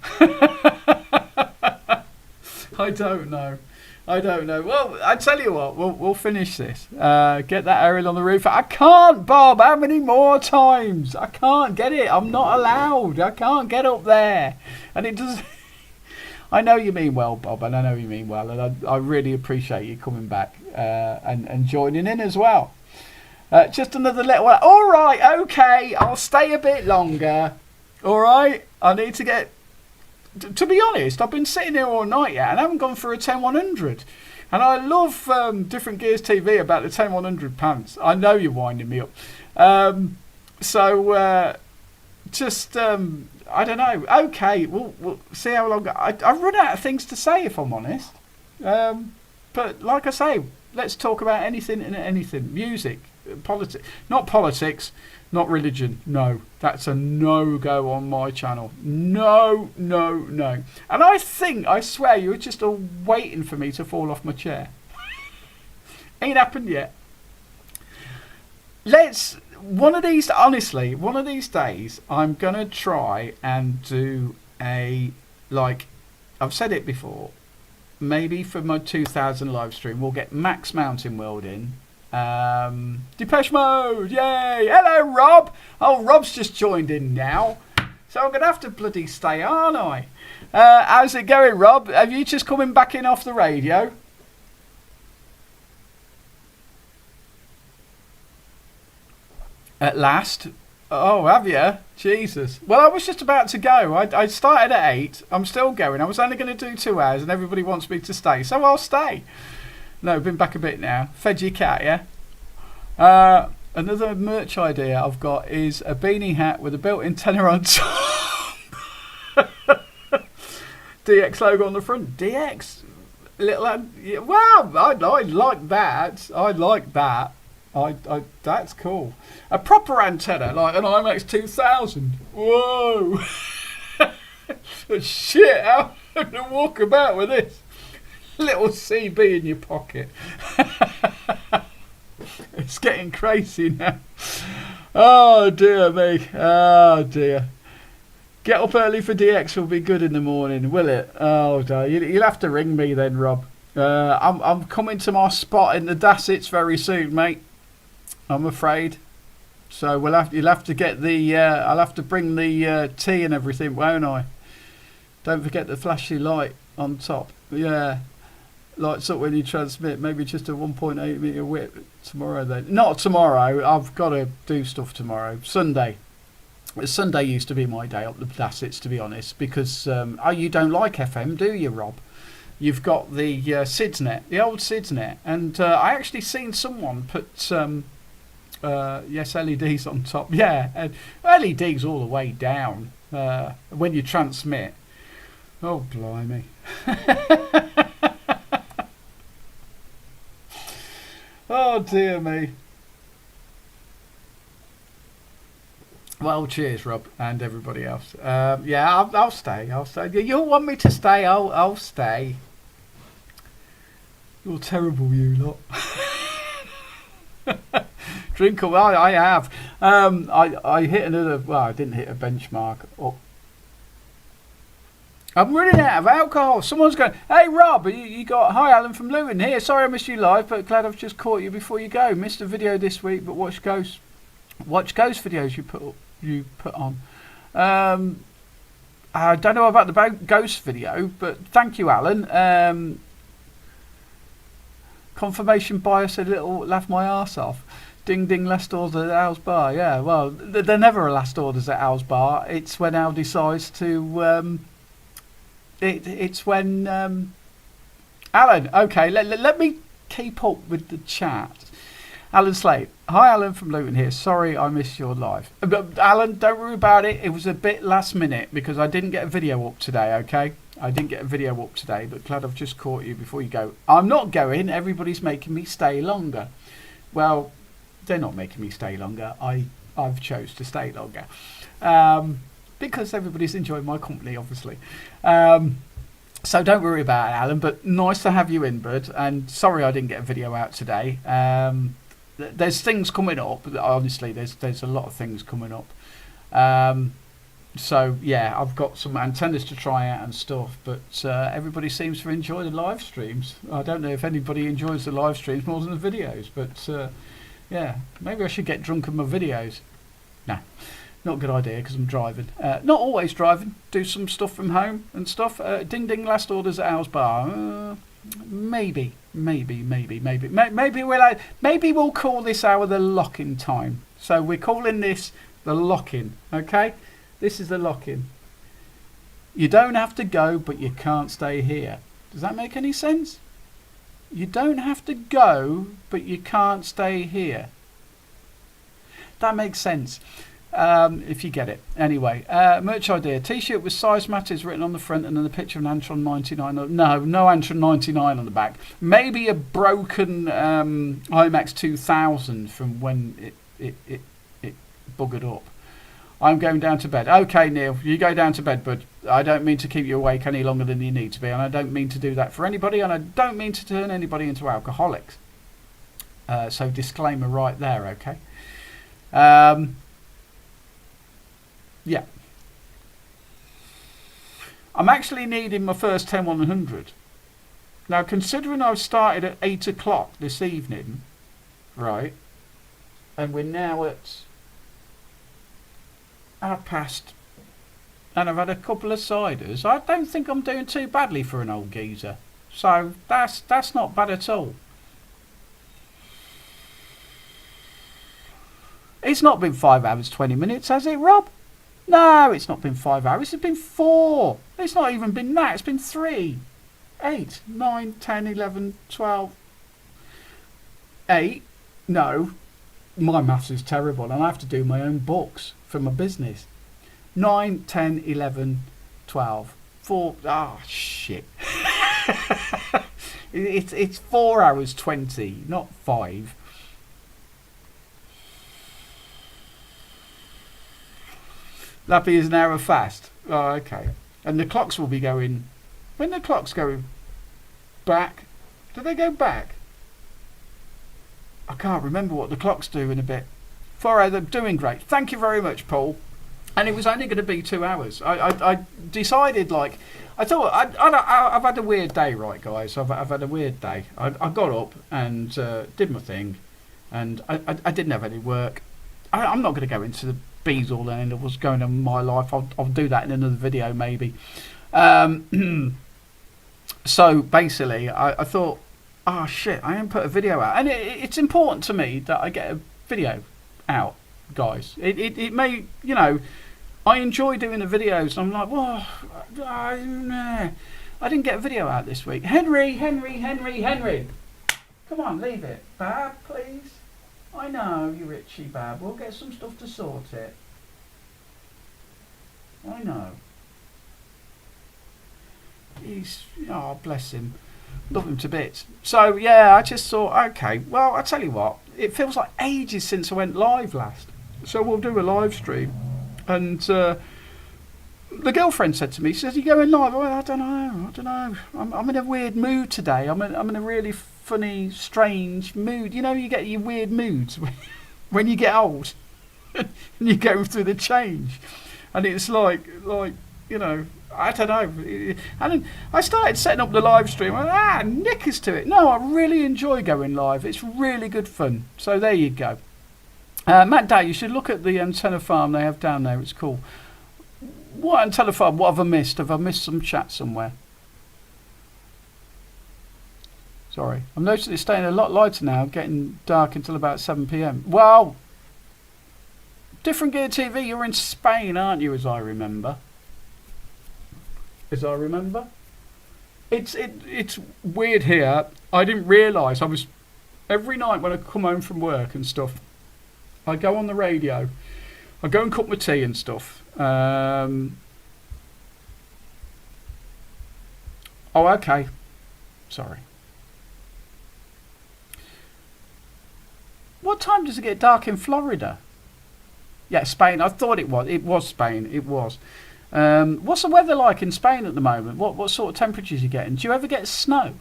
Speaker 4: I don't know. Well, I tell you what, we'll finish this. Get that aerial on the roof. I can't, Bob. How many more times? I can't get it. I'm not allowed. I can't get up there. And it does. I know you mean well, Bob, and I know you mean well, and I really appreciate you coming back and joining in as well. Just another little one. All right, okay, I'll stay a bit longer. All right, I need to get. To be honest, I've been sitting here all night yet, and I haven't gone for a 10100. And I love Different Gears TV about the 10100 pants. I know you're winding me up. I don't know. Okay, we'll see how long. I've run out of things to say, if I'm honest. But like I say, let's talk about anything and anything. Music, politics, not politics, not religion. No, that's a no-go on my channel. No. And I swear, you were just all waiting for me to fall off my chair. Ain't happened yet. One of these days, I'm going to try and do I've said it before, maybe for my 2000 live stream, we'll get Max Mountain World in. Depeche Mode, yay! Hello, Rob! Oh, Rob's just joined in now. So I'm going to have to bloody stay, aren't I? How's it going, Rob? Have you just coming back in off the radio? At last. Oh, have you? Jesus. Well, I was just about to go. I started at 8. I'm still going. I was only going to do 2 hours and everybody wants me to stay. So I'll stay. No, been back a bit now. Fed your cat, yeah? Another merch idea I've got is a beanie hat with a built-in tenor on top. DX logo on the front. DX? Little, yeah, wow, I like that. I like that. That's cool. A proper antenna, like an IMAX 2000. Whoa! Shit, how am I going to walk about with this? Little CB in your pocket. It's getting crazy now. Oh dear me. Oh dear. Get up early for DX will be good in the morning, will it? Oh dear. You'll have to ring me then, Rob. I'm coming to my spot in the Dassits very soon, mate. I'm afraid. So you'll have to get the. I'll have to bring the tea and everything, won't I? Don't forget the flashy light on top. Yeah, lights up when you transmit. Maybe just a 1.8 meter width tomorrow. Then not tomorrow. I've got to do stuff tomorrow. Sunday. Sunday used to be my day up the Dassits, to be honest, because you don't like FM, do you, Rob? You've got the SIDSnet, the old SIDSnet, and I actually seen someone put. Yes, LEDs on top. Yeah, and LEDs all the way down when you transmit. Oh, blimey. Oh, dear me. Well, cheers, Rob, and everybody else. Yeah, I'll stay. I'll stay. You'll want me to stay. I'll stay. You're terrible, you lot. Drink away, I have. I hit another. Well, I didn't hit a benchmark. Oh. I'm running out of alcohol. Someone's going, hey Rob, you got, hi Alan from Lewin here. Sorry I missed you live, but glad I've just caught you before you go. Missed a video this week, but watch Ghost videos you put on.
Speaker 1: I don't know about the ghost video, but thank you, Alan. Confirmation bias a little, laugh my arse off. Ding ding, last orders at Al's bar. Yeah, well, they're never a last orders at Al's bar. It's when Al decides to. It's when Alan. Okay, let me keep up with the chat. Alan Slate. Hi, Alan from Luton here. Sorry I missed your live. But Alan, don't worry about it. It was a bit last minute because I didn't get a video up today, okay? I didn't get a video up today, but glad I've just caught you before you go. I'm not going. Everybody's making me stay longer. Well, they're not making me stay longer. I've chose to stay longer. Because everybody's enjoying my company, obviously. So don't worry about it, Alan, but nice to have you in, bud. And sorry I didn't get a video out today. There's things coming up. Honestly, there's a lot of things coming up. So yeah, I've got some antennas to try out and stuff, but everybody seems to enjoy the live streams. I don't know if anybody enjoys the live streams more than the videos, but yeah, maybe I should get drunk on my videos. No, not a good idea because I'm driving. Not always driving. Do some stuff from home and stuff. Ding ding, last orders at Al's bar. Maybe we'll call this hour the lock-in time. So we're calling this the lock-in, okay? This is the lock-in. You don't have to go, but you can't stay here. Does that make any sense? You don't have to go, but you can't stay here. That makes sense. If you get it. Anyway, merch idea. T-shirt with size matters written on the front and then a picture of an Antron 99. No Antron 99 on the back. Maybe a broken IMAX 2000 from when it buggered up. I'm going down to bed. Okay, Neil, you go down to bed, bud. I don't mean to keep you awake any longer than you need to be, and I don't mean to do that for anybody, and I don't mean to turn anybody into alcoholics. So disclaimer right there, okay? Yeah. I'm actually needing my first 10-100. Now, considering I've started at 8 o'clock this evening, right, and we're now at 1:30, and I've had a couple of ciders, I don't think I'm doing too badly for an old geezer. So that's not bad at all. It's not been 5 hours, 20 minutes, has it, Rob? No, it's not been 5 hours. It's been 4. It's not even been that. It's been 3, 8, 9, 10, 11, 12, 8. No, my maths is terrible and I have to do my own books for my business. 9, 10, 11, 12, 4. Ah, shit. It's 4 hours 20, not 5. That'd be an hour fast. Oh, okay. And the clocks will be going. When the clocks go back, do they go back? I can't remember what the clocks do in a bit. 4 hours, they're doing great. Thank you very much, Paul. And it was only going to be 2 hours. I decided, like, I thought, I've had a weird day, right, guys? I've had a weird day. I got up and did my thing, and I didn't have any work. I'm not going to go into the Beazle and what's going on in my life. I'll do that in another video maybe. So basically I thought, oh shit, I haven't put a video out, and it's important to me that I get a video out, guys. It may, you know, I enjoy doing the videos, and I'm like, whoa, I didn't get a video out this week. Henry, come on, leave it, Bab, please. I know you're itchy, Bab. We'll get some stuff to sort it. I know. He's, oh, bless him. Love him to bits. So, yeah, I just thought, okay, well, I tell you what, it feels like ages since I went live last. So we'll do a live stream. And the girlfriend said to me, she says, are you going live? Well, I don't know. I'm in a weird mood today. I'm in a really funny, strange mood. You know, you get your weird moods when you get old and you go through the change, and it's like you know, I don't know. And I started setting up the live stream. Knickers to it. No, I really enjoy going live. It's really good fun. So there you go. Matt Day, you should look at the antenna farm they have down there. It's cool. What on telephone? What have I missed? Have I missed some chat somewhere? Sorry. I'm noticing it's staying a lot lighter now, getting dark until about 7 p.m. Well, Different Gear TV, you're in Spain, aren't you, as I remember? As I remember? It's weird here. I didn't realise. I was... Every night when I come home from work and stuff, I go on the radio. I go and cook my tea and stuff. Oh, okay. Sorry. What time does it get dark in Florida? Yeah, Spain. I thought it was. It was Spain. It was. What's the weather like in Spain at the moment? What sort of temperatures are you getting? Do you ever get snow?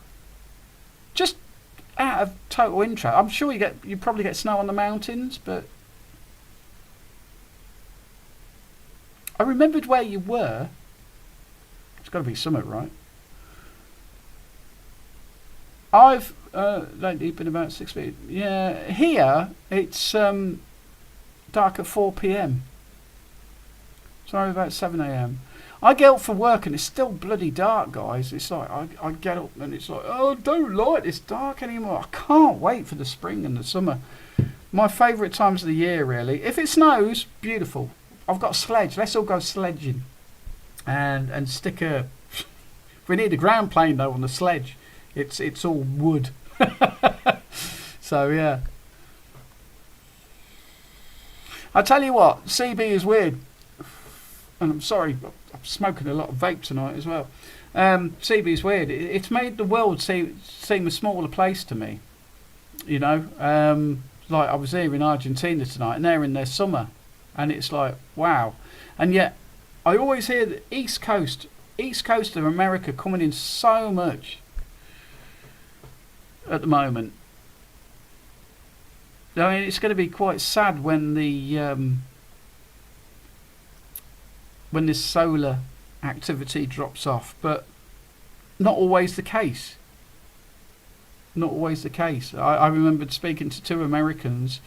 Speaker 1: Just out of total interest. I'm sure you probably get snow on the mountains, but I remembered where you were. It's got to be somewhere, right? I've lately been about 6 feet. Yeah, here it's dark at 4 p.m. Sorry, about 7 a.m. I get up for work and it's still bloody dark, guys. It's like I get up and it's like, oh, I don't like this dark anymore. I can't wait for the spring and the summer. My favourite times of the year, really. If it snows, beautiful. I've got a sledge. Let's all go sledging and stick a. We need a ground plane though on the sledge. It's all wood. So yeah. I tell you what, CB is weird. And I'm sorry, I'm smoking a lot of vape tonight as well. CB's weird. It's made the world seem a smaller place to me. You know, like I was here in Argentina tonight, and they're in their summer, and it's like wow. And yet, I always hear the East Coast of America coming in so much at the moment. I mean, it's going to be quite sad when when this solar activity drops off, but not always the case. Not always the case. I remembered speaking to two Americans.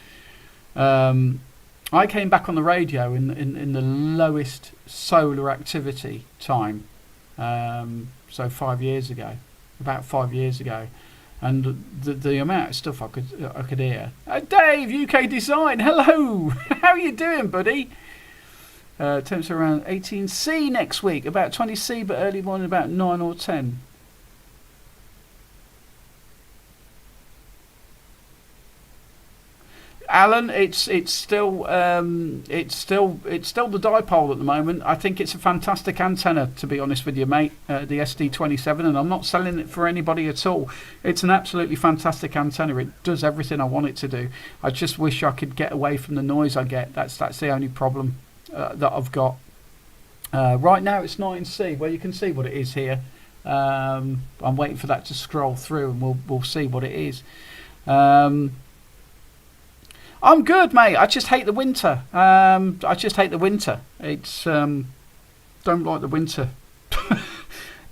Speaker 1: I came back on the radio in the lowest solar activity time, so 5 years ago, about 5 years ago, and the amount of stuff I could hear. Dave, UK Design, hello, how are you doing, buddy? Temps around 18C next week, about 20C, but early morning about 9 or 10. Alan, it's still the dipole at the moment. I think it's a fantastic antenna, to be honest with you, mate. The SD27, and I'm not selling it for anybody at all. It's an absolutely fantastic antenna. It does everything I want it to do. I just wish I could get away from the noise I get. That's the only problem that I've got. Right now it's 9C. Well, you can see what it is here. I'm waiting for that to scroll through, and we'll see what it is. I'm good, mate. I just hate the winter. It's don't like the winter.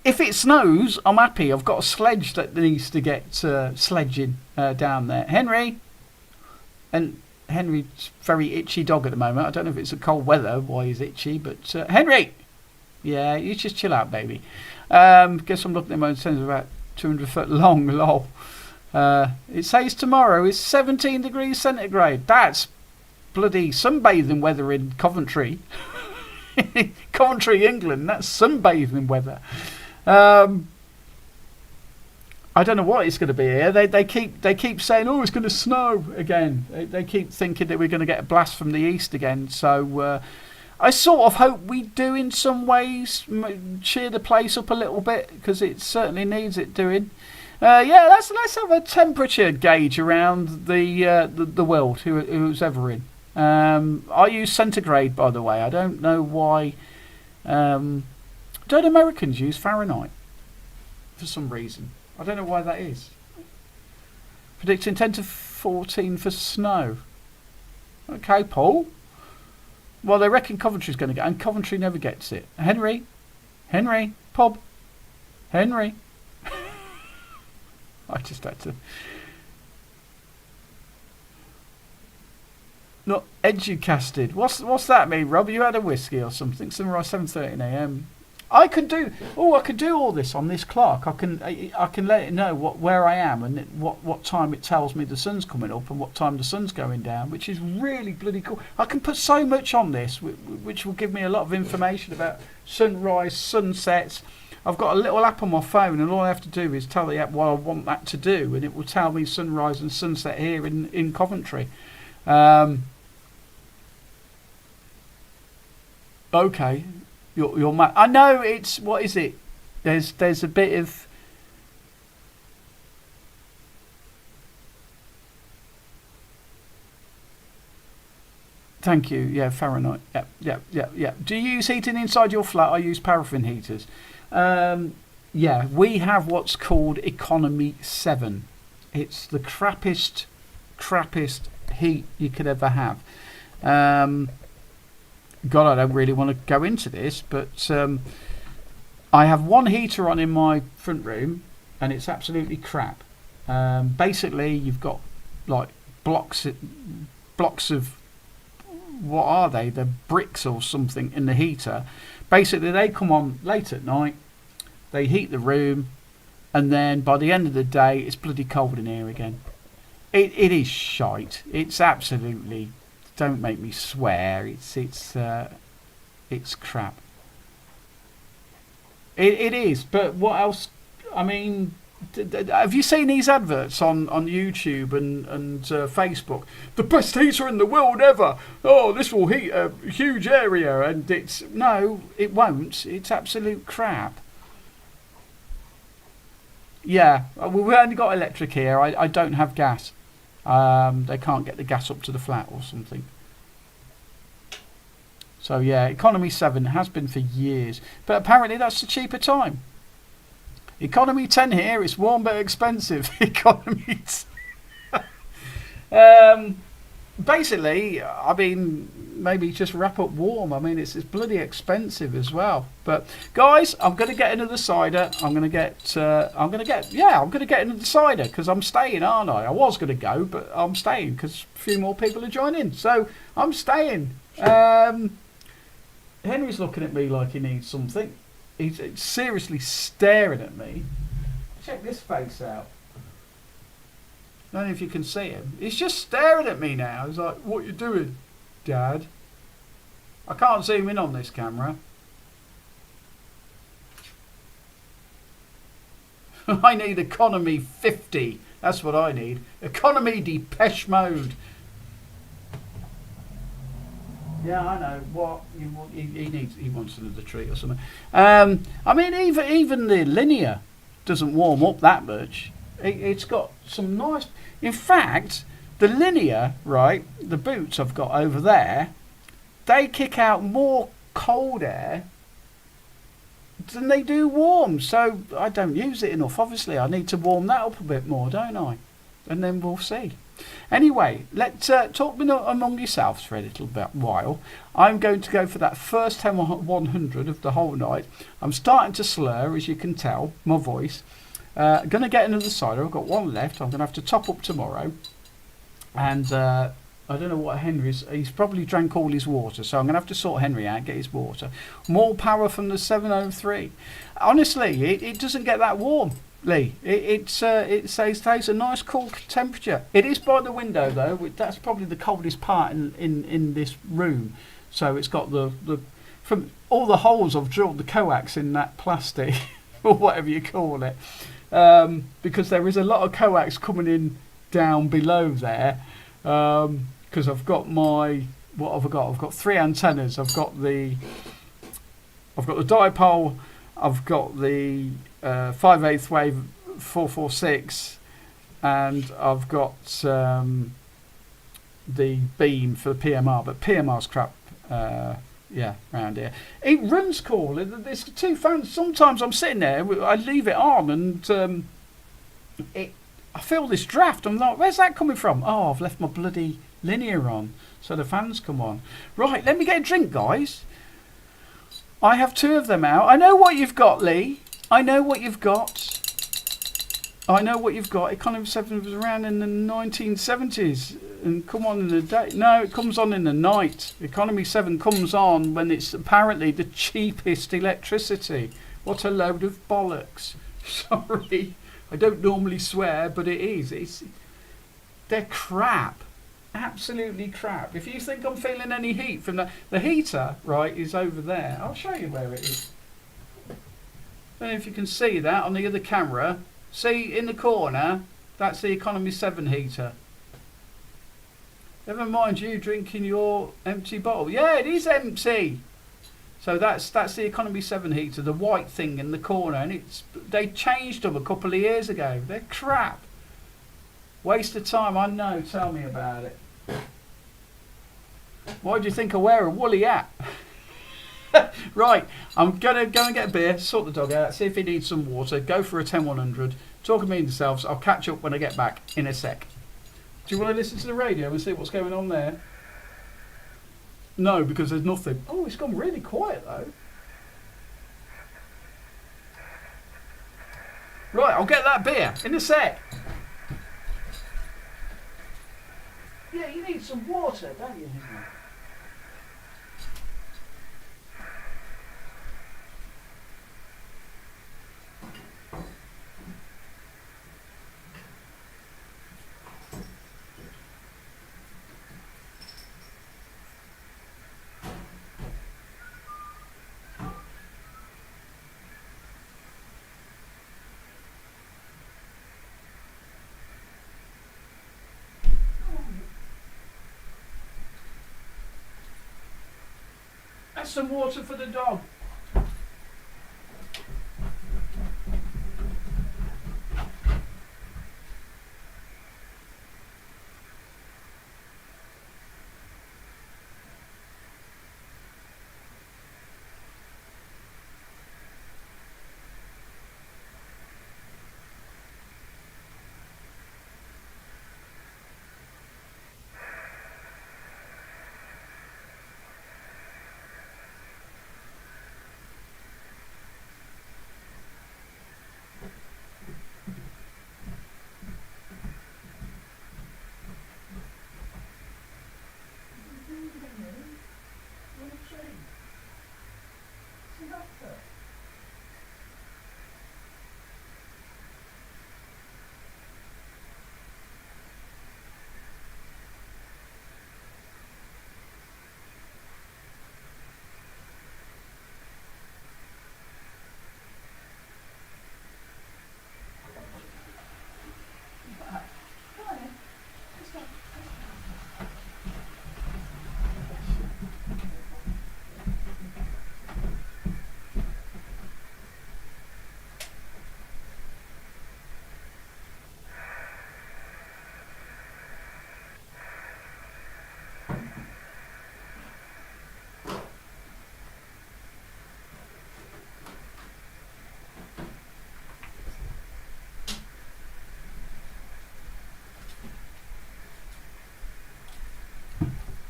Speaker 1: If it snows, I'm happy. I've got a sledge that needs to get sledging down there. Henry's very itchy dog at the moment. I don't know if it's the cold weather why he's itchy, but Henry, yeah, you just chill out, baby. Guess I'm looking at my sense about 200 foot long. Lol. It says tomorrow is 17 degrees centigrade. That's bloody sunbathing weather in Coventry. Coventry, England. That's sunbathing weather. I don't know what it's going to be here. They keep saying, oh, it's going to snow again. They keep thinking that we're going to get a blast from the east again. So I sort of hope we do in some ways cheer the place up a little bit, because it certainly needs it doing. Yeah, let's have a temperature gauge around the world. Who's ever in. I use centigrade, by the way. I don't know why. Don't Americans use Fahrenheit for some reason? I don't know why that is. Predicting 10 to 14 for snow. Okay, Paul. Well, they reckon Coventry's going to get, and Coventry never gets it. Henry, Pob, Henry. I just had to. Not educasted. What's that mean, Rob? You had a whiskey or something? Sunrise 7:13 a.m. I can do all this on this clock. I can let it know where I am and what time it tells me the sun's coming up and what time the sun's going down, which is really bloody cool. I can put so much on this, which will give me a lot of information about sunrise, sunsets. I've got a little app on my phone, and all I have to do is tell the app what I want that to do, and it will tell me sunrise and sunset here in Coventry. Okay. You're mad. I know it's, what is it? There's a bit of, thank you. Yeah, Fahrenheit. Yeah. Do you use heating inside your flat? I use paraffin heaters. Yeah, we have what's called Economy 7. It's the crappiest heat you could ever have. God, I don't really want to go into this, but I have one heater on in my front room, and it's absolutely crap. Basically, you've got like blocks of, what are they? They're bricks or something in the heater. Basically, they come on late at night, they heat the room, and then by the end of the day, it's bloody cold in here again. It is shite. It's absolutely. Don't make me swear. It's crap. It is. But what else? I mean, have you seen these adverts on YouTube and Facebook? The best heater in the world ever. Oh, this will heat a huge area, and no, it won't. It's absolute crap. Yeah, we've only got electric here. I don't have gas. They can't get the gas up to the flat or something. So yeah, Economy 7 has been for years, but apparently that's the cheaper time. Economy 10 here, it's warm but expensive. Economy 10. Basically, I mean, maybe just wrap up warm. I mean, it's bloody expensive as well. But guys, I'm going to get into the cider. I'm going to get into the cider because I'm staying, aren't I? I was going to go, but I'm staying because a few more people are joining. So I'm staying. Henry's looking at me like he needs something. He's seriously staring at me. Check this face out. I don't know if you can see him. He's just staring at me now. He's like, what you doing, Dad? I can't zoom in on this camera. I need Economy 50. That's what I need. Economy Depeche Mode. Yeah, I know. What he wants another treat or something. I mean, even the linear doesn't warm up that much. It's got some nice. In fact, the linear, right, the boots I've got over there, they kick out more cold air than they do warm. So I don't use it enough. Obviously, I need to warm that up a bit more, don't I? And then we'll see. Anyway, let's talk among yourselves for a little while. I'm going to go for that first 100 of the whole night. I'm starting to slur, as you can tell, my voice. Going to get another cider. I've got one left. I'm going to have to top up tomorrow. And I don't know what he's probably drank all his water, so I'm going to have to sort Henry out, get his water. More power from the 703. Honestly, it doesn't get that warm, Lee. It stays a nice cool temperature. It is by the window though. That's probably the coldest part in this room. So it's got the from all the holes I've drilled the coax in that plastic or whatever you call it, because there is a lot of coax coming in down below there. Because I've got what have I got? I've got 3 antennas. I've got the dipole. I've got the 5/8 wave 446, and I've got the beam for the PMR. But PMR's crap. Around here. It runs cool. There's 2 fans. Sometimes I'm sitting there. I leave it on, and I feel this draft. I'm like, where's that coming from? Oh, I've left my bloody linear on, so the fans come on. Right, let me get a drink, guys. I have 2 of them out. I know what you've got, Lee. I know what you've got. I know what you've got. Economy 7 was around in the 1970s and come on in the day. No, it comes on in the night. Economy 7 comes on when it's apparently the cheapest electricity. What a load of bollocks. Sorry, I don't normally swear, but it is. They're crap. Absolutely crap. If you think I'm feeling any heat from the heater, right, is over there. I'll show you where it is. I don't know if you can see that on the other camera. See in the corner, that's the Economy 7 heater. Never mind you drinking your empty bottle. Yeah, it is empty. So that's the Economy 7 heater, the white thing in the corner, and they changed them a couple of years ago. They're crap. Waste of time, I know. Tell me about it. Why do you think I wear a woolly hat? Right, I'm gonna go and get a beer, sort the dog out, see if he needs some water, go for a 10-100, talk among themselves. I'll catch up when I get back in a sec. Do you want to listen to the radio and see what's going on there? No, because there's nothing. Oh, it's gone really quiet though. Right, I'll get that beer in a sec. Yeah, you need some water, don't you? That's some water for the dog.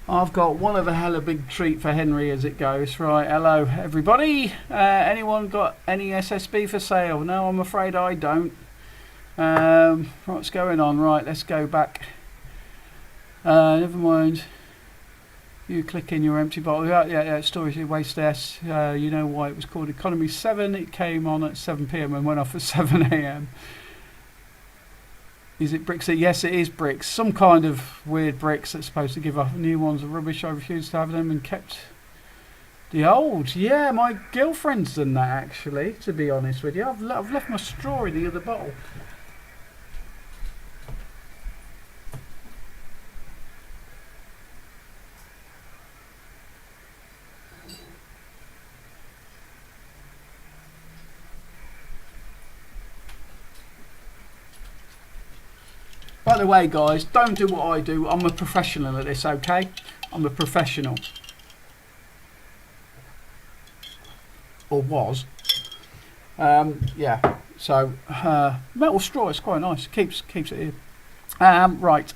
Speaker 1: I've got one of a hella big treat for Henry as it goes. Right, hello everybody. Anyone got any SSB for sale? No, I'm afraid I don't. What's going on? Right, let's go back. Never mind. You click in your empty bottle. Yeah, storage waste S. You know why it was called Economy 7. It came on at 7 PM and went off at 7 AM. Is it bricks? Yes, it is bricks. Some kind of weird bricks that's supposed to give up. New ones are rubbish. I refused to have them and kept the old. Yeah, my girlfriend's done that actually, to be honest with you. I've left my straw in the other bottle. By the way, guys, don't do what I do. I'm a professional at this, okay? I'm a professional. Or was. Yeah. So, metal straw is quite nice. Keeps it here. Right.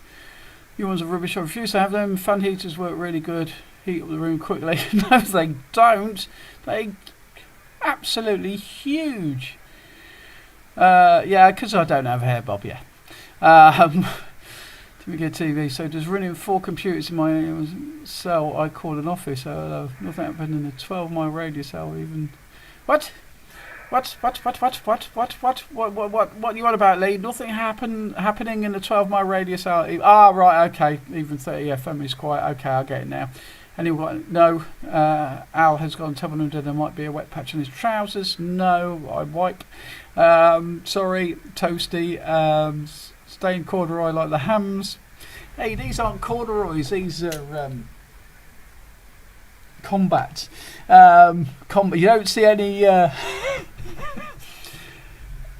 Speaker 1: Your ones are rubbish. I refuse to have them. Fan heaters work really good. Heat up the room quickly. No, they don't. They absolutely huge. Yeah, because I don't have hair, Bob. Yeah. To get TV. So does running 4 computers in my cell I call an office? Nothing happened in a 12-mile radius. How even? What? What you on about, Lee? Nothing happening in the 12-mile radius. Right, okay. Even 30 FM is quite okay. I get it now. Anyone? No. Al has gone. Tell him there might be a wet patch on his trousers. No, I wipe. Sorry, Toasty. Stained corduroy like the hams. Hey, these aren't corduroys. These are combats. You don't see any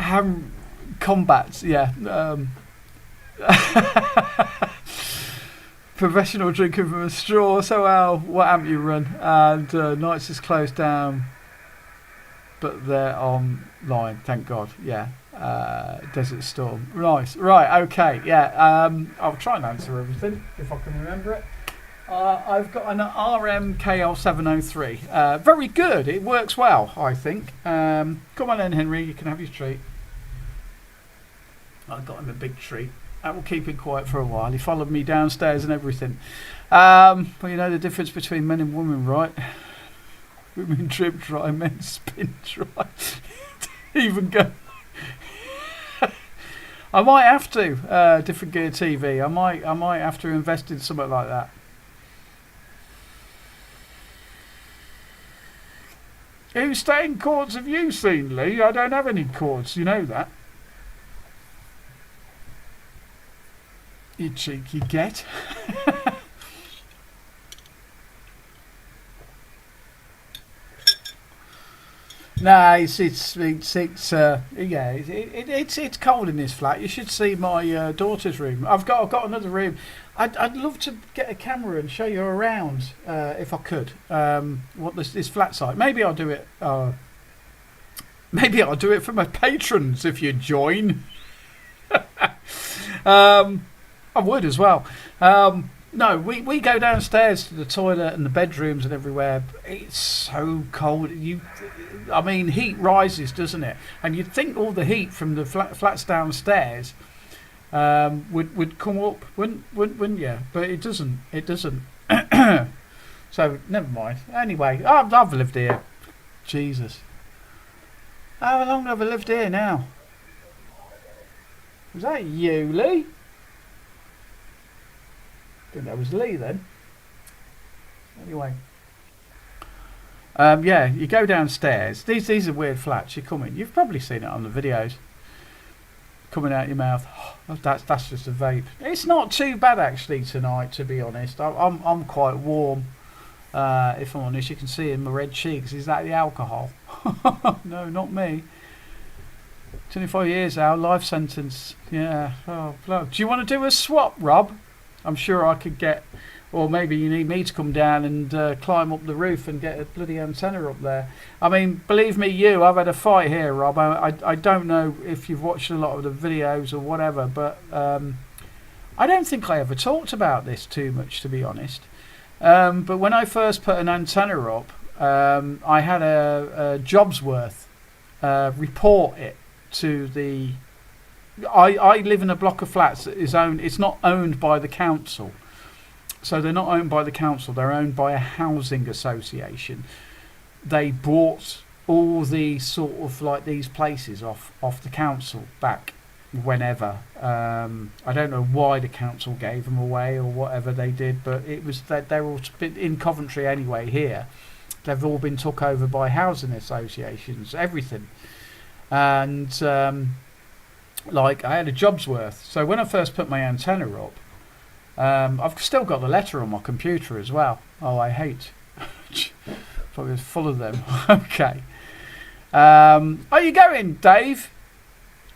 Speaker 1: ham combats. Yeah. Professional drinking from a straw. So Al, what amp you run? And Knights is closed down, but they're online. Thank God. Yeah. Desert Storm. Nice. Right. Okay. Yeah. I'll try and answer everything if I can remember it. I've got an RMKL703. Very good. It works well, I think. Come on in, Henry. You can have your treat. I got him a big treat. That will keep him quiet for a while. He followed me downstairs and everything. Well, you know the difference between men and women, right? Women drip dry, men spin dry. Even go. I might have to different gear TV. I might have to invest in something like that. Whose stained cords have you seen, Lee? I don't have any cords. You know that. You cheeky get. No, it's cold in this flat. You should see my daughter's room. I've got another room. I'd love to get a camera and show you around if I could. What this flat's like. Maybe I'll do it. Maybe I'll do it for my patrons if you join. I would as well. No, we go downstairs to the toilet and the bedrooms and everywhere. It's so cold. I mean, heat rises, doesn't it? And you'd think all the heat from the flats downstairs would come up, wouldn't you? But it doesn't. It doesn't. So never mind. Anyway, I've lived here. Jesus, how long have I lived here now? Was that you, Lee? I think that was Lee then. Anyway. Yeah, you go downstairs. These are weird flats. You come in. You've probably seen it on the videos. Coming out your mouth. Oh, that's just a vape. It's not too bad actually tonight, to be honest. I'm quite warm. If I'm honest, you can see in my red cheeks. Is that the alcohol? No, not me. 25 years now, life sentence. Yeah. Oh, blood. Do you want to do a swap, Rob? I'm sure I could get, or maybe you need me to come down and climb up the roof and get a bloody antenna up there. I mean, believe me, I've had a fight here, Rob. I don't know if you've watched a lot of the videos or whatever, but I don't think I ever talked about this too much, to be honest. But when I first put an antenna up, I had a job's worth report it to the... I live in a block of flats that is owned. It's not owned by the council, so they're not owned by the council. They're owned by a housing association. They bought all the sort of like these places off the council back whenever. I don't know why the council gave them away or whatever they did, but it was that they're all in Coventry anyway. Here, they've all been took over by housing associations. Everything, and. Like I had a job's worth. So when I first put my antenna up, I've still got the letter on my computer as well. Oh, I hate. Probably was full of them. Okay. Are you going, Dave?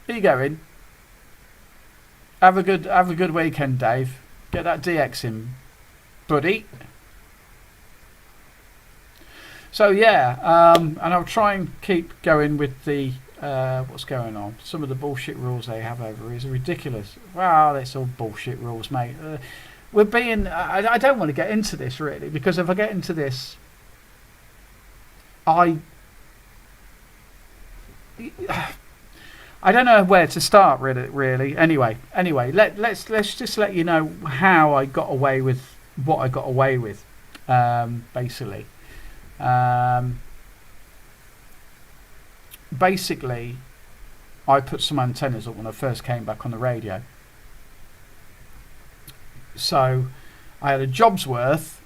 Speaker 1: Are you going? Have a good weekend, Dave. Get that DX in, buddy. So yeah, and I'll try and keep going with the. What's going on? Some of the bullshit rules they have over here is ridiculous. Wow, that's all bullshit rules, mate. We're being... I don't want to get into this, really, because if I get into this, I I don't know where to start really. Anyway, let's just let you know how I got away with what I got away with, basically. Basically, I put some antennas up when I first came back on the radio. So I had a job's worth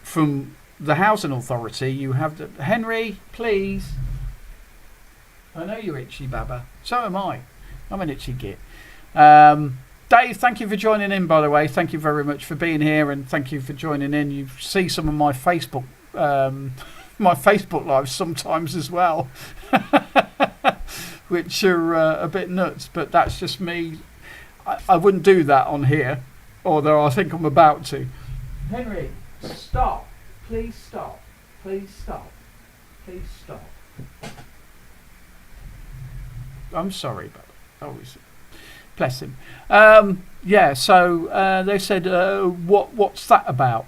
Speaker 1: from the housing authority. You have to, Henry, please. I know you're itchy, Baba. So am I. I'm an itchy git. Dave, thank you for joining in, by the way. Thank you very much for being here, and thank you for joining in. You see some of my Facebook lives sometimes as well, which are a bit nuts, but that's just me. I wouldn't do that on here, although I think I'm about to. Henry, stop. Please stop. Please stop. Please stop. I'm sorry, but always. Bless him. Yeah, so they said, what's that about?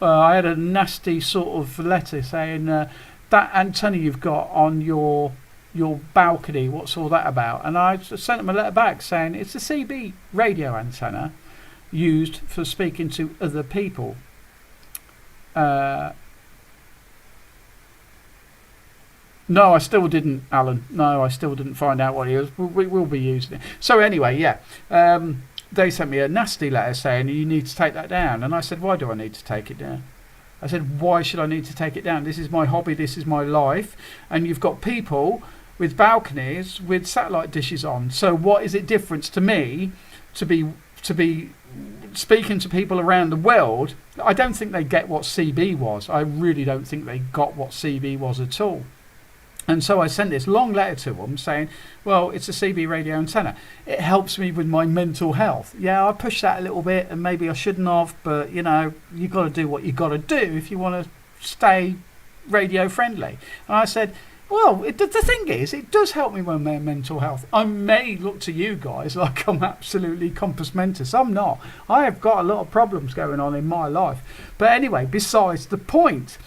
Speaker 1: I had a nasty sort of letter saying, that antenna you've got on your balcony, what's all that about? And I sent them a letter back saying it's a CB radio antenna used for speaking to other people. No, I still didn't, Alan. No, I still didn't find out what he was. We will be using it. So anyway, yeah. They sent me a nasty letter saying you need to take that down. And I said, why do I need to take it down? I said, why should I need to take it down? This is my hobby. This is my life. And you've got people with balconies with satellite dishes on. So what is it difference to me to be speaking to people around the world? I don't think they get what CB was. I really don't think they got what CB was at all. And so I sent this long letter to them saying, well, it's a CB radio antenna. It helps me with my mental health. Yeah, I pushed that a little bit and maybe I shouldn't have, but, you know, you got to do what you got to do if you want to stay radio friendly. And I said, well, the thing is, it does help me with my mental health. I may look to you guys like I'm absolutely compos mentis. I'm not. I have got a lot of problems going on in my life. But anyway, besides the point,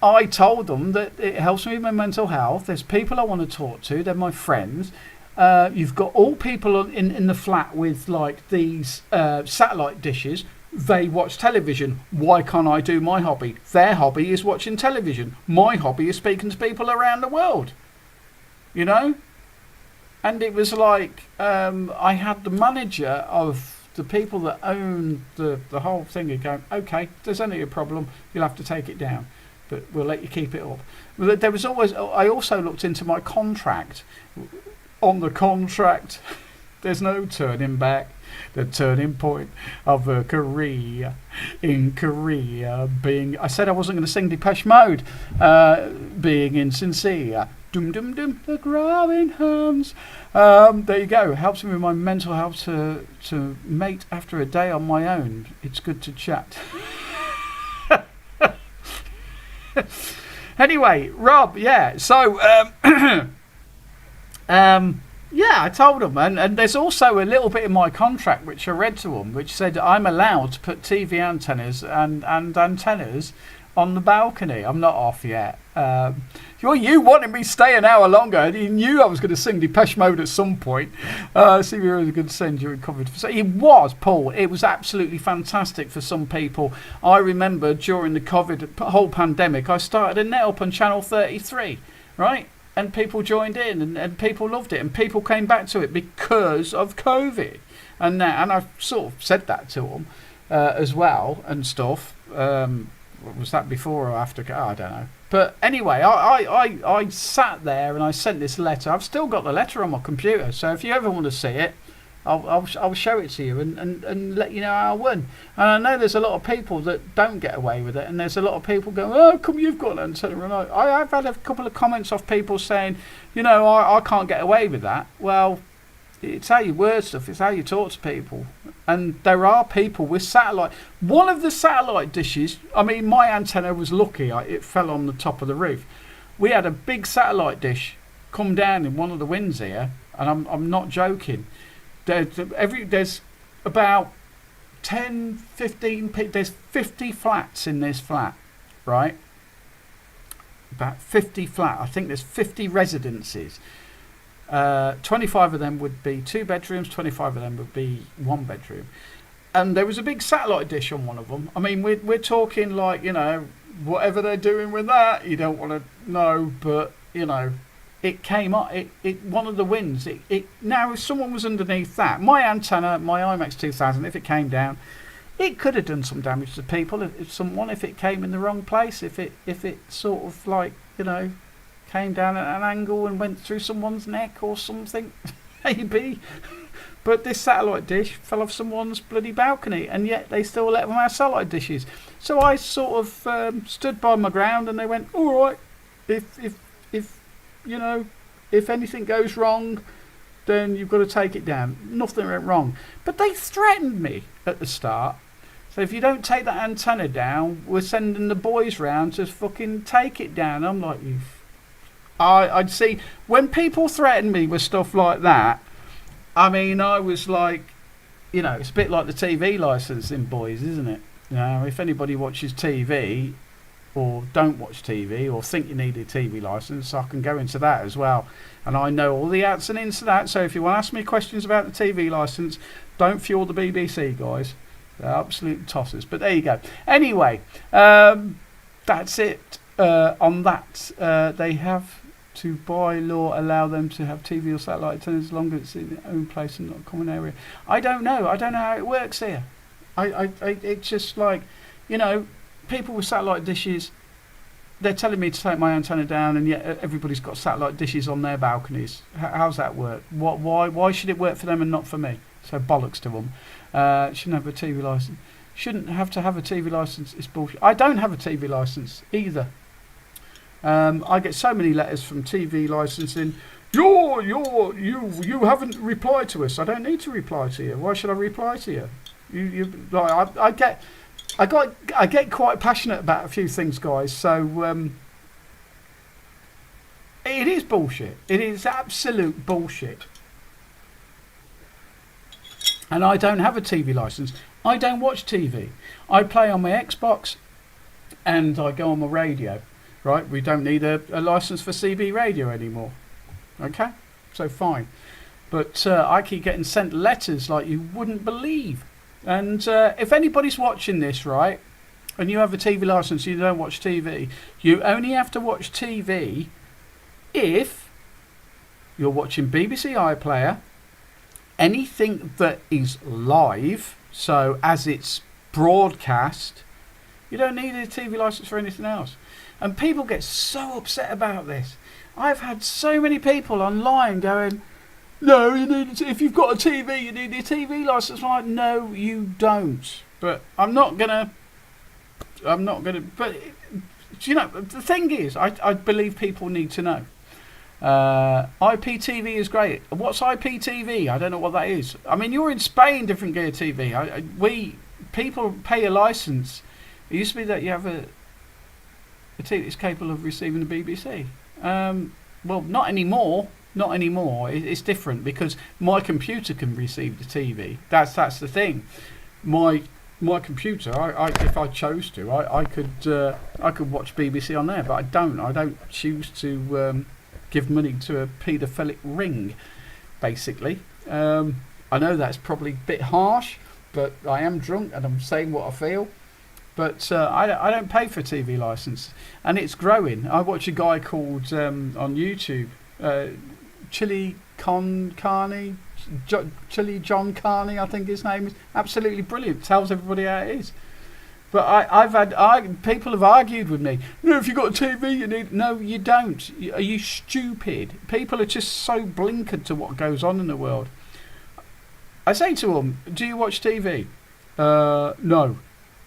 Speaker 1: I told them that it helps me with my mental health. There's people I want to talk to. They're my friends. You've got all people in the flat with like these satellite dishes. They watch television. Why can't I do my hobby? Their hobby is watching television. My hobby is speaking to people around the world. You know? And it was like I had the manager of the people that own the whole thing going, okay, if there's any problem, you'll have to take it down. But we'll let you keep it up. There was always. I also looked into my contract. On the contract, there's no turning back. The turning point of a career in Korea being. I said I wasn't going to sing Depeche Mode. Being insincere. Dum dum dum. The growing hands. There you go. Helps me with my mental health to mate after a day on my own. It's good to chat. Anyway, Rob, yeah, so yeah, I told them, and there's also a little bit in my contract which I read to them, which said I'm allowed to put TV antennas and antennas on the balcony. I'm not off yet. Well, you wanted me to stay an hour longer. You knew I was going to sing Depeche Mode at some point. See, we were going to send you recovered. So it was, Paul. It was absolutely fantastic for some people. I remember during the COVID whole pandemic, I started a net up on Channel 33, right? And people joined in, and people loved it, and people came back to it because of COVID. And I sort of said that to them as well and stuff. Was that before or after? I don't know. But anyway, I sat there and I sent this letter. I've still got the letter on my computer, so if you ever want to see it, I'll show it to you and let you know how I won. And I know there's a lot of people that don't get away with it, and there's a lot of people going, oh, come, you've got an antenna. And I've had a couple of comments off people saying, you know, I can't get away with that. Well, it's how you word stuff, it's how you talk to people. And there are people with satellite. One of the satellite dishes, I mean, my antenna was lucky. It fell on the top of the roof. We had a big satellite dish come down in one of the wings here, and I'm not joking. There's about 10, 15 people. There's 50 flats in this flat, right? about 50 flat. I think there's 50 residences. 25 of them would be 2 bedrooms, 25 of them would be 1 bedroom. And there was a big satellite dish on one of them. I mean, we're talking like, you know, whatever they're doing with that, you don't want to know, but, you know, it came up, it one of the wins. Now, if someone was underneath that, my antenna, my IMAX 2000, if it came down, it could have done some damage to people. If it came in the wrong place, if it sort of like, you know, came down at an angle and went through someone's neck or something, maybe. But this satellite dish fell off someone's bloody balcony, and yet they still let them have satellite dishes. So I sort of stood by my ground, and they went, all right, if you know, if anything goes wrong, then you've got to take it down. Nothing went wrong. But they threatened me at the start. So if you don't take that antenna down, we're sending the boys round to fucking take it down. I'm like, I'd see, when people threaten me with stuff like that, I mean, I was like, you know, it's a bit like the TV licensing, boys, isn't it? You know, if anybody watches TV or don't watch TV or think you need a TV license, I can go into that as well. And I know all the outs and ins to that. So if you want to ask me questions about the TV license, don't fuel the BBC, guys. They're absolute tossers. But there you go. Anyway, that's it on that. They have to, by law, allow them to have TV or satellite antennas as long as it's in their own place and not a common area. I don't know how it works here. It's just like, you know, people with satellite dishes, they're telling me to take my antenna down, and yet everybody's got satellite dishes on their balconies. How's that work? Why should it work for them and not for me? So bollocks to them. Shouldn't have a TV license. Shouldn't have to have a TV license. It's bullshit. I don't have a TV license either. I get so many letters from TV licensing. You haven't replied to us. I don't need to reply to you. Why should I reply to you? I get quite passionate about a few things, guys. So it is bullshit. It is absolute bullshit. And I don't have a TV license. I don't watch TV. I play on my Xbox, and I go on my radio. Right? We don't need a license for CB radio anymore. Okay? So fine. But I keep getting sent letters like you wouldn't believe. And if anybody's watching this, right, and you have a TV license, you don't watch TV, you only have to watch TV if you're watching BBC iPlayer, anything that is live, so as it's broadcast, you don't need a TV license for anything else. And people get so upset about this. I've had so many people online going, no, you need if you've got a TV, you need a TV license. I'm like, no, you don't. But I'm not gonna. But you know, the thing is, I believe people need to know. IPTV is great. What's IPTV? I don't know what that is. I mean, you're in Spain, different gear TV. People pay a license. It used to be that you have a TV that's capable of receiving the BBC. Well, not anymore. Not anymore. It's different because my computer can receive the TV. That's the thing. My computer, if I chose to, I could watch BBC on there, but I don't. I don't choose to give money to a paedophilic ring, basically. I know that's probably a bit harsh, but I am drunk and I'm saying what I feel. But I don't pay for a TV license, and it's growing. I watch a guy called on YouTube, Chili John Carney, I think his name is. Absolutely brilliant. Tells everybody how it is. But people have argued with me. No, if you've got a TV, you need. No, you don't. Are you stupid? People are just so blinkered to what goes on in the world. I say to them, do you watch TV? No.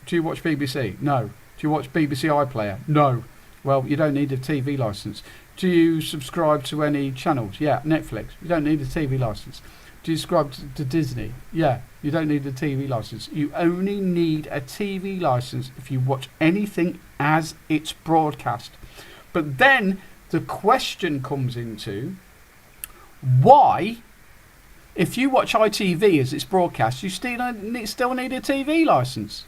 Speaker 1: Do you watch BBC? No. Do you watch BBC iPlayer? No. Well, you don't need a TV license. Do you subscribe to any channels? Yeah, Netflix. You don't need a TV license. Do you subscribe to Disney? Yeah, you don't need a TV license. You only need a TV license if you watch anything as it's broadcast. But then the question comes into why, if you watch ITV as it's broadcast, you still need a TV license.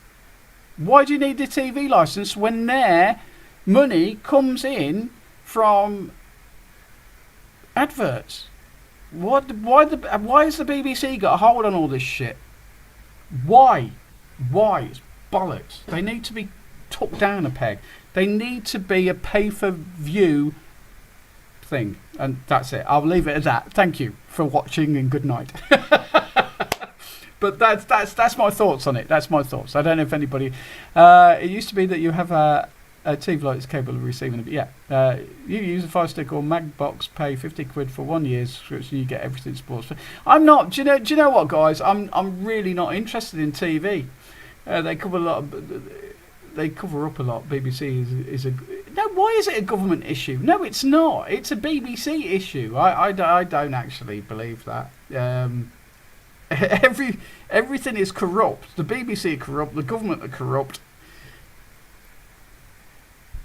Speaker 1: Why do you need a TV license when money comes in from adverts. Why has the BBC got a hold on all this shit? Why? It's bollocks. They need to be took down a peg. They need to be a pay-for-view thing. And that's it. I'll leave it at that. Thank you for watching and good night. But that's my thoughts on it. That's my thoughts. I don't know if anybody... it used to be that you have a TV like that's capable of receiving it. Yeah. You use a Fire Stick or Mag Box, pay 50 quid for 1 year's subscription, you get everything sports. I'm not... Do you know what, guys? I'm really not interested in TV. They cover a lot of... They cover up a lot. BBC is a... No, why is it a government issue? No, it's not. It's a BBC issue. I don't actually believe that. Everything is corrupt. The BBC are corrupt. The government are corrupt.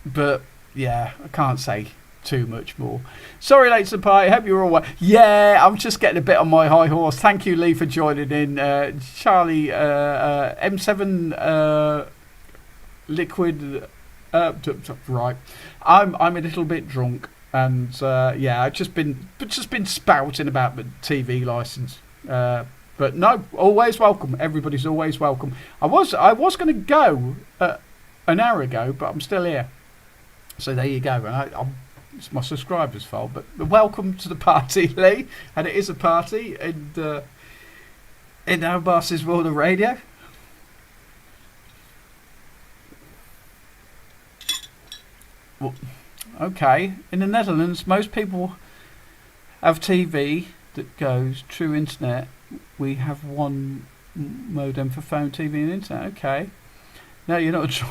Speaker 1: But yeah, I can't say too much more. Sorry, late to the party. Hope you're all well. Yeah, I'm just getting a bit on my high horse. Thank you, Lee, for joining in. Charlie, M7 liquid. Right, I'm a little bit drunk, and yeah, I've just been spouting about the TV license. But no, always welcome. Everybody's always welcome. I was going to go an hour ago, but I'm still here. So there you go. And it's my subscribers' fault. But welcome to the party, Lee. And it is a party in our boss's world of radio. Well, okay. In the Netherlands, most people have TV that goes through internet. We have one modem for phone, TV, and internet. Okay. No, you're not.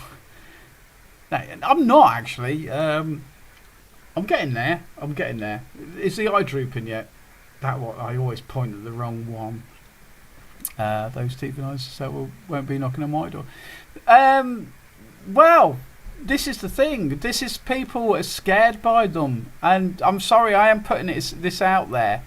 Speaker 1: No, I'm not actually. I'm getting there. Is the eye drooping yet? That what I always point at the wrong one. Those TV lines so won't be knocking on my door. Well, this is the thing. This is people are scared by them, and I'm sorry, I am putting this out there.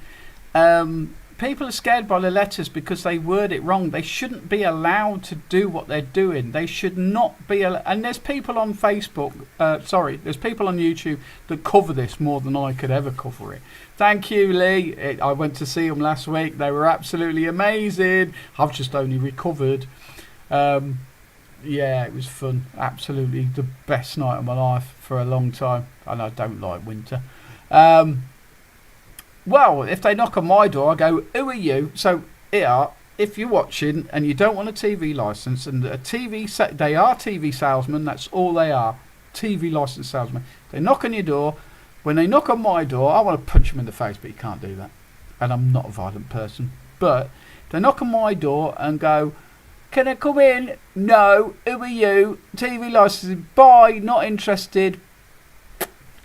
Speaker 1: People are scared by the letters because they word it wrong. They shouldn't be allowed to do what they're doing. They should not be. And there's people on Facebook. There's people on YouTube that cover this more than I could ever cover it. Thank you, Lee. I went to see them last week. They were absolutely amazing. I've just only recovered. Yeah, it was fun. Absolutely the best night of my life for a long time. And I don't like winter. Well, if they knock on my door, I go, who are you? So here, if you're watching and you don't want a TV license, and they are TV salesmen, that's all they are, TV license salesmen. They knock on your door. When they knock on my door, I want to punch them in the face, but you can't do that. And I'm not a violent person. But they knock on my door and go, can I come in? No. Who are you? TV license. Bye. Not interested.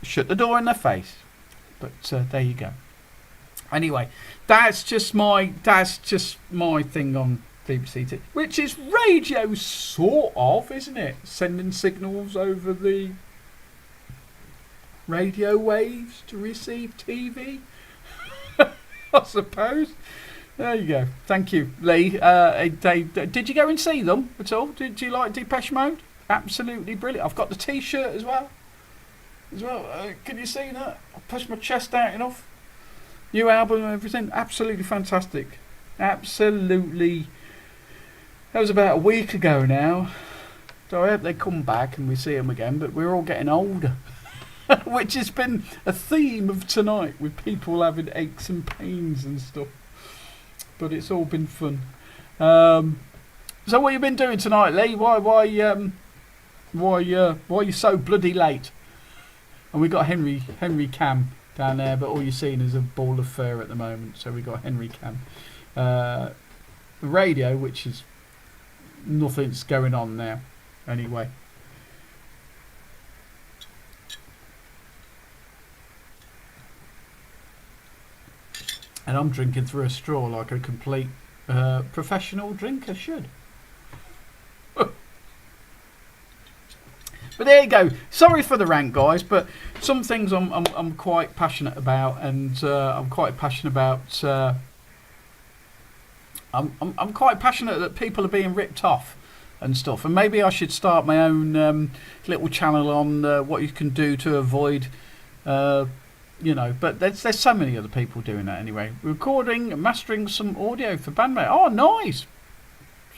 Speaker 1: Shut the door in their face. But there you go. Anyway, that's just my thing on BBC, which is radio, sort of, isn't it? Sending signals over the radio waves to receive TV, I suppose. There you go. Thank you, Lee. Did you go and see them at all? Did you like Depeche Mode? Absolutely brilliant. I've got the T-shirt as well. Can you see that? I pushed my chest out enough. New album and everything, absolutely fantastic. Absolutely. That was about a week ago now. So I hope they come back and we see them again, but we're all getting older. Which has been a theme of tonight, with people having aches and pains and stuff. But it's all been fun. So what you been doing tonight, Lee? Why are you so bloody late? And we got Henry Cam down there, but all you're seeing is a ball of fur at the moment. So we got Henry Cam, the radio, which is nothing's going on now. Anyway, and I'm drinking through a straw like a complete professional drinker should. But there you go. Sorry for the rant, guys, but some things I'm quite passionate about, and I'm quite passionate about. I'm quite passionate that people are being ripped off. and stuff. And maybe I should start my own little channel on what you can do to avoid, you know. But there's so many other people doing that anyway. Recording and mastering some audio for bandmate. Oh, nice.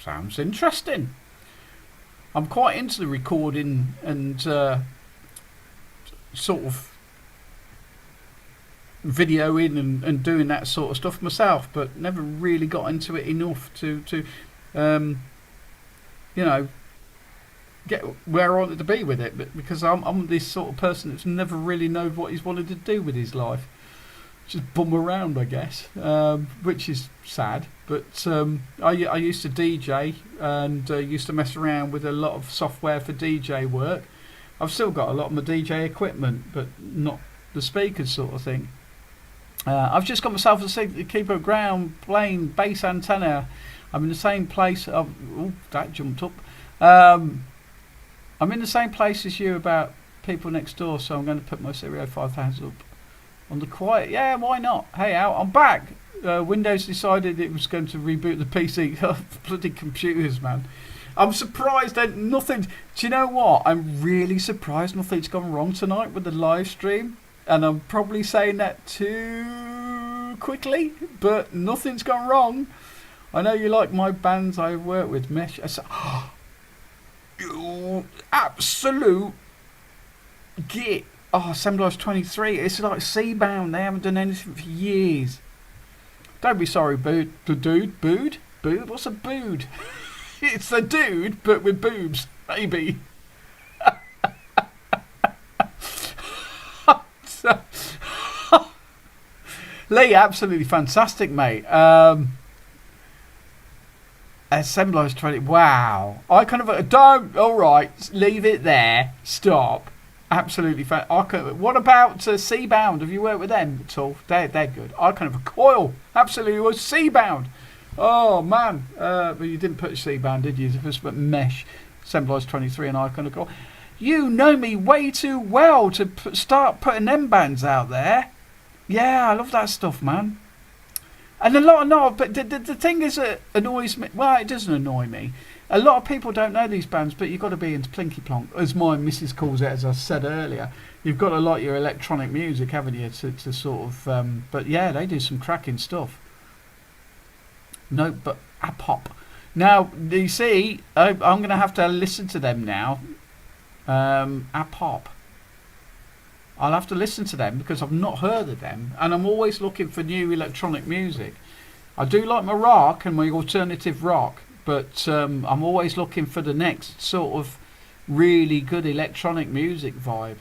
Speaker 1: Sounds interesting. I'm quite into the recording and sort of videoing and doing that sort of stuff myself, but never really got into it enough to you know, get where I wanted to be with it. But because I'm this sort of person that's never really known what he's wanted to do with his life, just bum around, I guess, which is sad. But I used to DJ and used to mess around with a lot of software for DJ work. I've still got a lot of my DJ equipment, but not the speakers sort of thing. I've just got myself a keyboard ground playing bass antenna. I'm in the same place. Oh, that jumped up. I'm in the same place as you about people next door, so I'm going to put my Stereo 5000 up on the quiet. Yeah, why not? Hey, I'm back. Windows decided it was going to reboot the PC. Bloody computers, man. I'm surprised that nothing. Do you know what? I'm really surprised nothing's gone wrong tonight with the live stream. And I'm probably saying that too quickly, but nothing's gone wrong. I know you like my bands I work with, Mesh. You absolute git. Oh, Assemblage 23. It's like Seabound. They haven't done anything for years. Don't be sorry, Bood. Bood? What's a bood? It's a dude, but with boobs, maybe. Lee, absolutely fantastic, mate. Assemblage 20. Wow. I kind of don't. All right, leave it there. Stop. Absolutely fantastic. What about Seabound? Have you worked with them at all? They're good. I kind of a coil. Absolutely was Seabound. Oh man. But you didn't put Seabound, did you? It was Mesh, Assemblage 23, and I kind of coil. You know me way too well to start putting them bands out there. Yeah, I love that stuff, man. And a lot of but the thing is that annoys me. Well, it doesn't annoy me. A lot of people don't know these bands, but you've got to be into plinky plonk, as my missus calls it, as I said earlier. You've got to like your electronic music, haven't you, to sort of. But yeah, they do some cracking stuff. No, but a pop. Now, you see, I'm going to have to listen to them now. A pop. I'll have to listen to them because I've not heard of them, and I'm always looking for new electronic music. I do like my rock and my alternative rock, but I'm always looking for the next sort of really good electronic music vibe,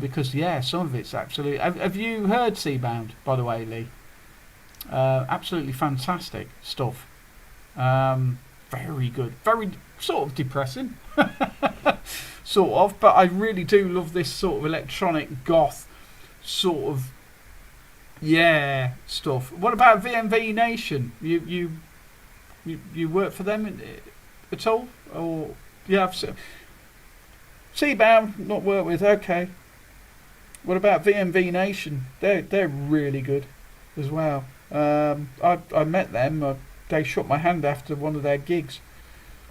Speaker 1: because yeah, some of it's absolutely. Have you heard Seabound, by the way, Lee? Absolutely fantastic stuff. Very good. Very sort of depressing. Sort of, but I really do love this sort of electronic goth sort of stuff. What about VMV Nation? You work for them at all, or yeah? Seabound, not work with. Okay. What about VMV Nation? They're really good as well. I met them. They shook my hand after one of their gigs,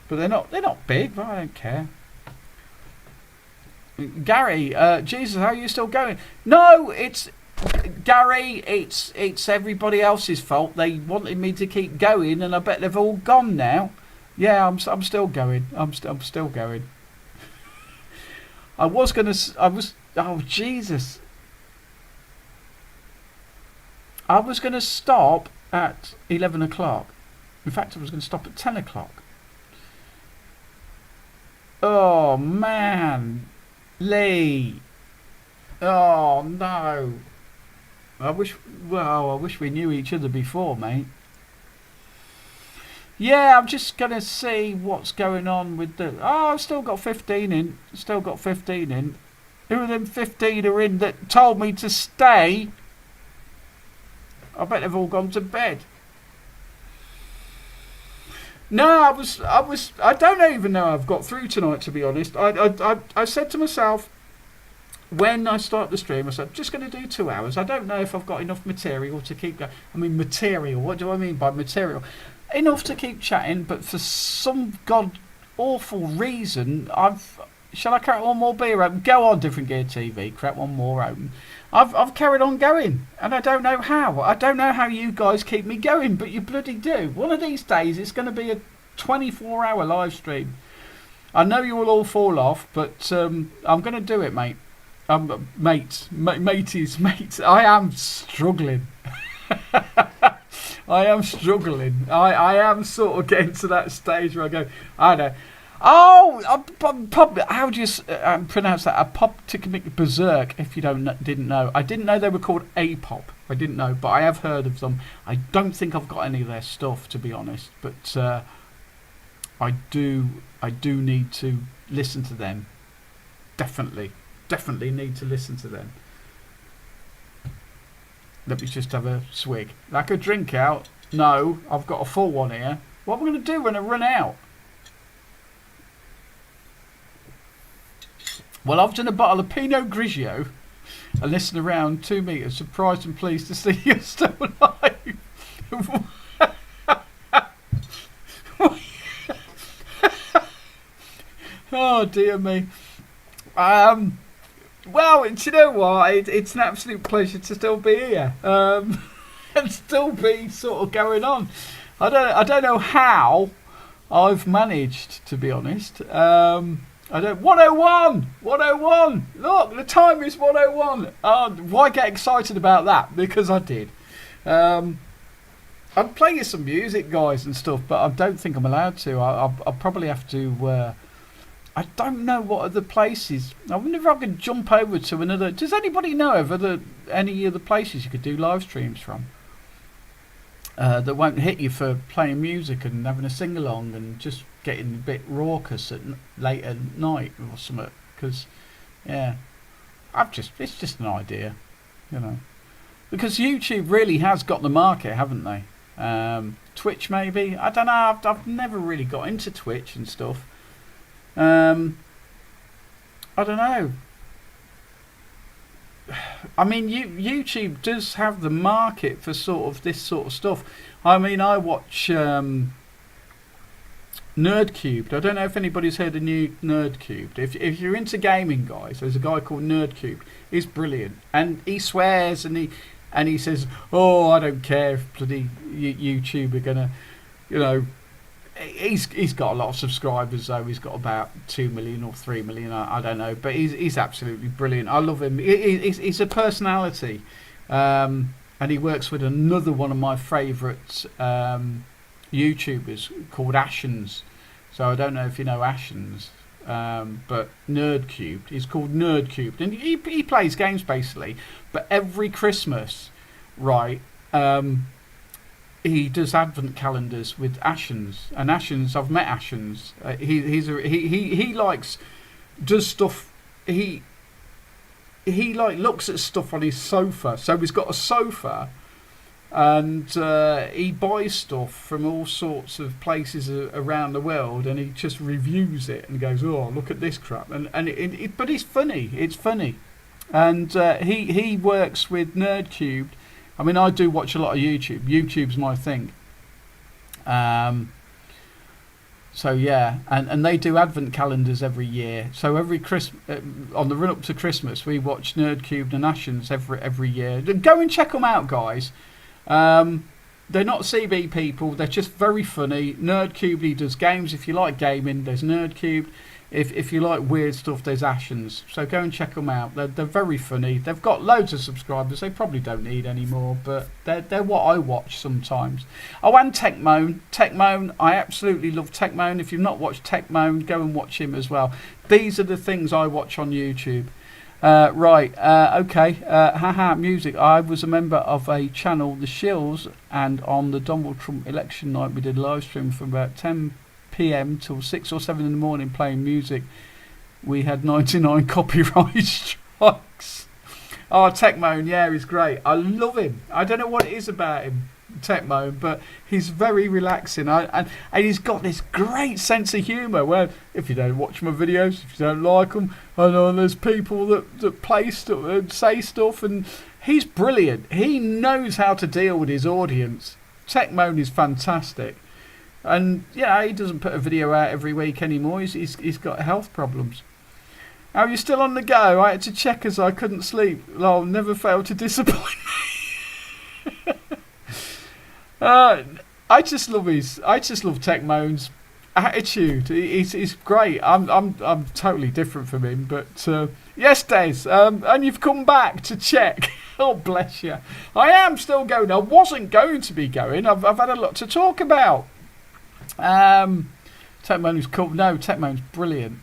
Speaker 1: but they're not big. But I don't care. Gary, Jesus, how are you still going? No, it's Gary. It's everybody else's fault. They wanted me to keep going, and I bet they've all gone now. Yeah, I'm still going. I'm still going. Oh Jesus! I was gonna stop at 11 o'clock. In fact, I was gonna stop at 10 o'clock. Oh man. Lee. Oh no. I wish we knew each other before, mate. Yeah, I'm just gonna see what's going on with the. Oh, I've still got 15 in. Still got 15 in. Who of them 15 are in that told me to stay? I bet they've all gone to bed. No, I don't even know I've got through tonight, to be honest. I said to myself, when I start the stream, I said, I'm just going to do 2 hours. I don't know if I've got enough material to keep going. I mean, material. What do I mean by material? Enough to keep chatting, but for some awful reason, shall I carry one more beer open? Go on, Different Gear TV, crack one more open. I've carried on going, and I don't know how. I don't know how you guys keep me going, but you bloody do. One of these days, it's going to be a 24-hour live stream. I know you will all fall off, but I'm going to do it, mate. Mate. I am struggling. I am struggling. I am sort of getting to that stage where I go, I know. Oh, how do you pronounce that? A pop to commit berserk. If you didn't know, I didn't know they were called a pop. I didn't know, but I have heard of them. I don't think I've got any of their stuff, to be honest. But I do need to listen to them. Definitely need to listen to them. Let me just have a swig. Like a drink out? No, I've got a full one here. What am I going to do when I run out? Well, I've done a bottle of Pinot Grigio and listened around 2 meters, surprised and pleased to see you're still alive. Oh, dear me. Well, do you know what? It's an absolute pleasure to still be here and still be sort of going on. I don't know how I've managed, to be honest. 101. Look, the time is 101. Why get excited about that? Because I did. I'd play you some music, guys, and stuff, but I don't think I'm allowed to. I'll probably have to. I don't know what other places. I wonder if I could jump over to another. Does anybody know of any other places you could do live streams from? That won't hit you for playing music and having a sing along and just getting a bit raucous late at night or something. Because, yeah, it's just an idea, you know. Because YouTube really has got the market, haven't they? Twitch maybe. I don't know. I've never really got into Twitch and stuff. I don't know. I mean, YouTube does have the market for sort of this sort of stuff. I mean, I watch Nerdcubed. I don't know if anybody's heard of new Nerdcubed. If you're into gaming, guys, there's a guy called Nerdcubed. He's brilliant, and he swears and he says, "Oh, I don't care if bloody YouTube are gonna, you know." He's got a lot of subscribers though. He's got about 2 million or 3 million. I don't know, but he's absolutely brilliant. I love him. He's a personality, and he works with another one of my favourite YouTubers called Ashens. So I don't know if you know Ashens, but Nerdcubed. He's called Nerdcubed, and he plays games basically. But every Christmas, right? He does advent calendars with Ashens, and Ashens, I've met Ashens. He does stuff. He looks at stuff on his sofa. So he's got a sofa, and he buys stuff from all sorts of places around the world, and he just reviews it and goes, "Oh, look at this crap!" But it's funny. It's funny, and he works with Nerdcubed. I mean, I do watch a lot of YouTube. YouTube's my thing. So yeah, and they do advent calendars every year. So every Christmas, on the run up to Christmas, we watch Nerdcubed and Ashens every year. Go and check them out, guys. They're not CB people. They're just very funny. Nerdcubed, he does games. If you like gaming, there's Nerdcubed. If you like weird stuff, there's Ashens. So go and check them out. They're very funny. They've got loads of subscribers. They probably don't need any more, but they're what I watch sometimes. Oh, and Techmoan. I absolutely love Techmoan. If you've not watched Techmoan, go and watch him as well. These are the things I watch on YouTube. Right. Okay. Haha. Music. I was a member of a channel, The Shills, and on the Donald Trump election night, we did a live stream from about 10 p.m. till 6 or 7 in the morning playing music. We had 99 copyright strikes. Oh, Techmoan, yeah, he's great. I love him. I don't know what it is about him, Techmoan, but he's very relaxing. And he's got this great sense of humour where if you don't watch my videos, if you don't like them, I know there's people that play stuff and say stuff, and he's brilliant. He knows how to deal with his audience. Techmoan is fantastic. And yeah, he doesn't put a video out every week anymore. He's got health problems. Are you still on the go? I had to check as I couldn't sleep. Lol, never failed to disappoint me. I just love Tech Moan's attitude. He's great. I'm totally different from him, but yes, Des. And you've come back to check. Oh, bless you. I am still going. I wasn't going to be going. I've had a lot to talk about. Tech Moan's cool. No, Tech Moan's brilliant.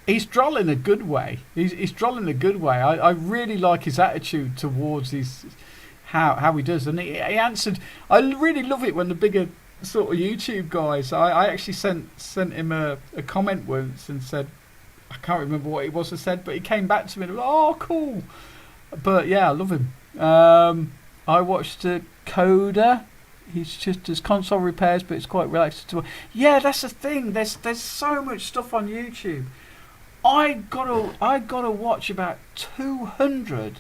Speaker 1: He's droll in a good way. He's droll in a good way. I really like his attitude towards his how he does, and he answered. I really love it when the bigger sort of YouTube guys. I actually sent him a comment once and said, I can't remember what it was I said, but he came back to me and was like, oh, cool. But yeah, I love him. I watched Coda. He's just does console repairs, but it's quite relaxed to. Yeah, that's the thing. There's so much stuff on YouTube. I gotta watch about 200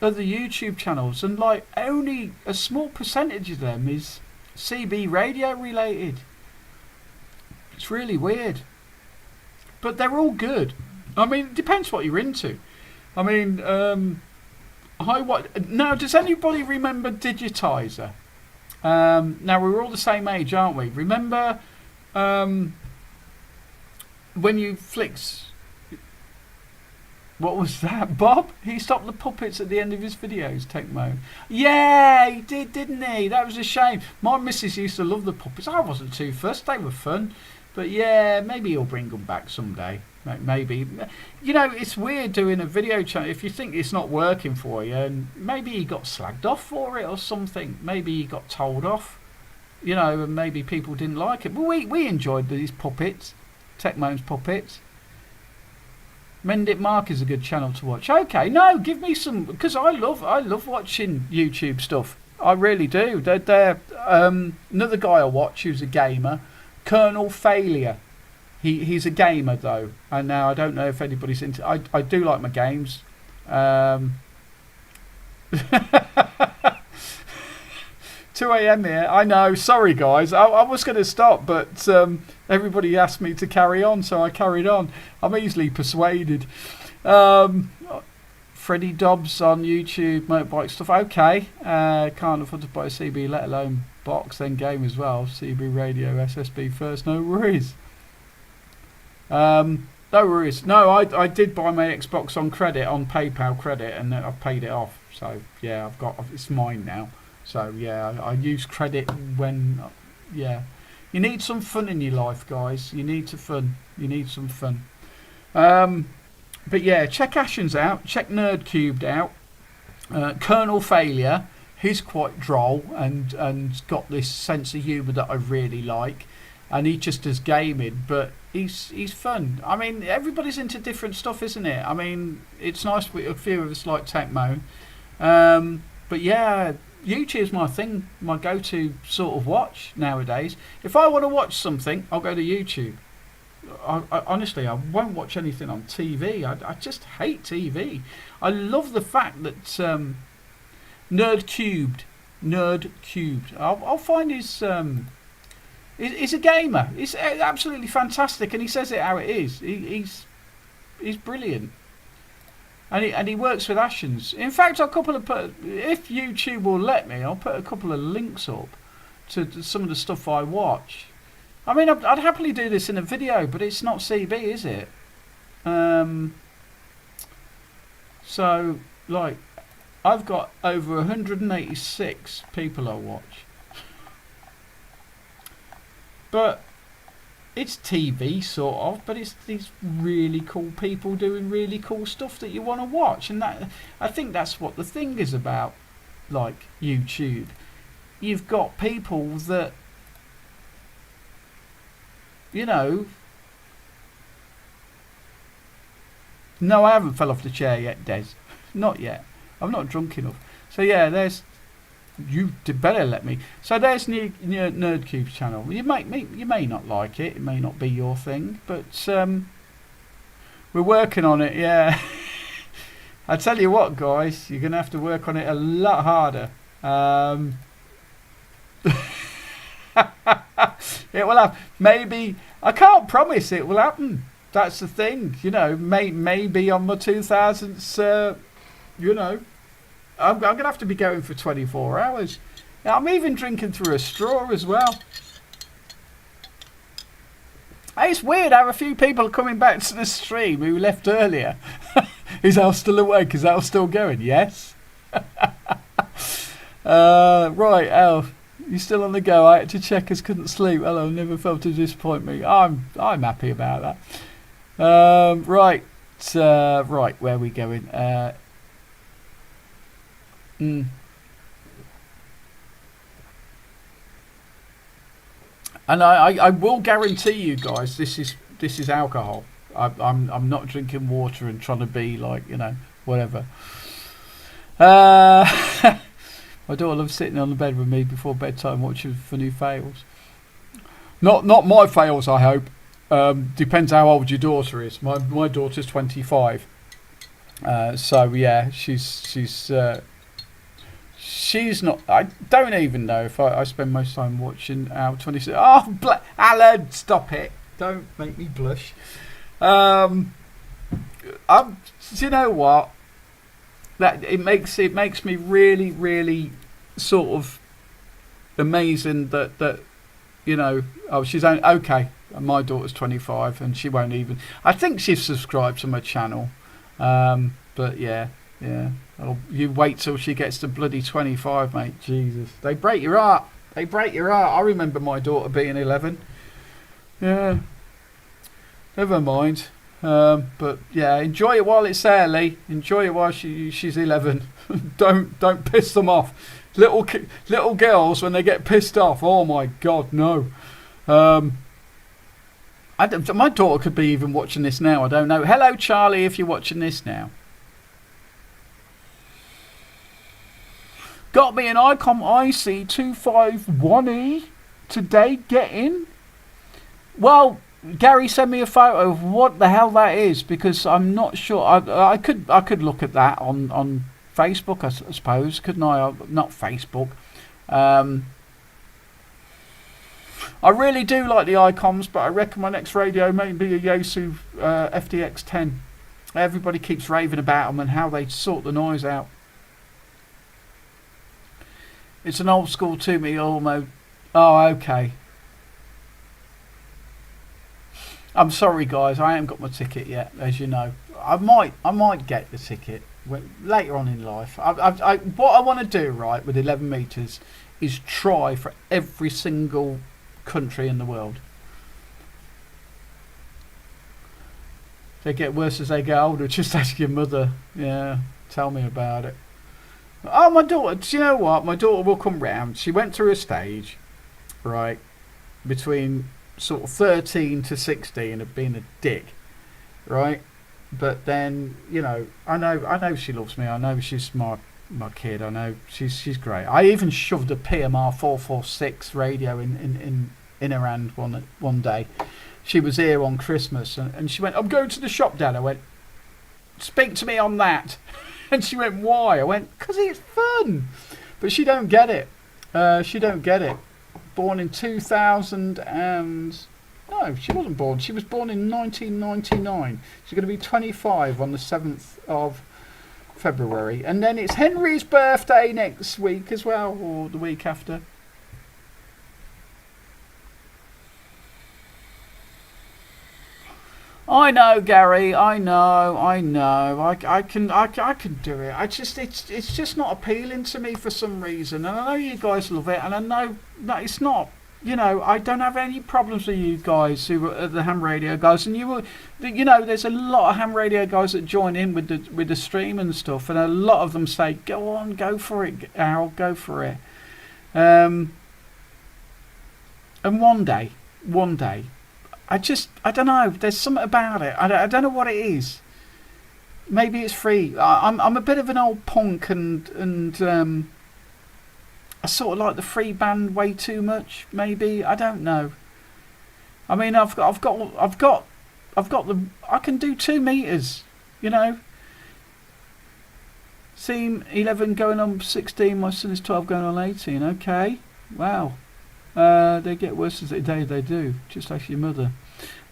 Speaker 1: of the YouTube channels, and like only a small percentage of them is CB radio related. It's really weird, but they're all good. I mean, it depends what you're into. I mean, now does anybody remember Digitizer? Now we're all the same age, aren't we? Remember when you flicks. What was that, Bob? He stopped the puppets at the end of his videos, Tech Moan. Yeah, he did, didn't he? That was a shame. My missus used to love the puppets. I wasn't too fussed. They were fun. But yeah, maybe he'll bring them back someday. Maybe. You know, it's weird doing a video channel. If you think it's not working for you, and maybe he got slagged off for it or something. Maybe he got told off. You know, and maybe people didn't like it. But we enjoyed these puppets. Tech Moan's puppets. Mend It Mark is a good channel to watch. Okay, no, give me some, because I love watching YouTube stuff. I really do. They're another guy I watch who's a gamer, Colonel Failure. He's a gamer though, and now I don't know if anybody's into. I do like my games. 2 a.m. here. I know. Sorry, guys. I was going to stop, but everybody asked me to carry on, so I carried on. I'm easily persuaded. Freddie Dobbs on YouTube, motorbike stuff. Okay. Can't afford to buy a CB, let alone box, then game as well. CB radio, SSB first. No worries. No worries. No, I did buy my Xbox on credit, on PayPal credit, and I've paid it off. So yeah, it's mine now. So yeah, I use credit when, yeah. You need some fun in your life, guys. You need some fun. You need some fun. But yeah, check Ashen's out. Check Nerd Cubed out. Colonel Failure. He's quite droll and got this sense of humour that I really like. And he just does gaming, but he's fun. I mean, everybody's into different stuff, isn't it? I mean, it's nice with a few of us like Tech Moan. But yeah, YouTube's my thing, my go-to sort of watch nowadays. If I want to watch something, I'll go to YouTube. I honestly, I won't watch anything on TV. I just hate TV. I love the fact that Nerd Cubed. I'll find his. He's a gamer. He's absolutely fantastic, and he says it how it is. He's brilliant. And he works with Ashens. In fact, if YouTube will let me, I'll put a couple of links up to some of the stuff I watch. I mean, I'd happily do this in a video, but it's not CB, is it? So, like, I've got over 186 people I watch. But it's TV sort of, but it's these really cool people doing really cool stuff that you want to watch, and that I think that's what the thing is about, like YouTube. You've got people that, you know. No, I haven't fell off the chair yet, Des. Not yet. I'm not drunk enough. So yeah, there's. You better let me. So there's Nerd Cube's channel. You may not like it. It may not be your thing, but we're working on it. Yeah. I tell you what, guys, you're gonna have to work on it a lot harder. It will happen. Maybe, I can't promise it will happen. That's the thing, you know. Maybe on my 2000s, you know, I'm going to have to be going for 24 hours. I'm even drinking through a straw as well. Hey, it's weird how a few people are coming back to the stream who left earlier. Is Al still awake? Is Al still going? Yes. Right, Al, you still on the go? I had to check as couldn't sleep. Hello, never felt to disappoint me. I'm happy about that. Right, where are we going? And I will guarantee you guys, this is alcohol. I'm not drinking water and trying to be like, you know, whatever. My daughter loves sitting on the bed with me before bedtime watching funny fails. Not my fails, I hope. Depends how old your daughter is. My daughter's 25. So yeah, she's not. I don't even know if I spend most time watching our 26. Oh, Alan, stop it! Don't make me blush. Do you know what? That it makes me really, really sort of amazing that you know. Oh, she's only, okay. My daughter's 25 and she won't even. I think she's subscribed to my channel, but yeah. Oh, you wait till she gets to bloody 25, mate. Jesus, they break your heart. I remember my daughter being 11. Yeah, never mind. But yeah, enjoy it while it's there, Lee. Enjoy it while she's 11. don't piss them off. Little girls, when they get pissed off, oh my God, no. My daughter could be even watching this now. I don't know. Hello, Charlie, if you're watching this now. Got me an Icom IC251E today. Get in. Well, Gary, send me a photo of what the hell that is, because I'm not sure. I could look at that on Facebook, I suppose, couldn't I? Not Facebook. I really do like the Icoms, but I reckon my next radio may be a Yaesu FDX10. Everybody keeps raving about them and how they sort the noise out. It's an old school 2 mode. Oh, okay. I'm sorry, guys. I haven't got my ticket yet, as you know. I might get the ticket later on in life. What I want to do, right, with 11 meters, is try for every single country in the world. They get worse as they get older. Just ask your mother. Yeah, tell me about it. Oh, my daughter, do you know what? My daughter will come round. She went through a stage, right, between sort of 13 to 16 of being a dick, right? But then, you know, I know she loves me. I know she's my kid. I know she's great. I even shoved a PMR 446 radio in her hand one day. She was here on Christmas and she went, "I'm going to the shop, Dad." I went, "Speak to me on that." And she went, "Why?" I went, "'Cause it's fun." But she don't get it. She don't get it. Born in 2000 and... No, she wasn't born. She was born in 1999. She's going to be 25 on the 7th of February. And then it's Henry's birthday next week as well, or the week after. I know, Gary. I know. I can do it. It's just not appealing to me for some reason. And I know you guys love it, and I know that it's not. You know, I don't have any problems with you guys who are the ham radio guys, and you know, there's a lot of ham radio guys that join in with the stream and stuff, and a lot of them say, "Go on, go for it, Al, go for it." And one day. I don't know. There's something about it. I don't know what it is. Maybe it's free. I'm a bit of an old punk, and I sort of like the free band way too much. Maybe, I don't know. I mean, I've got the. I can do 2 meters. You know. See, 11 going on 16. My son is 12 going on 18. Okay. Wow. They get worse as they do. Just ask your mother.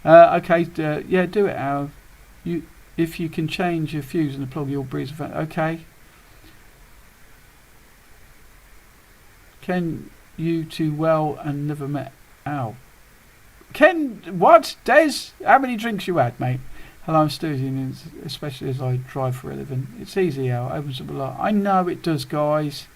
Speaker 1: Okay, yeah, do it, Al. If you can change your fuse in the plug, you'll breeze. Okay. Ken, you too well and never met Al. Ken, what? Des, how many drinks you had, mate? Hello, I'm Stu, especially as I drive for a living. It's easy, Al. Opens up a lot. I know it does, guys.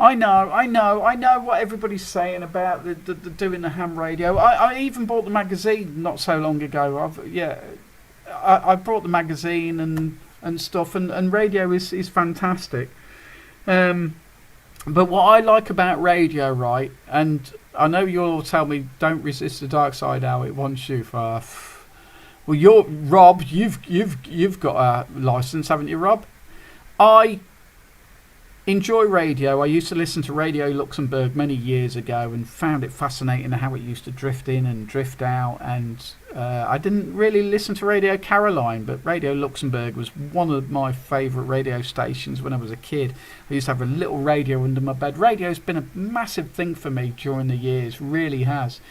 Speaker 1: I know what everybody's saying about the doing the ham radio. I even bought the magazine not so long ago. I brought the magazine and stuff, and radio is fantastic. But what I like about radio, right, and I know you'll all tell me don't resist the dark side, Al, it wants you for. Well, you're Rob. You've got a license, haven't you, Rob? I enjoy radio. I used to listen to Radio Luxembourg many years ago and found it fascinating how it used to drift in and drift out. And I didn't really listen to Radio Caroline, but Radio Luxembourg was one of my favourite radio stations when I was a kid. I used to have a little radio under my bed. Radio's been a massive thing for me during the years, really has.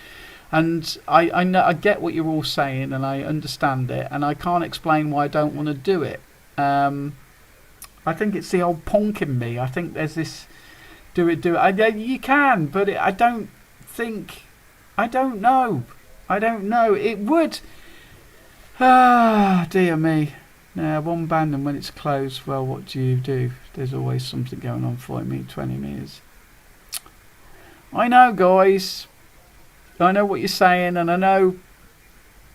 Speaker 1: And I know, I get what you're all saying, and I understand it, and I can't explain why I don't want to do it. I think it's the old punk in me. I think there's this do it. You can, but I don't know. It would. Ah, dear me. Now, one band, and when it's closed, well, what do? There's always something going on for me, 20 meters. I know, guys. I know what you're saying, and I know,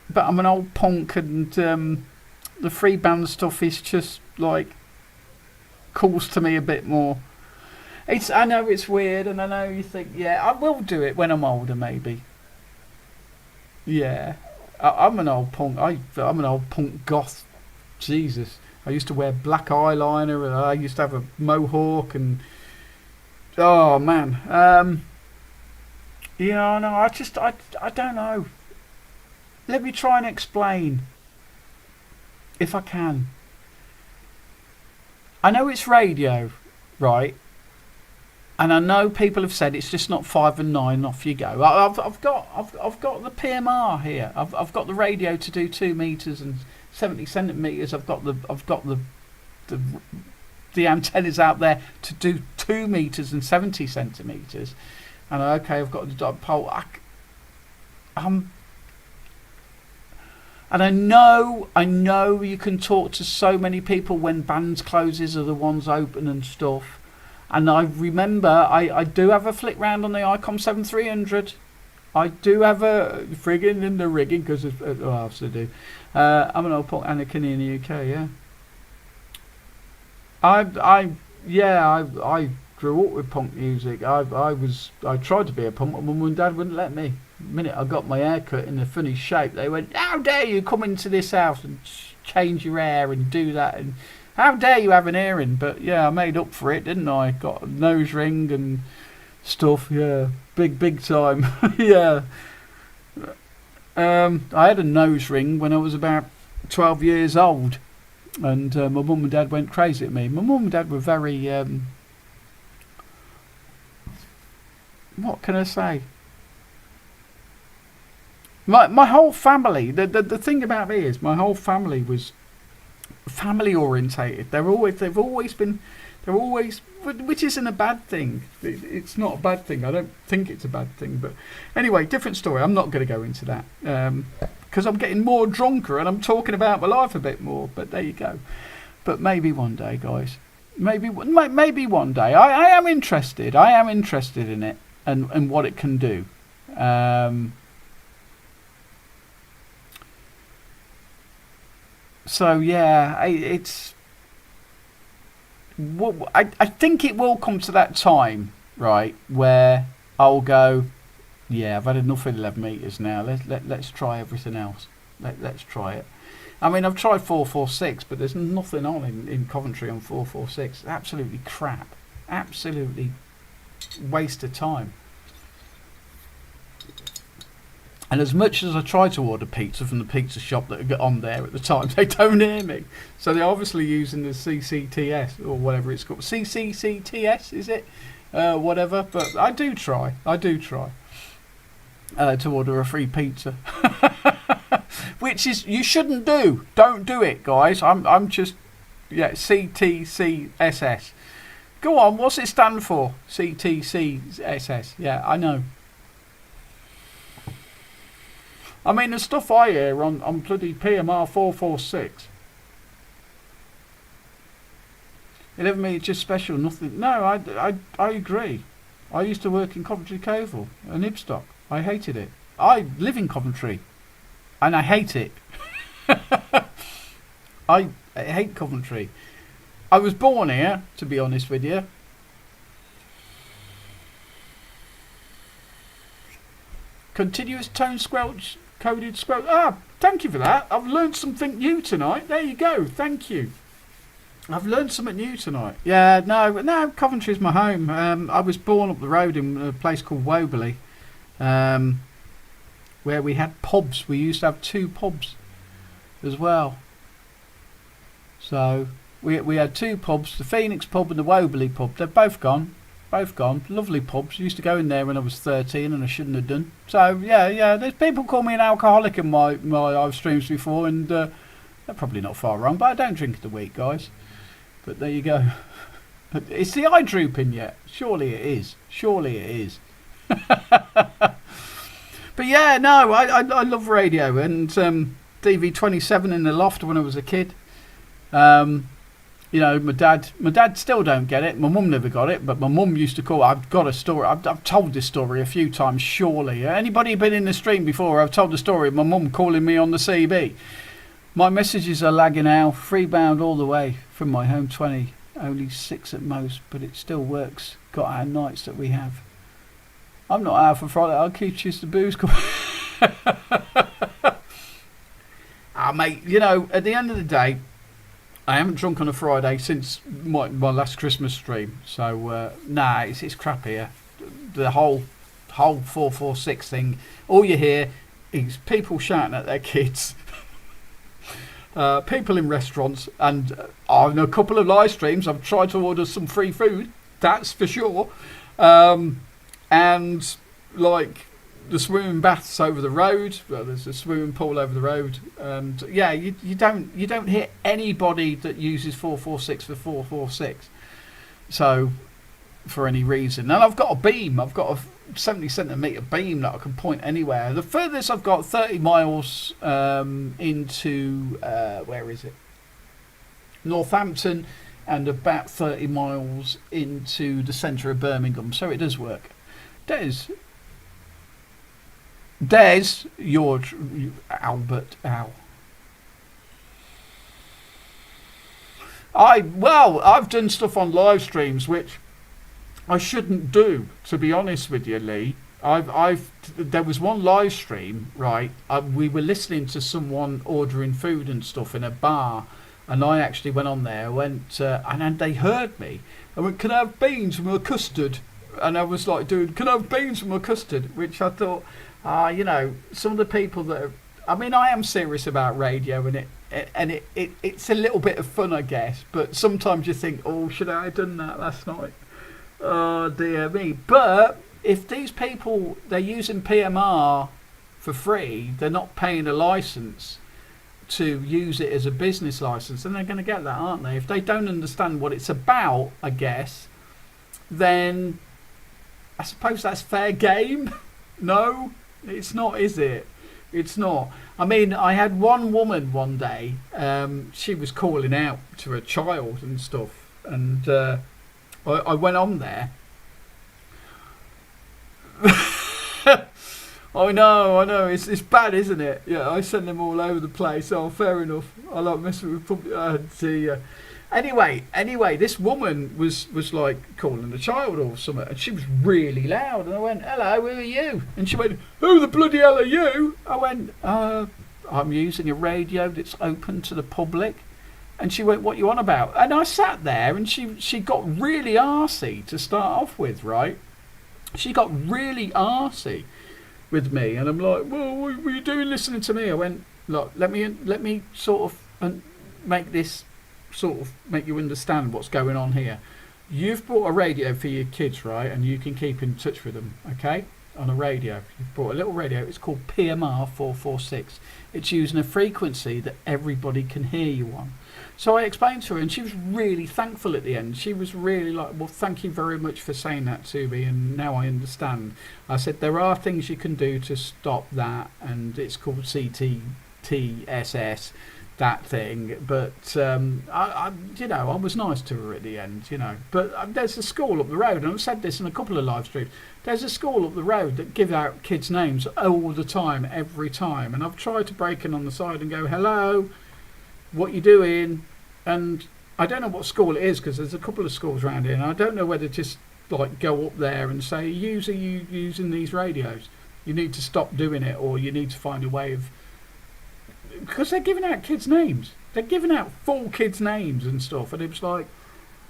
Speaker 1: but I'm an old punk, and the free band stuff is just like calls to me a bit more. I know it's weird, and I know you think, yeah, I will do it when I'm older, maybe. Yeah, I'm an old punk. I'm an old punk goth. Jesus, I used to wear black eyeliner, and I used to have a mohawk, and oh man, no, I don't know. Let me try and explain, if I can. I know it's radio, right? And I know people have said it's just not 5 and 9. Off you go. I've got the PMR here. I've got the radio to do 2 meters and 70 centimeters. I've got the antennas out there to do 2 meters and 70 centimeters. And I've got the dot pole. And I know you can talk to so many people when bands closes are the ones open and stuff. And I remember I do have a flick round on the ICOM 7300. I do have a friggin' in the rigging because what else to do. I'm an old punk Anakin in the UK, yeah. I grew up with punk music. I tried to be a punk, but Mum and Dad wouldn't let me. The minute I got my hair cut in a funny shape, they went, "How dare you come into this house and change your hair and do that? And how dare you have an earring?" But yeah, I made up for it, didn't I? Got a nose ring and stuff. Yeah, big time. Yeah. I had a nose ring when I was about 12 years old, and my mum and dad went crazy at me. My mum and dad were very what can I say? My whole family. The thing about me is my whole family was family orientated. They've always been, which isn't a bad thing. It's not a bad thing. I don't think it's a bad thing. But anyway, different story. I'm not going to go into that because I'm getting more drunker and I'm talking about my life a bit more. But there you go. But maybe one day, guys. Maybe one day. I am interested. I am interested in it and what it can do. So yeah, I think it will come to that time, right, where I'll go, yeah, I've had enough of 11 meters now. Let's try everything else. Let's try it. I mean, I've tried 446, but there's nothing on in Coventry on 446. Absolutely crap. Absolutely waste of time. And as much as I try to order pizza from the pizza shop that got on there at the time, they don't hear me. So they're obviously using the CCTS or whatever it's called. CCCTS, is it? Whatever. But I do try to order a free pizza. Which is, you shouldn't do. Don't do it, guys. I'm just, CTCSS. Go on, what's it stand for? CTCSS. Yeah, I know. I mean, the stuff I hear on bloody PMR 446. 11 minutes just special, nothing. No, I agree. I used to work in Coventry Coval and Ibstock. I hated it. I live in Coventry and I hate it. I hate Coventry. I was born here, to be honest with you. Continuous tone squelch. Coded squelch. Ah, thank you for that. I've learned something new tonight. There you go. Thank you. I've learned something new tonight. Yeah, no, Coventry's my home. I was born up the road in a place called Woberley, where we had pubs. We used to have 2 pubs as well. So we had 2 pubs, the Phoenix pub and the Woberley pub. They're both gone. Lovely pubs. Used to go in there when I was 13 and I shouldn't have done. So yeah. There's people call me an alcoholic in my live streams before, and they're probably not far wrong. But I don't drink at the week, guys. But there you go. It's the eye drooping yet. Surely it is. But yeah, no, I love radio, and DV27 in the loft when I was a kid. You know, my dad still don't get it. My mum never got it, but my mum used to call. I've got a story. I've told this story a few times, surely. Anybody been in the stream before? I've told the story of my mum calling me on the CB. My messages are lagging out, freebound all the way from my home 20. Only 6 at most, but it still works. Got our nights that we have. I'm not out for Friday. I'll keep you the booze. Mate, you know, at the end of the day, I haven't drunk on a Friday since my last Christmas stream. So, it's crap here. The whole 446 thing, all you hear is people shouting at their kids, people in restaurants, and on a couple of live streams, I've tried to order some free food, that's for sure. And, like, the swimming baths over the road. Well, there's a swimming pool over the road, and you don't hear anybody that uses 446 for 446. So, for any reason, and I've got a beam. I've got a 70 centimetre beam that I can point anywhere. The furthest I've got 30 miles into where is it? Northampton, and about 30 miles into the centre of Birmingham. So it does work. Des, your Albert Ow. I've done stuff on live streams which I shouldn't do, to be honest with you, Lee. There was one live stream, right? We were listening to someone ordering food and stuff in a bar, and I actually went on there, and they heard me. I went, "Can I have beans with my custard?" And I was like, "Can I have beans with my custard?" Which I thought, you know, some of the people that are, I mean, I am serious about radio, and it's a little bit of fun, I guess. But sometimes you think, "Oh, should I have done that last night?" Oh dear me. But if these people, they're using PMR for free, they're not paying a license to use it as a business license, and they're going to get that, aren't they? If they don't understand what it's about, I guess, then I suppose that's fair game. No, it's not, is it? It's not. I mean, I had one woman one day, she was calling out to her child and stuff, and I went on there. I know, it's bad, isn't it? Yeah, I send them all over the place. Oh, fair enough. I like messing with public. Anyway, this woman was like calling a child or something, and she was really loud, and I went, "Hello, who are you?" And she went, "Who the bloody hell are you?" I went, "I'm using a radio that's open to the public." And she went, "What you on about?" And I sat there, and she got really arsey to start off with, right? She got really arsey. with me, and I'm like, well, what were you doing listening to me? I went, look, let me sort of make this sort of make you understand what's going on here. You've bought a radio for your kids, right? And you can keep in touch with them, okay? On a radio. You've bought a little radio. It's called PMR 446. It's using a frequency that everybody can hear you on. So I explained to her, and she was really thankful at the end. She was really like, well, thank you very much for saying that to me, and now I understand. I said, there are things you can do to stop that, and it's called CTTSS, that thing. But, I was nice to her at the end, But there's a school up the road, and I've said this in a couple of live streams. There's a school up the road that give out kids' names all the time, every time. And I've tried to break in on the side and go, hello, what you doing? And I don't know what school it is, because there's a couple of schools around here, and I don't know whether to just like go up there and say, are you using these radios? You need to stop doing it, or you need to find a way of, because they're giving out kids' names. They're giving out full kids' names and stuff, and it was like,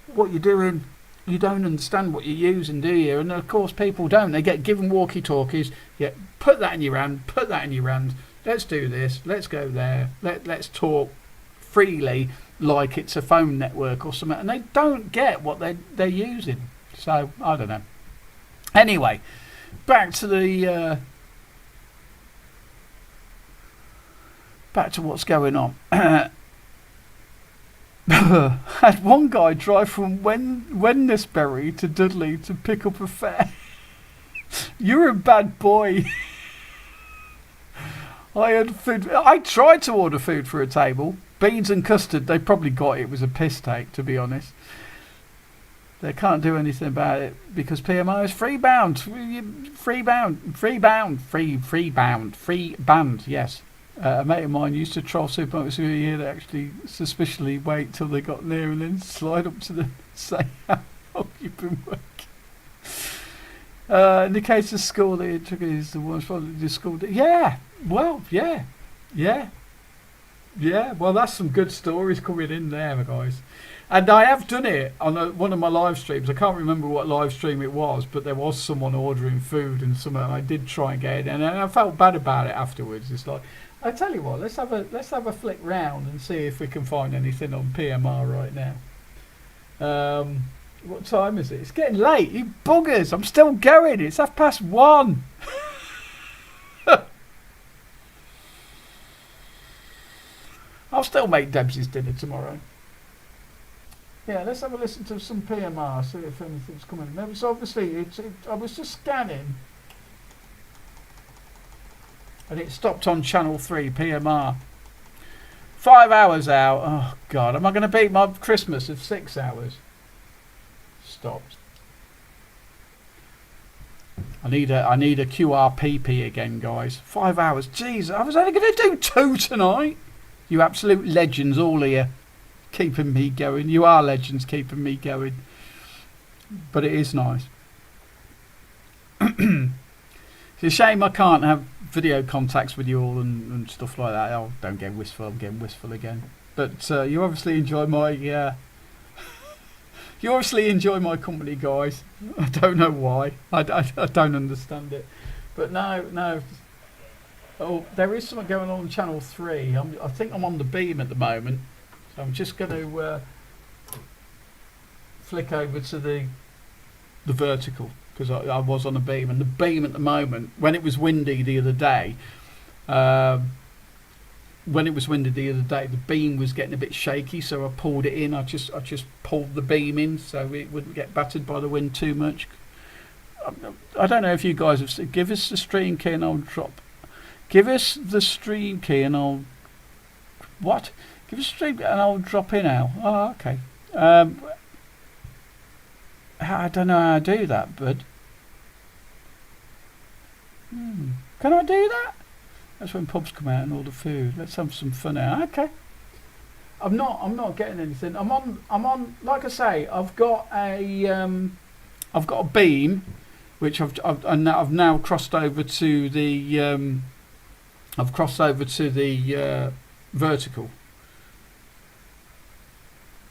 Speaker 1: what you doing? You don't understand what you're using, do you? And of course people don't. They get given walkie-talkies. Yeah, put that in your hand, put that in your hand. Let's do this, let's go there, let's talk freely like it's a phone network or something, and they don't get what they're using. So I don't know. Anyway, back to the back to what's going on. Had one guy drive from Wednesbury to Dudley to pick up a fare. You're a bad boy. I had food. I tried to order food for a table. Beans and custard, they probably got it. It was a piss take, to be honest. They can't do anything about it because PMI is free banned, yes. A mate of mine used to troll supermarkets for a year that actually suspiciously wait till they got near and then slide up to them and say how long you've been working. In the case of school, they took it as the ones following the school. Yeah, well, yeah. Well, that's some good stories coming in there, guys. And I have done it on one of my live streams. I can't remember what live stream it was, but there was someone ordering food and something. I did try and get it, and I felt bad about it afterwards. It's like, I tell you what, let's have a flick round and see if we can find anything on PMR right now. What time is it? It's getting late. You buggers! I'm still going. It's 1:30. I'll still make Debsy's dinner tomorrow. Yeah, let's have a listen to some PMR. See if anything's coming. Maybe it's obviously I was just scanning. And it stopped on channel 3, PMR. 5 hours out. Oh, God. Am I going to beat my Christmas of 6 hours? Stopped. I need a QRPP again, guys. 5 hours. Jeez, I was only going to do 2 tonight. You absolute legends all here. Keeping me going. You are legends keeping me going. But it is nice. It's a shame I can't have video contacts with you all and stuff like that. Oh, don't get wistful. I'm getting wistful again. But you obviously enjoy my you obviously enjoy my company, guys. I don't know why. I don't understand it. But no. Oh, there is something going on channel 3. I think I'm on the beam at the moment. So I'm just going to flick over to the vertical. Because I was on a beam, and the beam at the moment, when it was windy the other day, the beam was getting a bit shaky, so I pulled it in. I just pulled the beam in so it wouldn't get battered by the wind too much. I don't know if you guys have seen. Give us the stream key and I'll drop. Give us the stream key and I'll. What? Give us the stream and I'll drop in now. Oh, okay. I don't know how to do that, bud. Can I do that? That's when pubs come out and order food. Let's have some fun now. Okay. I'm not getting anything. I'm on. Like I say, I've got a beam, which I've now crossed over to the. I've crossed over to the vertical.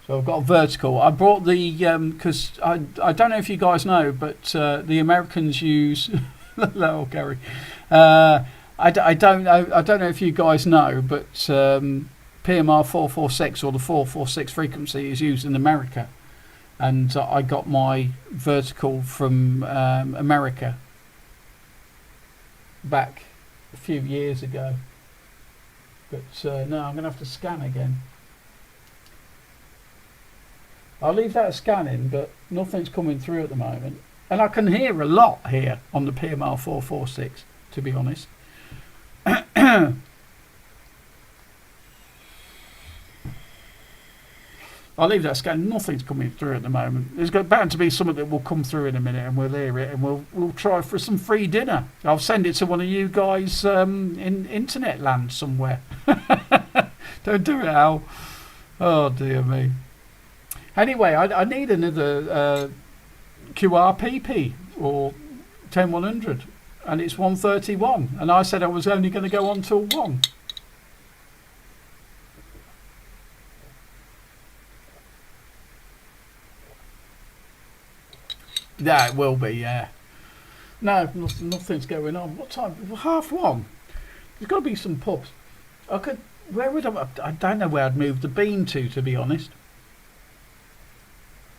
Speaker 1: So I've got a vertical. I brought the because I don't know if you guys know, but the Americans use hello Gary. I don't know. I don't know if you guys know, but PMR 446 or the 446 frequency is used in America, and I got my vertical from America back a few years ago. But no, I'm going to have to scan again. I'll leave that scanning, but nothing's coming through at the moment. And I can hear a lot here on the PMR 446, to be honest. I'll leave that scan. Nothing's coming through at the moment. There's bound to be something that will come through in a minute, and we'll hear it, and we'll try for some free dinner. I'll send it to one of you guys in internet land somewhere. Don't do it, Al. Oh dear me. Anyway, I need another QRPP or 10100, and it's 131, and I said I was only going to go on till 1. Yeah, it will be, yeah. No, nothing's going on. What time? 1:30. There's got to be some pubs. Where would I don't know where I'd move the bean to be honest.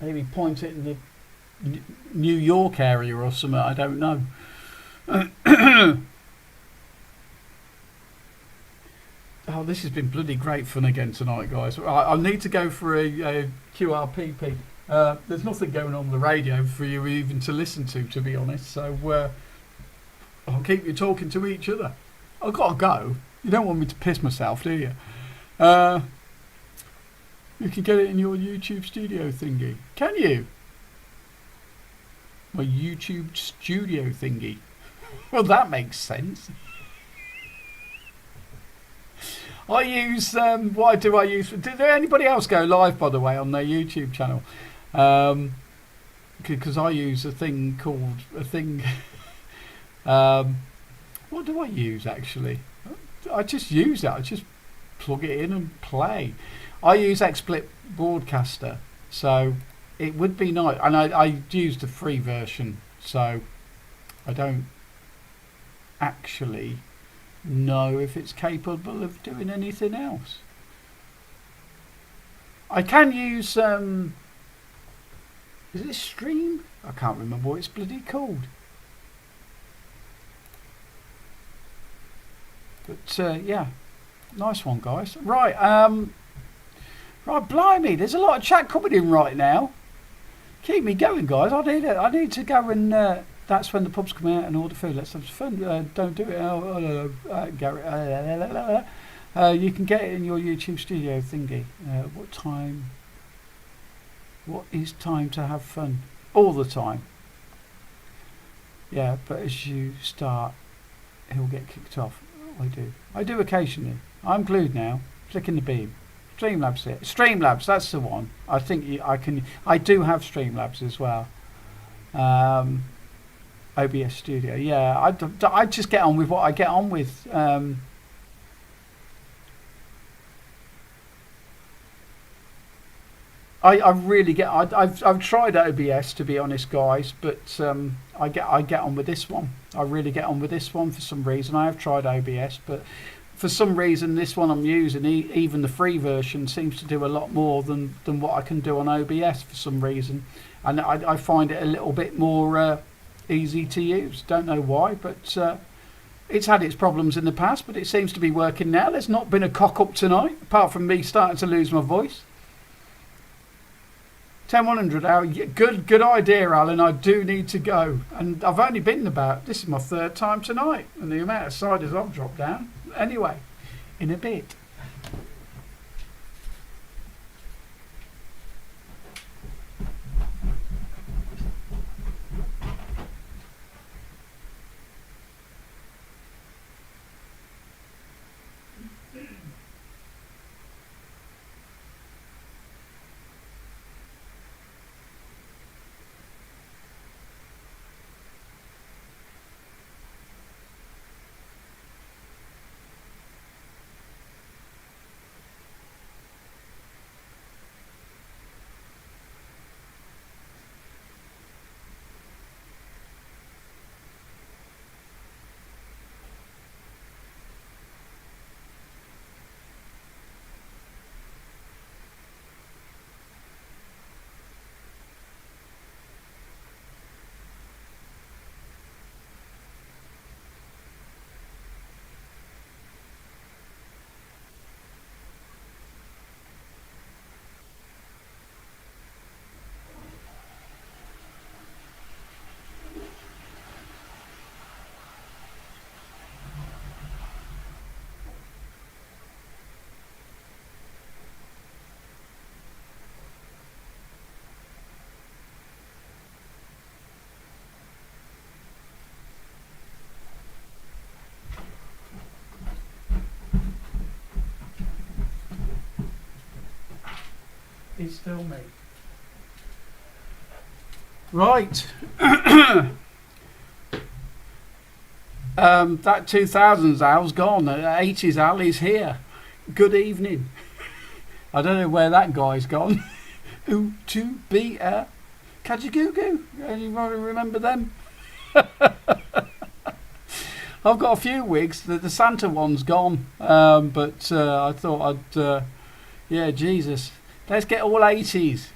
Speaker 1: Maybe point it in the New York area or something, I don't know. Oh, this has been bloody great fun again tonight, guys. I'll need to go for a QRPP. There's nothing going on the radio for you even to listen to be honest, so I'll keep you talking to each other. I've got to go. You don't want me to piss myself, do you? You can get it in your YouTube studio thingy. Can you? My YouTube studio thingy. Well, that makes sense. I use, why do I use, did there anybody else go live, by the way, on their YouTube channel? Because I use a thing called, what do I use actually? I just use it, I just plug it in and play. I use XSplit Broadcaster, so it would be nice, and I use the free version, so I don't actually know if it's capable of doing anything else. I can use, is it Stream? I can't remember what it's bloody called. But yeah, nice one, guys. Right, right, blimey, there's a lot of chat coming in right now. Keep me going, guys. I need to go and that's when the pubs come out and order food. Let's have fun. Don't do it, Gary. You can get it in your YouTube studio thingy. What time? What is time to have fun? All the time. Yeah, but as you start, he'll get kicked off. I do occasionally. I'm glued now. Clicking the beam. Streamlabs it. Streamlabs, that's the one. I think I do have Streamlabs as well. OBS Studio. Yeah, I just get on with what I get on with. I really get. I've tried OBS, to be honest, guys, but I get on with this one. I really get on with this one for some reason. I have tried OBS, but for some reason this one I'm using, even the free version, seems to do a lot more than what I can do on OBS for some reason, and I find it a little bit more easy to use. Don't know why, but it's had its problems in the past, but it seems to be working now. There's not been a cock up tonight, apart from me starting to lose my voice. 10100 hour. Good idea, Alan. I do need to go, and I've only been this is my 3rd time tonight, and the amount of ciders I've dropped down. Anyway, in a bit. is still me. Right. That 2000s Al's gone. 80s Al is here. Good evening. I don't know where that guy's gone. Ooh, to be a Kajagoogoo. Anybody remember them? I've got a few wigs. The Santa one's gone. But I thought I'd... yeah, Jesus. Let's get all 80s.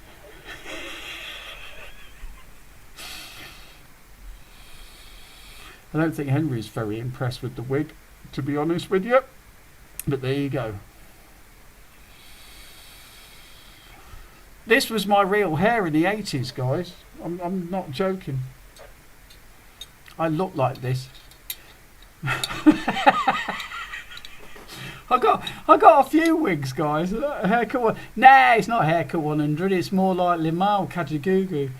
Speaker 1: I don't think Henry's very impressed with the wig, to be honest with you. But there you go. This was my real hair in the 80s, guys. I'm not joking. I look like this. I got a few wigs, guys. Haircut one. Nah, it's not haircut 100. It's more like Limal Kajagoogoo.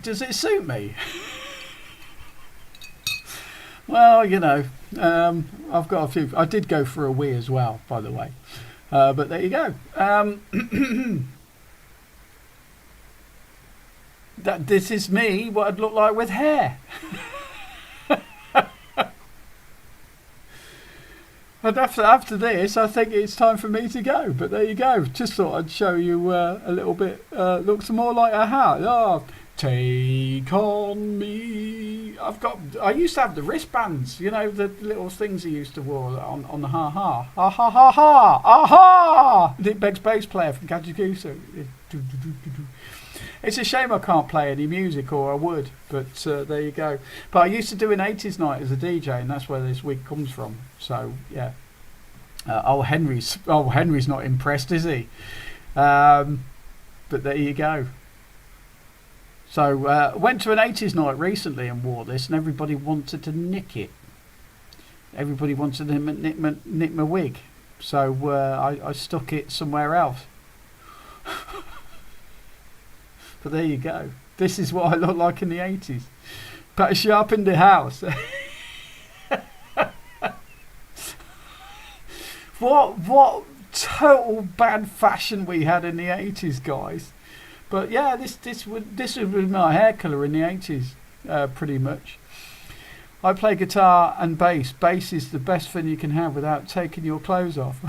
Speaker 1: Does it suit me? Well, you know, I've got a few. I did go for a wee as well, by the way. But there you go. This is me, what I'd look like with hair. And after this, I think it's time for me to go. But there you go. Just thought I'd show you a little bit. Looks more like a hat. Oh, take on me. I used to have the wristbands. You know, the little things he used to wear on the ha-ha. Ah-ha-ha-ha. Aha! Dick Beg's bass player from Kajagoogoo. It's a shame I can't play any music, or I would, but there you go. But I used to do an 80s night as a DJ, and that's where this wig comes from. So yeah, Henry's not impressed, is he? But there you go. So went to an 80s night recently and wore this, and everybody wanted to nick it. Everybody wanted to nick my wig, so I stuck it somewhere else. But there you go. This is what I look like in the 80s. Pat Sharp in the house. What total bad fashion we had in the 80s, guys. But yeah, this was my hair colour in the 80s, pretty much. I play guitar and bass. Bass is the best thing you can have without taking your clothes off.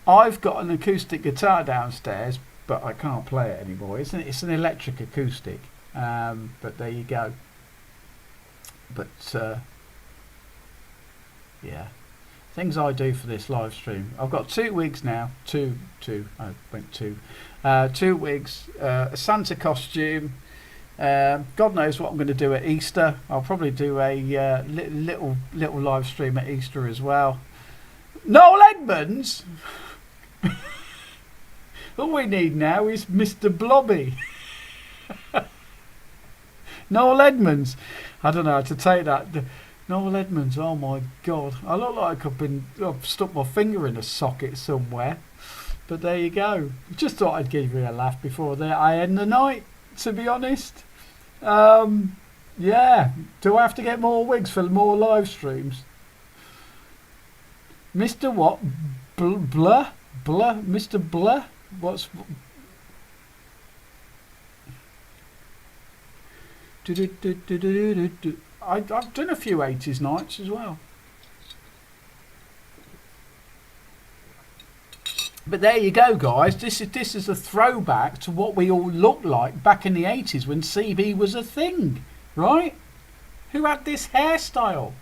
Speaker 1: I've got an acoustic guitar downstairs, but I can't play it anymore. It's an electric acoustic. But there you go. But yeah, things I do for this live stream. I've got 2 wigs now. Two. I went 2. 2 wigs, a Santa costume. God knows what I'm going to do at Easter. I'll probably do a little live stream at Easter as well. Noel Edmonds. All we need now is Mr. Blobby. Noel Edmonds. I don't know how to take that. Noel Edmonds. Oh my God. I look like I've stuck my finger in a socket somewhere. But there you go. Just thought I'd give you a laugh before I end the night, to be honest. Yeah. Do I have to get more wigs for more live streams? Mr. what? Blur? Mr. Blur? What's... I've done a few 80s nights as well. But there you go, guys. This is a throwback to what we all looked like back in the 80s when CB was a thing, right? Who had this hairstyle?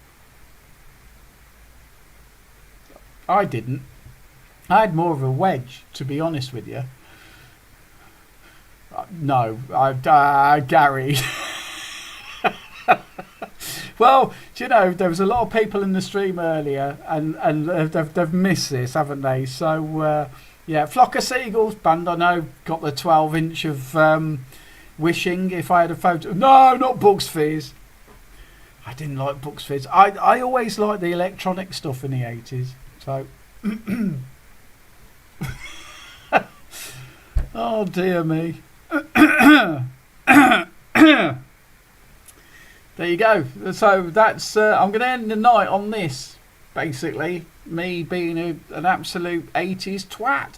Speaker 1: I didn't. I had more of a wedge, to be honest with you. No, Gary. Well, do you know, there was a lot of people in the stream earlier, and they've missed this, haven't they? So, yeah, Flock of Seagulls band, I know, got the 12-inch of Wishing. If I had a photo... No, not Bucks Fizz. I didn't like Bucks Fizz. I always liked the electronic stuff in the 80s. So... Oh, dear me. There
Speaker 4: there you go. So that's I'm going to end the night on this. Basically, me being an absolute 80s twat.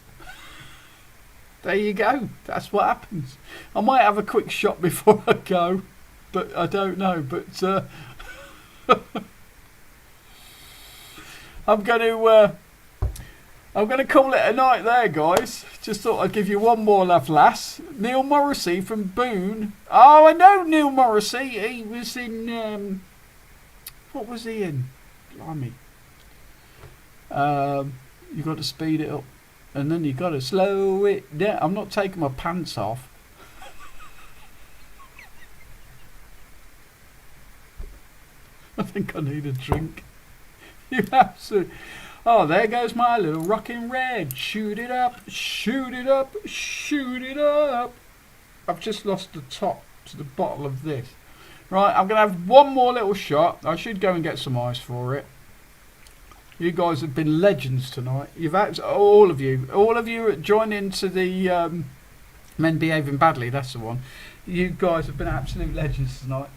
Speaker 4: There you go. That's what happens. I might have a quick shot before I go, but I don't know. But I'm going to call it a night there, guys. Just thought I'd give you one more lass. Neil Morrissey from Boone. Oh, I know Neil Morrissey. He was in what was he in? Blimey. You got to speed it up. And then you got to slow it down. I'm not taking my pants off. I think I need a drink. You have to. Oh, there goes my little rockin' red. Shoot it up, shoot it up, shoot it up. I've just lost the top to the bottle of this. Right, I'm going to have one more little shot. I should go and get some ice for it. You guys have been legends tonight. You've had all of you join into the Men Behaving Badly. That's the one. You guys have been absolute legends tonight.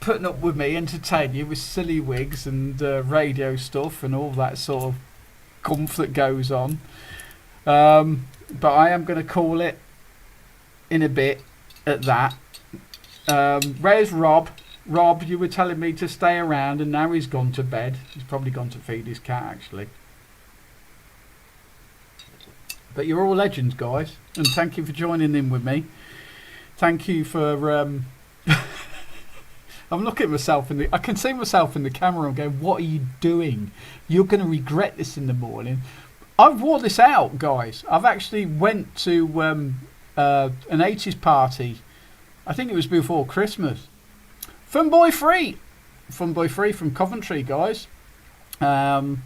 Speaker 4: Putting up with me, entertaining you with silly wigs and radio stuff and all that sort of gumph that goes on. But I am going to call it in a bit at that. Where's Rob? Rob, you were telling me to stay around and now he's gone to bed. He's probably gone to feed his cat, actually. But you're all legends, guys. And thank you for joining in with me. Thank you for... I'm looking at myself I can see myself in the camera and going, what are you doing? You're going to regret this in the morning. I've wore this out, guys. I've actually went to an 80s party. I think it was before Christmas. Funboy Free from Coventry, guys. Yeah,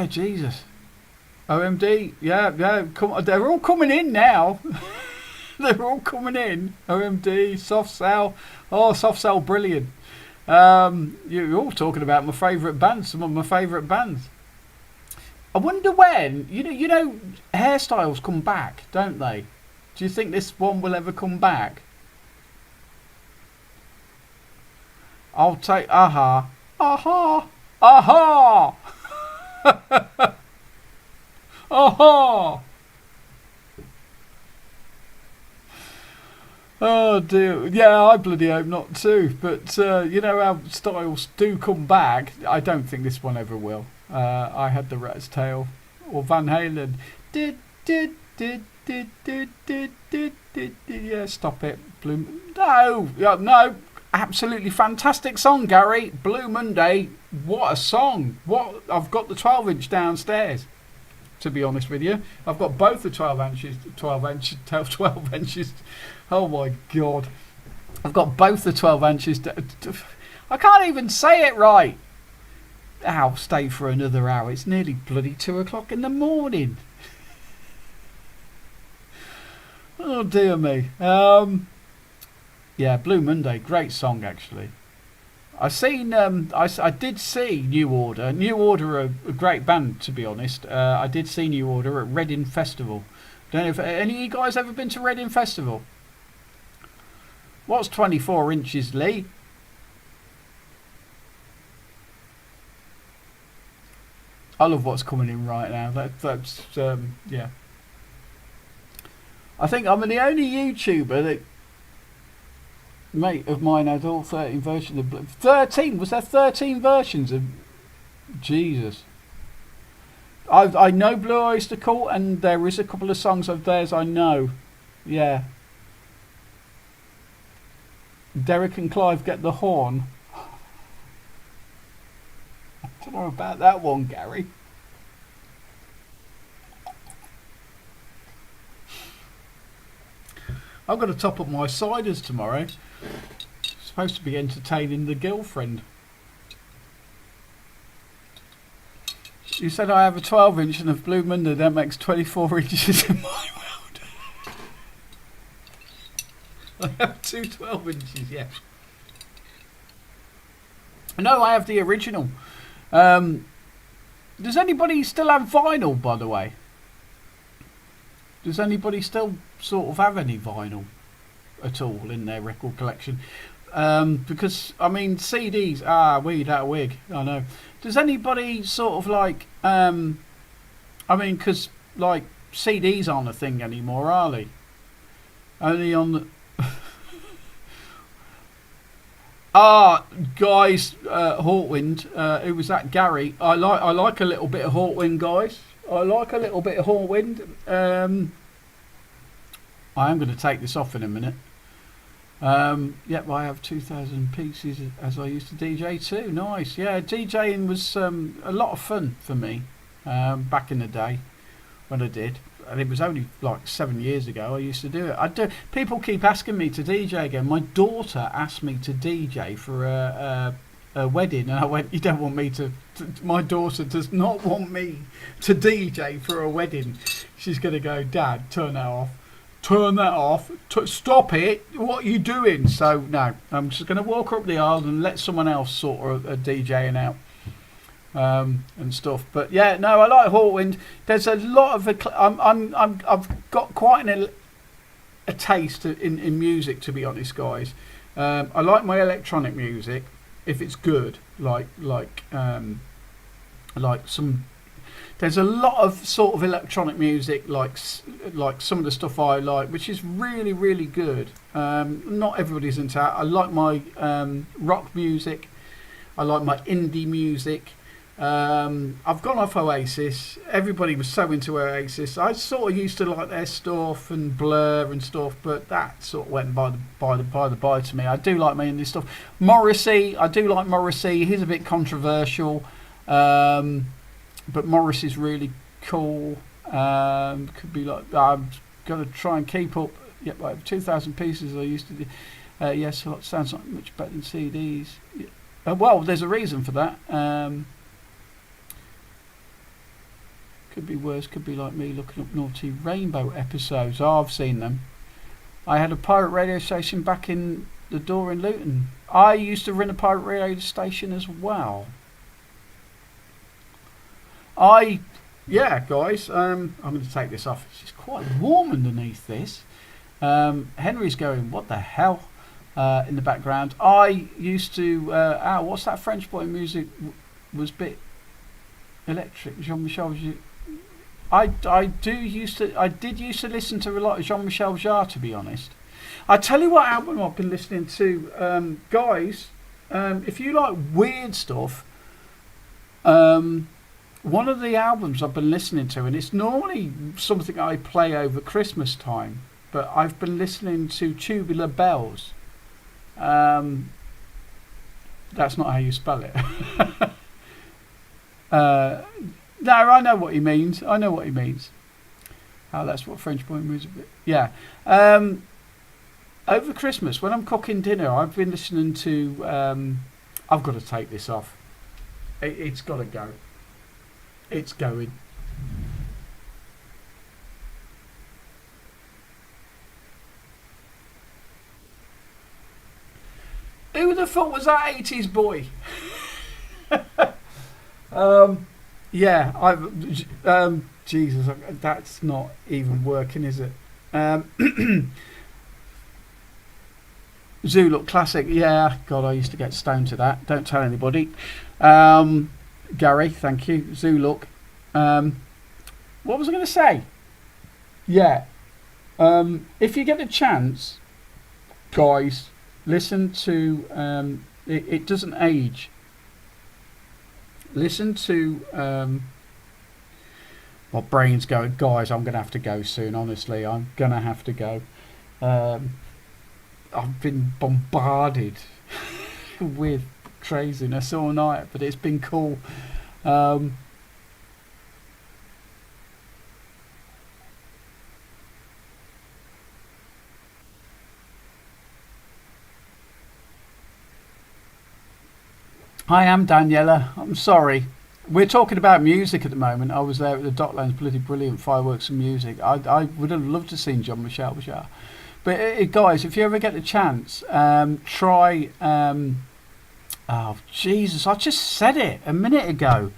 Speaker 4: Jesus. OMD, yeah. They're all coming in now. They're all coming in. OMD, Soft Cell. Oh, Soft Cell, brilliant. You're all talking about my favourite bands, some of my favourite bands. I wonder when, you know, hairstyles come back, don't they? Do you think this one will ever come back? I'll take aha. Aha. Aha. Aha. Oh dear. Yeah, I bloody hope not too. But you know how styles do come back. I don't think this one ever will. I had the Rat's Tail or Van Halen. Yeah, stop it. No. Absolutely fantastic song, Gary. Blue Monday. What a song. What I've got the 12-inch downstairs. To be honest with you, I've got both the 12 inches. Oh my God. I've got both the 12 inches. I can't even say it right. I'll stay for another hour. It's nearly bloody 2 o'clock in the morning. Oh dear me. Yeah, Blue Monday, great song actually. I did see New Order. New Order are a great band, to be honest. I did see New Order at Reading Festival. Don't know if any of you guys ever been to Reading Festival. What's 24 inches, Lee? I love what's coming in right now. That's yeah. I think I'm the only YouTuber that mate of mine had all 13 versions of 13. Was there 13 versions of Jesus? I know Blue Oyster Cult, and there is a couple of songs of theirs I know. Yeah. Derek and Clive Get the Horn. I don't know about that one, Gary. I've got to top up my ciders tomorrow. Supposed to be entertaining the girlfriend. You said I have a 12-inch and a Blue Monday that makes 24 inches in my world. I have two 12 inches, yes. No, I have the original. Does anybody still have vinyl, by the way? Does anybody still sort of have any vinyl?
Speaker 1: at all in their record collection. Because I mean CDs, we that wig, I know. Does anybody sort of like I mean, because like CDs aren't a thing anymore, are they? Only on the guys, Hawkwind, who was that? Gary. I like a little bit of Hawkwind, guys. I like a little bit of Hawkwind. I am going to take this off in a minute. Yep, I have 2,000 pieces as I used to DJ too. Nice. Yeah, DJing was a lot of fun for me back in the day when I did. And it was only like 7 years ago I used to do it. People keep asking me to DJ again. My daughter asked me to DJ for a wedding, and I went, you don't want me to my daughter does not want me to DJ for a wedding. She's going to go, Dad, turn that off. Turn that off. Stop it. What are you doing? So, no, I'm just going to walk up the aisle and let someone else sort of DJing out. And stuff, but yeah, no, I like Hawkwind. There's a lot of I've got quite a taste in music, to be honest, guys. I like my electronic music if it's good, like some. There's a lot of sort of electronic music, like some of the stuff I like, which is really, really good. Not everybody's into that. I like my rock music. I like my indie music. I've gone off Oasis. Everybody was so into Oasis. I sort of used to like their stuff and Blur and stuff, but that sort of went by to me. I do like my indie stuff. Morrissey, I do like Morrissey. He's a bit controversial, but Morrissey's really cool. Could be like, I'm gonna try and keep up. Yep, I have 2,000 pieces I used to do. Yes, a lot sounds like much better than CDs. Yeah. Well, there's a reason for that. Could be worse, could be like me looking up naughty rainbow episodes. Oh, I've seen them. I had a pirate radio station back in the door in Luton. I used to run a pirate radio station as well. Yeah, guys, I'm going to take this off. It's quite warm underneath this. Henry's going, what the hell, in the background. I used to, what's that French boy music was bit electric, Jean-Michel. I did used to listen to a lot of Jean-Michel Jarre, to be honest. I tell you what album I've been listening to, guys. If you like weird stuff, one of the albums I've been listening to, and it's normally something I play over Christmas time, but I've been listening to Tubular Bells. That's not how you spell it. No, I know what he means. Oh, that's what French boy music. Yeah. Over Christmas, when I'm cooking dinner, I've been listening to. I've got to take this off. It's got to go. It's going. Who the fuck was that 80s boy? Yeah, Jesus, that's not even working, is it? Zuluk Classic, yeah, God, I used to get stoned to that. Don't tell anybody. Gary, thank you. Zuluk. What was I going to say? Yeah, if you get a chance, guys, listen to. It doesn't age. Listen to my brain's going, guys, I'm gonna have to go soon, honestly. I'm gonna have to go. I've been bombarded with craziness all night, but it's been cool. I am Daniela. I'm sorry. We're talking about music at the moment. I was there at the Docklands, bloody brilliant fireworks and music. I would have loved to see Jean-Michel Jarre. But guys, if you ever get the chance, try. Oh Jesus! I just said it a minute ago.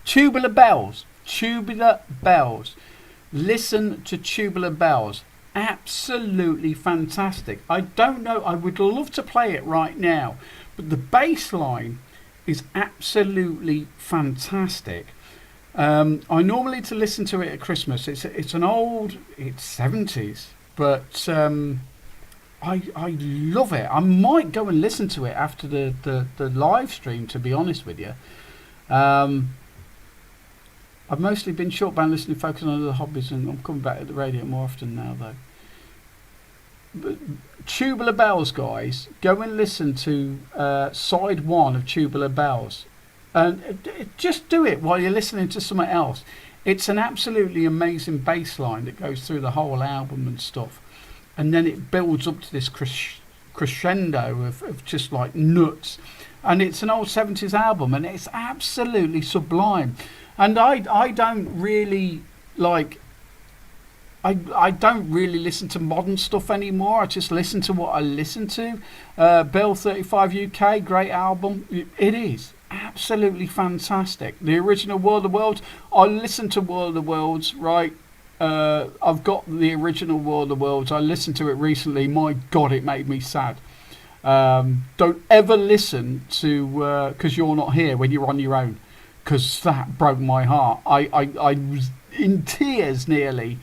Speaker 1: Tubular Bells. Tubular Bells. Listen to Tubular Bells. Absolutely fantastic. I don't know, I would love to play it right now, but the bass line is absolutely fantastic. I normally to listen to it at Christmas. It's it's 70s, but I love it. I might go and listen to it after the live stream, to be honest with you. I've mostly been short band listening, focusing on other hobbies, and I'm coming back to the radio more often now, though. But Tubular Bells, guys, go and listen to side 1 of Tubular Bells, and just do it while you're listening to something else. It's an absolutely amazing bass line that goes through the whole album and stuff, and then it builds up to this crescendo of just like nuts. And it's an old 70s album, and it's absolutely sublime. And I don't really like, I don't really listen to modern stuff anymore. I just listen to what I listen to. Bill 35 UK, great album. It is absolutely fantastic. The original World of Worlds, I listen to World of Worlds, right? I've got the original World of Worlds. I listened to it recently. My God, it made me sad. Don't ever listen to Because You're Not Here when you're on your own, because that broke my heart. I was in tears nearly.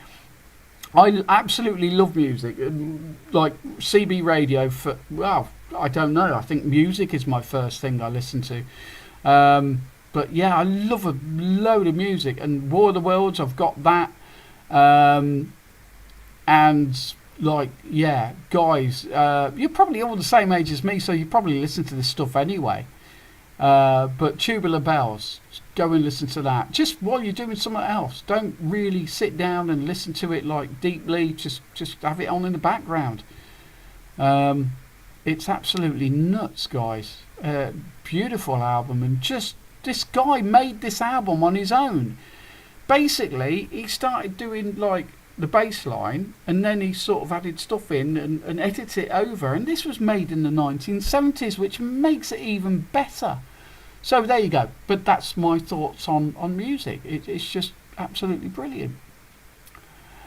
Speaker 1: I absolutely love music, like CB radio for, well, I don't know, I think music is my first thing I listen to. But yeah, I love a load of music, and War of the Worlds, I've got that. And like, yeah, guys, you're probably all the same age as me, so you probably listen to this stuff anyway. But Tubular Bells, go and listen to that just while you're doing something else. Don't really sit down and listen to it like deeply. Just have it on in the background. It's absolutely nuts, guys. Beautiful album, and just this guy made this album on his own. Basically, he started doing like the bass line, and then he sort of added stuff in and edited it over, and this was made in the 1970s, which makes it even better. So there you go. But that's my thoughts on music. It's just absolutely brilliant.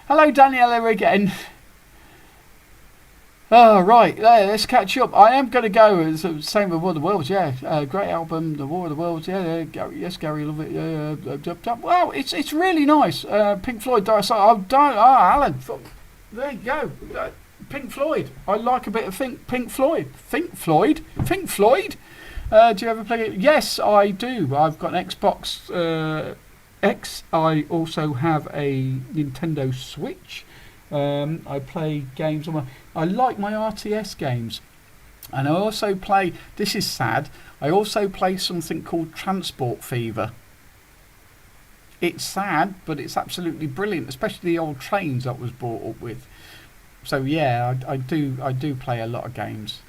Speaker 1: Hello Daniela again. Oh, right, let's catch up. I am going to go. It's the same with War of the Worlds, yeah. Great album, The War of the Worlds, yeah. Gary, yes, Gary, love it. Yeah. Wow, it's really nice. Pink Floyd, Alan, there you go. Pink Floyd. I like a bit of Pink Floyd. Pink Floyd? Do you ever play it? Yes, I do. I've got an Xbox X. I also have a Nintendo Switch. I play games on I like my RTS games, and I also play, this is sad, I also play something called Transport Fever. It's sad, but it's absolutely brilliant, especially the old trains that was brought up with. So yeah, I do play a lot of games.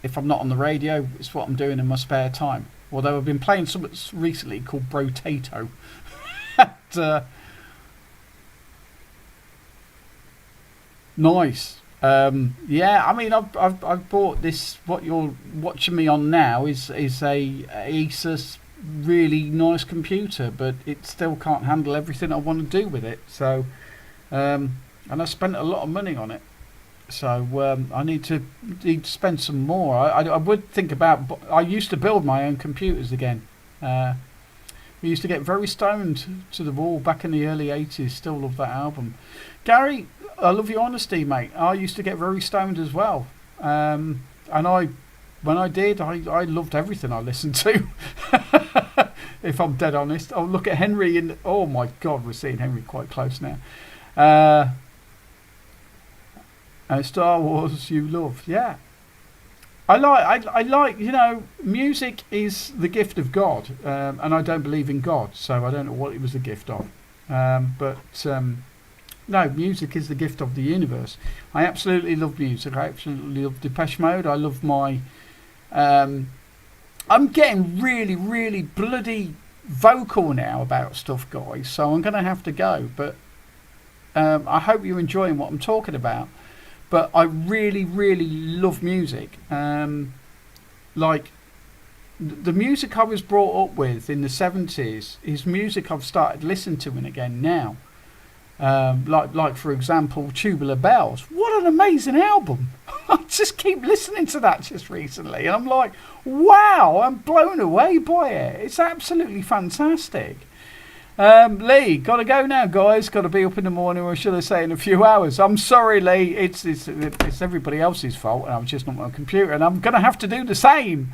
Speaker 1: If I'm not on the radio, it's what I'm doing in my spare time. Although I've been playing something recently called Brotato. Nice. Yeah, I mean, I've bought this. What you're watching me on now is a Asus really nice computer, but it still can't handle everything I want to do with it. So, and I spent a lot of money on it. So I need to spend some more. I would think about. I used to build my own computers again. We used to get very stoned to the wall back in the early 80s. Still love that album. Gary, I love your honesty, mate. I used to get very stoned as well. And when I did, I loved everything I listened to. If I'm dead honest. Oh, look at Henry. Oh my God, we're seeing Henry quite close now. Star Wars you love. Yeah. I like, you know, music is the gift of God, and I don't believe in God, so I don't know what it was the gift of. No, music is the gift of the universe. I absolutely love music. I absolutely love Depeche Mode. I love my... I'm getting really, really bloody vocal now about stuff, guys, so I'm going to have to go. But I hope you're enjoying what I'm talking about. But I really, really love music. Like, the music I was brought up with in the 70s is music I've started listening to again now. Like for example, Tubular Bells. What an amazing album! I just keep listening to that just recently, and I'm like, wow, I'm blown away by it. It's absolutely fantastic. Lee, gotta go now, guys. Gotta be up in the morning, or should I say, in a few hours. I'm sorry, Lee. It's everybody else's fault, and I'm just not on my computer, and I'm gonna have to do the same.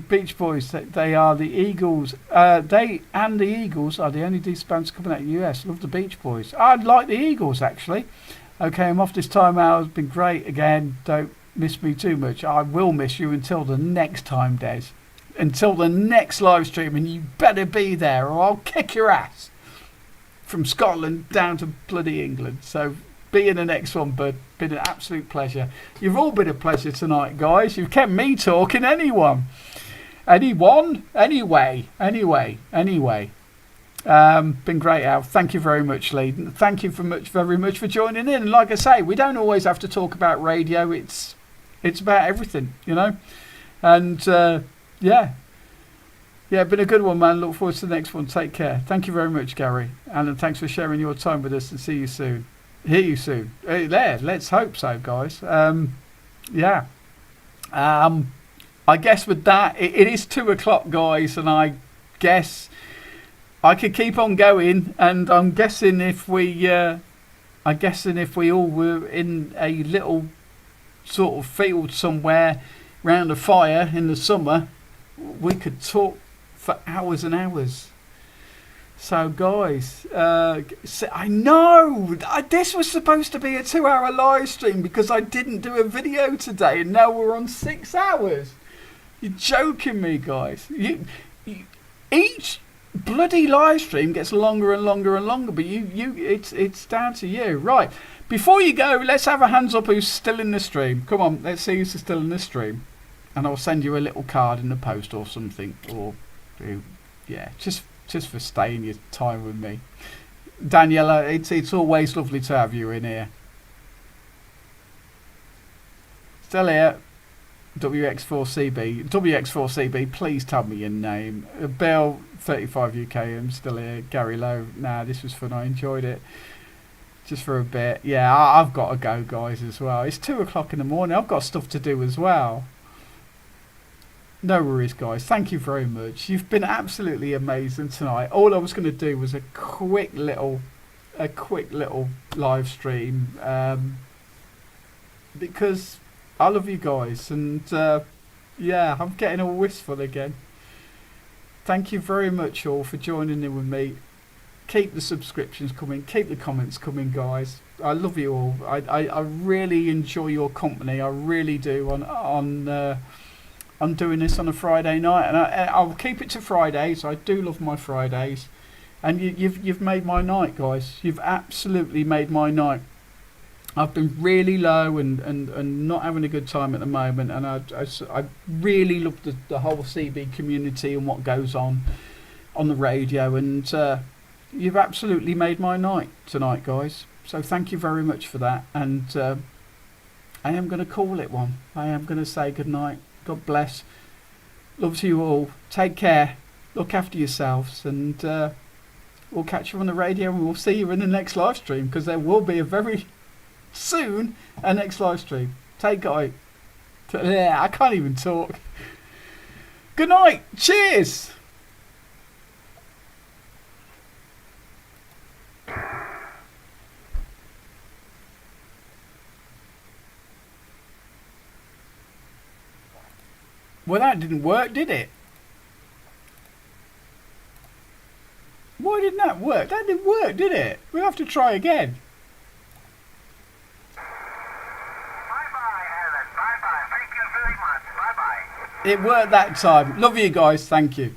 Speaker 1: Beach Boys, they are the Eagles. They and the Eagles are the only decent bands coming out of the US. Love the Beach Boys. I like the Eagles, actually. Okay, I'm off this time out. It's been great again. Don't miss me too much. I will miss you until the next time, Des. Until the next live stream, and you better be there or I'll kick your ass. From Scotland down to bloody England. So be in the next one, bud. Been an absolute pleasure. You've all been a pleasure tonight, guys. You've kept me talking. Anyone? Anyway. Been great, Al. Thank you very much, Lee. Thank you very much for joining in. And like I say, we don't always have to talk about radio. It's about everything, you know. And yeah, been a good one, man. Look forward to the next one. Take care. Thank you very much, Gary. Alan, thanks for sharing your time with us, and see you soon. Hear you soon. There, let's hope so, guys. Yeah. I guess with that, it is 2:00, guys, and I guess I could keep on going. And I'm guessing if we all were in a little sort of field somewhere round a fire in the summer, we could talk for hours and hours. So guys, I know this was supposed to be a 2-hour live stream because I didn't do a video today, and now we're on 6 hours. You're joking me, guys. Each bloody live stream gets longer and longer and longer, but it's down to you. Right, before you go, let's have a hands up who's still in the stream. Come on, let's see who's still in the stream, and I'll send you a little card in the post or something, or yeah, just for staying your time with me. Daniela, it's always lovely to have you in here. Still here. WX4CB, please tell me your name. Bill, 35 UK, I'm still here. Gary Lowe, nah, this was fun, I enjoyed it. Just for a bit. Yeah, I've got to go, guys, as well. It's 2:00 in the morning, I've got stuff to do as well. No worries, guys. Thank you very much. You've been absolutely amazing tonight. All I was going to do was a quick little live stream, because I love you guys, and yeah, I'm getting all wistful again. Thank you very much all for joining in with me. Keep the subscriptions coming, keep the comments coming, guys. I love you all. I really enjoy your company. I really do. I'm doing this on a Friday night, and I'll keep it to Fridays. I do love my Fridays, and you've made my night, guys. You've absolutely made my night. I've been really low and not having a good time at the moment, and I really love the whole CB community and what goes on the radio, and you've absolutely made my night tonight, guys. So thank you very much for that, and I am going to call it one. I am going to say good night. God bless. Love to you all. Take care. Look after yourselves, and we'll catch you on the radio, and we'll see you in the next live stream, because there will be a very soon a next live stream. Take care. Yeah, I can't even talk. Good night. Cheers. Well, that didn't work, did it? Why didn't that work? That didn't work, did it? We'll have to try again.
Speaker 3: Bye-bye, Alan. Bye-bye. Thank you very much. Bye-bye.
Speaker 1: It worked that time. Love you guys. Thank you.